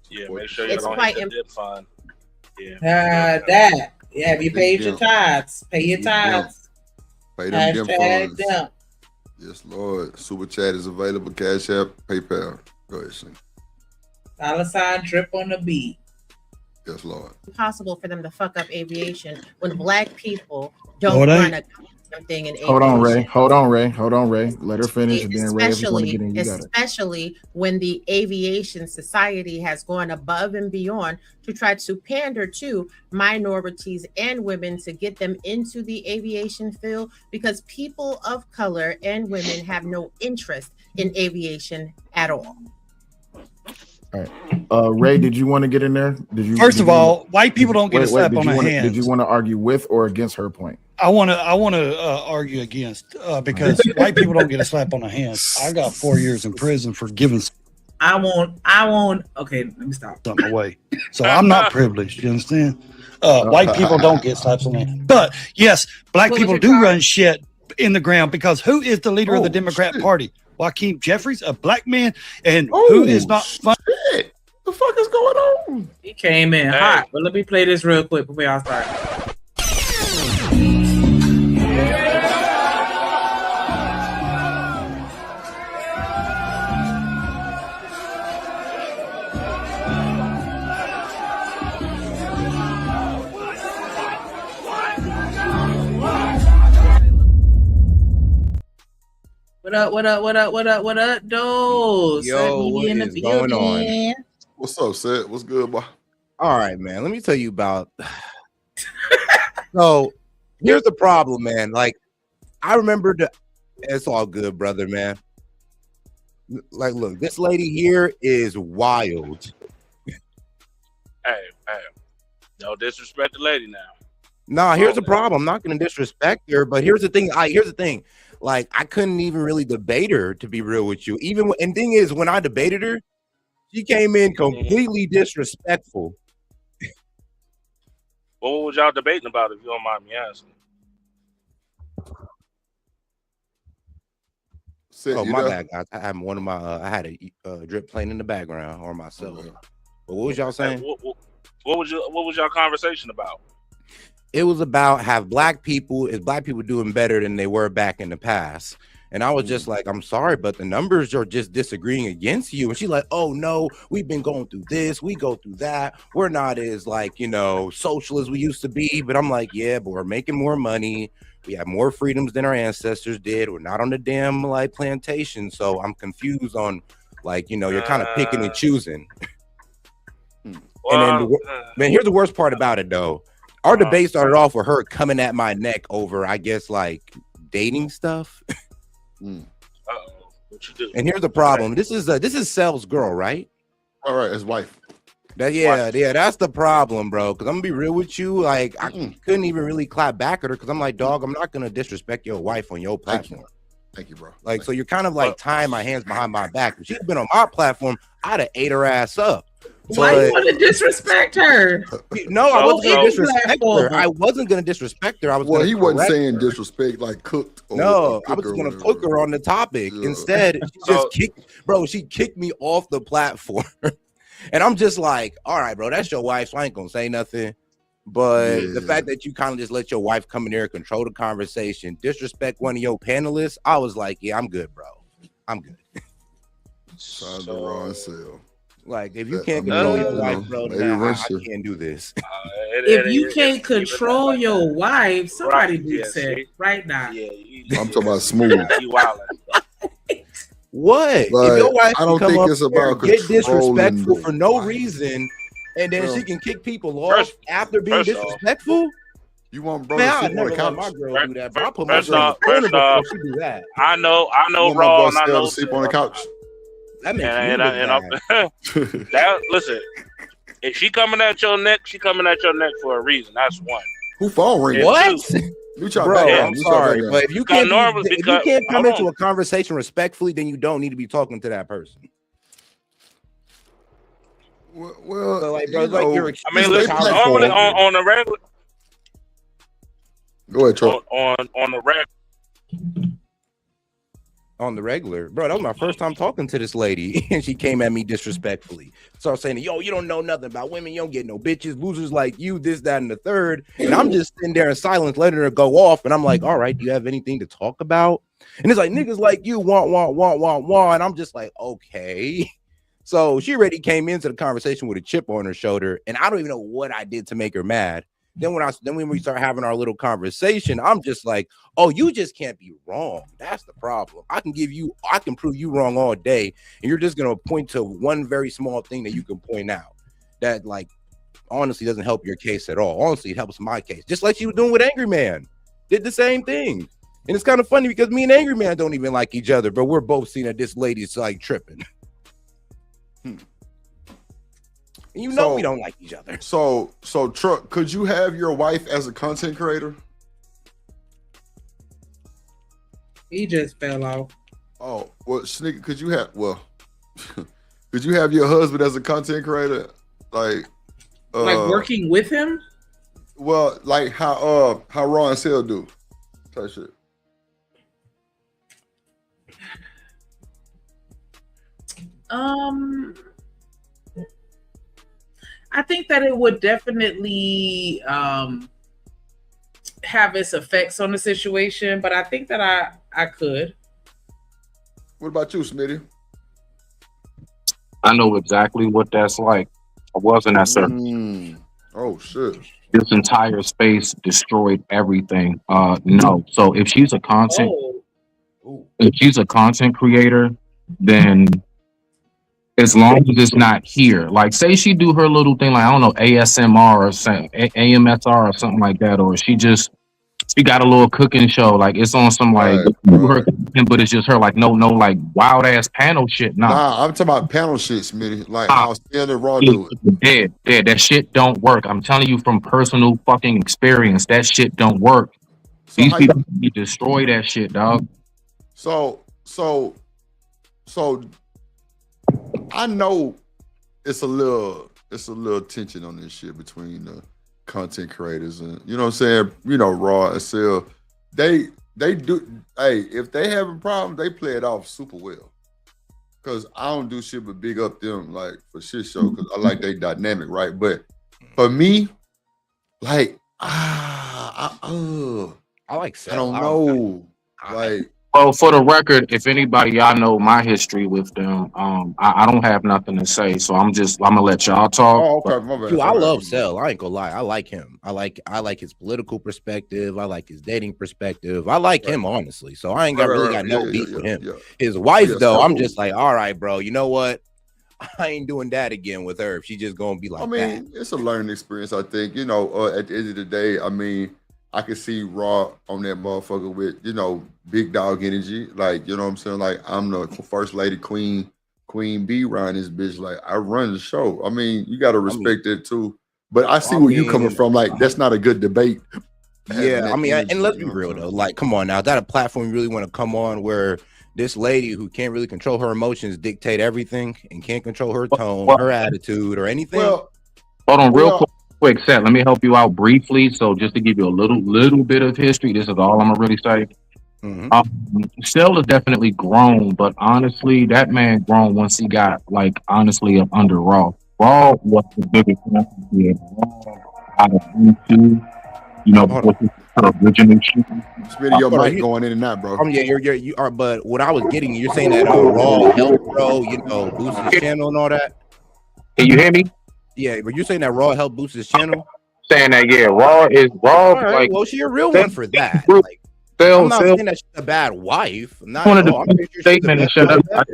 make sure you don't hit the dip fund. Yeah. Have you paid your tithes? Pay your tithes. Pay them Hashtag funds. them. Yes, Lord. Super chat is available. Cash App, PayPal. Go ahead, Shane. $ drip on the beat. Yes, Lord. Impossible for them to fuck up aviation when black people don't run a thing in aviation. Hold on, Ray. Let her finish, and then Ray, if you want to get in, you got it. Especially when the aviation society has gone above and beyond to try to pander to minorities and women to get them into the aviation field, because people of color and women have no interest in aviation at all. All right. Ray, did you want to get in there? Did you? First of all, white people don't get a slap on the Did hands. you want to argue with or against her point? I want to argue against because white people don't get a slap on the hands. I got 4 years in prison for giving I won't. Okay, let me stop. something away. So I'm not privileged. You understand? White people don't get slaps on the hand. But yes, black people do run shit in the ground because who is the leader of the Democrat Party? Joaquin Jeffries, a black man, and who is not fun. Shit. The fuck is going on? He came in hot, but let me play this real quick before y'all start. What up, dude? Yo, what is going on? What's up, Seth? What's good, boy? All right, man. Let me tell you about. So here's the problem, man. Like, I remember it's all good, brother, man. Like, look, this lady here is wild. Hey, don't disrespect the lady now. Nah, here's the problem. I'm not gonna disrespect her, but here's the thing. Like, I couldn't even really debate her, to be real with you. And thing is, when I debated her, she came in completely disrespectful. What was y'all debating about, if you don't mind me asking? Oh, my bad, guys. I had one of my I had a drip playing in the background or myself. But what was y'all saying? What was y'all conversation about? It was about is black people doing better than they were back in the past? And I was just like, I'm sorry, but the numbers are just disagreeing against you. And she's like, oh no, we've been going through this, we go through that. We're not as social as we used to be. But I'm like, yeah, but we're making more money. We have more freedoms than our ancestors did. We're not on the damn plantation. So I'm confused on you're kind of picking and choosing. Well, and then man, here's the worst part about it though. Our debate started off with her coming at my neck over, I guess, dating stuff. Uh-oh, what you do? And here's the problem. This is Sel's girl, right? All right, his wife. That's the problem, bro. Because I'm gonna be real with you. I couldn't even really clap back at her because I'm like, dog, I'm not gonna disrespect your wife on your platform. Thank you, bro. So you're kind of tying my hands behind my back. If she'd been on my platform, I'd have ate her ass up. Why you want to disrespect her? No, I wasn't going to disrespect her. I wasn't going to disrespect her. He wasn't saying disrespect like cooked. No, I was going to cook her on the topic. Yeah. Instead, she kicked me off the platform. And I'm just like, all right, bro, that's your wife, so I ain't going to say nothing. But the fact that you kind of just let your wife come in there and control the conversation, disrespect one of your panelists, I was like, yeah, I'm good, bro. I'm good. Shout out to Ron Sale. If you can't control your wife, bro, I can't do this. If you can't control your wife, somebody do say right now. I'm talking about smooth. What? If your wife I don't think it's about get disrespectful for no reason, and then she can kick people off after being disrespectful. You want brother to sleep on the couch? My girl do that, bro. I put my girl in the corner before she do that. I know, Raw, and I know sleep on the couch. That makes me listen, if she coming at your neck, she coming at your neck for a reason. That's one. Who phone ring? What? I'm sorry, but if you can't come into a conversation respectfully, then you don't need to be talking to that person. Well, so you're normally on the regular. Go ahead, Troy. On the regular. On the regular, bro, that was my first time talking to this lady, and she came at me disrespectfully. Started saying, yo, you don't know nothing about women, you don't get no bitches, losers like you, this, that, and the third. And I'm just sitting there in silence, letting her go off. And I'm like, all right, do you have anything to talk about? And it's like, niggas like you want. And I'm just like, okay. So she already came into the conversation with a chip on her shoulder, and I don't even know what I did to make her mad. Then when we start having our little conversation, I'm just like, oh, you just can't be wrong. That's the problem. I can prove you wrong all day, and you're just gonna point to one very small thing that you can point out that honestly doesn't help your case at all. Honestly, it helps my case. Just like she was doing with Angryman. Did the same thing. And it's kind of funny because me and Angryman don't even like each other, but we're both seeing that this lady's tripping. You know we don't like each other. So Truck, could you have your wife as a content creator? He just fell off. Oh, well, Sneaker, could you have could you have your husband as a content creator? Like working with him? Well, like how Raw and Cell do type shit. I think that it would definitely have its effects on the situation, but I think that I could. What about you, Smitty? I know exactly what that's like. I wasn't at service. Oh shit. This entire space destroyed everything. No. So if she's a content creator, then as long as it's not here, like say she do her little thing, like I don't know, ASMR or something, AMSR or something like that, or she got a little cooking show, like it's on some like her cooking, but it's just her, like no like wild ass panel shit. Nah, I'm talking about panel shit, Smitty. Like how Cell and Raw do it. Dead. That shit don't work. I'm telling you from personal fucking experience, that shit don't work. These people destroy that shit, dog. So I know it's a little tension on this shit between the content creators and you know what I'm saying, Raw and Cell. They do, hey, if they have a problem, they play it off super well. Cause I don't do shit but big up them like for shit show because I like they dynamic, right? But for me, like I like Cell. I don't know. Like well, for the record, if anybody y'all know my history with them, I don't have nothing to say, so I'm gonna let y'all talk. Oh, okay, my bad. Dude, I love Cell. I ain't gonna lie. I like him. I like his political perspective. I like his dating perspective. I like him honestly. So I ain't got no beef with him. His wife though, I'm just like, all right, bro. You know what? I ain't doing that again with her. If she's just gonna be like, it's a learning experience. I think at the end of the day, I mean, I can see Raw on that motherfucker with big dog energy. Like you know what I'm saying. Like I'm the first lady, Queen Bee around this bitch. Like I run the show. I mean, you got to respect it too. But I see where you coming from. Like that's not a good debate. Yeah, I mean, and let's be real though. Like, come on now, is that a platform you really want to come on where this lady who can't really control her emotions dictate everything and can't control her tone, her attitude, or anything? Hold on, real quick, Seth. Let me help you out briefly. So, just to give you a little bit of history, this is all I'm gonna really say. Cell has definitely grown, but honestly, that man grown once he got honestly up under Raw. Raw was the biggest company out of YouTube. Before his original shit. Smitty, your mic going in and out, bro. Yeah, you are. But what I was getting, you're saying that Raw helped, bro. Boost his channel and all that. Can you hear me? Yeah, but you're saying that Raw helped boost his channel. Saying that, yeah, Raw. All right, well, she a real one for that. I'm not saying that she's a bad wife. I wanted to statement and shut up. I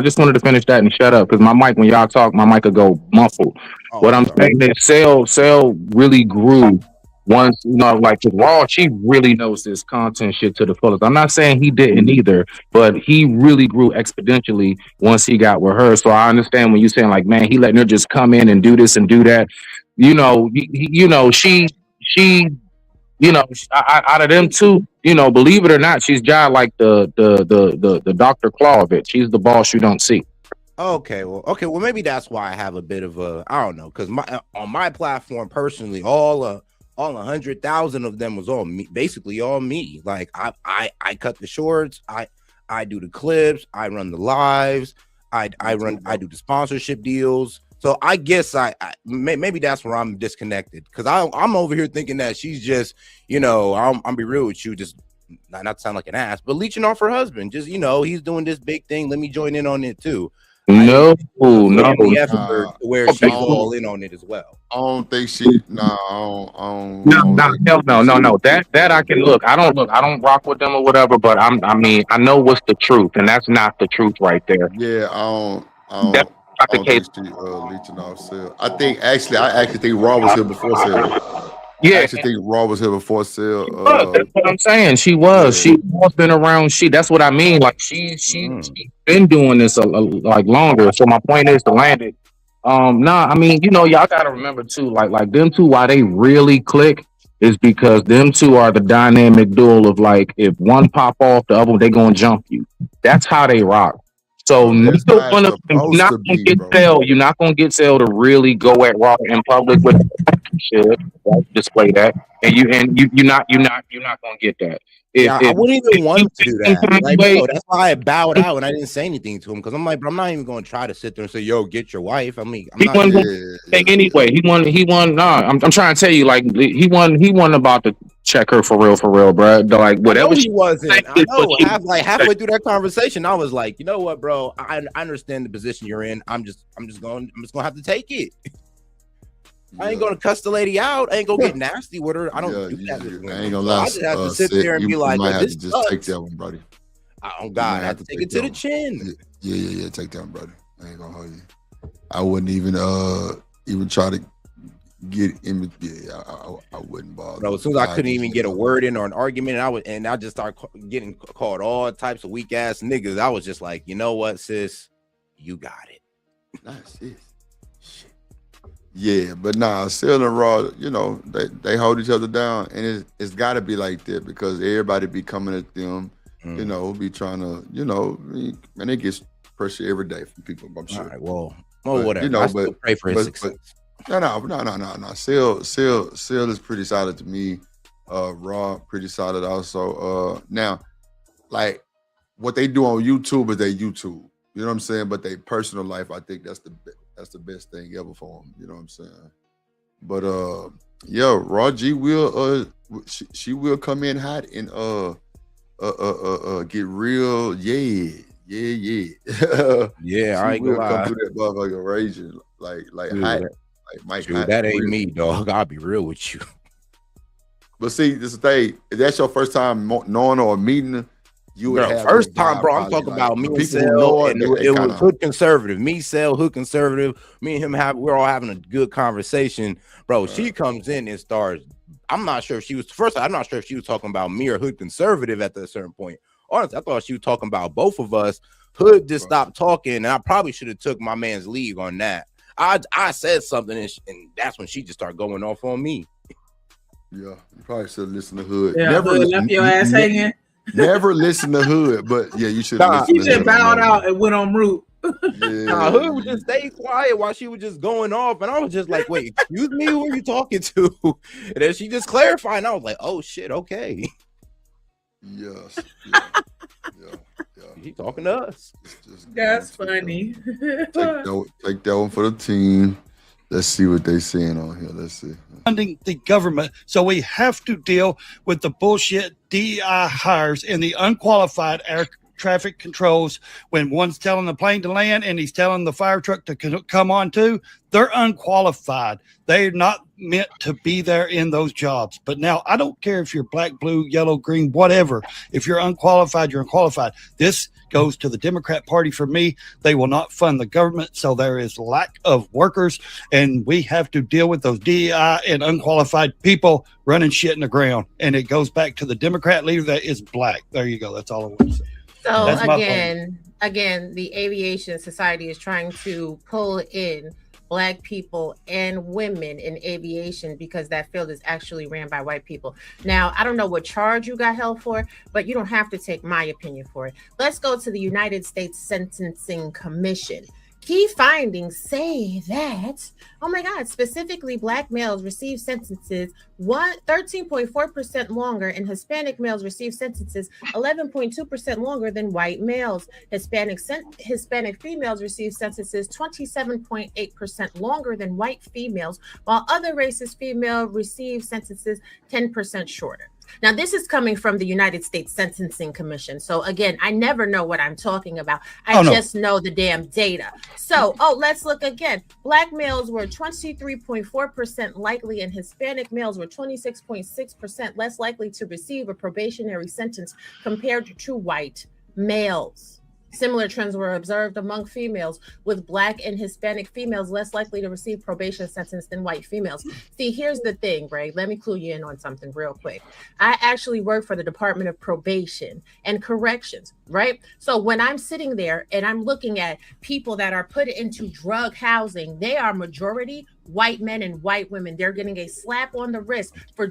just wanted to finish that and shut up because my mic, when y'all talk, my mic could go muffled. What I'm saying is, Cell really grew once, with Raw, she really knows this content shit to the fullest. I'm not saying he didn't either, but he really grew exponentially once he got with her. So I understand when you're saying man, he letting her just come in and do this and do that. She. Out of them two, believe it or not, she's just like the Dr. Claw of it. She's the boss you don't see. Okay, well, maybe that's why I have a bit of a, I don't know, because on my platform personally, all 100,000 of them was all me, basically all me. Like I cut the shorts, I do the clips, I run the lives, I do the sponsorship deals. So I guess maybe that's where I'm disconnected because I'm over here thinking that she's just, I'm be real with you, just not to sound like an ass, but leeching off her husband. Just he's doing this big thing. Let me join in on it too. No. Where she's all in on it as well. I don't think she. No. That I can look. I don't rock with them or whatever. But I know what's the truth, and that's not the truth right there. Yeah, I don't. I don't think she leeching off Cell. I actually think Raw was here before Cell. Yeah, I actually think Raw was here before Cell. That's what I'm saying. She was. Yeah. She has been around. That's what I mean. Like she's been doing this longer. So my point is to land it. Nah, I mean, y'all gotta remember too, like them two, why they really click is because them two are the dynamic duel of like if one pop off, the other one they gonna jump you. That's how they rock. So Bro, that's neither how it's one of them, you're supposed not to gonna be, get bro. sell. You're not gonna get sell to really go at Raw in public with shit. Right? Display that, and you're not gonna get that. If Yeah, I if, wouldn't if even you want to do think that. some Like, way, bro, that's why I bowed out and I didn't say anything to him because I'm like, bro, I'm not even going to try to sit there and say, "Yo, get your wife." I mean, I'm he not. wasn't gonna take anyway. He won. He won. Nah, I'm trying to tell you, like he won. He wasn't about to check her for real, bro. Like I know whatever he she wasn't. thinks I is what know. she Halfway through that conversation, I was like, you know what, bro? I understand the position you're in. I'm just gonna have to take it. I ain't gonna cuss the lady out. I ain't gonna get nasty with her. I don't do that with women. I ain't gonna So lie. I just have to sit Sid, there and be you like, might yo, have this to just take sucks. that one, buddy. Oh God, I have to take it to the chin. Yeah. Take that one, brother. I ain't gonna hold you. I wouldn't even try to get in. Yeah, I wouldn't bother. Bro, as soon as I couldn't even get a word in or an argument, I just start getting called all types of weak ass niggas. I was just like, you know what, sis, you got it. Nice, sis. Yeah, but nah, Sil and Raw, they hold each other down, and it's got to be like that because everybody be coming at them, be trying to, and it gets pressure every day from people. I'm sure. All right, well, But, whatever. I still pray for his success. No. Sil is pretty solid to me. Raw pretty solid also. Now, like what they do on YouTube is they YouTube. You know what I'm saying? But they personal life, I think that's the best thing ever for them. You know what I'm saying? But Raw G will she will come in hot and get real. Yeah. Yeah, I She ain't will gonna come lie. through that motherfucker raging like Dude, hot, like Mike. Dude, Hot that for ain't real. me, dog. I'll be real with you. But see, this is the thing. If that's your first time knowing or meeting her, you would Bro, have first that time, vibe bro. I'm probably talking like about me the and people who Sel, know her. and They it kind was of hood conservative. Me, Sel, hood conservative. Me and him we're all having a good conversation, bro. She comes in and starts. I'm not sure if she was talking about me or hood conservative at a certain point. Honestly, I thought she was talking about both of us. Hood just stopped talking, and I probably should have took my man's lead on that. I said something, and that's when she just started going off on me. Yeah, you probably should listen to Hood. Yeah, Never Hood left your ass hanging. Never listen to Hood, but yeah, you should listen He to just Hood. on bowed that out and went on route. Nah, Hood would just stay quiet while she was just going off, and I was just like, "Wait, excuse me, who are you talking to?" And then she just clarified, and I was like, "Oh shit, okay." Yes. He talking to us. That's funny. Take that one for the team. Let's see what they saying on here. Let's see. Funding the government, so we have to deal with the bullshit DEI hires and the unqualified air traffic controls. When one's telling the plane to land and he's telling the fire truck to come on too, they're unqualified. They're not meant to be there in those jobs. But now I don't care if you're black, blue, yellow, green, whatever. If you're unqualified, you're unqualified. This goes to the Democrat Party for me. They will not fund the government, so there is lack of workers, and we have to deal with those DEI and unqualified people running shit in the ground. And it goes back to the Democrat leader that is black. There you go. That's all I want to say. So That's my again, the aviation society is trying to pull in Black people and women in aviation because that field is actually ran by white people. Now, I don't know what charge you got held for, but you don't have to take my opinion for it. Let's go to the United States Sentencing Commission. Key findings say that, oh my God, specifically Black males receive sentences 13.4% longer, and Hispanic males receive sentences 11.2% longer than white males. Hispanic females receive sentences 27.8% longer than white females, while other races female receive sentences 10% shorter. Now, this is coming from the United States Sentencing Commission. So again, I never know what I'm talking about. I just know the damn data. So, let's look again. Black males were 23.4% likely, and Hispanic males were 26.6% less likely to receive a probationary sentence compared to white males. Similar trends were observed among females, with Black and Hispanic females less likely to receive probation sentence than white females. See, here's the thing, Ray. Let me clue you in on something real quick. I actually work for the Department of Probation and Corrections, right? So when I'm sitting there and I'm looking at people that are put into drug housing, they are majority white men and white women. They're getting a slap on the wrist for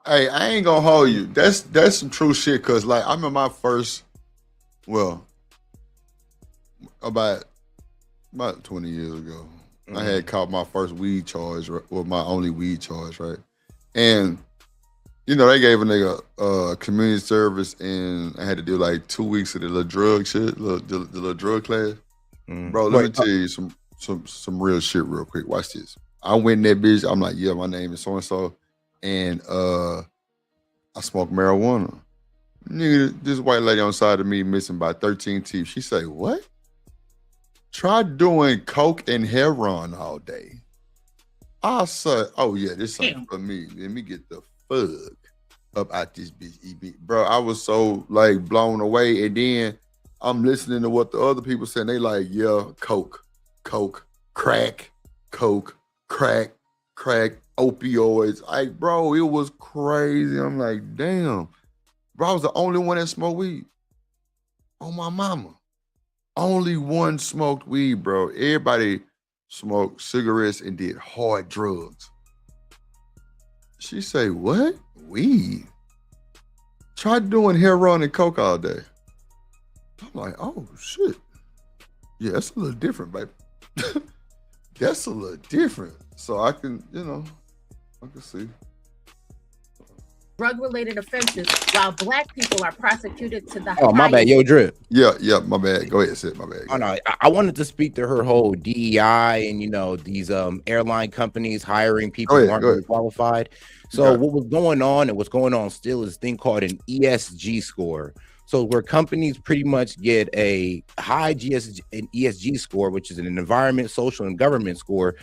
Hey, I ain't gonna hold you. That's some true shit. Cause like I'm in my first, well, about 20 years ago, I had caught my first weed charge, or my only weed charge, right? And you know they gave a nigga community service, and I had to do like 2 weeks of the little drug shit, the little drug class. Bro, let me tell you some real shit real quick. Watch this. I went in that bitch. I'm like, yeah, my name is so and so, and I smoke marijuana. Nigga, this white lady on the side of me missing by 13 teeth. She say, what? Try doing coke and heroin all day. I said, oh yeah, this something for me. Let me get the fuck up out this bitch. Bro, I was so like blown away. And then I'm listening to what the other people saying. They like, yeah, coke, crack, coke, crack, opioids. Like, bro, it was crazy. I'm like, damn. Bro, I was the only one that smoked weed. Oh, my mama. Only one smoked weed, bro. Everybody smoked cigarettes and did hard drugs. She say, what? Weed? Try doing heroin and coke all day. I'm like, oh, shit. Yeah, that's a little different, baby. That's a little different. So I can, I can see. Drug-related offenses, while Black people are prosecuted to the Oh, my bad. Yo, Drip. Yeah, my bad. Go ahead, Sid. My bad. Oh, no, I wanted to speak to her whole DEI and, these airline companies hiring people who aren't really qualified. So what was going on and what's going on still is a thing called an ESG score. So where companies pretty much get a high an ESG score, which is an environment, social, and government score,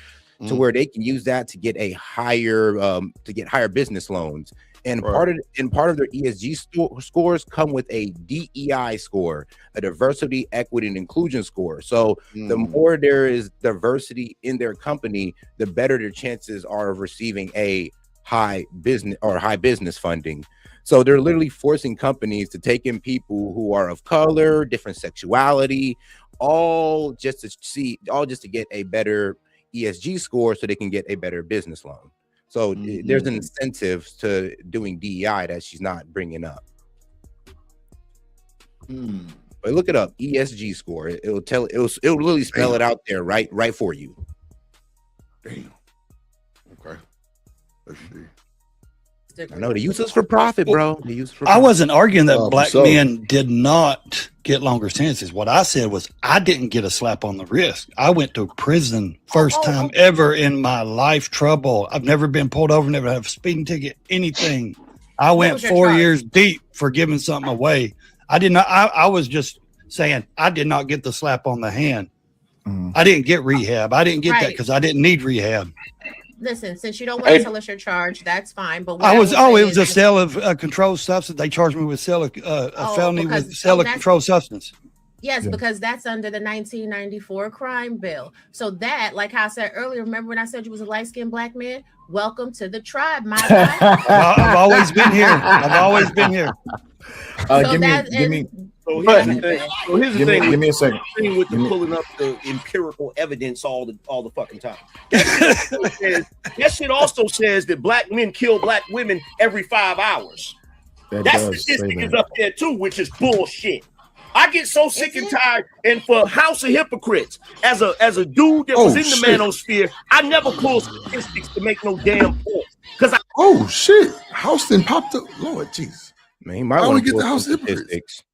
to where they can use that to get a higher business loans. And part of their ESG scores come with a DEI score, a diversity, equity, and inclusion score. So the more there is diversity in their company, the better their chances are of receiving a high business funding. So they're literally forcing companies to take in people who are of color, different sexuality, all just to get a better ESG score so they can get a better business loan. So there's an incentive to doing DEI that she's not bringing up. But look it up, ESG score. It'll literally spell it out there right for you. Damn. Okay. Let's see. I know they use this for profit, bro. I wasn't arguing that Black men did not get longer sentences. What I said was I didn't get a slap on the wrist. I went to prison first time ever in my life. Trouble. I've never been pulled over, never had a speeding ticket, anything. I went 4 years deep for giving something away. I did not. I was just saying I did not get the slap on the hand. I didn't get rehab. I didn't get that because I didn't need rehab. Listen, since you don't want to tell us your charge, that's fine. But it was a sale of a controlled substance. They charged me with sale of a felony with sale of controlled substance. Yes, because that's under the 1994 crime bill. So that, like I said earlier, remember when I said you was a light-skinned Black man? Welcome to the tribe, my guy. I've always been here. I've always been here. Give me. So here's the thing. Give me a second. With the pulling up the empirical evidence all the fucking time. That shit also says that Black men kill Black women every 5 hours. That statistic is up there too, which is bullshit. I get so sick and tired, and for House of Hypocrites, as a dude that was in the manosphere, I never pull statistics to make no damn point. Because House then popped up. Lord jeez. Man, he might want to get the House of Hypocrites.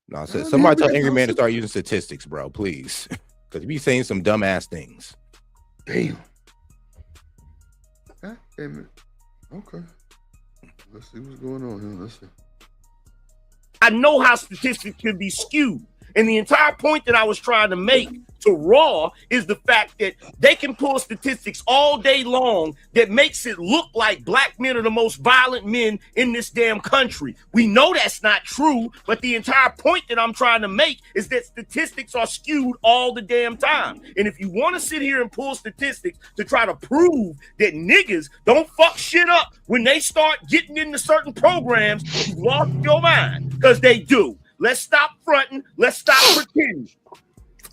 No, somebody tell Angryman to start using statistics, bro, please. Because you be saying some dumbass things. Damn. Okay. Let's see what's going on here. Let's see. I know how statistics can be skewed. And the entire point that I was trying to make to Raw is the fact that they can pull statistics all day long that makes it look like black men are the most violent men in this damn country. We know that's not true, but the entire point that I'm trying to make is that statistics are skewed all the damn time. And if you want to sit here and pull statistics to try to prove that niggas don't fuck shit up when they start getting into certain programs, you lost your mind, because they do. Let's stop fronting. Let's stop pretending.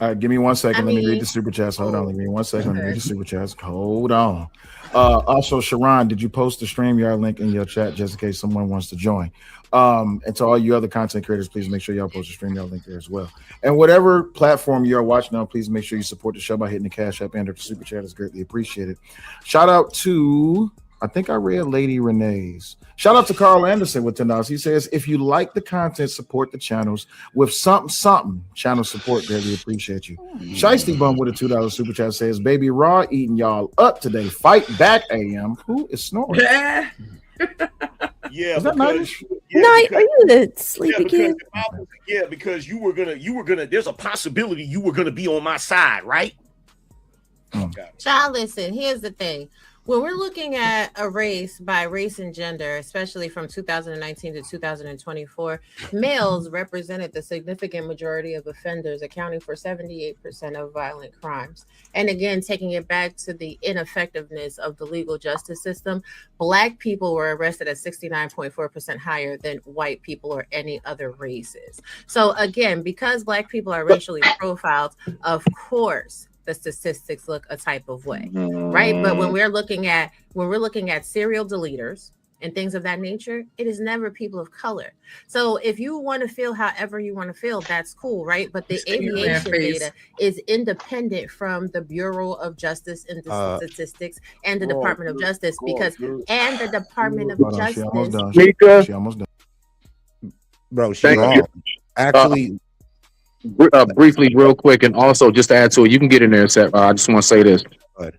All right, give me 1 second. Let me read the super chats. Hold on. Give me 1 second. Let me read the super chats. Hold on. Also, Sharon, did you post the StreamYard link in your chat just in case someone wants to join? And to all you other content creators, please make sure y'all post the StreamYard link there as well. And whatever platform you are watching on, please make sure you support the show by hitting the Cash App and or the super chat. Is greatly appreciated. Shout out to, I think I read Lady Renee's. Shout out to Carl Anderson with $10. He says, if you like the content, support the channels with something. Channel support, greatly appreciate you. Shiesty Bum with a $2 super chat says, baby Raw eating y'all up today. Fight back, AM. Who is snoring? Yeah, Is that nice? Night, are you the sleepy kid? Because you were gonna. There's a possibility you were gonna be on my side, right? Child, listen. Here's the thing. When we're looking at a race by race and gender, especially from 2019 to 2024, males represented the significant majority of offenders, accounting for 78% of violent crimes. And again, taking it back to the ineffectiveness of the legal justice system, Black people were arrested at 69.4% higher than white people or any other races. So again, because Black people are racially profiled, of course, the statistics look a type of way, right? But when we're looking at serial deleters and things of that nature, it is never people of color. So if you want to feel however you want to feel, that's cool, right? But the aviation data is independent from the Bureau of Justice and the Statistics and the Department of Justice, because and the Department of Justice. She almost done. Bro, she's wrong. Actually, briefly, real quick, and also just to add to it, you can get in there, Seth. I just want to say this.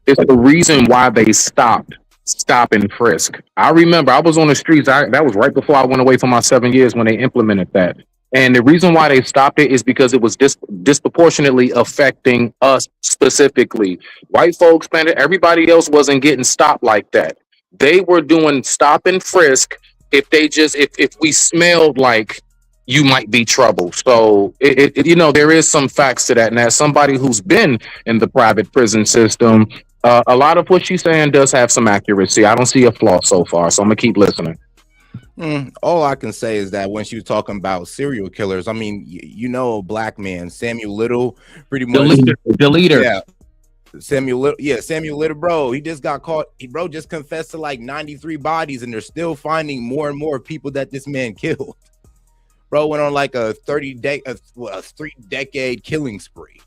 It's the reason why they stopped stop and frisk. I remember I was on the streets. That was right before I went away for my 7 years when they implemented that. And the reason why they stopped it is because it was disproportionately affecting us specifically. White folks, man, everybody else wasn't getting stopped like that. They were doing stop and frisk if we smelled like you might be trouble. So there is some facts to that. And as somebody who's been in the private prison system, a lot of what she's saying does have some accuracy. I don't see a flaw so far, so I'm gonna keep listening. All I can say is that when she was talking about serial killers, I mean, a black man, Samuel Little, pretty much the leader. Yeah. Samuel Little, bro. He just got caught. Bro just confessed to like 93 bodies, and they're still finding more and more people that this man killed. Bro went on like a 3-decade killing spree.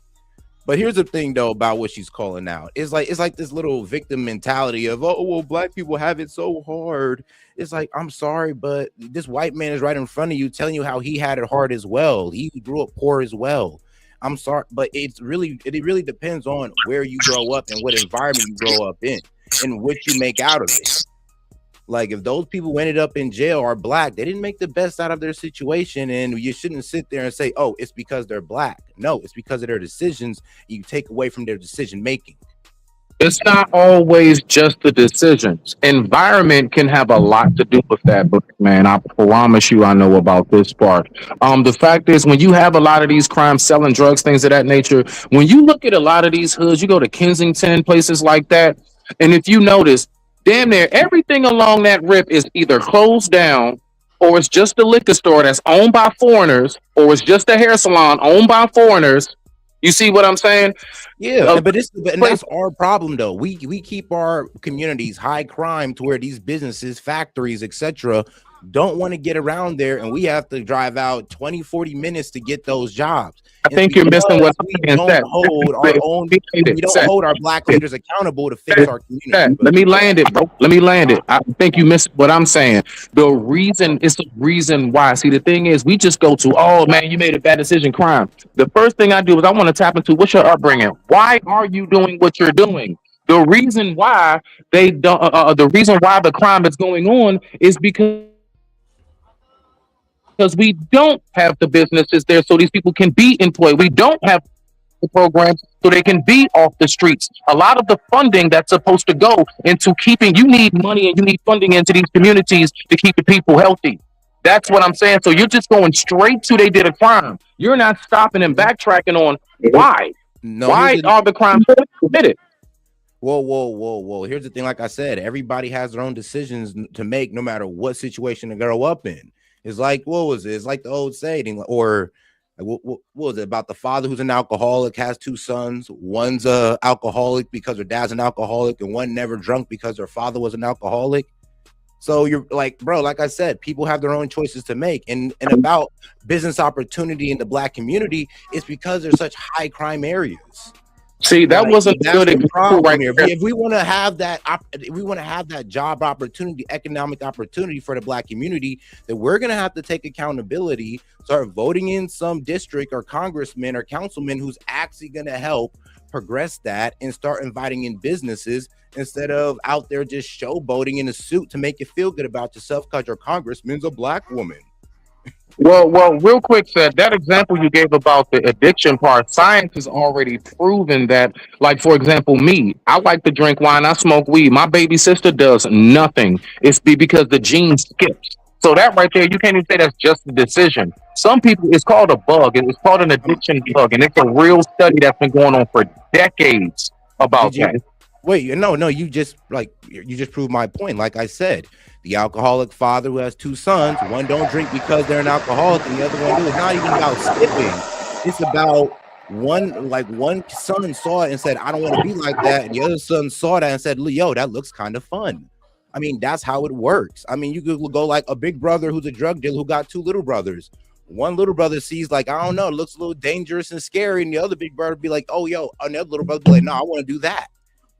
But here's the thing, though, about what she's calling out. It's like this little victim mentality of, oh, well, black people have it so hard. It's like, I'm sorry, but this white man is right in front of you telling you how he had it hard as well. He grew up poor as well. I'm sorry, but it really depends on where you grow up and what environment you grow up in and what you make out of it. Like, if those people who ended up in jail are black, they didn't make the best out of their situation, and you shouldn't sit there and say, oh, it's because they're black. No, it's because of their decisions you take away from their decision making. It's not always just the decisions. Environment can have a lot to do with that, but man, I promise you I know about this part. The fact is, when you have a lot of these crimes, selling drugs, things of that nature, when you look at a lot of these hoods, you go to Kensington, places like that, and if you notice, damn near everything along that rip is either closed down, or it's just a liquor store that's owned by foreigners, or it's just a hair salon owned by foreigners. You see what I'm saying? Yeah, but that's our problem, though. We keep our communities high crime to where these businesses, factories, etc., don't want to get around there, and we have to drive out 20-40 minutes to get those jobs. I think you're missing what we don't hold our black leaders accountable to fix our community. Let me land it, bro. Let me land it. I think you missed what I'm saying. The reason why. See, the thing is, we just go to, oh man, you made a bad decision, crime. The first thing I do is I want to tap into what's your upbringing. Why are you doing what you're doing? The reason why they don't. The reason why the crime is going on is because we don't have the businesses there so these people can be employed. We don't have programs so they can be off the streets. A lot of the funding that's supposed to go into keeping, you need money and you need funding into these communities to keep the people healthy. That's what I'm saying. So you're just going straight to they did a crime. You're not stopping and backtracking on why. No, Why are the crimes committed? Whoa. Here's the thing. Like I said, everybody has their own decisions to make no matter what situation to grow up in. It's like, what was it? It's like the old saying, or what was it about the father who's an alcoholic, has two sons. One's a alcoholic because her dad's an alcoholic, and one never drunk because her father was an alcoholic. So you're like, bro, like I said, people have their own choices to make. And about business opportunity in the Black community, it's because there's such high crime areas. See, that wasn't that's good the problem right here. there. If we want to have that, if we want to have that job opportunity, economic opportunity for the Black community, then we're gonna have to take accountability, start voting in some district or congressman or councilman who's actually gonna help progress that, and start inviting in businesses instead of out there just showboating in a suit to make you feel good about yourself because your congressman's a Black woman. Well, real quick, said that example you gave about the addiction part, science has already proven that, like, for example, me, I like to drink wine, I smoke weed. My baby sister does nothing. It's because the gene skips. So that right there, you can't even say that's just a decision. Some people, it's called a bug, and it's called an addiction bug, and it's a real study that's been going on for decades about that. Wait, no, you just proved my point. Like I said, the alcoholic father who has two sons, one don't drink because they're an alcoholic, and the other one do. It's not even about skipping. It's about one son saw it and said, I don't want to be like that. And the other son saw that and said, yo, that looks kind of fun. I mean, that's how it works. I mean, you could go like a big brother who's a drug dealer who got two little brothers. One little brother sees, like, I don't know, it looks a little dangerous and scary. And the other big brother be like, oh, yo, and the other little brother be like, no, I want to do that.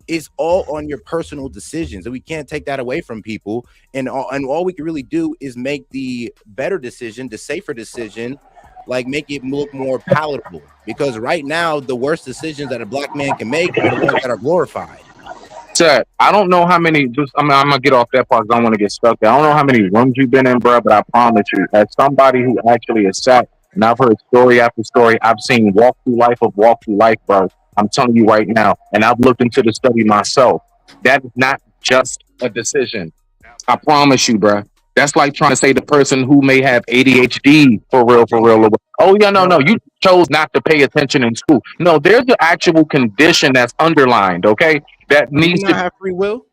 It's all on your personal decisions, and we can't take that away from people. And all we can really do is make the better decision, the safer decision, like make it look more palatable. Because right now, the worst decisions that a Black man can make are the ones that are glorified. Chad, I don't know how many. I'm gonna get off that part because I don't want to get stuck there. I don't know how many rooms you've been in, bro, but I promise you, as somebody who actually is sat and I've heard story after story, I've seen walk through life, bro. I'm telling you right now, and I've looked into the study myself. That is not just a decision. I promise you, bro. That's like trying to say the person who may have ADHD for real. Oh yeah, no, you chose not to pay attention in school. No, there's an actual condition that's underlined. Okay, that needs to have free will.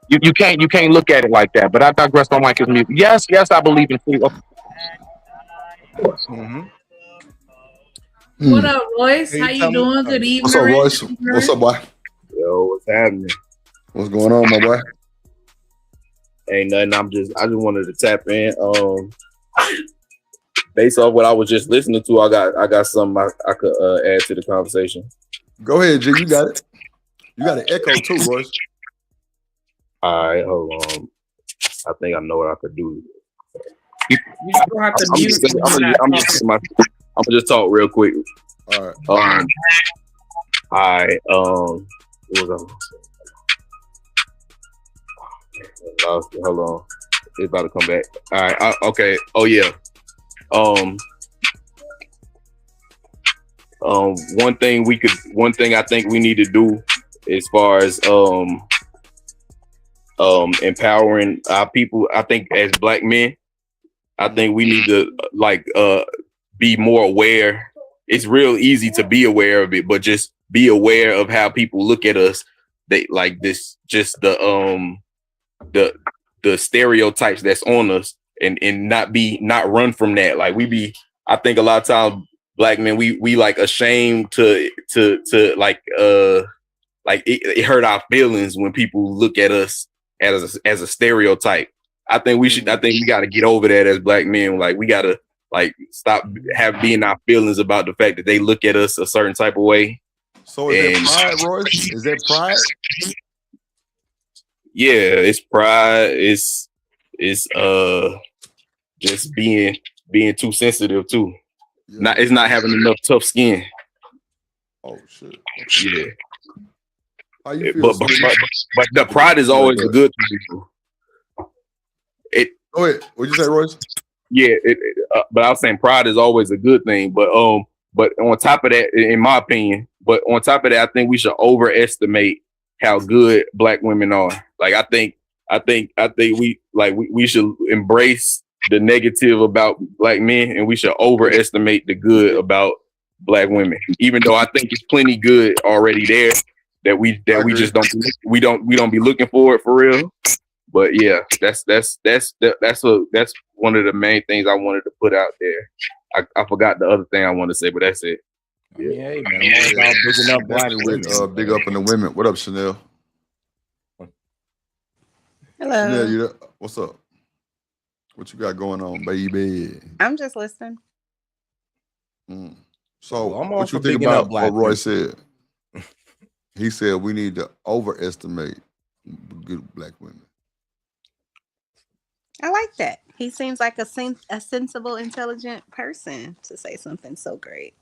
You can't look at it like that. But I digress. On Mike is mute. Yes, I believe in free will. What up, Royce? How you doing? Good evening. What's up, Royce? What's up, boy? Yo, what's happening? What's going on, my boy? Ain't nothing. I just wanted to tap in. Based off what I was just listening to, I got something I could add to the conversation. Go ahead, G. You got it. You got an echo too, Royce. All right, hold on. I think I know what I could do. I'm gonna just talk real quick. All right. What was I? Lost it. Hold on. It's about to come back. All right. Okay. Oh yeah. One thing I think we need to do as far as empowering our people, I think as Black men, I think we need to be more aware. It's real easy to be aware of it, but just be aware of how people look at us. They like this, just the stereotypes that's on us, and not run from that. Like I think a lot of times Black men, we like ashamed to like it hurt our feelings when people look at us as a stereotype. I think we got to get over that as Black men. Like we got to stop being our feelings about the fact that they look at us a certain type of way. So is that pride, Royce? Is that pride? Yeah, it's pride. It's just being too sensitive too. Yeah. It's not having enough tough skin. Oh shit. Yeah. How you feel, but the pride is always a good thing. Go ahead. What'd you say, Royce? Yeah, but I was saying pride is always a good thing. But But on top of that, in my opinion, I think we should overestimate how good Black women are. Like I think we should embrace the negative about Black men, and we should overestimate the good about Black women. Even though I think it's plenty good already there that we just don't be looking for it for real. But yeah, that's one of the main things I wanted to put out there. I forgot the other thing I wanted to say, but that's it. Yeah, hey, man, I'm all about bigging up Black women. Big up in the women. What up, Chanel? Hello. Chanel, you there? What's up? What you got going on, baby? I'm just listening. So, Well, I'm what also you think bigging up about Black what Roy women. said? He said we need to overestimate good Black women. I like that. He seems like a sensible, intelligent person to say something so great.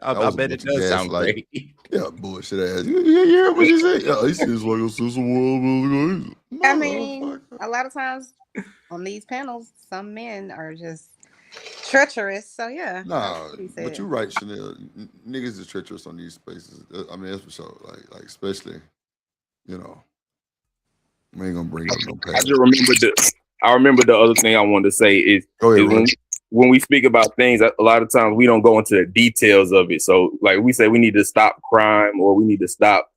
I bet it does sound great. Yeah, bullshit ass. Yeah, what you say? Yeah, he seems like a sensible. I mean, a lot of times on these panels, some men are just treacherous. So yeah. Nah, that's what he but said. you're right, Chanel. Niggas is treacherous on these spaces. I mean, that's for sure. Like especially, we ain't gonna bring up no past. I remember the other thing I wanted to say is when we speak about things, a lot of times we don't go into the details of it. So like we say we need to stop crime, or we need to stop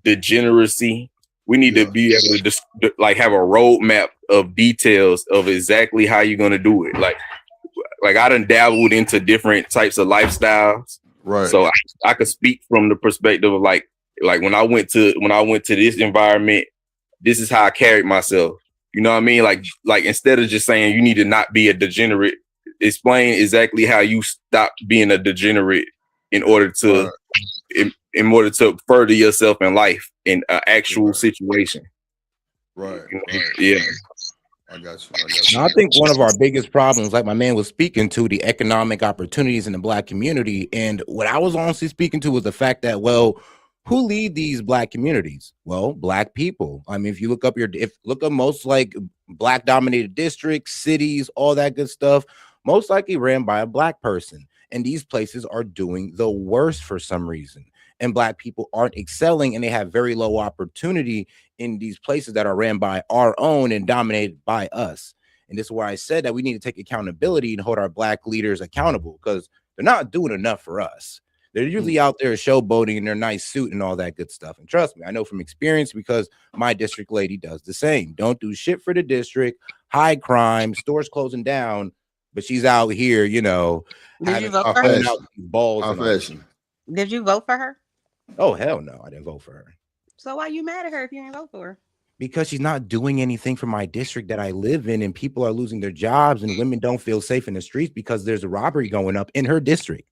degeneracy. We need to be able to just like have a roadmap of details of exactly how you're gonna do it. Like I done dabbled into different types of lifestyles. Right. So I could speak from the perspective of like when I went to this environment, this is how I carried myself. You know what I mean? Like instead of just saying you need to not be a degenerate, explain exactly how you stop being a degenerate in order to further yourself in life in an actual situation. Right. Yeah. I got you. Now, I think one of our biggest problems, like my man was speaking to, the economic opportunities in the Black community. And what I was honestly speaking to was the fact that, well, who lead these Black communities? Well, Black people. I mean, if you look up most like Black dominated districts, cities, all that good stuff, most likely ran by a Black person. And these places are doing the worst for some reason. And Black people aren't excelling, and they have very low opportunity in these places that are ran by our own and dominated by us. And this is why I said that we need to take accountability and hold our Black leaders accountable, because they're not doing enough for us. They're usually out there showboating in their nice suit and all that good stuff. And trust me, I know from experience, because my district lady does the same. Don't do shit for the district, high crime, stores closing down, but she's out here, Did you vote for her? Balls. Did you vote for her? Oh, hell no, I didn't vote for her. So why you mad at her if you didn't vote for her? Because she's not doing anything for my district that I live in, and people are losing their jobs, and women don't feel safe in the streets because there's a robbery going up in her district.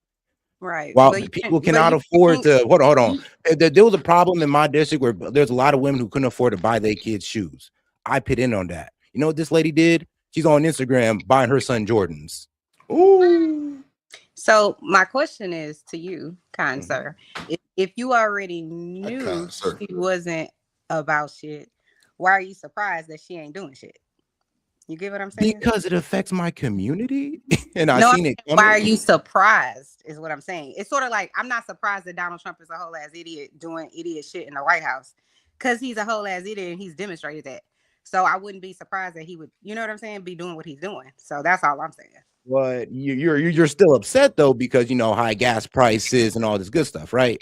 Right. Well, people cannot afford to hold on. There was a problem in my district where there's a lot of women who couldn't afford to buy their kids shoes. I put in on that. You know what this lady did? She's on Instagram buying her son Jordans. Ooh. So my question is to you, kind sir. If you already knew she wasn't about shit, why are you surprised that she ain't doing shit? You get what I'm saying? Because it affects my community. And No, I've seen it. why are you surprised is what I'm saying. It's sort of like, I'm not surprised that Donald Trump is a whole ass idiot doing idiot shit in the White House, because he's a whole ass idiot and he's demonstrated that. So I wouldn't be surprised that he would, you know what I'm saying, be doing what he's doing. So that's all I'm saying. But you're still upset though, because high gas prices and all this good stuff, right?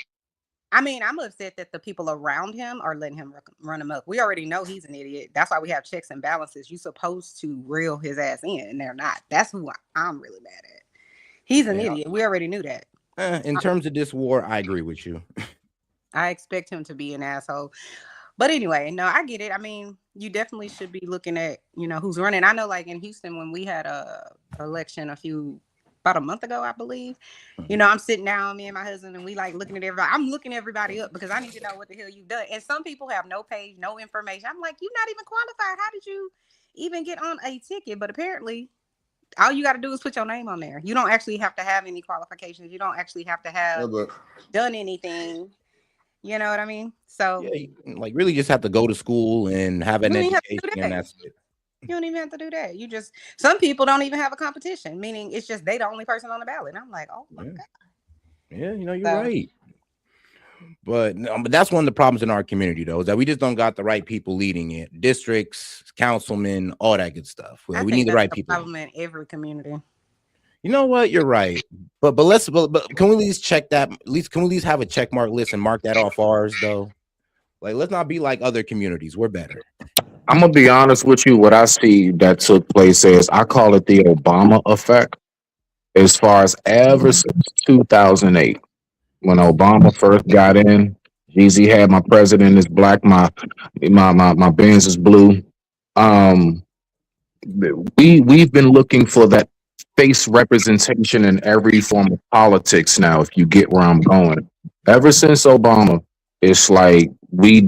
I mean, I'm upset that the people around him are letting him run amok. We already know he's an idiot. That's why we have checks and balances. You're supposed to reel his ass in, and they're not. That's who I'm really mad at. He's an idiot. We already knew that. In terms of this war, I agree with you. I expect him to be an asshole. But anyway, no, I get it. I mean, you definitely should be looking at, who's running. I know, like in Houston, when we had a election about a month ago, I believe, I'm sitting down, me and my husband, and we like looking at everybody. I'm looking everybody up because I need to know what the hell you've done. And some people have no page, no information. I'm like, you're not even qualified. How did you even get on a ticket? But apparently, all you got to do is put your name on there. You don't actually have to have any qualifications. You don't actually have to have done anything. You know what I mean? So, really just have to go to school and have an education, and that's it. You don't even have to do that. You just some people don't even have a competition, meaning it's just they the only person on the ballot. And I'm like, oh my god. Yeah, you know, you're right. But that's one of the problems in our community, though, is that we just don't got the right people leading it. Districts, councilmen, all that good stuff. We need the right people. Problem in every community. You know what? You're right. But can we at least check that? At least can we at least have a check mark list and mark that off ours, though? Like, let's not be like other communities. We're better. I'm gonna be honest with you. What I see that took place is I call it the Obama effect. As far as ever since 2008, when Obama first got in, Jeezy had my president is black, my Benz is blue. We've been looking for that face representation in every form of politics now, if you get where I'm going. Ever since Obama, it's like we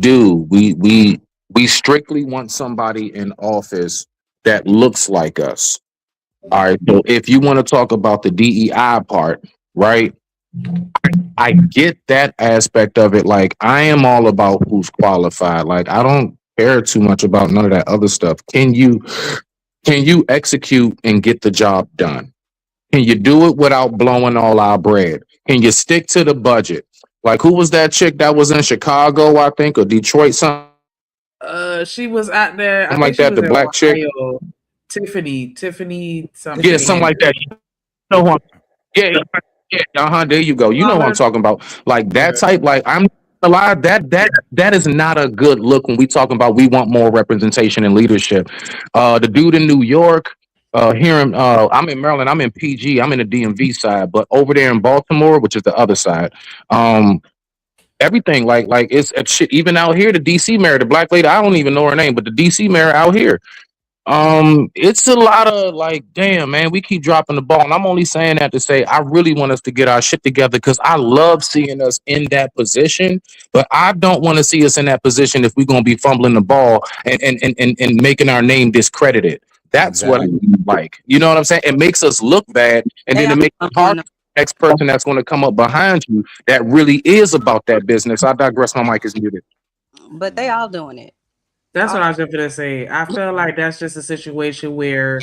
strictly want somebody in office that looks like us. All right. So if you want to talk about the DEI part, right? I get that aspect of it. Like, I am all about who's qualified. Like, I don't care too much about none of that other stuff. Can you execute and get the job done? Can you do it without blowing all our bread? Can you stick to the budget? Like, who was that chick that was in Chicago, I think, or Detroit? Something She was out there. I think like she that. was The in black chick. Ohio. Tiffany, something. Yeah, something like that. You know what? Yeah, there you go. You know what I'm talking about. Like that type. Like, I'm a lot. That is not a good look when we talking about we want more representation and leadership. The dude in New York, I'm in Maryland. I'm in PG. I'm in the DMV side, but over there in Baltimore, which is the other side, everything like it's shit. Even out here, the DC mayor, the black lady, I don't even know her name, but the DC mayor out here. It's a lot of like, damn, man, we keep dropping the ball. And I'm only saying that to say I really want us to get our shit together because I love seeing us in that position, but I don't want to see us in that position if we're gonna be fumbling the ball and making our name discredited. That's what I like. You know what I'm saying? It makes us look bad, and then it makes it hard for the next person that's gonna come up behind you that really is about that business. I digress, my mic is muted. But they all doing it. That's what I was just gonna say. I feel like that's just a situation where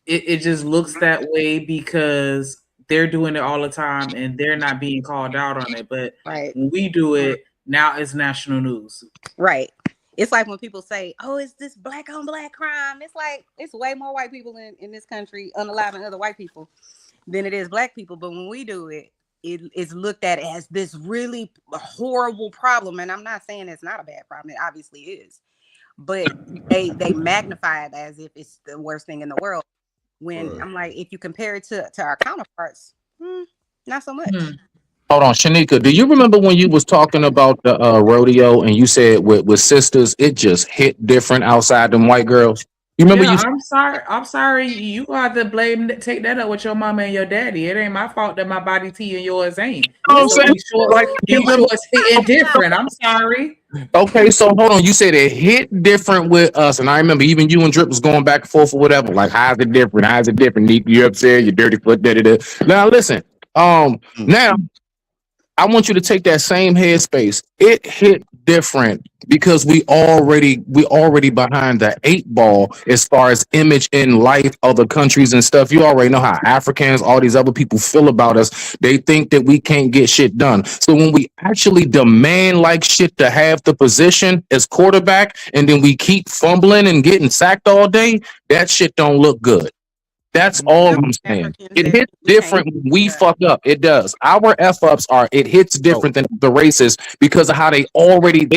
it just looks that way because they're doing it all the time and they're not being called out on it. But when we do it, now it's national news. Right. It's like when people say, oh, it's this black on black crime. It's like it's way more white people in this country unaliving other white people than it is black people. But when we do it, it's looked at as this really horrible problem. And I'm not saying it's not a bad problem. It obviously is. But they magnify it as if it's the worst thing in the world. When I'm like, if you compare it to our counterparts, not so much. Hold on, Shanika, do you remember when you was talking about the rodeo and you said with sisters, it just hit different outside them white girls? You remember I'm sorry. You got to take that up with your mama and your daddy. It ain't my fault that my body T and yours ain't. You know what I'm saying? Like, it's hitting different. I'm sorry. Okay, so hold on. You said it hit different with us, and I remember even you and Drip was going back and forth or whatever. Like, how's it different? How's it different? You upset? You dirty foot? Da. Now listen. Now I want you to take that same headspace. It hit different because we already behind the 8 ball as far as image in life, other countries and stuff. You already know how Africans, all these other people feel about us. They think that we can't get shit done. So when we actually demand like shit to have the position as quarterback, and then we keep fumbling and getting sacked all day, that shit don't look good. That's all I'm saying. It hits different when we fuck up. It does. Our F ups it hits different than the races because of how they already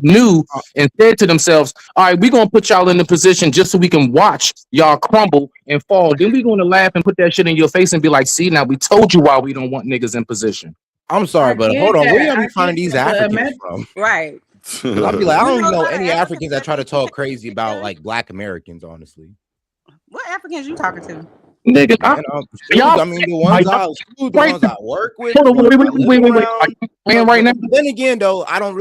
knew and said to themselves, all right, we're gonna put y'all in the position just so we can watch y'all crumble and fall. Then we're gonna laugh and put that shit in your face and be like, see, now we told you why we don't want niggas in position. I'm sorry, but hold on. Where y'all be finding these Africans from? Right. I'll be like, I don't even know any Africans that try to talk crazy about like black Americans, honestly. What Africans you talking to? Nigga, And y'all, I mean, the ones I work with, hold on, the ones I live wait. around. Are you saying right now? But then again, though, I don't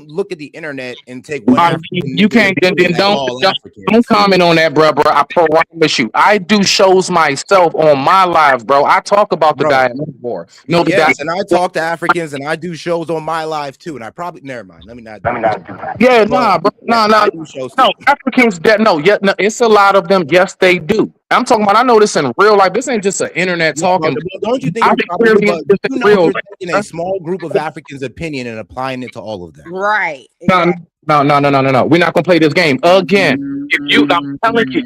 look at the internet and take one African You nigga can't. and Then put don't all don't Africans. comment on that, bro. I promise you. I do shows myself on my lives, bro. I talk about the diaspora more. No, the Yes, and I talk to Africans, and I do shows on my live too. And I probably never mind. Let me not do that. Yeah, But, nah, bro. yeah, Nah. I do shows No, too. Africans that no, it's a lot of them. Yes, they do. I'm talking about. I know this in real life. This ain't just an internet talking. Don't you think I it's probably? experience But this you in know, real you're life, taking huh? a small group of Africans' opinion and applying it to all of them. Right. No. We're not gonna play this game again. If you, I'm telling you,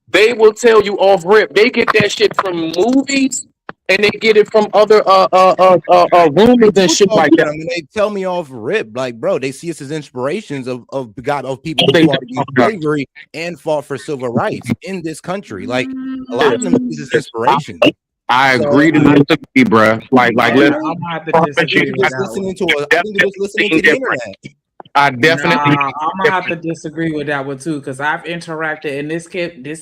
they will tell you off rip. They get that shit from movies, and they get it from other rumors and shit like that. I mean, they tell me off rip, like, bro, they see us as inspirations of people who They fought against slavery and fought for civil rights in this country. Like, a lot of them see us as inspirations. I agree to disagree, bro. Like, I'm let's. gonna have to disagree with that one. I think they're just listening to the internet. I definitely. Nah, I'm gonna have to disagree with that one too, because I've interacted, and this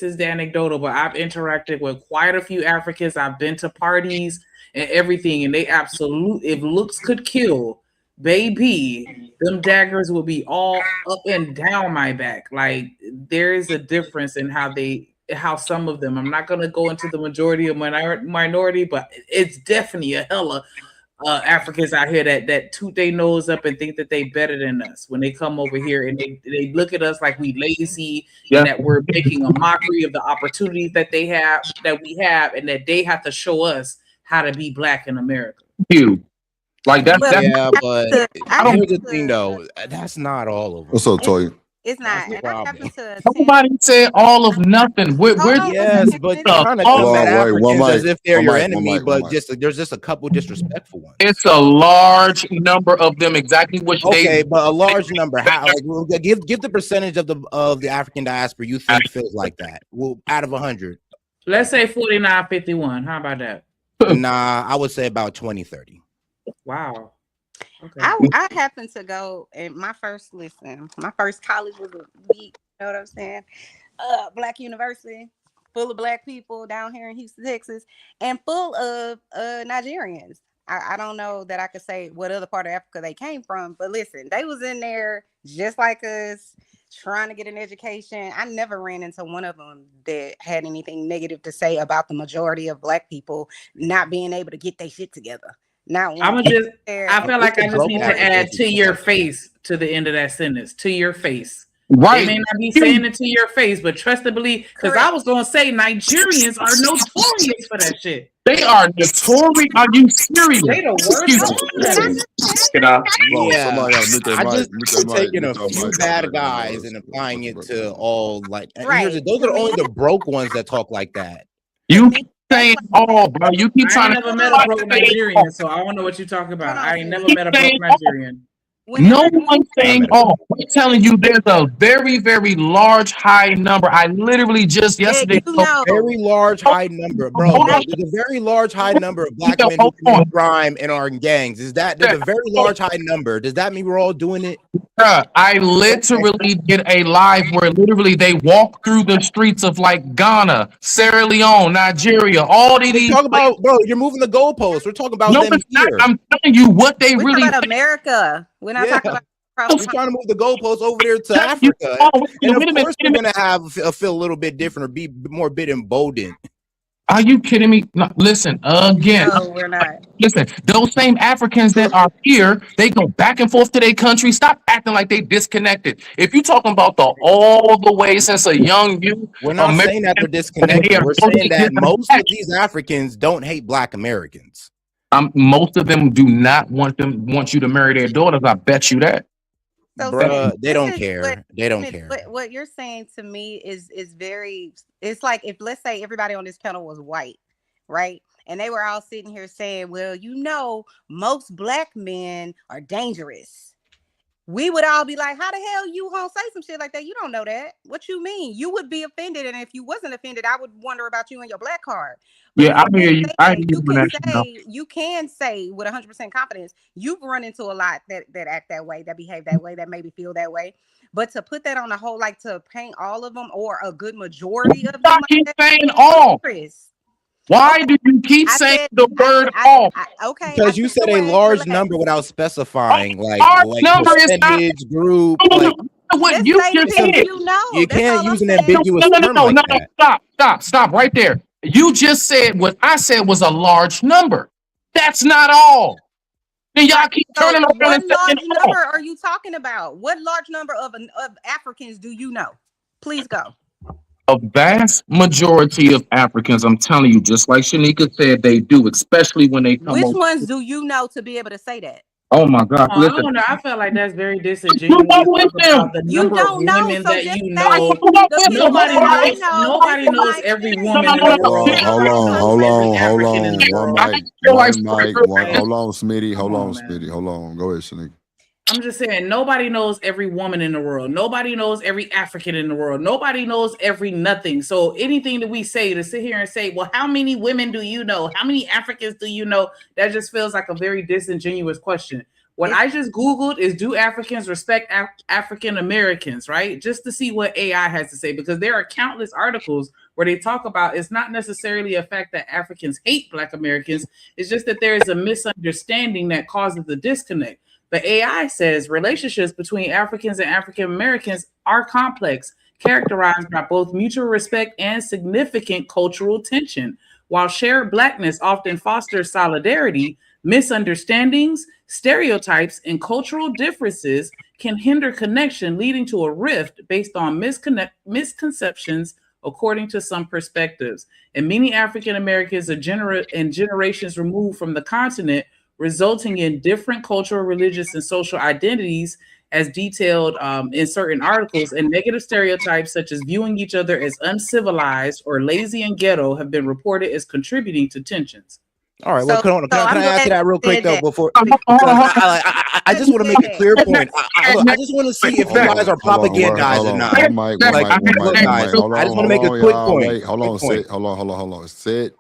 is the anecdotal, but I've interacted with quite a few Africans. I've been to parties and everything, and they absolutely, if looks could kill, baby, them daggers will be all up and down my back. Like, there is a difference in how some of them. I'm not gonna go into the majority of minority, but it's definitely a hella Africans out here that toot their nose up and think that they better than us when they come over here, and they look at us like we lazy and that we're making a mockery of the opportunities that we have, and that they have to show us how to be black in America. You like that? Yeah, but here's the thing, though. That's not all of them. What's up, Toy? It's not. And I happen to Nobody said all of nothing. Yes, but you kind of come at Africans as if they're your enemy, but there's just a couple disrespectful ones. It's a large number of them. Exactly what they. Okay, but a large number. How? Like, give the percentage of the African diaspora you think feels like that. Well, out of 100. Let's say 49-51. How about that? Nah, I would say about 20-30. Wow. Okay. I happened to go and my first college was a week, you know what I'm saying? Black university, full of black people down here in Houston, Texas, and full of Nigerians. I don't know that I could say what other part of Africa they came from, but listen, they was in there just like us, trying to get an education. I never ran into one of them that had anything negative to say about the majority of black people not being able to get their shit together. Now, I feel like I just need to add to your face to the end of that sentence. To your face. Right. They may not be saying it to your face, but trust and believe. Because I was gonna say Nigerians are notorious for that shit. They are notorious. Are you serious? They the worst. I just taking a few bad guys and applying it to all like. Those are only the broke ones that talk like that. You saying all, bro. You keep trying I ain't never met a broke Nigerian, so I don't know what you're talking about. I ain't never met a broke Nigerian. No one's saying all. I'm telling you, there's a very, very large high number. I literally just yesterday. Very large high number, bro. There's a very large high number of black men who commit crime and are in gangs. There's a very large high number. Does that mean we're all doing it? Bruh, I literally did a live where literally they walk through the streets of like Ghana, Sierra Leone, Nigeria, all these. Talk about, bro. You're moving the goalposts. We're talking about them here. I'm telling you what they We're really. talking about America. We're not talking about. We're trying to move the goalposts over there to Africa, and of course we're gonna feel a little bit different or be more bit emboldened. Are you kidding me? No, listen again. No, we're not. Listen, those same Africans that are here, they go back and forth to their country. Stop acting like they disconnected. If you're talking about all the way since a young youth, we're not saying that they're disconnected. We're saying that most of these Africans don't hate Black Americans. Most of them do not want you to marry their daughters. I bet you that. So, bruh, they don't care. They don't care. What you're saying to me is very. It's like if let's say everybody on this panel was white, right? And they were all sitting here saying, "Well, you know, most black men are dangerous." we would all be like, how the hell you gonna say some shit like that? You don't know that. What you mean? You would be offended, and if you wasn't offended, I would wonder about you and your black card. But Yeah, I hear you. I hear you, Vanessa. You can say with 100% confidence, you've run into a lot that act that way, that behave that way, that maybe feel that way. But to put that on the whole, like to paint all of them or a good majority of them, Stop keep saying all. Why do you keep saying the word all? Okay, Because you said a large number without specifying like number is not percentage, group, like what you just said. You can't use an ambiguous term like that. Stop right there. You just said what I said was a large number. That's not all. Then y'all keep turning around what and saying large number are you talking about? What large number of Africans do you know? Please go. A vast majority of Africans, I'm telling you, just like Shanika said, they do, especially when they come Which over. ones do you know to be able to say that? Oh my God! I Listen, don't know. I feel like that's very disingenuous. About the You number don't of know, women so that just you say know. the people Nobody that I knows. know. Nobody This is knows my every experience. woman in the Hold world. on, hold Nobody on, knows hold every on, hold African in on. the One world. mic, hold on, Smitty. Hold on, Smitty. Hold on. Go ahead, Shanika. I'm just saying, nobody knows every woman in the world. Nobody knows every African in the world. Nobody knows every nothing. So anything that we say to sit here and say, well, how many women do you know? How many Africans do you know? That just feels like a very disingenuous question. What I just Googled is, do Africans respect African Americans, right? Just to see what AI has to say, because there are countless articles where they talk about it's not necessarily a fact that Africans hate Black Americans. It's just that there is a misunderstanding that causes the disconnect. The AI says relationships between Africans and African Americans are complex, characterized by both mutual respect and significant cultural tension. While shared Blackness often fosters solidarity, misunderstandings, stereotypes, and cultural differences can hinder connection, leading to a rift based on misconceptions, according to some perspectives. And many African Americans are generations removed from the continent, resulting in different cultural, religious, and social identities as detailed in certain articles, and negative stereotypes such as viewing each other as uncivilized or lazy and ghetto have been reported as contributing to tensions. All right. Well, can I add to that real quick though? Before, because I just want to make a clear point. I just want to see if you guys are propagandized or not. One mic. Hold I just want to make a quick point. Hold on. Sit.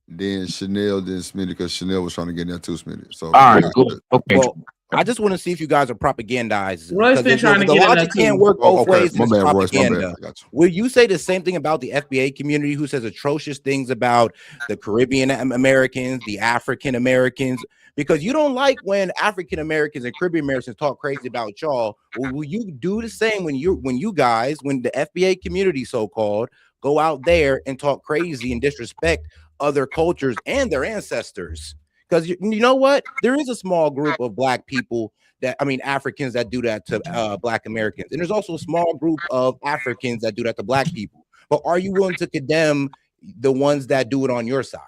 Then Chanel, then Smitty, because Chanel was trying to get in there too, Smitty. So, all right, cool. Okay. Well, I just want to see if you guys are propagandized. Roy's been trying to the get in logic there can't too. work both ways. My bad, Royce. My Propaganda. bad. I got you. Will you say the same thing about the FBA community, who says atrocious things about the Caribbean Americans, the African Americans? Because you don't like when African Americans and Caribbean Americans talk crazy about y'all. Will you do the same when the FBA community, so-called, go out there and talk crazy and disrespect other cultures and their ancestors? Because you know what? There is a small group of Black people Africans that do that to Black Americans. And there's also a small group of Africans that do that to Black people. But are you willing to condemn the ones that do it on your side?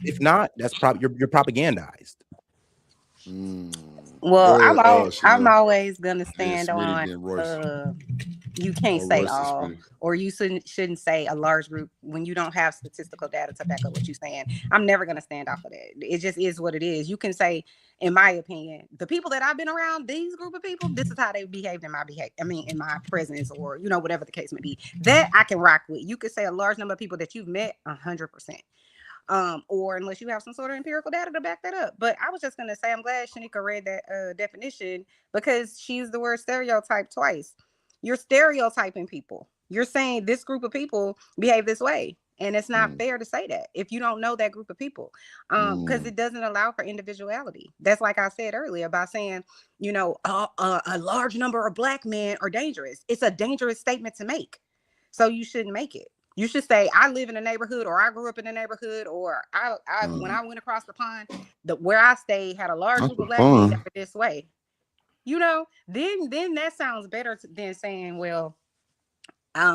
If not, that's you're propagandized. Well, I'm always gonna stand on you can't say all, or you shouldn't say a large group when you don't have statistical data to back up what you're saying. I'm never gonna stand off of that. It just is what it is. You can say, in my opinion, the people that I've been around, these group of people, this is how they behaved in my presence, or whatever the case may be. That I can rock with. You could say a large number of people that you've met 100%. Or unless you have some sort of empirical data to back that up. But I was just going to say, I'm glad Shanika read that definition, because she used the word stereotype twice. You're stereotyping people. You're saying this group of people behave this way. And it's not fair to say that if you don't know that group of people, because it doesn't allow for individuality. That's like I said earlier about saying, a large number of Black men are dangerous. It's a dangerous statement to make. So you shouldn't make it. You should say, I live in a neighborhood, or I grew up in a neighborhood, or when I went across the pond, where I stayed had a large group of Black men that were this way. Then that sounds better than saying, well,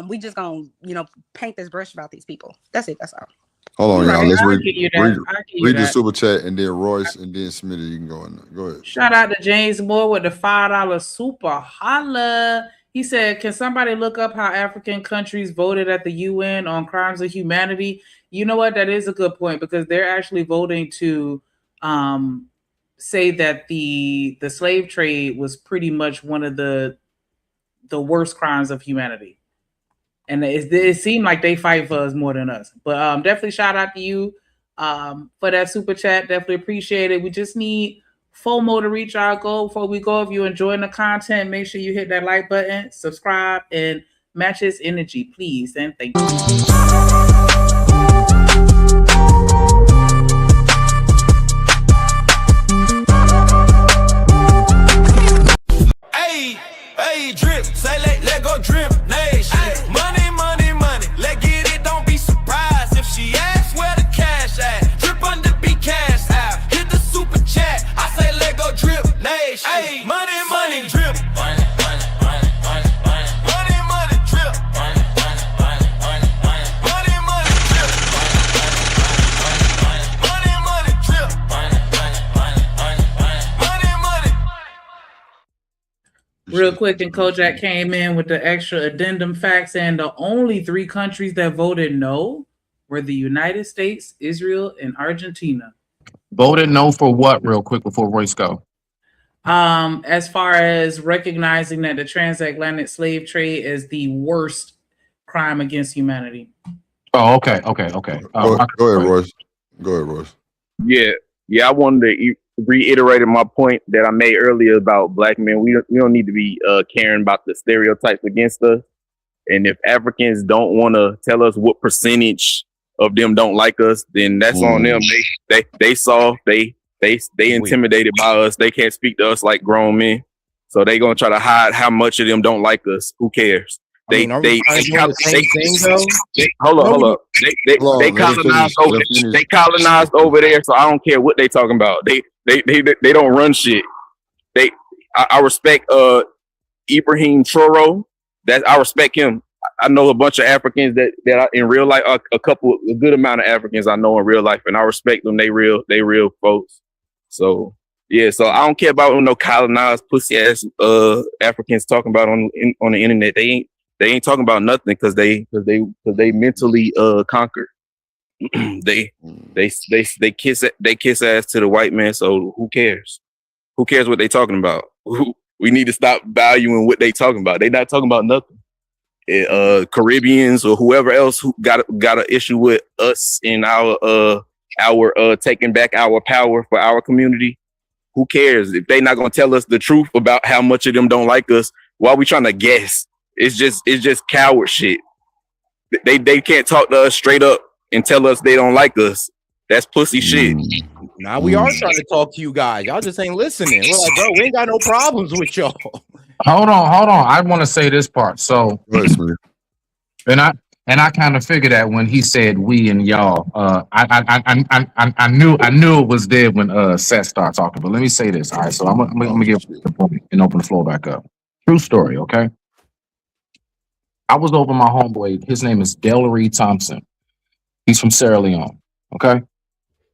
we just gonna, paint this brush about these people. That's it. That's all. Hold on, y'all. Let's read the that. super chat, and then Royce, and then Smitty. You can go in there. Go ahead. Shout out to James Moore with the $5 super holla. He said, can somebody look up how African countries voted at the UN on crimes of humanity? You know what? That is a good point, because they're actually voting to say that the slave trade was pretty much one of the worst crimes of humanity. And it seemed like they fight for us more than us. But definitely shout out to you for that super chat. Definitely appreciate it. We just need FOMO to reach our goal before we go. If you're enjoying the content, make sure you hit that like button, subscribe, and match his energy, please. And thank you. Hey, drip, say let go drip, nation. Money, money, money, let get it, don't be surprised if she asks where the cash at. Drip under be cash out, hit the super chat, I say let go drip, nation. Hey, money, money, drip. Money, money, money, money, money. Money, money, drip. Money, money, money, money, money. Money, money, drip. Money, money, drip. Money, money, money, money, money. Money, money. Real quick, and Kojak came in with the extra addendum facts, and the only 3 countries that voted no were the United States, Israel, and Argentina. Voted no for what, real quick, before Royce go? As far as recognizing that the transatlantic slave trade is the worst crime against humanity. Oh, okay. Go ahead, Royce. Go ahead, Royce. Yeah. I wanted to reiterate my point that I made earlier about black men. We don't need to be caring about the stereotypes against us. And if Africans don't want to tell us what percentage of them don't like us, then that's on them. They soft. They intimidated by us. They can't speak to us like grown men. So they gonna try to hide how much of them don't like us. Who cares? Hold up. They colonized over. They colonized over there, so I don't care what they talking about. They don't run shit. I respect Ibrahim Traore. I respect him. I know a bunch of Africans that I, in real life, a good amount of Africans I know in real life, and I respect them. They real folks. So yeah, so I don't care about no colonized pussy ass Africans talking about on the internet. They ain't talking about nothing because they mentally conquered. they kiss ass to the white man. So who cares? Who cares what they talking about? We need to stop valuing what they talking about. They not talking about nothing. Caribbeans or whoever else who got an issue with us in our taking back our power for our community. Who cares if they not gonna tell us the truth about how much of them don't like us? Why are we trying to guess? It's just coward shit. They can't talk to us straight up and tell us they don't like us. That's pussy shit. Now we are trying to talk to you guys. Y'all just ain't listening. We're like, bro, we ain't got no problems with y'all. Hold on. I want to say this part. So, and I kind of figured that when he said we and y'all, I knew it was there when Seth started talking. But let me say this. All right, so I'm gonna give the point and open the floor back up. True story, okay? I was over my homeboy. His name is Delary Thompson. He's from Sierra Leone. Okay.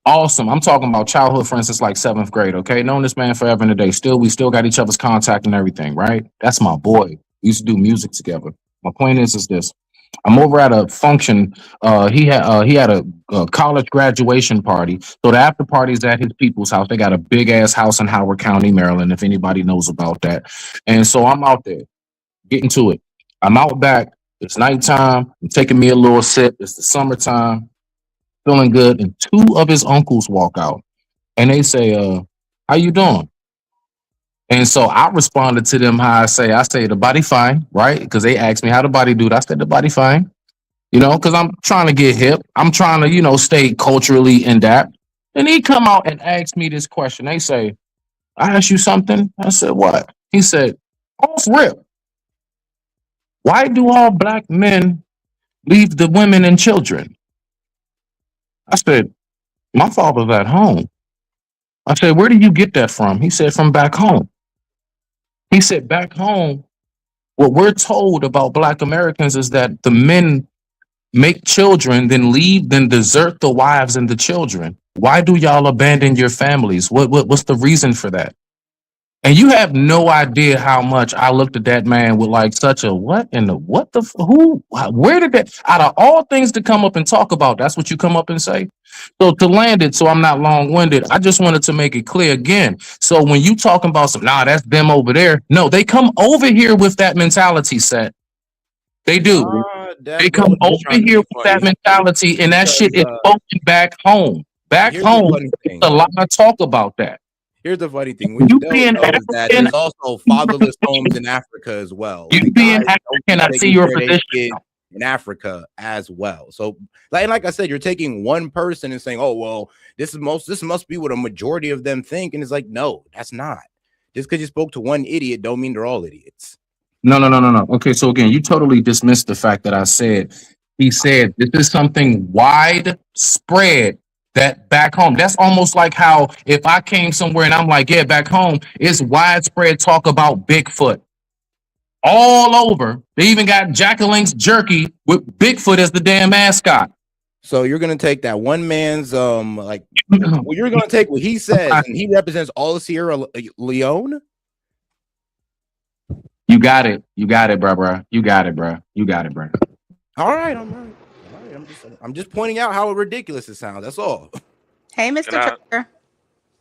Awesome. I'm talking about childhood friends since like 7th grade. Okay. Known this man forever and a day. We still got each other's contact and everything, right? That's my boy. We used to do music together. My point is this. I'm over at a function. He had a college graduation party. So the after party's at his people's house. They got a big ass house in Howard County, Maryland, if anybody knows about that. And so I'm out there getting to it. I'm out back. It's nighttime. I'm taking me a little sip. It's the summertime. Feeling good. And 2 of his uncles walk out and they say, how you doing? And so I responded to them how I say the body fine, right? Because they asked me how the body do. I said the body fine, because I'm trying to get hip. I'm trying to, stay culturally adapt. And he come out and ask me this question. They say, I asked you something. I said, what? He said, off rip. Why do all black men leave the women and children? I said, my father's at home. I said, where did you get that from? He said, from back home. He said, back home, what we're told about black Americans is that the men make children, then leave, then desert the wives and the children. Why do y'all abandon your families? What's the reason for that? And you have no idea how much I looked at that man with like such a what in the what the who where did that out of all things to come up and talk about, that's what you come up and say. So to land it, so I'm not long-winded, I just wanted to make it clear again. So when you talking about some that's them over there, no, they come over here with that mentality set. They do. They That come bro over just trying to here be with that funny mentality, and that shit because is spoken back home. Back here's the home, funny it's thing. a lot of talk about that. Here's the funny thing. What you You don't being know is that African, there's also fatherless homes in Africa as well. you Like being guys don't African, be I see taking your care of their position. kids in Africa as well. So, like I said, you're taking one person and saying, "Oh, well, this must be what a majority of them think," and it's like, no, that's not. Just because you spoke to one idiot, don't mean they're all idiots. No. Okay, so again, you totally dismissed the fact that he said this is something widespread that back home. That's almost like how if I came somewhere and I'm like, yeah, back home, it's widespread talk about Bigfoot all over. They even got Jack and Link's jerky with Bigfoot as the damn mascot. So you're gonna take that one man's well, you're gonna take what he says, and he represents all of Sierra Leone. You got it, bro. You got it, bro. All right, I'm just pointing out how ridiculous it sounds. That's all. Hey, Mr. Trucker.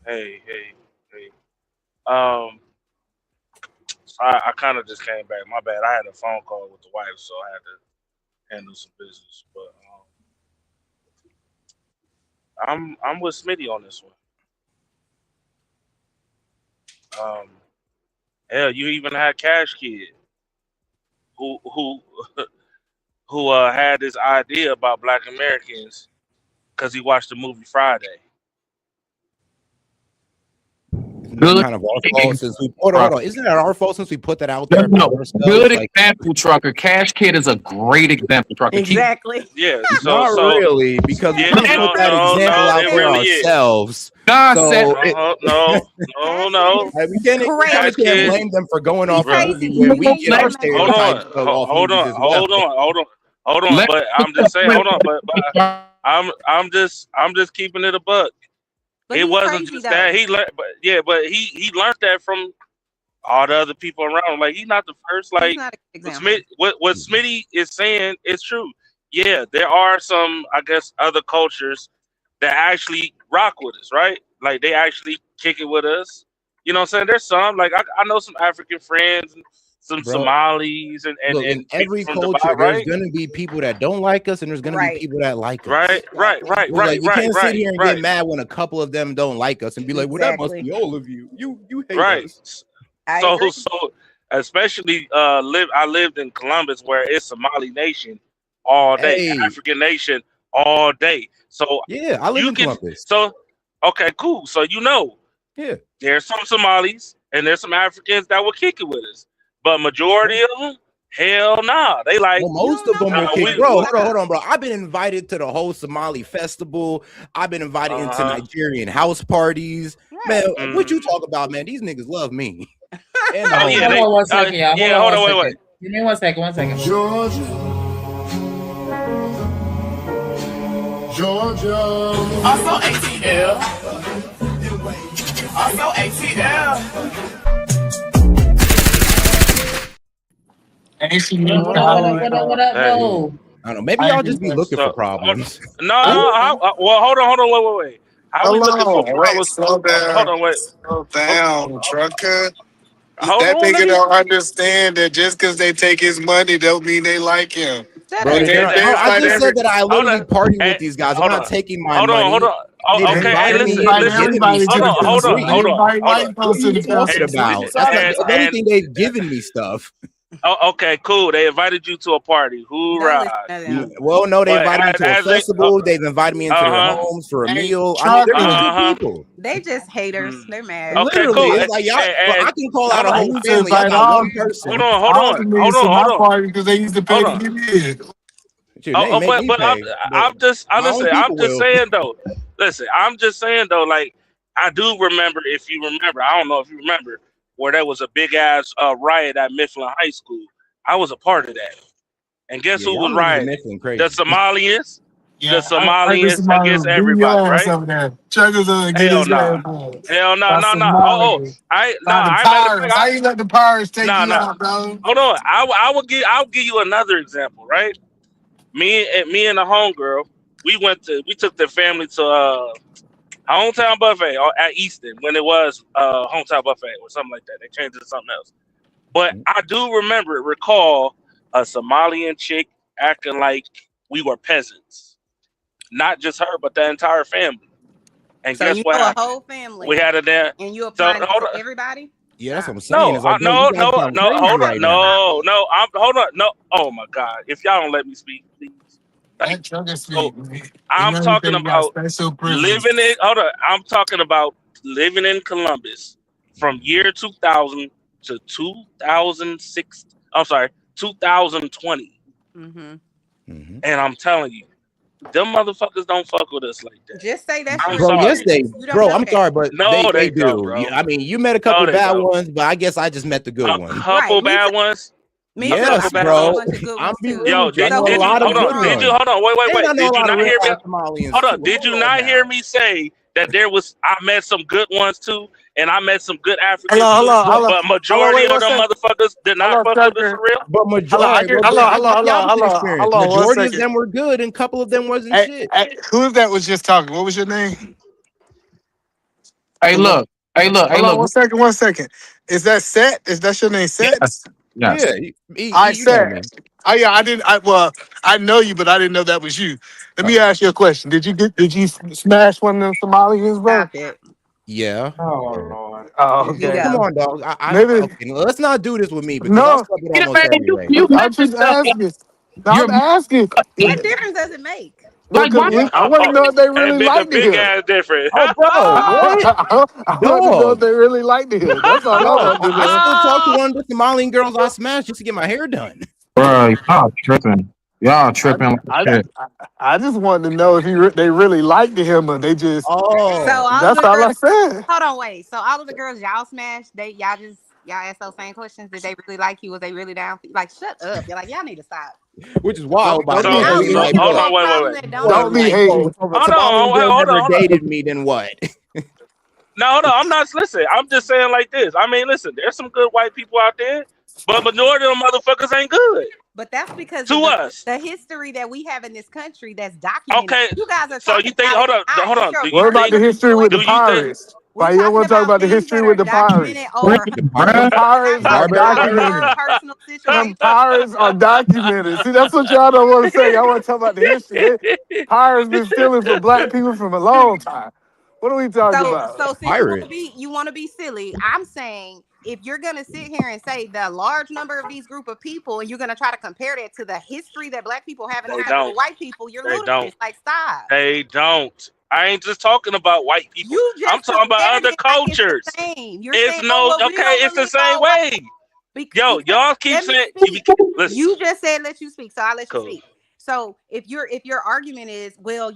Hey. So I kind of just came back. My bad. I had a phone call with the wife, so I had to handle some business. But I'm with Smitty on this one. Hell, you even had Cash Kid, who had this idea about Black Americans because he watched the movie Friday. Isn't that kind of our fault since we hold on? Isn't that our fault since we put that out there about ourselves? Good Like, example, Trucker. Cash Kid is a great example, Trucker. Exactly. Yeah, not really, because we put that example out there ourselves. No. Like, we can't blame them for going off the movie when we get our stereotypes off movies as well. Hold on. But I'm just saying, hold on. But I'm just keeping it a buck. But it wasn't just that he learned, but he learned that from all the other people around. Like he's not the first. Like what Smitty is saying is true. Yeah, there are some, I guess, other cultures that actually rock with us, right? Like they actually kick it with us. You know what I'm saying? There's some, like I know some African friends, some Somalis, and look, in every from culture, Dubai, there's right? gonna be people that don't like us, and there's gonna be people that like us. Right. Like, we can't sit here and get mad when a couple of them don't like us and be like, "Well, that must be all of you. You hate us." So especially I lived in Columbus where it's Somali nation all day, African nation all day. So yeah, I live in Columbus. So okay, cool. So there's some Somalis and there's some Africans that will kick it with us, but majority of them, hell nah. They like most of them will kick. Bro, hold on, bro. I've been invited to the whole Somali festival. I've been invited into Nigerian house parties. Man, what you talk about, man? These niggas love me. Hold on one second, y'all. Hold on, wait. Give me 1 second. Georgia. Also ATL. What up, though? I don't know. Maybe y'all just be looking for problems. Well, hold on, wait. How we looking for problems? Slow down. Hold on, wait. Slow down, Trucker. Hold That on, nigga nigga. don't understand that just because they take his money don't mean they like him. Bro, I just said that I literally party with these guys. I'm not taking my money. Hold on. Okay, hey, listen. Hold on. What are you talking about? If anything, they've given me stuff. Oh, okay, cool. They invited you to a party. Hoorah. Well, no, they invited me to a festival. They've invited me into their homes for a meal. I mean, they're good people. They just haters. They're mad. Okay, literally, cool. it's like y'all. I can call out a whole family. I got one person. Hold on. Because they used to pay to get in. I'm just saying though. Listen, I'm just saying though. Like I do remember. If you remember, I don't know if you remember, where there was a big ass riot at Mifflin High School. I was a part of that. And guess who was rioting? The Somalians Yeah, I Somalians just against beat everybody, your ass right? over there. Chuckers gonna get Hell his nah. ass on Hell no, by no, no. Oh, Somalians. By the I matter of fact, Pirates. How you let the Pirates take nah, you nah. out, bro? Hold on. I'll give you another example, right? Me and the homegirl, we took the family to hometown buffet at Easton when it was hometown buffet or something like that. They changed it to something else. But I do recall a Somalian chick acting like we were peasants. Not just her, but the entire family. And So guess you what know a happened? whole family. We had it there. And you So applying it hold to on. everybody? Yeah, that's what I'm saying. No, It's like, bro, you guys sound crazy hold on. right now. No, hold on. No. Oh my God. If y'all don't let me speak, please. Let Chuckers speak. I'm You know you talking think you got about special privilege. I'm talking about living in Columbus from year 2000 to 2006. I'm sorry, 2020. Mm-hmm. And I'm telling you, them motherfuckers don't fuck with us like that. Just say that's I'm your Bro, yes, experience. they, You don't bro, know I'm that. sorry, but No, they they don't, do. bro. I mean, you met a No, couple they bad don't. ones, but I guess I just met the good A ones. couple Right, me bad too. ones. Me too. Yes, I met a bro. bunch of good I'm ones be too. real with you. I Yo, know a lot of hold good on. ones. Hold on, wait. And I know a Did you lot of not real hear me? ass Somalians Hold too. on. Did Hold you on not hear now. me say that I met some good ones too, and I met some good Africans Hold too, on, but majority wait of one them second. motherfuckers did not fuck with us for real? But Hold on, majority, well, then I got the opposite experience. hold on 1 Majority of second. them were good, and a couple of them wasn't Hey, shit. who's that was just talking? What was your name? Hey, look. Hold on 1 second. Is that Set? Is that your name, Set? Yes. Yes. Yeah, I you know me. said. Oh yeah, I didn't. I know you, but I didn't know that was you. Let me ask you a question. Did you smash one of them Somalians, bro? Stop it. Yeah. Oh Lord. Oh, okay. Come on, dog. Maybe Okay, let's not do this with me because I'll no. step it almost every race. I'm just asking. No, I'm asking. What difference does it make? Because I want to know if they That really make a liked big him. ass difference. Oh, bro, what? I want to know if Dog. they really liked him. That's all I Dog. want to I know. still talk to one of the Somalian girls I smashed just to get my hair done. Bro, y'all tripping. Y'all tripping like I, shit. I just wanted to know if they really liked him or they just. So Oh. all of That's the all I girls. said. Hold on, wait. So all of the girls y'all smashed, y'all asked those same questions. Did they really like you? Was they really down? Like, shut up. You're like, y'all need to stop. Which is wild, by the way. Now Because you like, hold into on, a problem that don't Don't be like, hating. if a Hold Somalian girl on, never hold on. dated me, then what? No, hold on. I'm not listening. I'm just saying like this. I mean, listen, there's some good white people out there, but majority of them motherfuckers ain't good. But that's because To of us. the history that we have in this country that's documented. Okay. You guys are So talking you think about hold on. Do What you about think the history with the do you think pirates? Why you don't want to talk about the history with the pirates? over The pirates are documented. personal Them situation. pirates are documented. See, that's what y'all don't want to say. Y'all want to talk about the history. Pirates been stealing from black people from a long time. What are we talking about? So since you want to be silly, I'm saying if you're gonna sit here and say the large number of these group of people and you're gonna try to compare that to the history that black people have in They this country don't. with white people, you're They ludicrous. don't. Like, stop. They don't. I ain't just talking about white people. You just I'm talking about compared other it like it's cultures. the same. You're It's saying, no well, we okay, don't it's the believe same all white way. because Yo, y'all keep let me saying speak. listen. You just said let you speak, so I'll let you Cool. speak. So if your argument is, well,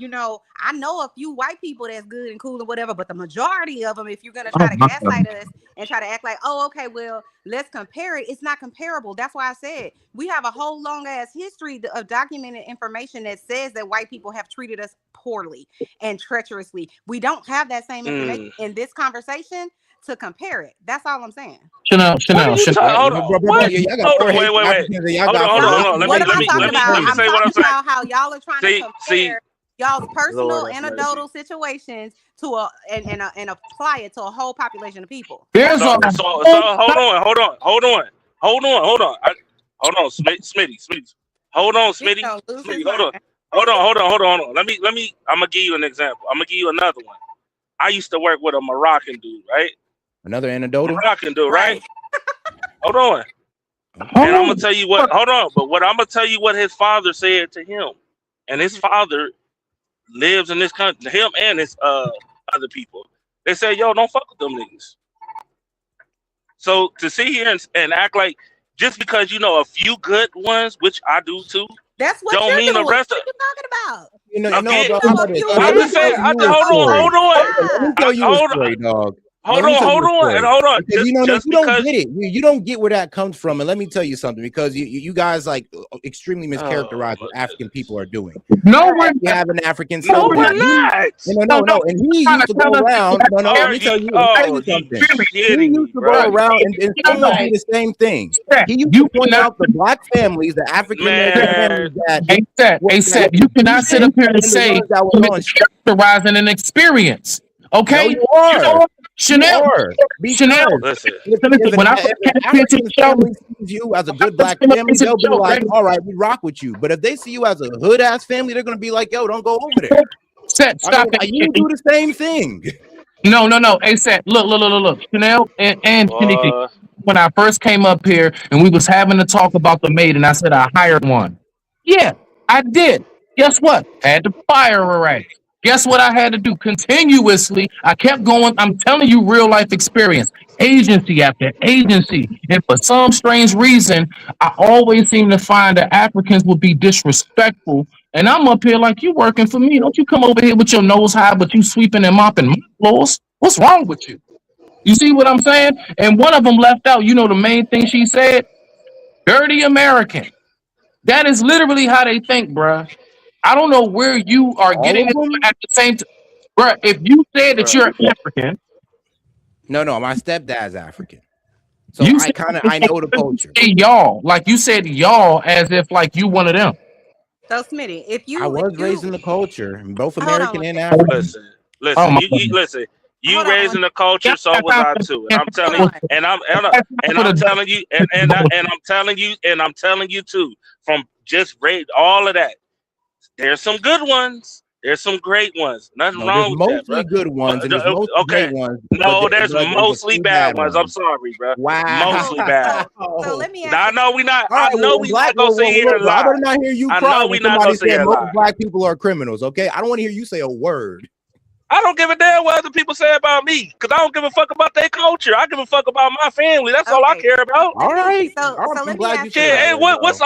I know a few white people that's good and cool and whatever, but the majority of them, if you're gonna try to gaslight us and try to act like, oh, okay, well, let's compare it, it's not comparable. That's why I said we have a whole long ass history of documented information that says that white people have treated us poorly and treacherously. We don't have that same information in this conversation to compare it. That's all I'm saying. Chanel. Hold on. What? Y'all got Hold more on. hate Wait. Africans than y'all got Hold for on. What am I talking about? Let me I'm say what I'm talking saying. about how y'all are trying to compare y'all's personal Lord have mercy. anecdotal situations to and apply it to a whole population of people. So hold on. Hold on, Smitty. Hold on, Smitty. Hold on. Let me. I'm gonna give you an example. I'm gonna give you another one. I used to work with a Moroccan dude, right? Another anecdotal? Moroccan dude, right? Hold on. And I'm gonna tell you what. Hold on, but what I'm gonna tell you what his father said to him, and his father lives in this country. Him and his other people. They say, "Yo, don't fuck with them niggas." So to sit here and act like just because you know a few good ones, which I do too, that's what don't you're mean doing. the rest What of. you talking about? You know, dog, I'm just saying. Hold on. Let me tell you a story, dog. Hold on. Because you don't get it. You don't get where that comes from. And let me tell you something, because you guys like extremely mischaracterize what African people are doing. No, we're you have an African. No, we're not. No. And he used to go around. No. Let me tell you something. He used to go around and somewhat do the same thing. He used to point out the black families, the African American families that. You cannot sit up here and say characterizing an experience. Okay, you are. Chanel. Chanel. Listen, when African family sees you as a good black family, they'll be like, "All right, we rock with you." But if they see you as a hood ass family, they're gonna be like, "Yo, don't go over there." Stop it. You do the same thing. No. Hey, Seth, look. Chanel and Shanika, when I first came up here and we was having to talk about the maid, and I said I hired one. Yeah, I did. Guess what? Had to fire her ass. Guess what I had to do continuously? I kept going. I'm telling you, real life experience, agency after agency. And for some strange reason, I always seem to find that Africans will be disrespectful. And I'm up here like, you working for me. Don't you come over here with your nose high, but you sweeping and mopping my floors. What's wrong with you? You see what I'm saying? And one of them left out, you know, the main thing she said, dirty American. That is literally how they think, bruh. I don't know where you are getting it at the same time. Bruh, if you said that you're African. No, my stepdad's African. So I know the culture. Y'all, like you said y'all as if like you one of them. So Smitty, I was raised in the culture, both American and African. Listen. You raised in the culture, so was I too. And I'm telling you, and I'm telling you too, from just all of that. There's some good ones. There's some great ones. Nothing wrong with that, bro. Mostly good ones, and there's mostly great ones. No, there's mostly bad ones. I'm sorry, bro. Wow. Mostly bad. So let me ask I know we not. I know we not gonna sit here and lie. I better not hear you cry. I know we not gonna sit here and lie. Black people are criminals. Okay, I don't want to hear you say a word. I don't give a damn what other people say about me, because I don't give a fuck about their culture. I give a fuck about my family. That's all I care about. All right. So I'm glad you said that. Hey, what's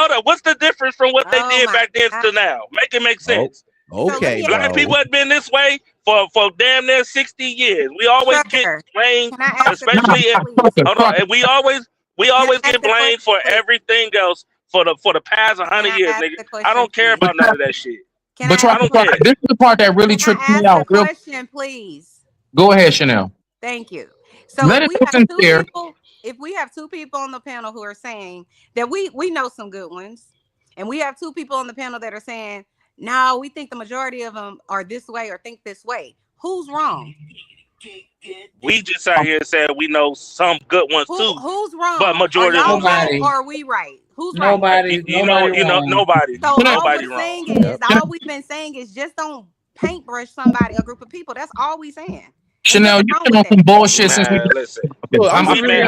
the difference from what they did back then to now? Make it make sense. Okay. Black people have been this way for damn near 60 years. We always get blamed, especially and we always get blamed for everything else for the past 100 years, nigga. I don't care about none of that shit. But this is the part that really tripped me out. Question, please. Go ahead, Chanel. Thank you. So if we have two people on the panel who are saying that we know some good ones, and we have two people on the panel that are saying, no, we think the majority of them are this way or think this way. Who's wrong? We just out here said we know some good ones too. Who's wrong? But majority of them or are we right? Who's nobody? Right? Nobody. So nobody wrong. All we've been saying is just don't paintbrush somebody, a group of people. That's all we saying. Chanel, you've been on some bullshit since we. Listen, I'm gonna say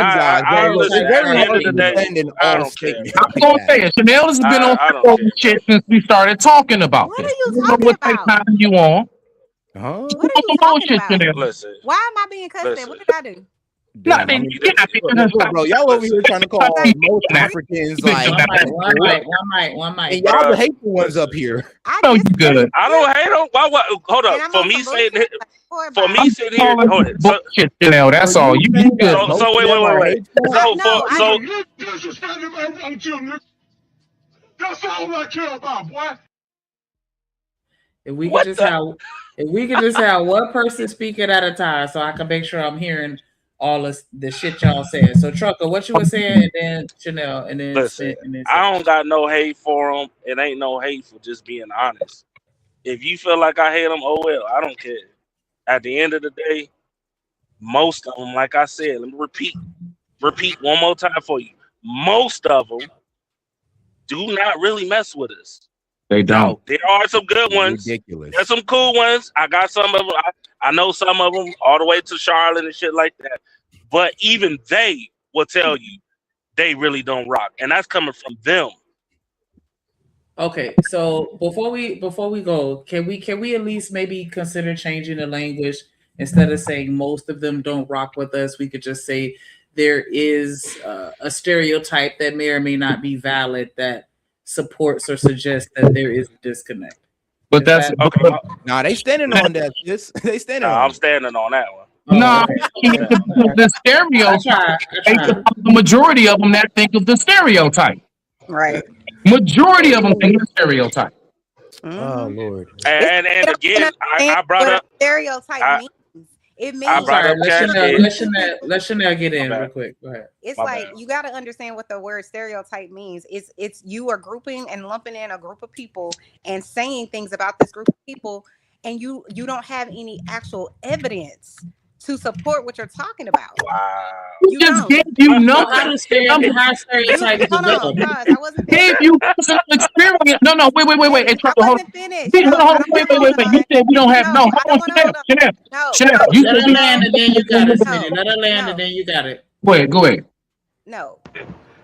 it. Chanel has been on some bullshit since we started talking about this. What are you talking about? You on? What are you talking about? Chanel. Listen. Why am I being cussed at? What did I do? Bro, y'all over here trying to call most Africans like one mic. And y'all the hateful ones up here. I know you good. I don't hate them. Hold up. For me saying here, bullshit, Chanel. That's all. You good. So wait. That's all I care about, boy. If we could just have one person speaking at a time, so I can make sure I'm hearing all of the shit y'all saying. So Trucker, what you were saying, and then Chanel, and then listen. I don't got no hate for them. It ain't no hate for just being honest. If you feel like I hate them, oh well, I don't care. At the end of the day, most of them, like I said, let me repeat one more time for you. Most of them do not really mess with us. They don't. No, there are some good ones. Ridiculous. There's some cool ones. I got some of them. I know some of them all the way to Charlotte and shit like that. But even they will tell you they really don't rock, and that's coming from them. Okay, so before we go, can we at least maybe consider changing the language? Instead of saying most of them don't rock with us, we could just say there is a stereotype that may or may not be valid that supports or suggests that there is a disconnect. But that's okay. Nah, they standing on that. They standing. I'm standing on that one. No, Okay. the stereotype. I tried. The majority of them that think of the stereotype. Right. Majority of them think of the stereotype. Oh Lord. And again, I brought what a up stereotype means. It I means brought up Let Chanel get in real quick. Go ahead. it's like you got to understand what the word stereotype means. It's you are grouping and lumping in a group of people and saying things about this group of people, and you don't have any actual evidence to support what you're talking about. Wow. You don't. You know How stereotypes develop? Guys, I wasn't gave finished. you personal experience. No, wait. Hey, I hold on. wasn't finished. Wait, No, hold on. I don't Wait. You said we don't have No, I don't want to hold on. Chanel. No, You Let said her we land and then you got it, Smitty. Let her land no. and then you got it. Go ahead. No.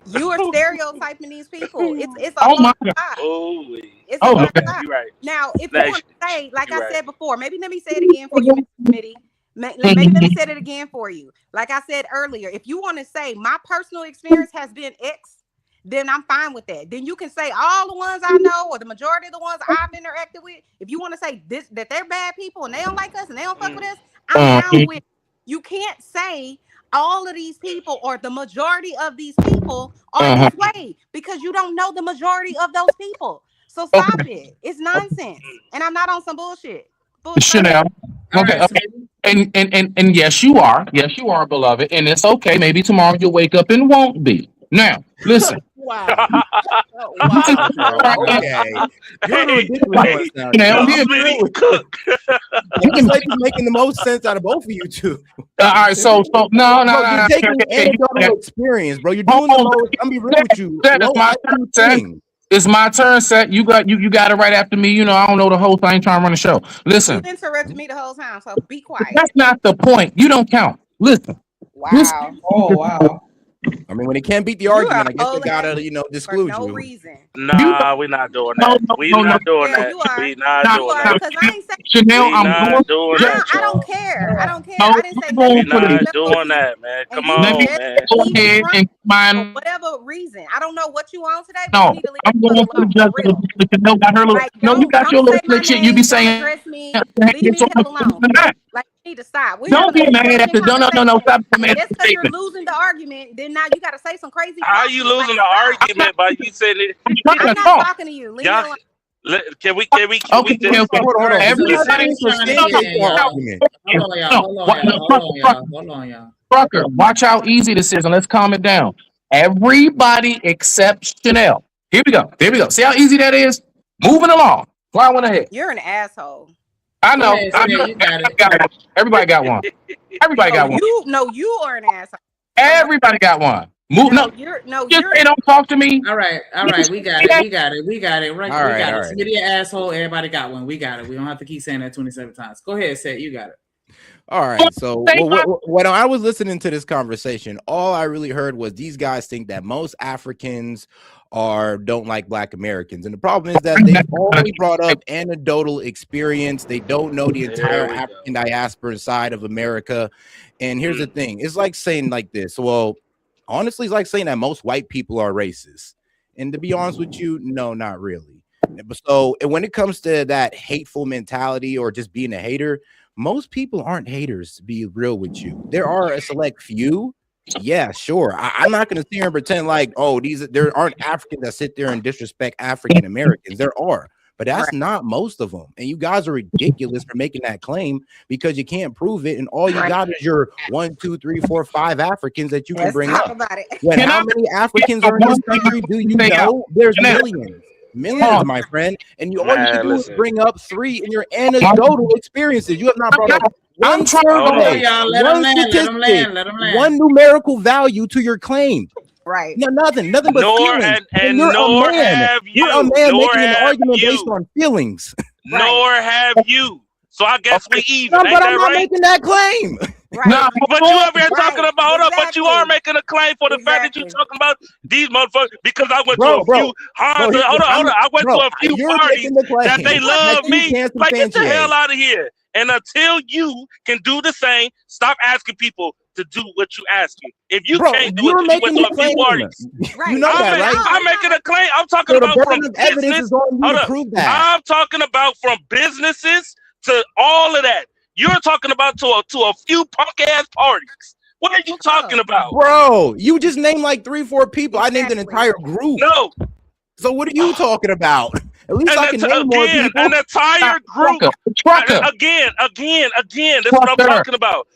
You are stereotyping these people. It's a Oh my hard God. job. Oh, It's a Oh, hard okay. job. you're right. Now, if you Like, want to say, like you're I right. said before, maybe let me say it again for you, Mr. Smitty. Maybe let me say it again for you. Like I said earlier, if you want to say my personal experience has been X, then I'm fine with that. Then you can say all the ones I know or the majority of the ones I've interacted with. If you want to say this that they're bad people and they don't like us and they don't fuck with us, I'm down with it. You can't say all of these people or the majority of these people are this way because you don't know the majority of those people. So stop it. It's nonsense. And I'm not on some bullshit. Chanel. Okay. And yes, you are. Yes, you are, beloved. And it's okay. Maybe tomorrow you'll wake up and won't be. Now, listen. Wow. Wow, bro. Okay. You're the ridiculous one now. It's like you're making the most sense out of both of you two. All right, so no. You're taking anecdotal experience, bro. You're doing the most. I'm gonna be real with you. That is my turn. It's my turn, Set. You got it right after me. You know, I don't know the whole thing. Trying to run the show. Listen, You interrupted me the whole time, so be quiet. that's not the point. You don't count. Listen. Wow. Oh wow. I mean, when it can't beat the argument, I guess they gotta, disclose no you. reason. Nah, we're not doing that. We not doing that. We not doing that. Because I ain't saying Chanel, we not doing that. I don't care. I don't care. No, I didn't say We nothing. not doing that, man. Come on, man. Go ahead and For whatever reason. I don't know what you on today, but no. you need to leave I'm me going for the judge. Chanel got her little. Like, No, you got your don't little say my slick shit. You name, be don't saying. address me. Leave me the hell alone. Like, you need to stop. We're Don't having get a mad at the conversation. no. Stop being mad And at just the because you're statement. losing the argument, then now you got to say some crazy. How you losing the argument by you saying it? I'm not talking to you. Leave me Y'all, alone. can we Okay. just Hold on. Everybody, Hold on, y'all. Trucker, watch how easy this is, and let's calm it down. Everybody except Chanel. Here we go. See how easy that is? Moving along. Plowing ahead. You're an asshole. I know. Go ahead, you got it. Everybody got one. Everybody got one. You are an asshole. Everybody got one. Move. No, you're they don't talk to me. All right. We got it. Right. All right, we got all it. right. Smitty an asshole. Everybody got one. We got it. We don't have to keep saying that 27 times. Go ahead, Seth. You got it. All right. So when I was listening to this conversation, all I really heard was these guys think that most Africans don't like Black Americans. And the problem is that they only brought up anecdotal experience. They don't know the entire African diaspora side of America. And here's the thing. It's like saying like this. Well, honestly, it's like saying that most white people are racist. And to be honest with you, no, not really. So when it comes to that hateful mentality or just being a hater, most people aren't haters, to be real with you. There are a select few. Yeah, sure. I'm not going to sit here and pretend like, there aren't Africans that sit there and disrespect African Americans. There are, but that's not most of them. And you guys are ridiculous for making that claim because you can't prove it. And all you got is your 1, 2, 3, 4, 5 Africans that you can bring up. About it. When how many Africans are in this country? Do you know? There's millions. Millions, my friend, and all you can do is bring up 3 in your anecdotal experiences. You have not brought up one survey, one statistic, one numerical value to your claim. Right? No, nothing but feelings. And you're nor a man. have you. You're a man Nor making an have argument you. based on feelings. Nor have you. So I guess we even. No, but I'm not making that claim. Right. No, but you over here talking about hold up, but you are making a claim for the fact that you're talking about these motherfuckers because I went to a few hold on. I went to a few parties that they love me. Like, get the hell out of here. And until you can do the same, stop asking people to do what you asking. If you can't do it, you went to a few parties. You know that, right? I'm making a claim. I'm talking about from business. Is on you to prove that. I'm talking about from businesses to all of that. You're talking about to a few punk ass parties. What are you talking about, Bro, you just named like 3-4 people. I named an entire group. No. So what are you talking about? At least I can name more people. An entire group. Again. That's what I'm talking about.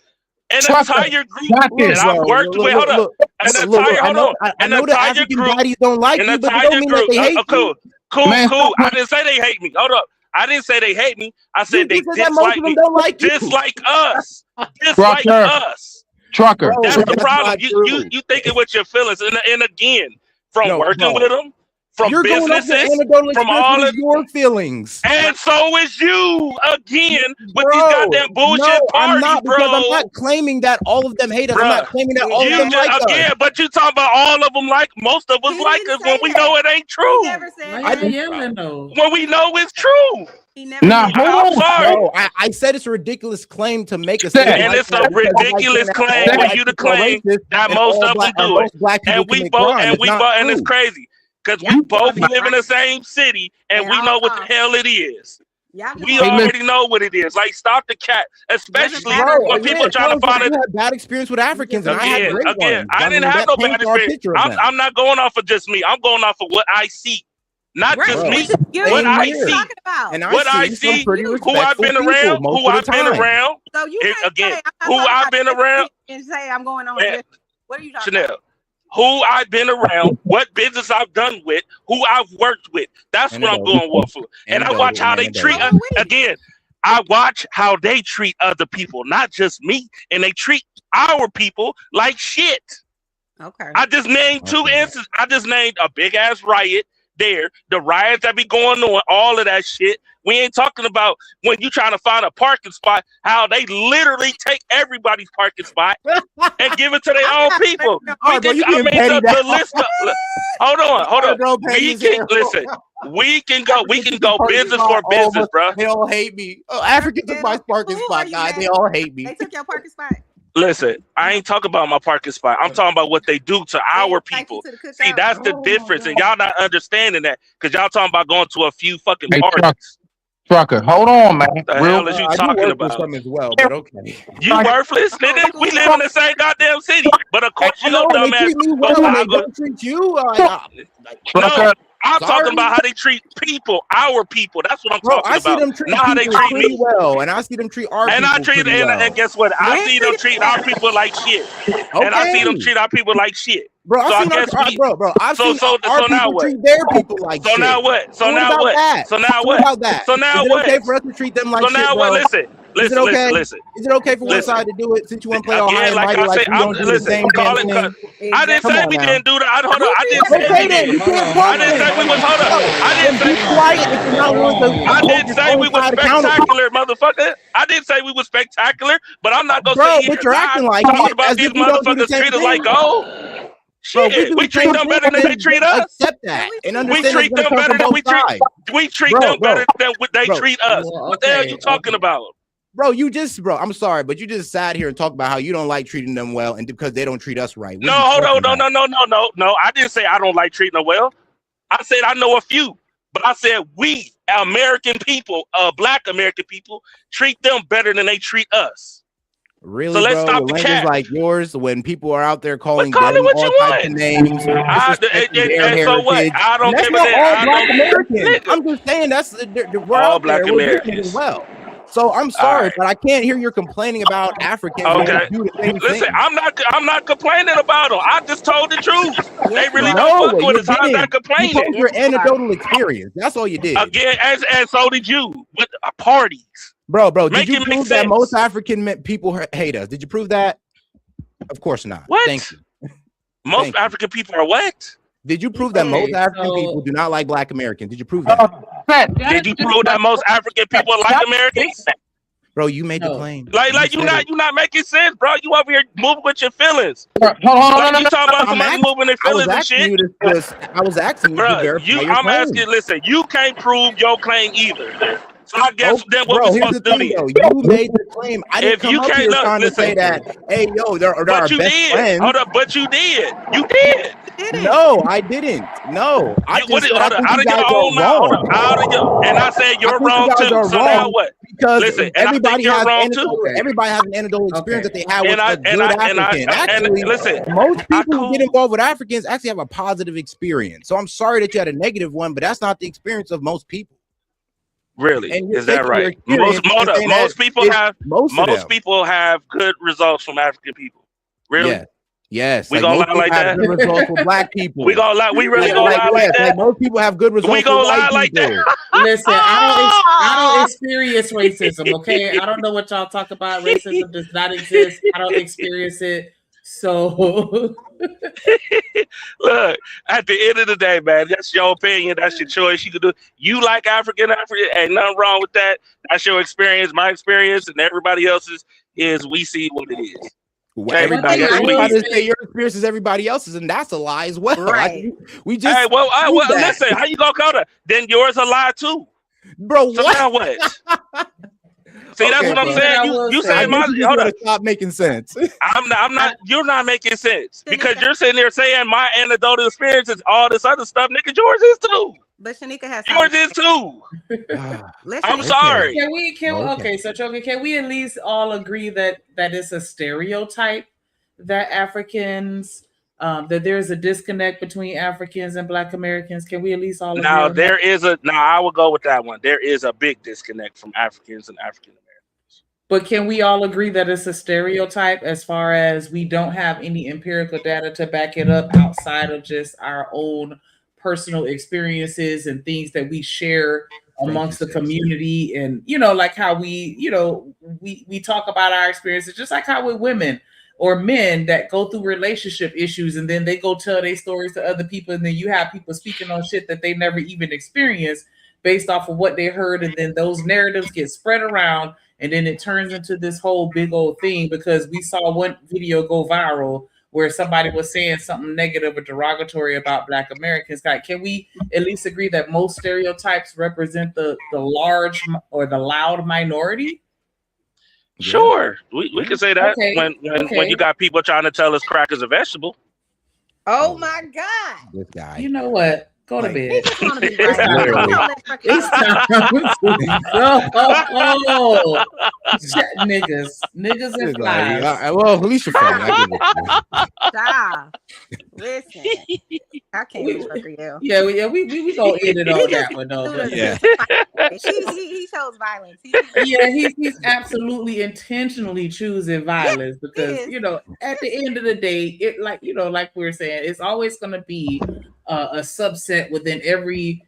An entire group that I've worked with. Hold up. An entire. Hold on. An entire group. Don't like An you, but entire don't mean that group. they hate you. Cool. I didn't say they hate me. Hold up. I didn't say they hate me. I said they dislike me. Dislike us. Dislike us. Trucker. That's the problem. You thinking with your feelings, and again, from working with them, from You're businesses, going off your from all of your feelings, and so is you again with these goddamn bullshit parties, I'm not, bro. because I'm not claiming that all of them hate us. I'm not claiming that all of them like us. Again, but you talking about all of them like most of us like us when we know it ain't true. When we know it's true. Nah, I'm sorry. No, I said it's a ridiculous claim to make a And it's a ridiculous claim for you to claim that most of them do it. And we both, and it's crazy because we both live in the same city and we know what the hell it is. We already know what it is. Like, stop the cat, especially when people are trying to find it. I had bad experience with Africans, and I had great ones. I didn't have no bad experience. I'm not going off of just me. I'm going off of what I see. Not just me, what I see, and what I see, who I've been around, who I've been around. So you again, who I've been around, and say I'm going on. What are you talking Chanel? about? Who I've been around, what business I've done with, who I've worked with. That's what I'm going off for. And I watch how they treat us. Again, I watch how they treat other people, not just me, and they treat our people like shit. Okay. I just named two instances. I just named a big ass riot. There, the riots that be going on, all of that shit. We ain't talking about when you trying to find a parking spot, how they literally take everybody's parking spot and give it to their own people. Hold on. We can go business for business, bro. They all hate me. Oh, Africans took my parking spot, guys. They all hate me. They took your parking spot. Listen, I ain't talking about my parking spot. I'm talking about what they do to our people. See, that's the difference, and y'all not understanding that because y'all talking about going to a few fucking parties. Trucker, hold on, man. The hell is you talking about? As well, but okay. You worthless, nigga. We live in the same goddamn city, but of course you know, dumbass. Don't treat you. No. I'm talking about how they treat people, our people. That's what I'm talking about. I see them treat not how they treat me well, and I see them treat our people and guess what? I see them treat our people like shit, and I see them treat our people like shit. Bro, so I've seen our people treat their people like shit. So now what? So now what? So now what? So now what? Is it okay for us to treat them like shit? So now what? Listen. Is it okay for one side to do it since you want to play all high and mighty like we don't do the same damn thing? I didn't say we didn't do that. I didn't say we didn't. I didn't say we was I didn't say we was spectacular, motherfucker. I didn't say we was spectacular, but I'm not gonna say but you're acting like talk about these motherfuckers treat us like gold. Shit, we treat them better than they treat us. Accept that. And we treat them better than we treat them better than they treat us. What the hell are you talking about? I'm sorry, but you just sat here and talked about how you don't like treating them well, and because they don't treat us right. No, hold on, no. I didn't say I don't like treating them well. I said I know a few, but I said we, American people, Black American people, treat them better than they treat us. Really, so let's bro? stop the Language cat. like yours, when people are out there calling them all types of names, and so what? I don't give a damn. I'm just saying that's we're all out Black there Americans as well. So I'm sorry, but I can't hear you complaining about Africans. Okay. Listen, I'm not complaining about them. I just told the truth. They really don't fuck with us. I'm not complaining. You told your anecdotal experience. That's all you did. Again, and so did you with parties. Bro, did you prove that most African people hate us? Did you prove that? Of course not. What? Thank you. Most African people are what? Did you prove that most African people do not like Black Americans? Did you prove that? Did you prove that most African people are like Americans? Bro, you made the claim. Like you not making sense, bro. You over here moving with your feelings. Hold on, you talking about somebody moving their feelings and shit. I was asking you to verify your I'm claim. asking. Listen, you can't prove your claim either. So I guess then what Bro, we here's supposed the to do thing, then? though. You made the claim. I didn't If you come up can't here look, trying to say listen. that, hey, yo, they're our But you best did. friends. Hold up, but you did. You did. No, I didn't. No, I You, what just did, said I hold up, think out you of your guys own are mouth. Hold up, wrong. out of your, and I said I you're think you wrong guys too. are So now wrong what? because Listen, and I think everybody you're has wrong too. everybody has an anecdotal experience that they had with a good And African. Actually, listen, most people who get involved with Africans actually have a positive experience. So I'm sorry that you had a negative one, but that's not the experience of most people. Really, And you're is that taking your right? experience and saying that Most people it's have most of them. people have good results from African people. Really? Yeah. Yes, We like gonna most lie people like have that? good results with black people. We gonna lie? We really gonna lie like yes, that? like most people have good results We gonna with white lie like people. that? Listen, I don't experience racism. Okay, I don't know what y'all talk about. Racism does not exist. I don't experience it. So Look, at the end of the day, man, that's your opinion. That's your choice. You can do. You like African. Ain't nothing wrong with that. That's your experience. My experience, and everybody else's is we see what it is. Okay? Everybody, I guess you try to say your experience is everybody else's, and that's a lie as well. Right. We just Hey, well, proved that. listen. How you gonna call that? Then yours a lie too, bro. So what? now what? See, that's Okay, what I'm bro. saying. You I saying my guess you just hold want up. to stop making sense. I'm not. You're not making sense because you're sitting there saying my anecdotal experience is all this other stuff. Nigga, yours is too. But Shanika has Yours is too. I'm sorry. Can we okay, so Chogi, can we at least all agree that it's a stereotype that Africans that there's a disconnect between Africans and Black Americans? Can we at least all agree Now on that? I will go with that one. There is a big disconnect from Africans and African Americans. But can we all agree that it's a stereotype as far as we don't have any empirical data to back it up outside of just our own personal experiences and things that we share amongst the community? And like how we talk about our experiences, just like how with women or men that go through relationship issues and then they go tell their stories to other people, and then you have people speaking on shit that they never even experienced based off of what they heard, and then those narratives get spread around, and then it turns into this whole big old thing because we saw one video go viral where somebody was saying something negative or derogatory about Black Americans. Like, can we at least agree that most stereotypes represent the large or the loud minority? Sure, we can say that Okay, when you got people trying to tell us crack is a vegetable. Oh my God. This guy. You know what? Go to bed. He just want to be It's right. time. It's time to go. Niggas and flies. Well, at least you're funny. I give it. Stop. Listen, I can't fuck you. Yeah, we gonna end it on that one though. But Yeah. He shows violence. He's absolutely intentionally choosing violence because at the end of the day, it like we were saying, it's always gonna be a subset within every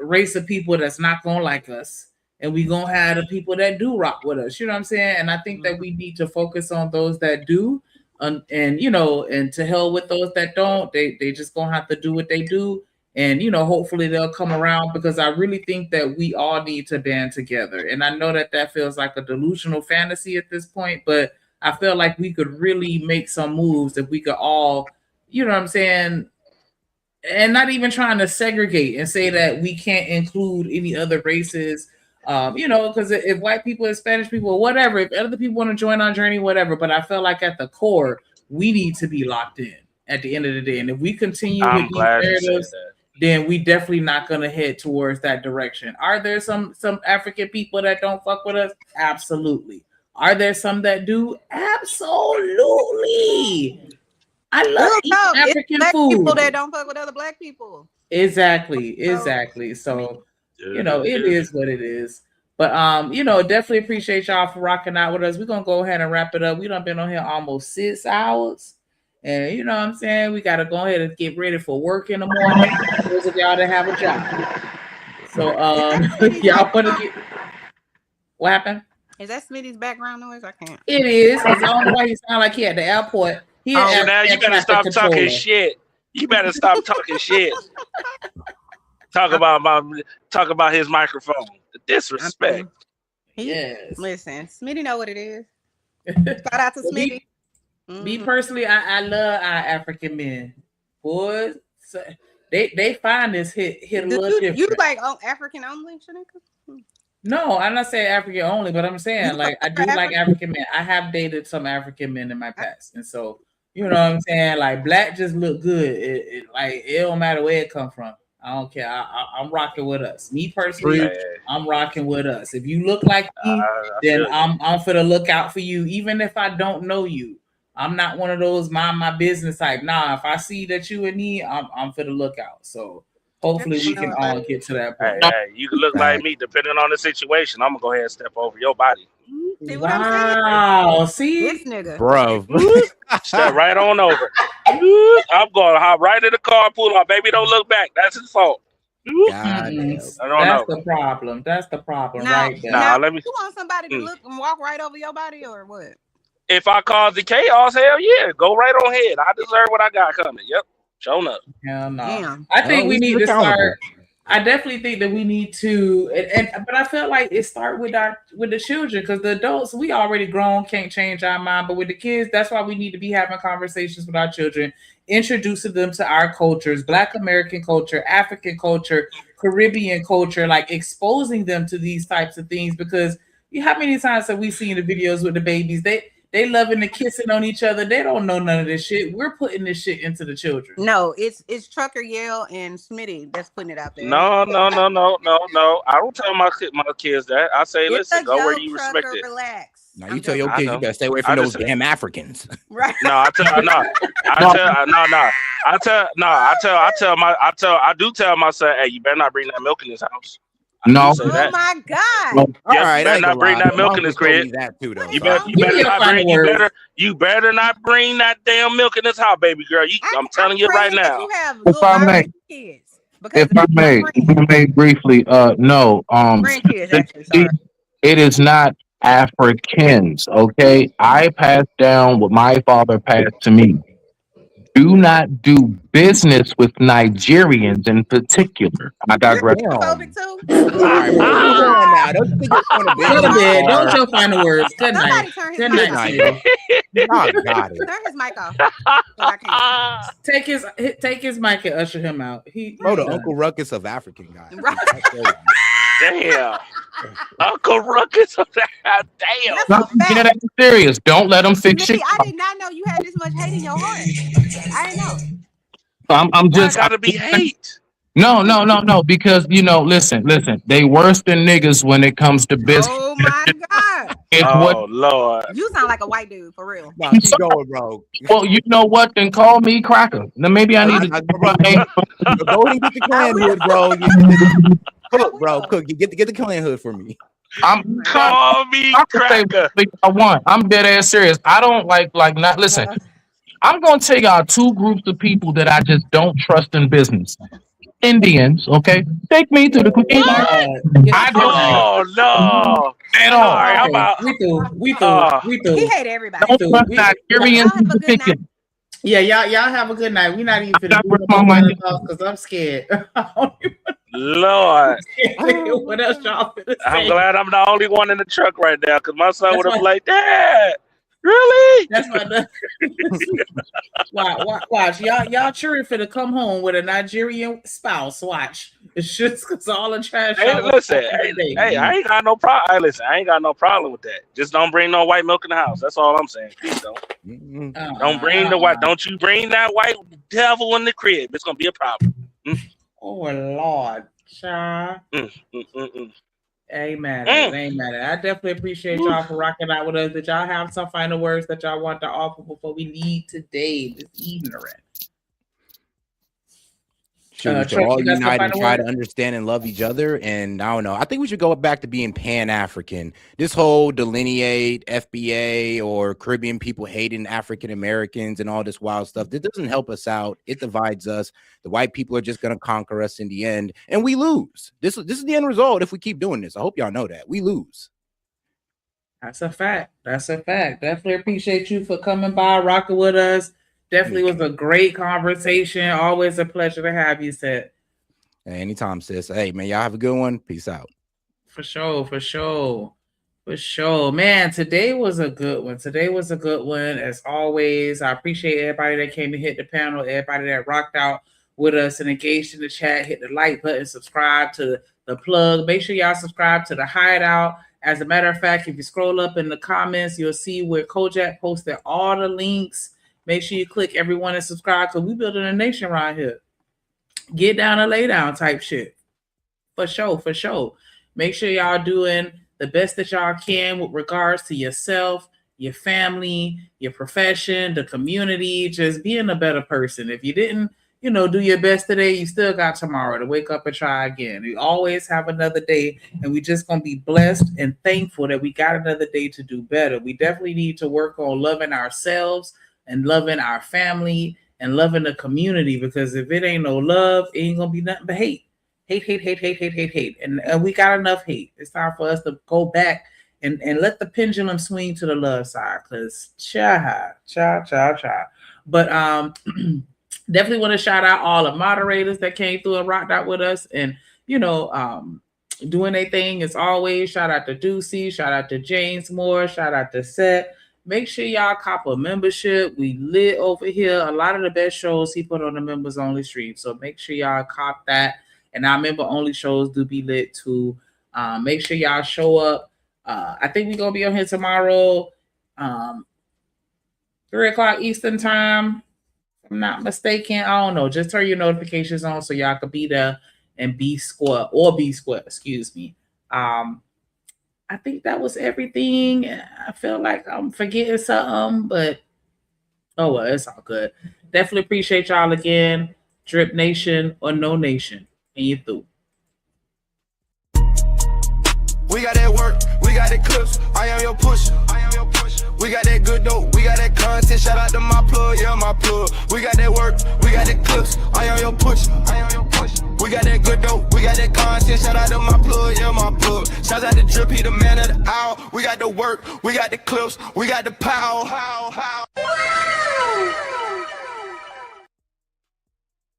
race of people that's not gonna like us, and we gonna have the people that do rock with us. You know what I'm saying? And I think that we need to focus on those that do, and to hell with those that don't. They just gonna have to do what they do, and hopefully they'll come around, because I really think that we all need to band together. And I know that feels like a delusional fantasy at this point, but I feel like we could really make some moves if we could all, you know what I'm saying, and not even trying to segregate and say that we can't include any other races, because if white people, Hispanic people, whatever, if other people want to join our journey, whatever. But I feel like at the core, we need to be locked in at the end of the day. And if we continue with these narratives, then we definitely not going to head towards that direction. Are there some African people that don't fuck with us? Absolutely. Are there some that do? Absolutely. I love eating African black food. people that don't fuck with other black people. Exactly. So, it is what it is. But definitely appreciate y'all for rocking out with us. We're gonna go ahead and wrap it up. We done been on here almost 6 hours. And you know what I'm saying? We gotta go ahead and get ready for work in the morning. Those of y'all that have a job. So y'all wanna get what happened? Is that Smitty's background noise? I can't. It is, because I don't know why he sound like he at the airport. Now you better stop talking shit. You better stop talking shit. Talk about his microphone. The disrespect. Listen, Smitty know what it is. Shout out to Smitty. Me personally, I love our African men. Boys, they find this hit a little different. You like African only, Shanika? No, I'm not saying African only, but I'm saying like I do like African men. I have dated some African men in my past, and so you know what I'm saying. Like black just look good. Like it don't matter where it come from. I don't care. I'm rocking with us. Me personally, I'm rocking with us. If you look like me, then I'm for the look out for you, even if I don't know you. I'm not one of those mind my business type. Nah, if I see that you in need, I'm for the lookout. So hopefully we can all get to that point. Hey, you can look like me depending on the situation. I'm gonna go ahead and step over your body. See what I'm saying? Wow, see, this nigga, bro. Step right on over. I'm going to hop right in the car, pull off. Baby, don't look back. That's his fault. I don't That's know. the problem. That's the problem, now, right there. now, let me. you want somebody to look and walk right over your body, or what? If I cause the chaos, hell yeah, go right on ahead. I deserve what I got coming. Yep, showing up. Hell no. Damn. I think we need to accountable. start. I definitely think that we need to, but I feel like it start with the children, because the adults, we already grown, can't change our mind. But with the kids, that's why we need to be having conversations with our children, introducing them to our cultures, Black American culture, African culture, Caribbean culture, like exposing them to these types of things. Because how many times have we seen the videos with the babies? They loving the kissing on each other. They don't know none of this shit. We're putting this shit into the children. No, it's Trucker Yale and Smitty that's putting it out there. No. I don't tell my kids that. I say, It's listen, a go where joke, you Trucker, respect it. relax. Now you tell your kids you better stay away from those damn Africans. Right. No, I do tell my son, hey, you better not bring that milk in this house. No. Say Oh that. my God. Yes, All right, you better I ain't not gonna bring lie. that milk in My this uncle told crib. me that too, though. You better not bring that damn milk in this house, baby girl. I'm telling you right now. You have If little I may, kids. if I may briefly, no, Grandkids, actually, sorry. it is not Africans, okay? I passed down what my father passed to me. Do not do business with Nigerians in particular. I digress. Homophobic too? All right, bro. Come on now. Don't you think it's going to be Go to bed. Don't hard? your final words. Good night. Somebody turn his Good mic night, off. Smitty. I got it. Turn his mic off. 'Cause I can't. Take his mic and usher him out. Bro, the Uncle Ruckus of African guys. Damn. Uncle Ruckus of that. Damn. No, get that serious. Don't let them fix Smitty, shit. I did not know you had this much hate in your heart. I didn't know. I'm just. Why gotta be hate? No. Because listen. They worse than niggas when it comes to business. Oh my God. It's Lord. You sound like a white dude for real. Nah, keep going, bro. Well, you know what? Then call me Cracker. Then maybe I need to. Go ahead and get the clan hood, bro. Cook, bro. Cook. Get the clan hood for me. Call me Cracker. I want. I'm dead ass serious. I don't like not listen. I'm gonna tell y'all two groups of people that I just don't trust in business. Indians, okay? Take me to the Queen. I don't. Oh no! At all. Sorry, I'm out. We through. He hate everybody. Don't trust Nigerians in particular. Yeah, y'all have a good night. We're not even finna because I'm scared. Lord. What else y'all finna say? I'm glad I'm the only one in the truck right now, because my son would have been like, Dad, really? That's why. Watch. Y'all cheering for to come home with a Nigerian spouse. Watch. It's just because all the trash. Hey, listen. Hey, I ain't got no problem. Hey, listen, I ain't got no problem with that. Just don't bring no white milk in the house. That's all I'm saying. Please don't. Don't bring the white. Don't you bring that white devil in the crib. It's gonna be a problem. Oh Lord, child. Amen. Amen. I definitely appreciate y'all for rocking out with us. Did y'all have some final words that y'all want to offer before we leave today, this evening? We should all unite and try to understand and love each other. And I don't know. I think we should go back to being Pan-African. This whole delineate FBA or Caribbean people hating African Americans and all this wild stuff, that doesn't help us out. It divides us. The white people are just going to conquer us in the end, and we lose. This is the end result if we keep doing this. I hope y'all know that. We lose. That's a fact. Definitely appreciate you for coming by, rocking with us. Definitely was a great conversation. Always a pleasure to have you, Seth. Hey, anytime, sis. Hey, man, y'all have a good one. Peace out. For sure. Man, today was a good one. As always, I appreciate everybody that came to hit the panel, everybody that rocked out with us and engaged in the chat. Hit the like button, subscribe to the plug. Make sure y'all subscribe to the Hideout. As a matter of fact, if you scroll up in the comments, you'll see where Kojak posted all the links. Make sure you click everyone and subscribe because we building a nation around here. Get down and lay down type shit. For sure, for sure. Make sure y'all doing the best that y'all can with regards to yourself, your family, your profession, the community, just being a better person. If you didn't, do your best today, you still got tomorrow to wake up and try again. We always have another day, and we just going to be blessed and thankful that we got another day to do better. We definitely need to work on loving ourselves and loving our family and loving the community, because if it ain't no love, it ain't going to be nothing but hate. Hate. And we got enough hate. It's time for us to go back and let the pendulum swing to the love side, because cha. But definitely want to shout out all the moderators that came through and rocked out with us and, doing their thing as always. Shout out to Ducey, shout out to James Moore, shout out to Seth. Make sure y'all cop a membership. We lit over here. A lot of the best shows he put on the members only stream. So make sure y'all cop that. And our member only shows do be lit too. Make sure y'all show up. I think we're going to be on here tomorrow, 3 o'clock Eastern time. If I'm not mistaken. I don't know. Just turn your notifications on so y'all can be there and be square, excuse me. I think that was everything. I feel like I'm forgetting something, but oh well, it's all good. Definitely appreciate y'all again. Drip Nation or no nation. And you through. We got that work, we got that clips. I am your push. We got that good dope, we got that content. Shout out to my plug, yeah, my plug. We got that work, we got that clips. I am your push. We got that good dope, we got that content. Shout out to my plug, yeah, my plug. Shout out to Drip, he the man of the hour. We got the work, we got the clips, we got the power.